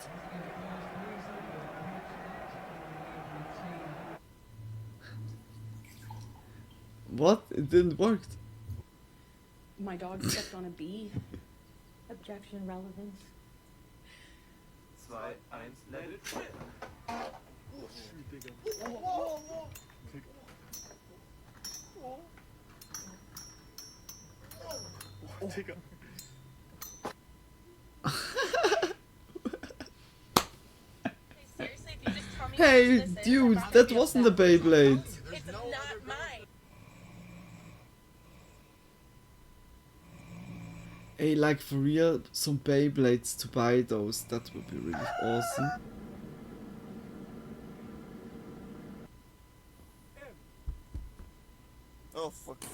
What? It didn't work. My dog stepped on a bee. Objection relevance. 2, 1, let it quit. Hey, dude, that wasn't a Beyblade. It's not mine. Hey, like for real, some Beyblades to buy those, that would be really awesome. Oh fuck.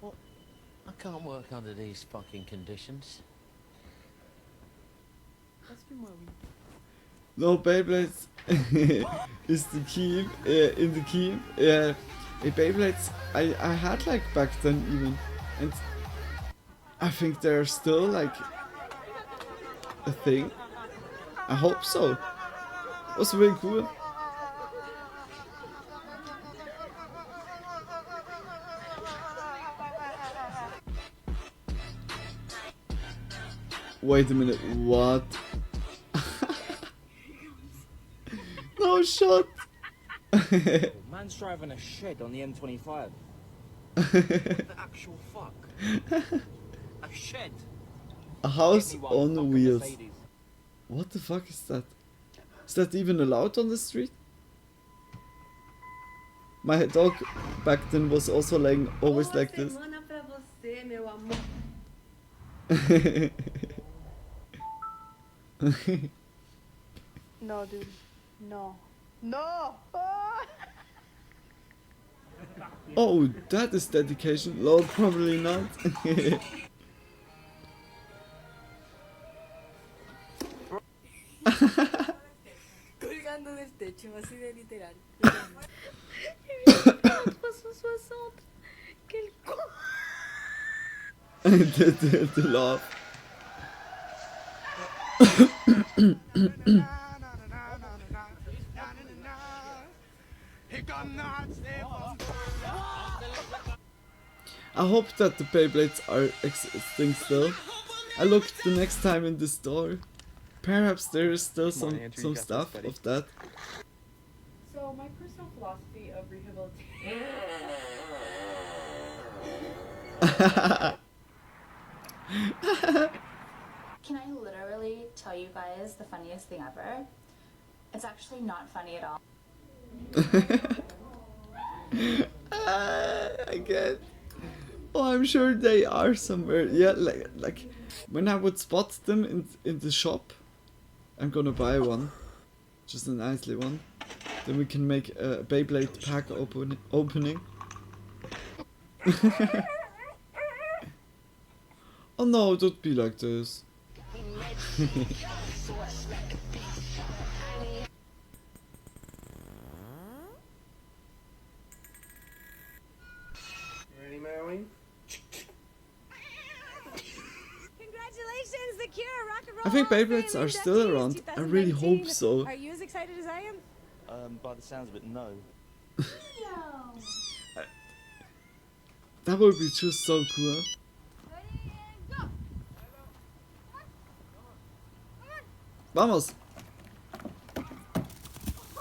Well, I can't work under these fucking conditions. Let's do more. No, Beyblades is the key, in the key. Hey, Beyblades, I had like back then even, and I think they're still like a thing. I hope so. It was really cool. Wait a minute, what? No shot! Man's driving a shed on the M25. The actual fuck? A shed? A house Get me one on fucking wheels. Mercedes. What the fuck is that? Is that even allowed on the street? My dog back then was also laying always like this. No, dude. No. No! Ah! Oh, that is dedication. Lol, probably not. Colgando del techo, así de literal. The laugh. I hope that the Beyblades are existing still. I looked the next time in the store. Perhaps there is still some stuff of that. So my personal philosophy of rehabilitation. Can I literally tell you guys the funniest thing ever? It's actually not funny at all. I get. Oh, I'm sure they are somewhere. Yeah, like when I would spot them in the shop, I'm gonna buy one, just a nicely one. Then we can make a Beyblade pack opening. Oh no, don't be like this. Ready, Maui? Congratulations, the Cure Rock and Roll I think Hall of Beyblades Fame are still inductees around. I really 2019. hope so. Are you as excited as I am? By the sounds of it, no. That would be just so cool. Vamos!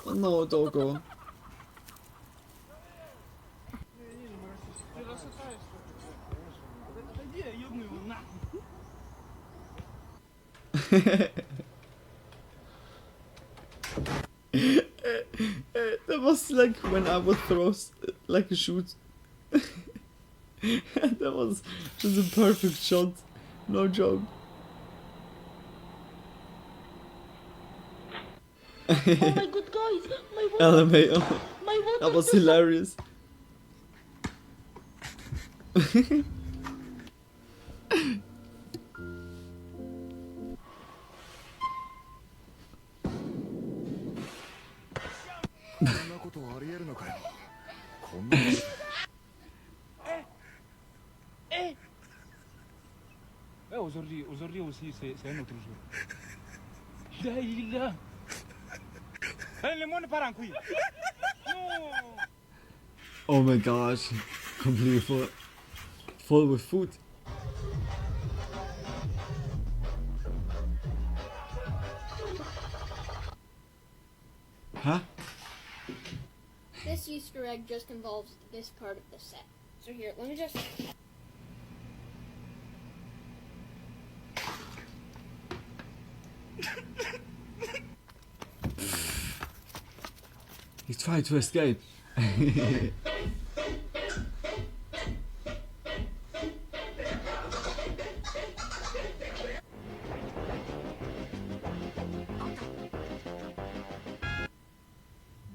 Oh no, doggo. That was like when I would throw like a shoot. That was just a perfect shot. No joke. Oh my god, guys! My wallet! LMAO. My wallet! That was hilarious. Aujourd'hui aussi, c'est un autre jour. Là, il est là. Le monde part en couille. Non. Oh my gosh, completely full with food. Huh? This Easter egg just involves this part of the set. So here, let me just... He's trying to escape. This is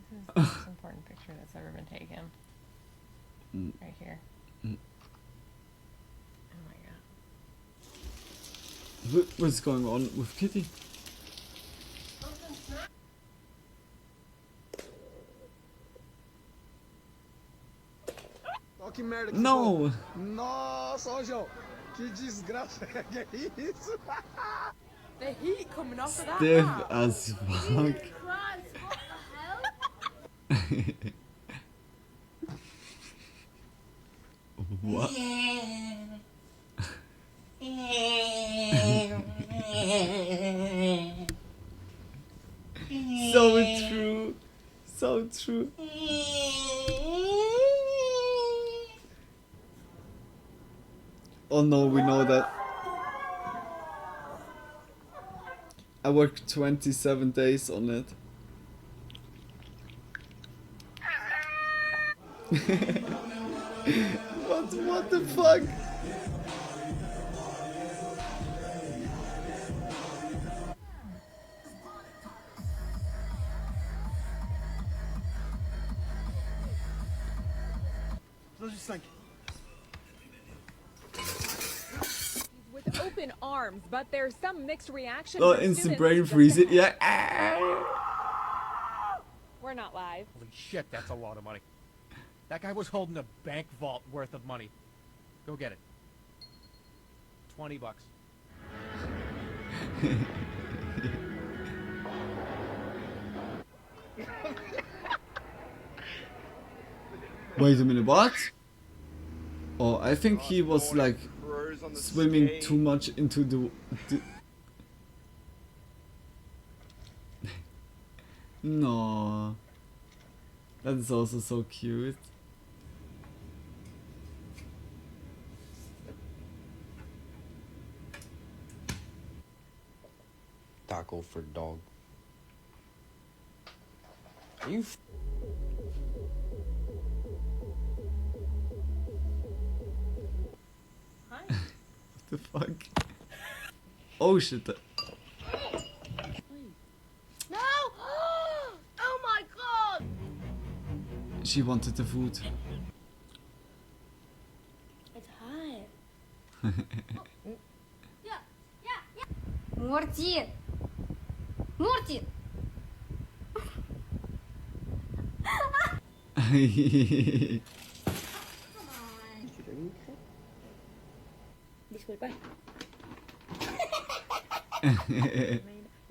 the most important picture that's ever been taken. Right here. Oh my god. What's going on with Kitty? Olha que merda que No! você falou. Nossa, ó, João. Que desgraça que é isso? The heat coming off of that Stiff map. as fuck. What? So true. So true. Oh no, we know that. I worked 27 days on it. What the fuck? With open arms, but there's some mixed reaction. Oh, from instant students. brain freeze it. Yeah. We're not live. Holy shit, that's a lot of money. That guy was holding a bank vault worth of money. Go get it. $20. Wait a minute, what? Oh, I think he was like swimming too much into the No. That is also so cute. Taco for dog. Are you Hi. What the fuck? Oh shit. No! Oh my god! She wanted the food. It's hot. Морти! Морти! Disculpa.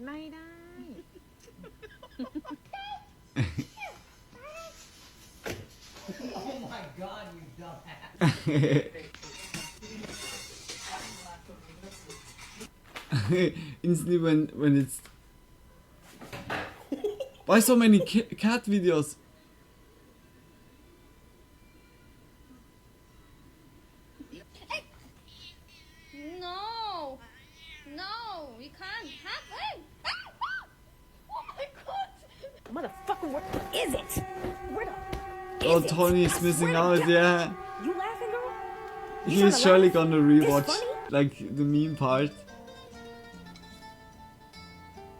ไม่ได้ Oh my god, you dumbass. Instantly when it's why so many cat videos? No! No! We can't have him! Oh my god! Motherfucker, what is it? Where the Oh, Tony is missing out, yeah. You laughing, girl? He's surely gonna rewatch like the meme part.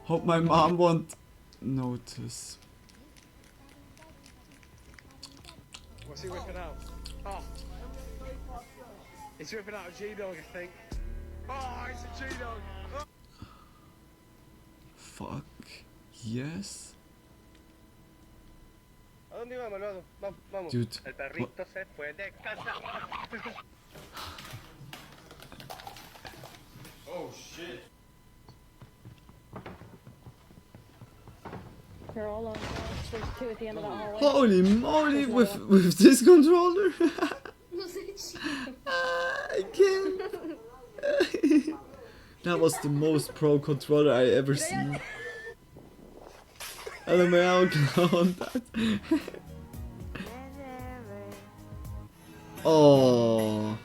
Hope my mom won't notice. What's he whipping out? Oh. He's whipping out a G-Dog, I think. Oh, it's a G-Dog. Oh. Fuck. Yes. ¿A dónde vamos, Malvado? Vamos, vamos. Dude. El perrito se fue de casa. Oh shit. They're all on there's two at the end of that hallway. Holy moly, with this controller. I can't. That was the most pro controller I ever seen. LMAO clown that. Oh.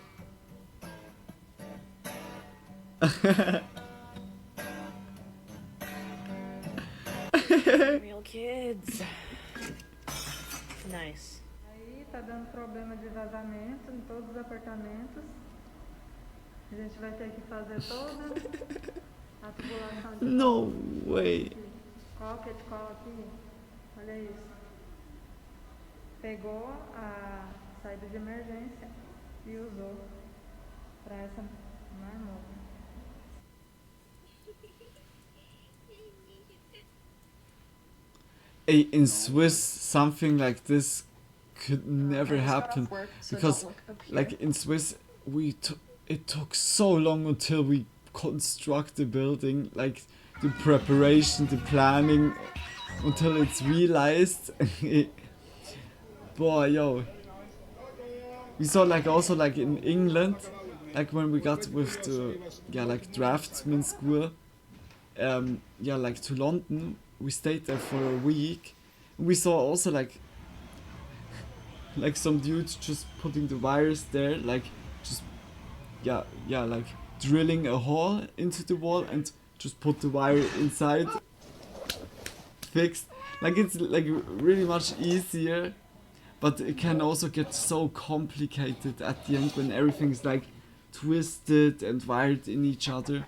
Real kids. Nice. Aí tá dando problema de vazamento em todos os apartamentos. A gente vai ter que fazer toda a tubulação de No way. Qual que é de qual aqui? Olha isso. Pegou a saída de emergência e usou para essa marmota. In Swiss, something like this could never happen because, like in Swiss, it took so long until we construct the building, like the preparation, the planning, until it's realized. Boy, yo. We saw like also like in England, like when we got with the like draftsman school, like to London. We stayed there for a week. We saw also like some dudes just putting the wires there, like just like drilling a hole into the wall and just put the wire inside, fixed. Like it's like really much easier, but it can also get so complicated at the end when everything's like twisted and wired in each other.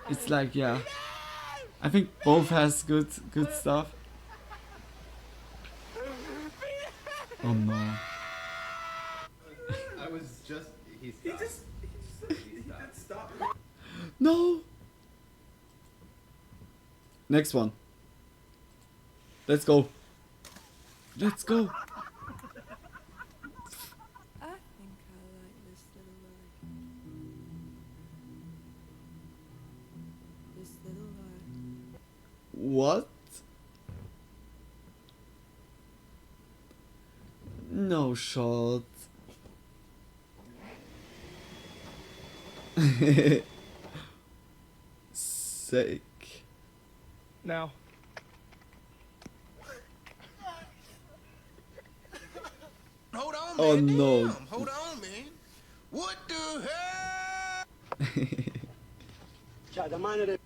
It's like, yeah, I think both has good stuff. Oh no. I was just... He stopped. No! Next one. Let's go. Let's go. I think I like this little life. This little life. What? No shot. Sick. Now. Hold on, Oh man. no. Damn. Hold on, man. What the hell? Cioè, da mano del...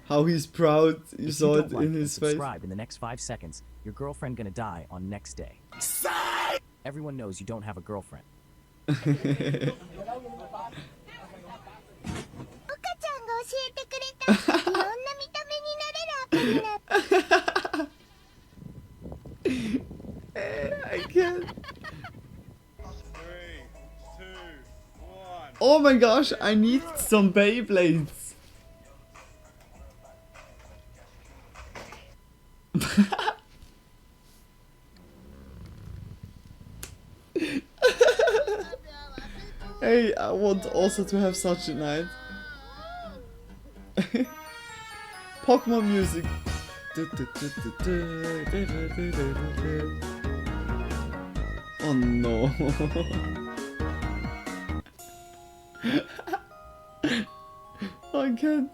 How he's proud, you If saw you it don't like in and his face. subscribe in the next 5 seconds, your girlfriend gonna die on next day. Everyone knows you don't have a girlfriend. I can't. Oh my gosh, I need some Beyblades. Hey, I want also to have such a night. Pokemon music. Oh no. I can't.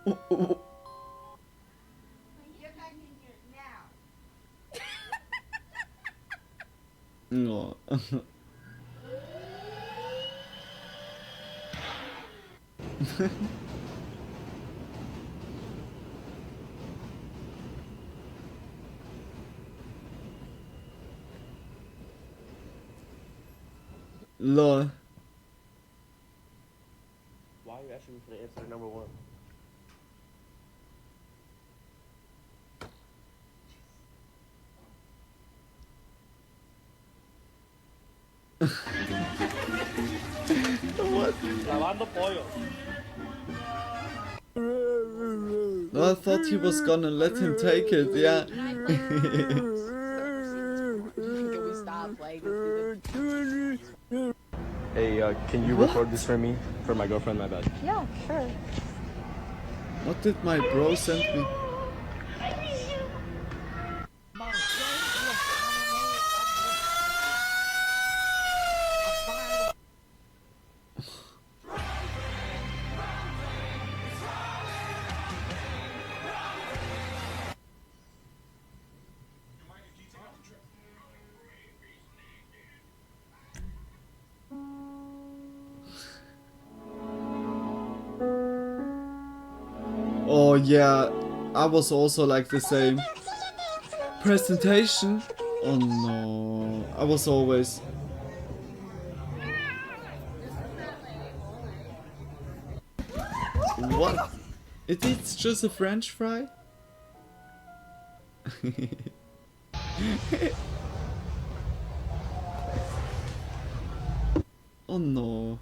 Oh. No. Lol. Why are you asking me for the answer number one? What? Lavando pollo. No, I thought he was gonna let him take it, yeah. Can we stop playing this? Hey, can you record this for me? For my girlfriend, my bad. Yeah, sure. What did my bro send me? Oh yeah, I was also like the same. Presentation? Oh no, I was always... What? It's just a French fry? Oh no.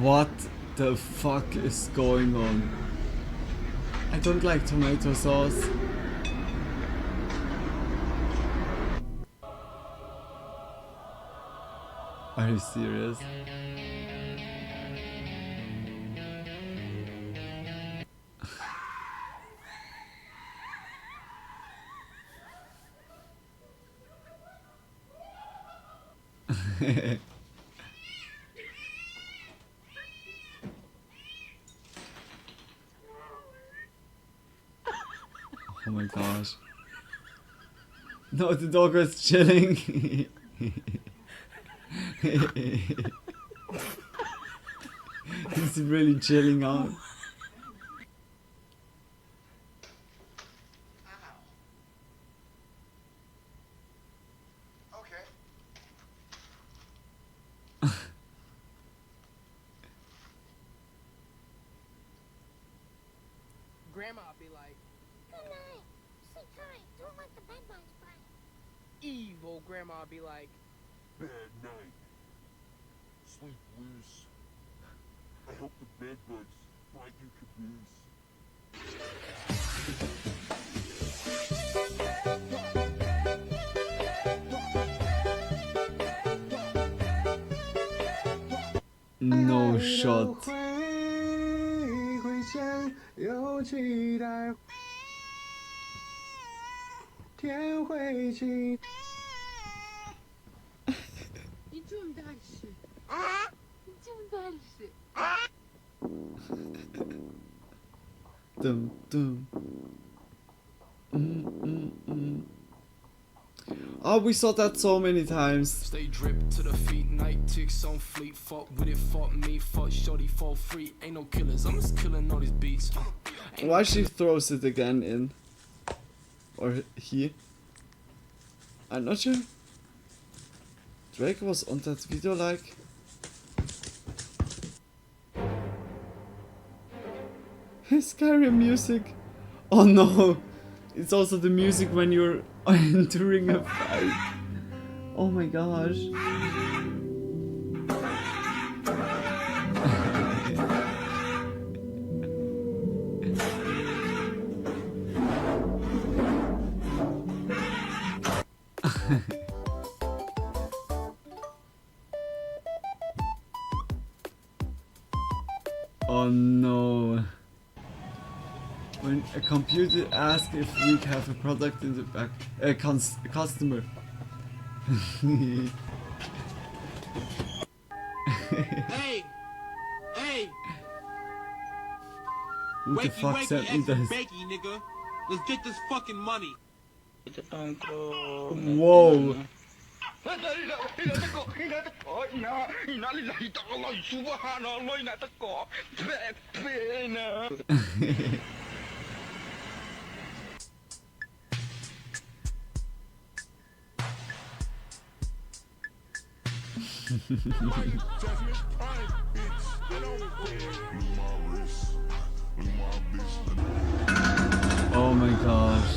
What the fuck is going on? I don't like tomato sauce. Are you serious? Oh my gosh. No, the dog was chilling. He's really chilling out. Grandma be like, Good night. Sleep tight. Don't let the bed bugs bite. evil. Grandma be like, Bad night. Sleep loose. I hope the bed bugs bite you caboose. No shot.你这么大的事，你这么大的事。Dum dum. Oh, we saw that so many times. Stay dripped to the feet, night ticks on fleet. Fuck with it, fuck me, fuck shorty, fall free. Ain't no killers, I'm just killing all these beats. Why she throws it again in? Or he? I'm not sure. Drake was on that video like... Scary music. Oh no. It's also the music when you're entering a fight. Oh my gosh. Oh no. When a computer asks if we have a product in the back, a customer. Hey! Hey! Who the fuck sent me this? Bakey, nigga. Let's get this fucking money. Whoa. Oh my gosh.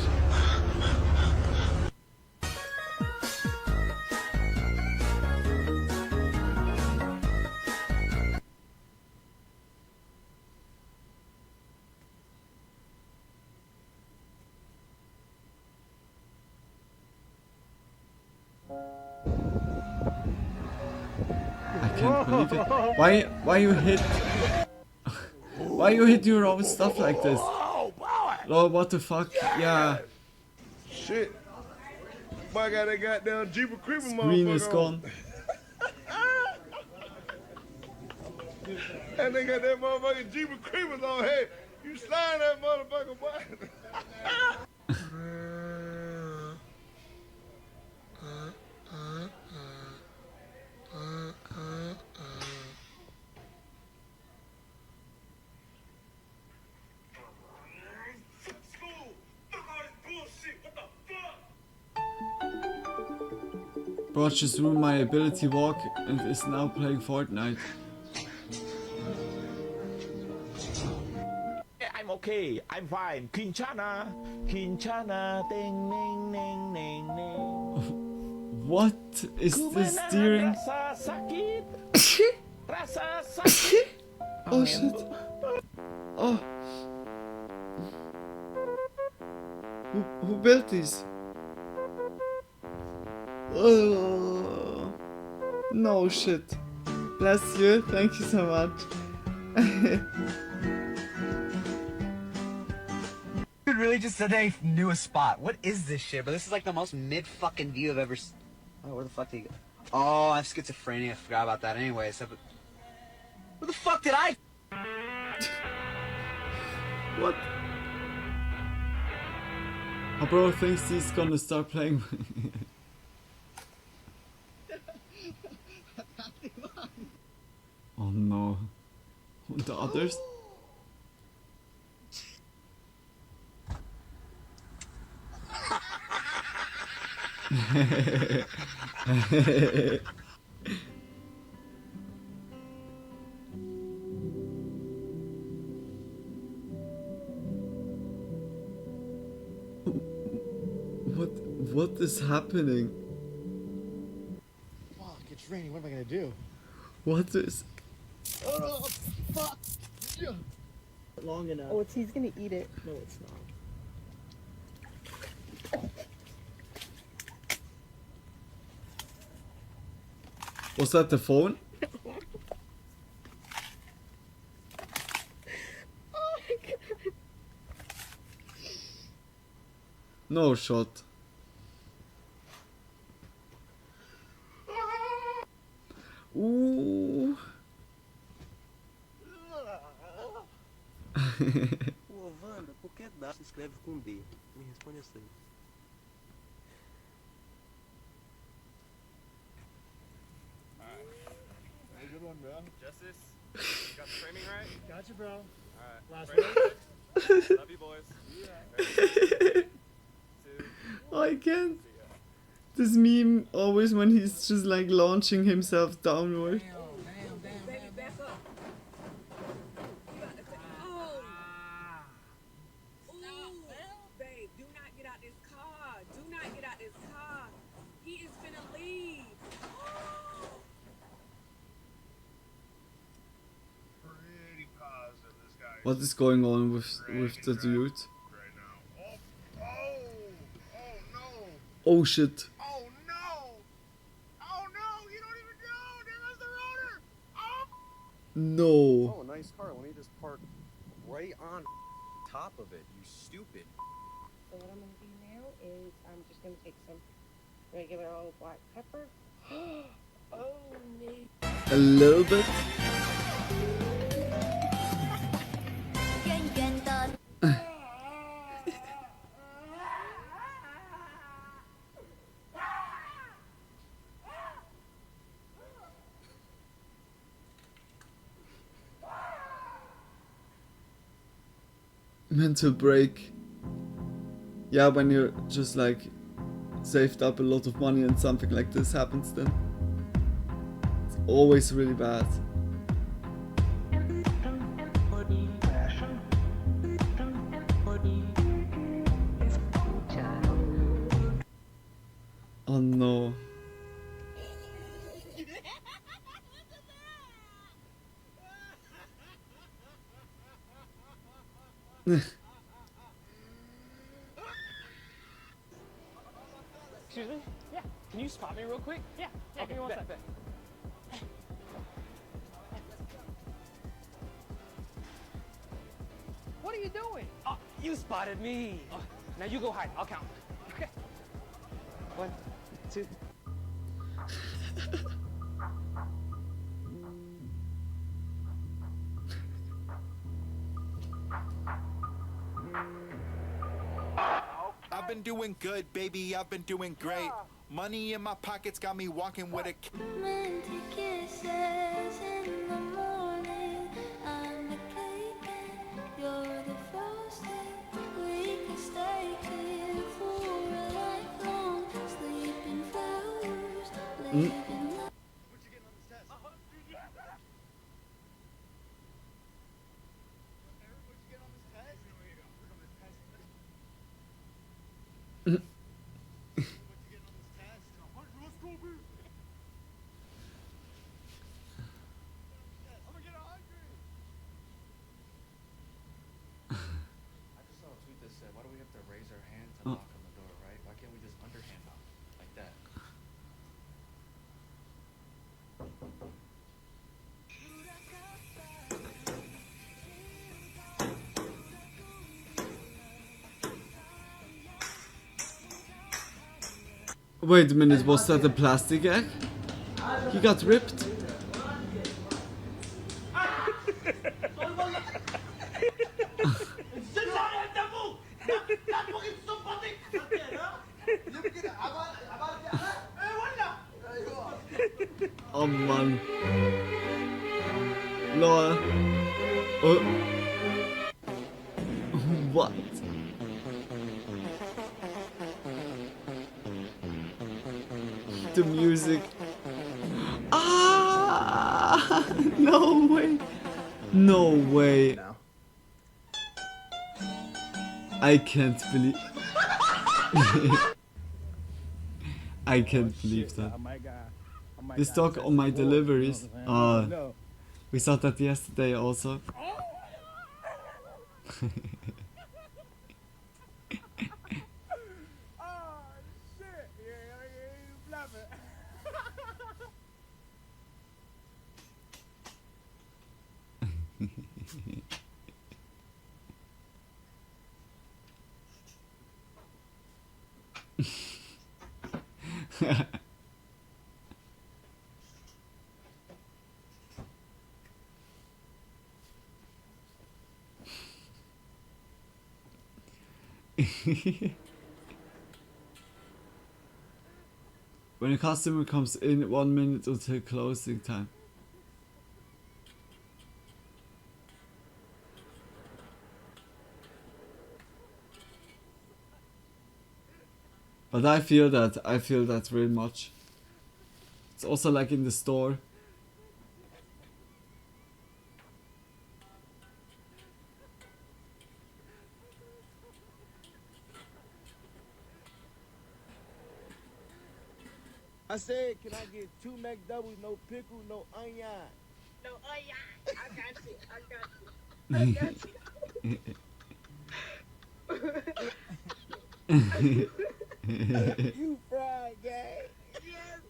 stupid. Why you hit? Why you hit your own stuff like this? Oh, what the fuck? Yeah. Shit. Boy got that goddamn Jeep of Creeper Screen is gone. And they got that motherfucking Jeep of Creepers on. Hey, you slide that motherfucker, boy. Bro just ruined my ability walk and is now playing Fortnite. I'm okay. I'm fine. Kinshana. Kinshana. Ding, ding, ding, ding, ding. What is this steering? Rasa sakit. Rasa sakit. Oh shit. Oh. Who built these? Oh. No shit. Bless you. Thank you so much. Dude really just said they knew a spot. What is this shit? But this is like the most mid fucking view I've ever seen. Oh, where the fuck did he go? Oh, I have schizophrenia. I forgot about that anyway. So, where the fuck did I? What? My bro thinks he's gonna start playing. Oh no. The others? What is happening? Fuck, it's raining. What am I gonna do? What is? Oh, fuck! Yeah. Long enough. Oh, he's gonna eat it. No, it's not. Was that the phone? Oh my god. No shot. Ô, Wanda, por que dá se escreve com D? Me responde assim. Good one, bro. Justice, got the framing right? Gotcha, bro. Alright. Last one. Love you, boys. Oh, I can't. This meme always when he's just like launching himself downward. Baby, back up. You got to say, oh. Babe, do not get out this car. Do not get out this car. He is finna leave. Pretty positive this guy. What is going on with the dude? Oh shit. Oh no! Oh no! You don't even know! There goes the rotor! Oh! No. Oh, nice car. Let me just park right on top of it, you stupid. So what I'm gonna do now is I'm just gonna take some regular old black pepper. Oh, no. A little bit. Mental break. Yeah, when you're just like saved up a lot of money and something like this happens, then it's always really bad. Oh no. Excuse me? Yeah. Can you spot me real quick? Yeah. Okay, give me one second. you doing? Oh, you spotted me. Oh, now you go hide. I'll count. Okay. 1, 2. I've been doing good, baby. I've been doing great. Money in my pockets got me walking with a. Romantic kisses in the morning. I'm the cake and you're the frosting. We can stay here for a lifelong. Sleeping flowers, living life. What you getting on this test? Eric, what you getting on this test? I just saw a tweet that said, why do we have to raise our hand to knock on the door, right? Why can't we just underhand knock like that? Wait a minute, was that a plastic egg? He got ripped? Oh man. Lol. What? The music. Ah! No way. No way. I can't believe. I can't believe that. This dog on my deliveries. We saw that yesterday also. When a customer comes in, 1 minute until closing time. But I feel that very much. It's also like in the store. I said, can I get 2 McDoubles, no pickle, no onion? No, yeah, I got you. I got you. You fried gay. Yes,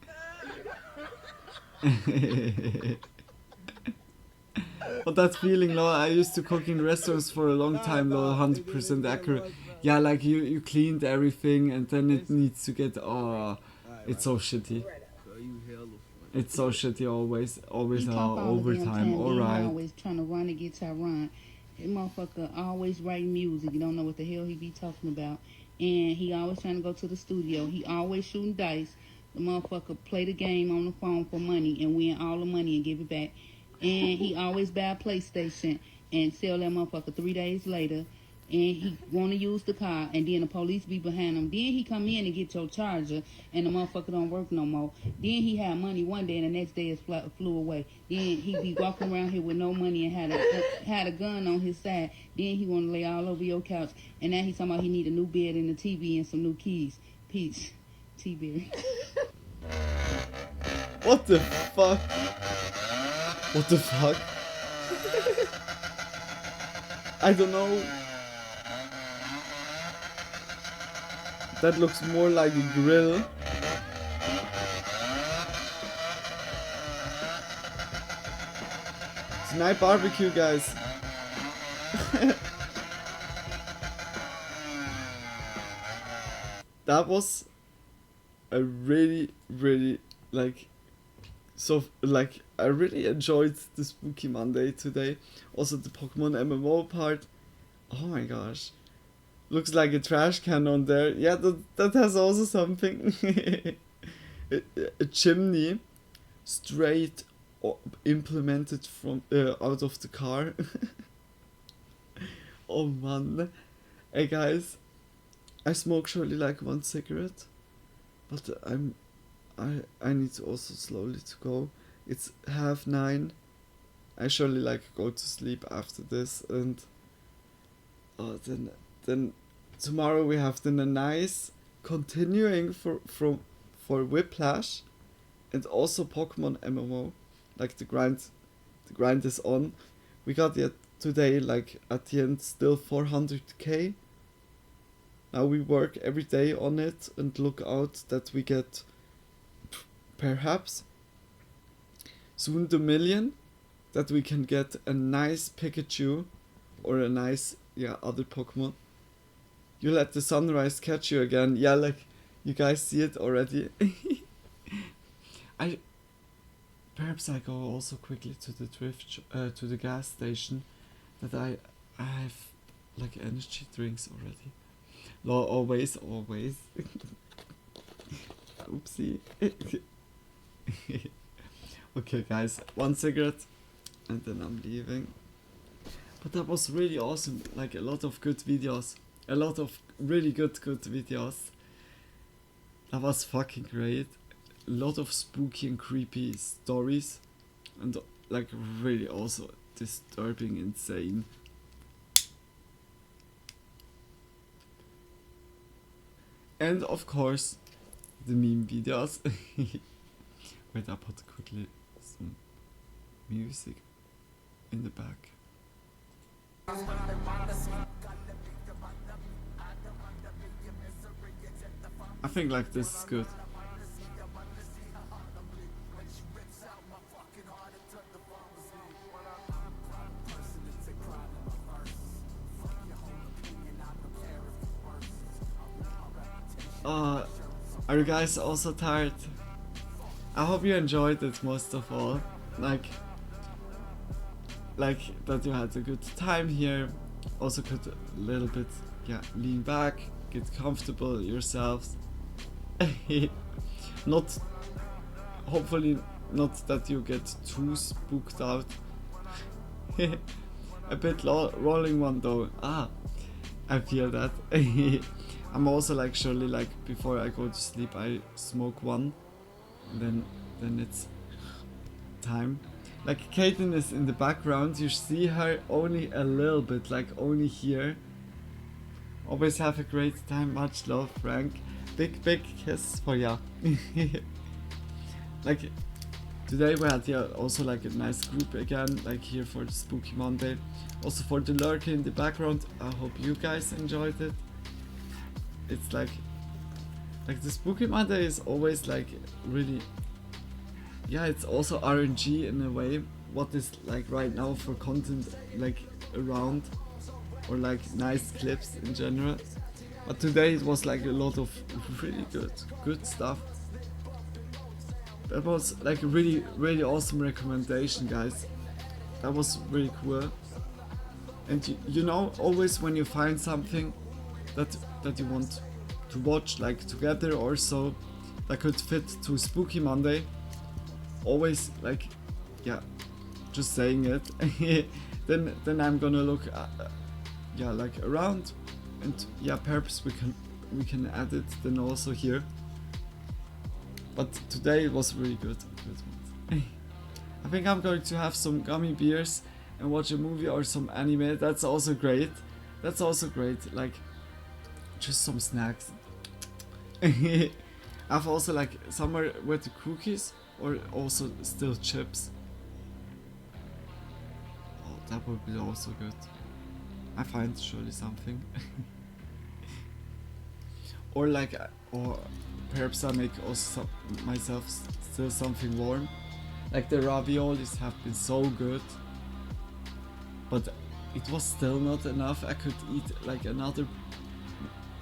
But that feeling, lol, I used to cook in restaurants for a long time, lol, 100% accurate. Yeah, like you cleaned everything and then it needs to get, it's so shitty. It's so shitty always overtime, alright. Always trying to run against Tyrone. That motherfucker always writing music. You don't know what the hell he be talking about. And he always trying to go to the studio. He always shooting dice. The motherfucker play the game on the phone for money and win all the money and give it back. And he always buy a PlayStation and sell that motherfucker 3 days later. And he want to use the car, and then the police be behind him. Then he come in and get your charger, and the motherfucker don't work no more. Then he had money one day, and the next day it flew away. Then he be walking around here with no money and had a gun on his side. Then he want to lay all over your couch, and now he talking about he need a new bed and a TV and some new keys. Peace, T-Berry. What the fuck? What the fuck? I don't know. That looks more like a grill. It's night barbecue, guys. that was a really like, so like I really enjoyed the Spooky Monday today. Also the Pokemon MMO part. Oh my gosh, looks like a trash can on there. Yeah, that has also something. a chimney straight implemented from out of the car. Oh man. Hey guys, I smoke surely like 1 cigarette, but I need to also slowly to go. It's 9:30. I surely like go to sleep after this, and then tomorrow we have then a nice continuing for Whiplash, and also Pokemon MMO. Like the grind is on. We got it today, like at the end still 400k. Now we work every day on it and look out that we get perhaps soon the million, that we can get a nice Pikachu or a nice other Pokemon. You let the sunrise catch you again. Yeah, like you guys see it already. Perhaps I go also quickly to the to the gas station, that I have like energy drinks already. Always. Oopsie. Okay guys, 1 cigarette and then I'm leaving. But that was really awesome, like a lot of good videos. A lot of really good videos. That was fucking great. A lot of spooky and creepy stories. And like really also disturbing, insane. And of course, the meme videos. Wait, I put quickly some music in the back. I think like this is good. Are you guys also tired? I hope you enjoyed it most of all. Like that you had a good time here. Also could a little bit lean back, get comfortable yourselves. Hopefully not that you get too spooked out. A bit rolling one though. I feel that. I'm also like surely like before I go to sleep I smoke one, and then it's time. Like Kaden is in the background, you see her only a little bit, like only here. Always have a great time, much love Frank. Big kiss for ya. Like today we had also like a nice group again, like here for the Spooky Monday. Also for the lurker in the background, I hope you guys enjoyed it. It's like the Spooky Monday is always like really, it's also RNG in a way, what is like right now for content like around, or like nice clips in general. But today it was like a lot of really good stuff. That was like a really awesome recommendation, guys. That was really cool. And you know, always when you find something that you want to watch like together or so, that could fit to Spooky Monday, always like just saying it. then I'm gonna look like around, and perhaps we can add it then also here. But today it was really good. I think I'm going to have some gummy beers and watch a movie or some anime. That's also great. Like just some snacks. I've also like somewhere with the cookies, or also still chips. Oh, that would be also good. I find surely something. Or perhaps I make also myself still something warm. Like the raviolis have been so good, but it was still not enough. I could eat like another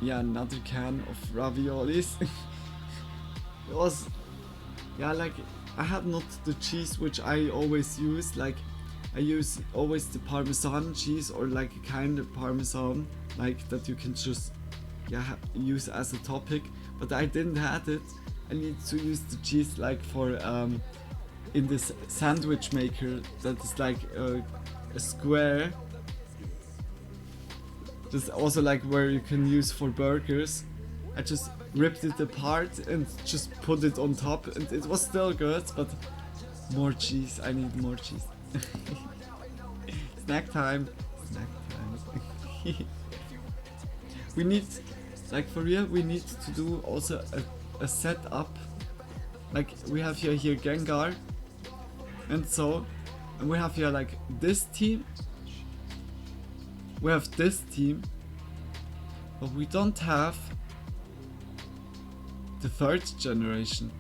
yeah, another can of raviolis. It was, yeah, like I had not the cheese which I always use. Like I use always the Parmesan cheese or like a kind of Parmesan, like that you can just use as a topic. But I didn't have it. I need to use the cheese like for in this sandwich maker that is like a square. Just also like where you can use for burgers. I just ripped it apart and just put it on top, and it was still good, but more cheese. I need more cheese. Snack time. Snack time. We need, like for real, we need to do also a setup. Like we have here Gengar, and we have here like this team. We have this team, but we don't have the third generation.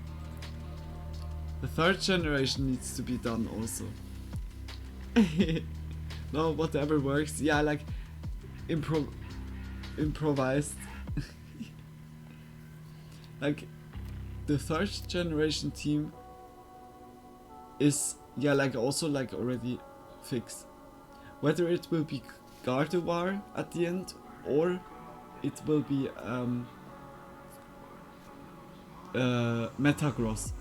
The third generation needs to be done also. No, whatever works. Yeah, like improvised. Like the third generation team is like also like already fixed. Whether it will be Gardevoir at the end or it will be Metagross.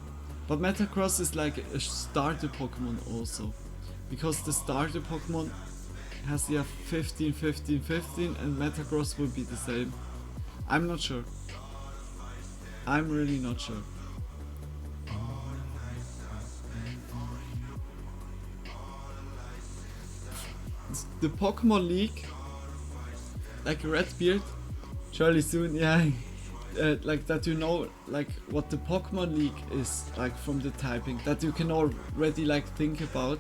But Metagross is like a starter Pokemon also, because the starter Pokemon has 15, 15, 15 and Metagross will be the same. I'm not sure. I'm really not sure. The Pokemon League, like Redbeard, surely soon, yeah. Like that, you know, like what the Pokemon League is like from the typing, that you can already like think about,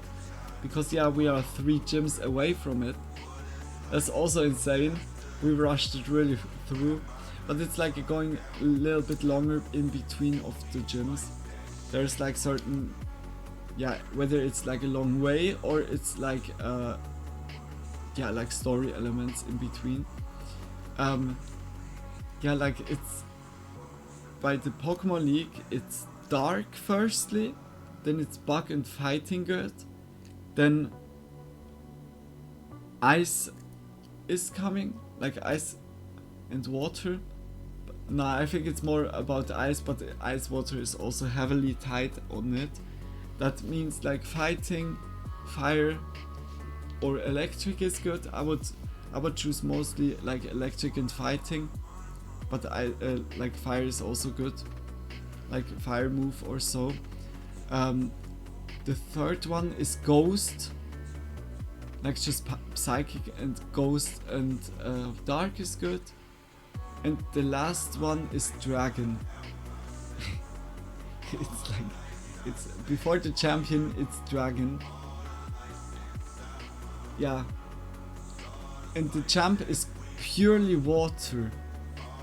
because we are 3 gyms away from it. That's also insane. We rushed it really through, but it's like going a little bit longer in between of the gyms. There's like certain, whether it's like a long way or it's like like story elements in between. Like it's by the Pokemon League, it's Dark firstly, then it's Bug and Fighting good, then Ice is coming, like Ice and Water. No, I think it's more about Ice, but Ice Water is also heavily tied on it. That means like Fighting, Fire or Electric is good. I would choose mostly like Electric and Fighting, but I like Fire is also good, like Fire move or so. The third one is Ghost, like just Psychic and Ghost, and Dark is good. And the last one is Dragon. It's before the champion, it's Dragon. Yeah. And the champ is purely water.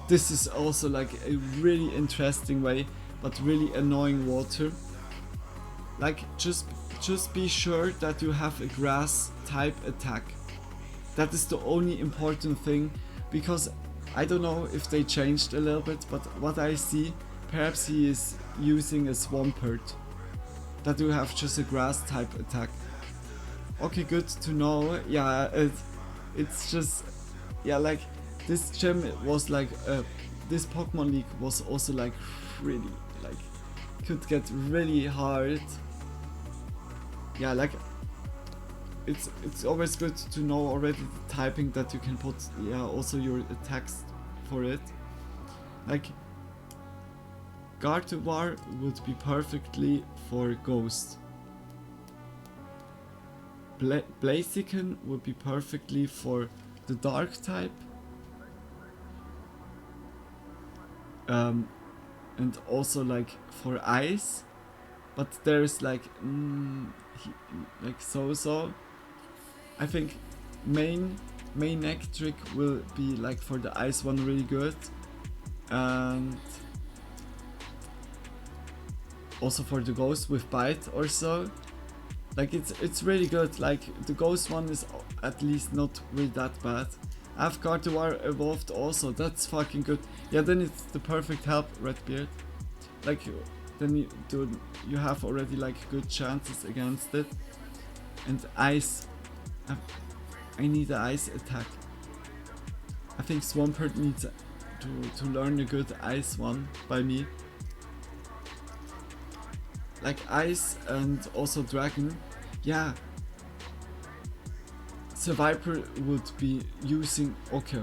This is also like a really interesting way, but really annoying water. Like just be sure that you have a grass type attack. That is the only important thing, because I don't know if they changed a little bit, but what I see, perhaps he is using a Swampert. That you have just a grass type attack. Okay, good to know. Yeah, it's just, like this gym was like, this Pokemon League was also like really, like, could get really hard. Yeah, like, it's always good to know already the typing that you can put, also your attacks for it. Like, Gardevoir would be perfectly for Ghost. Blaziken would be perfectly for the Dark type. And also like for Ice, but there's like so. I think main Electric will be like for the Ice one really good, and also for the Ghost with Bite or so. Like it's really good. Like the Ghost one is at least not really that bad. I have Gardevoir evolved also, that's fucking good. Yeah, then it's the perfect help, Redbeard. Like, then you have already like good chances against it. And ice. I need an ice attack. I think Swampert needs to learn a good ice one by me. Like ice and also dragon. Yeah. Viper would be using... Okay.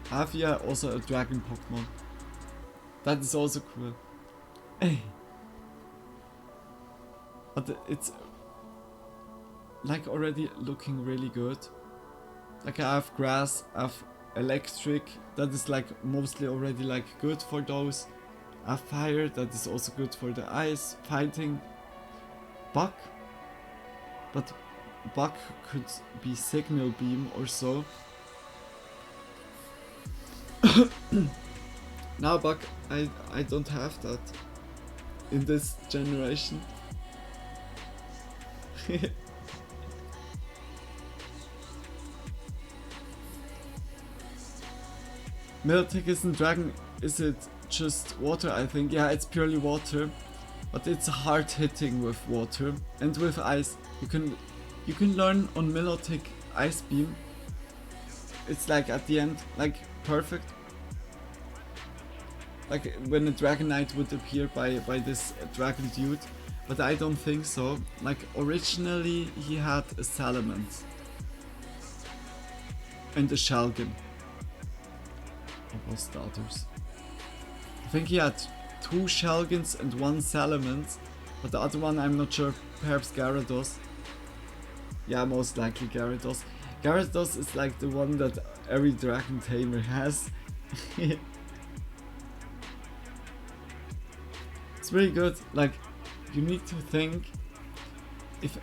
Havia also a dragon Pokemon. That is also cool. But it's like already looking really good. Like I have grass, I have electric, that is like mostly already like good for those. I have fire, that is also good for the ice, fighting. Bug, but Bug could be signal beam or so. Now Bug, I don't have that in this generation. Milotic isn't dragon, is it just water? I think, yeah, it's purely water. But it's hard hitting with water and with ice. You can learn on Milotic Ice Beam. It's like at the end, like perfect. Like when a Dragonite would appear by this dragon dude. But I don't think so. Like originally he had a Salamence. And a Shelgon. What was the others? I think he had 2 Shelgons and 1 Salamence, but the other one I'm not sure, perhaps Gyarados. Yeah, most likely Gyarados. Gyarados is like the one that every dragon tamer has. It's really good, like you need to think,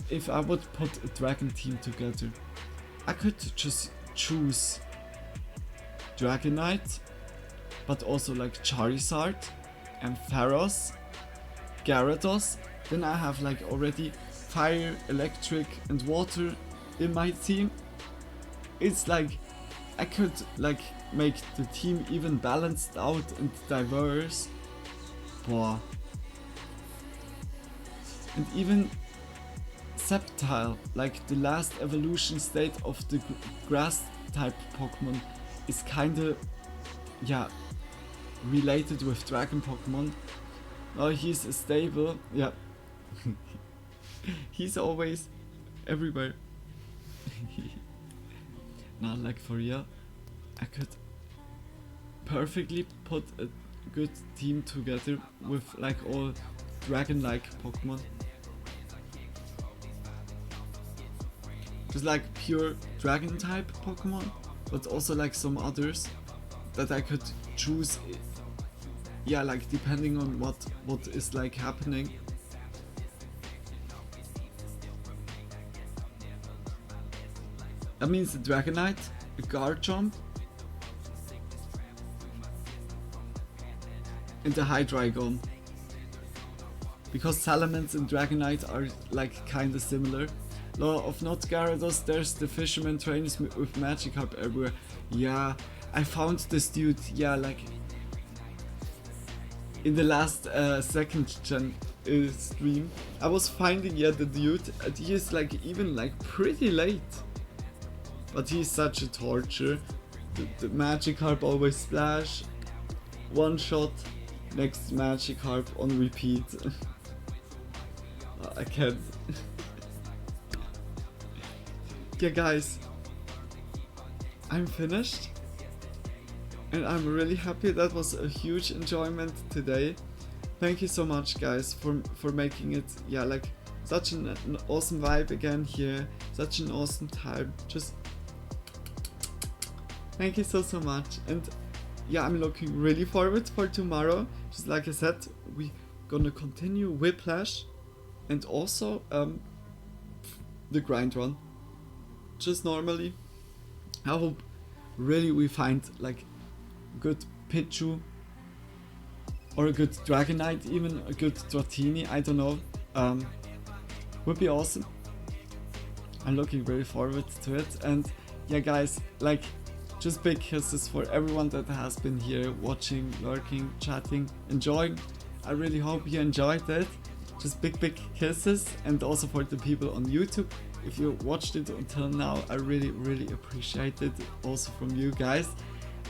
if I would put a dragon team together, I could just choose Dragonite, but also like Charizard, Ampharos, Gyarados, then I have like already fire, electric and water in my team. It's like I could like make the team even balanced out and diverse. Boah. And even Sceptile, like the last evolution state of the grass type Pokemon, is kinda, yeah, related with dragon Pokemon. Oh, he's stable, yeah. He's always everywhere. Now, like for real, I could perfectly put a good team together with like all dragon-like Pokemon. Just like pure dragon type Pokemon, but also like some others that I could choose. Yeah, like depending on what is like happening. That means a Dragonite, a Garchomp, and a Hydreigon. Because Salamence and Dragonite are like kinda similar. Law of not Gyarados, there's the fisherman trainers with Magikarp everywhere. Yeah, I found this dude, yeah, like in the last second gen stream. I was finding the dude, and he is like even like pretty late. But he's such a torture. The Magikarp always splash, one shot, next Magikarp on repeat. I can't. Yeah guys, I'm finished. And I'm really happy. That was a huge enjoyment today. Thank you so much guys for making it, yeah, like such an awesome vibe again here. Such an awesome time. Just thank you so much. And yeah, I'm looking really forward for tomorrow. Just like I said, we gonna continue Whiplash and also the grind run. Just normally. I hope really we find like good Pichu or a good Dragonite, even a good Dratini, I don't know. Would be awesome. I'm looking very forward to it. And yeah guys, like just big kisses for everyone that has been here watching, lurking, chatting, enjoying. I really hope you enjoyed it. Just big kisses. And also for the people on YouTube, if you watched it until now, I really appreciate it also from you guys.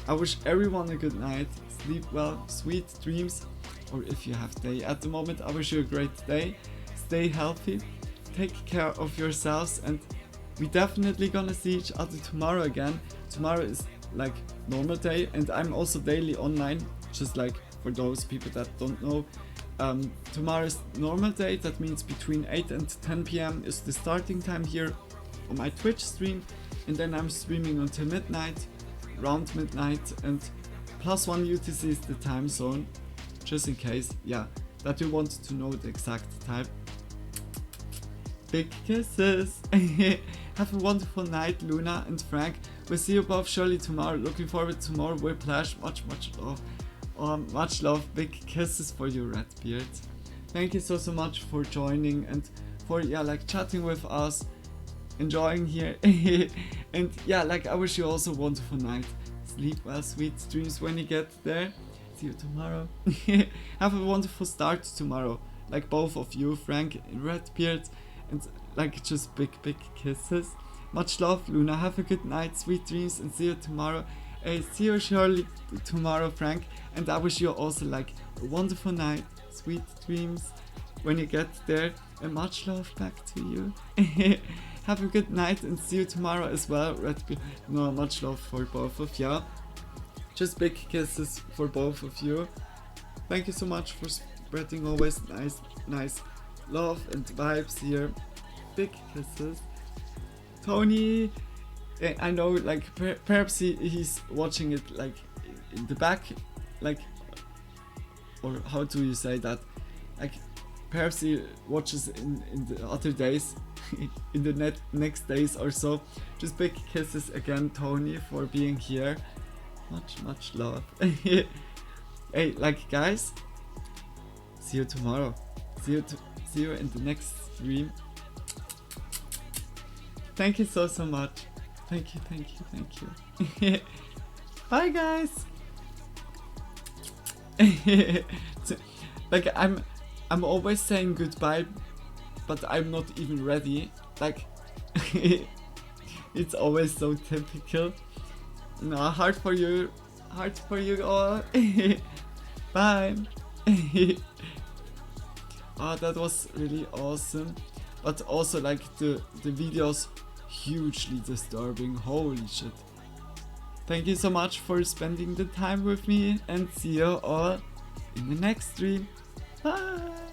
I wish everyone a good night, sleep well, sweet dreams, or if you have day at the moment, I wish you a great day. Stay healthy, take care of yourselves, and we definitely gonna see each other tomorrow again. Tomorrow is like normal day, and I'm also daily online, just like for those people that don't know. Tomorrow is normal day, that means between 8 and 10 p.m. is the starting time here on my Twitch stream, and then I'm streaming until midnight, around midnight, and +1 UTC is the time zone, just in case, yeah, that you want to know the exact time. Big kisses. Have a wonderful night, Luna and Frank. We'll see you both surely tomorrow. Looking forward to more Whiplash. Much love. Much love. Big kisses for you, Redbeard. Thank you so much for joining and for like chatting with us, enjoying here. And yeah, like I wish you also a wonderful night. Sleep well, sweet dreams when you get there. See you tomorrow. Have a wonderful start tomorrow, like both of you, Frank and Redbeard, and like just big kisses. Much love, Luna. Have a good night, sweet dreams, and see you tomorrow. See you surely tomorrow, Frank, and I wish you also like a wonderful night, sweet dreams when you get there, and much love back to you. Have a good night and see you tomorrow as well, Redbeard. No, much love for both of you. Just big kisses for both of you. Thank you so much for spreading always nice love and vibes here. Big kisses. Tony, I know like perhaps he's watching it like in the back, like, or how do you say that? Like perhaps he watches in the other days, in the next days or so. Just big kisses again, Tony, for being here. Much love. Hey, like guys, see you tomorrow. See you in the next stream. Thank you so much. Thank you. Bye guys. Like I'm always saying goodbye, but I'm not even ready. Like it's always so typical. No, heart for you all. Bye. Oh, that was really awesome. But also like the videos hugely disturbing. Holy shit. Thank you so much for spending the time with me, and see you all in the next stream. Bye.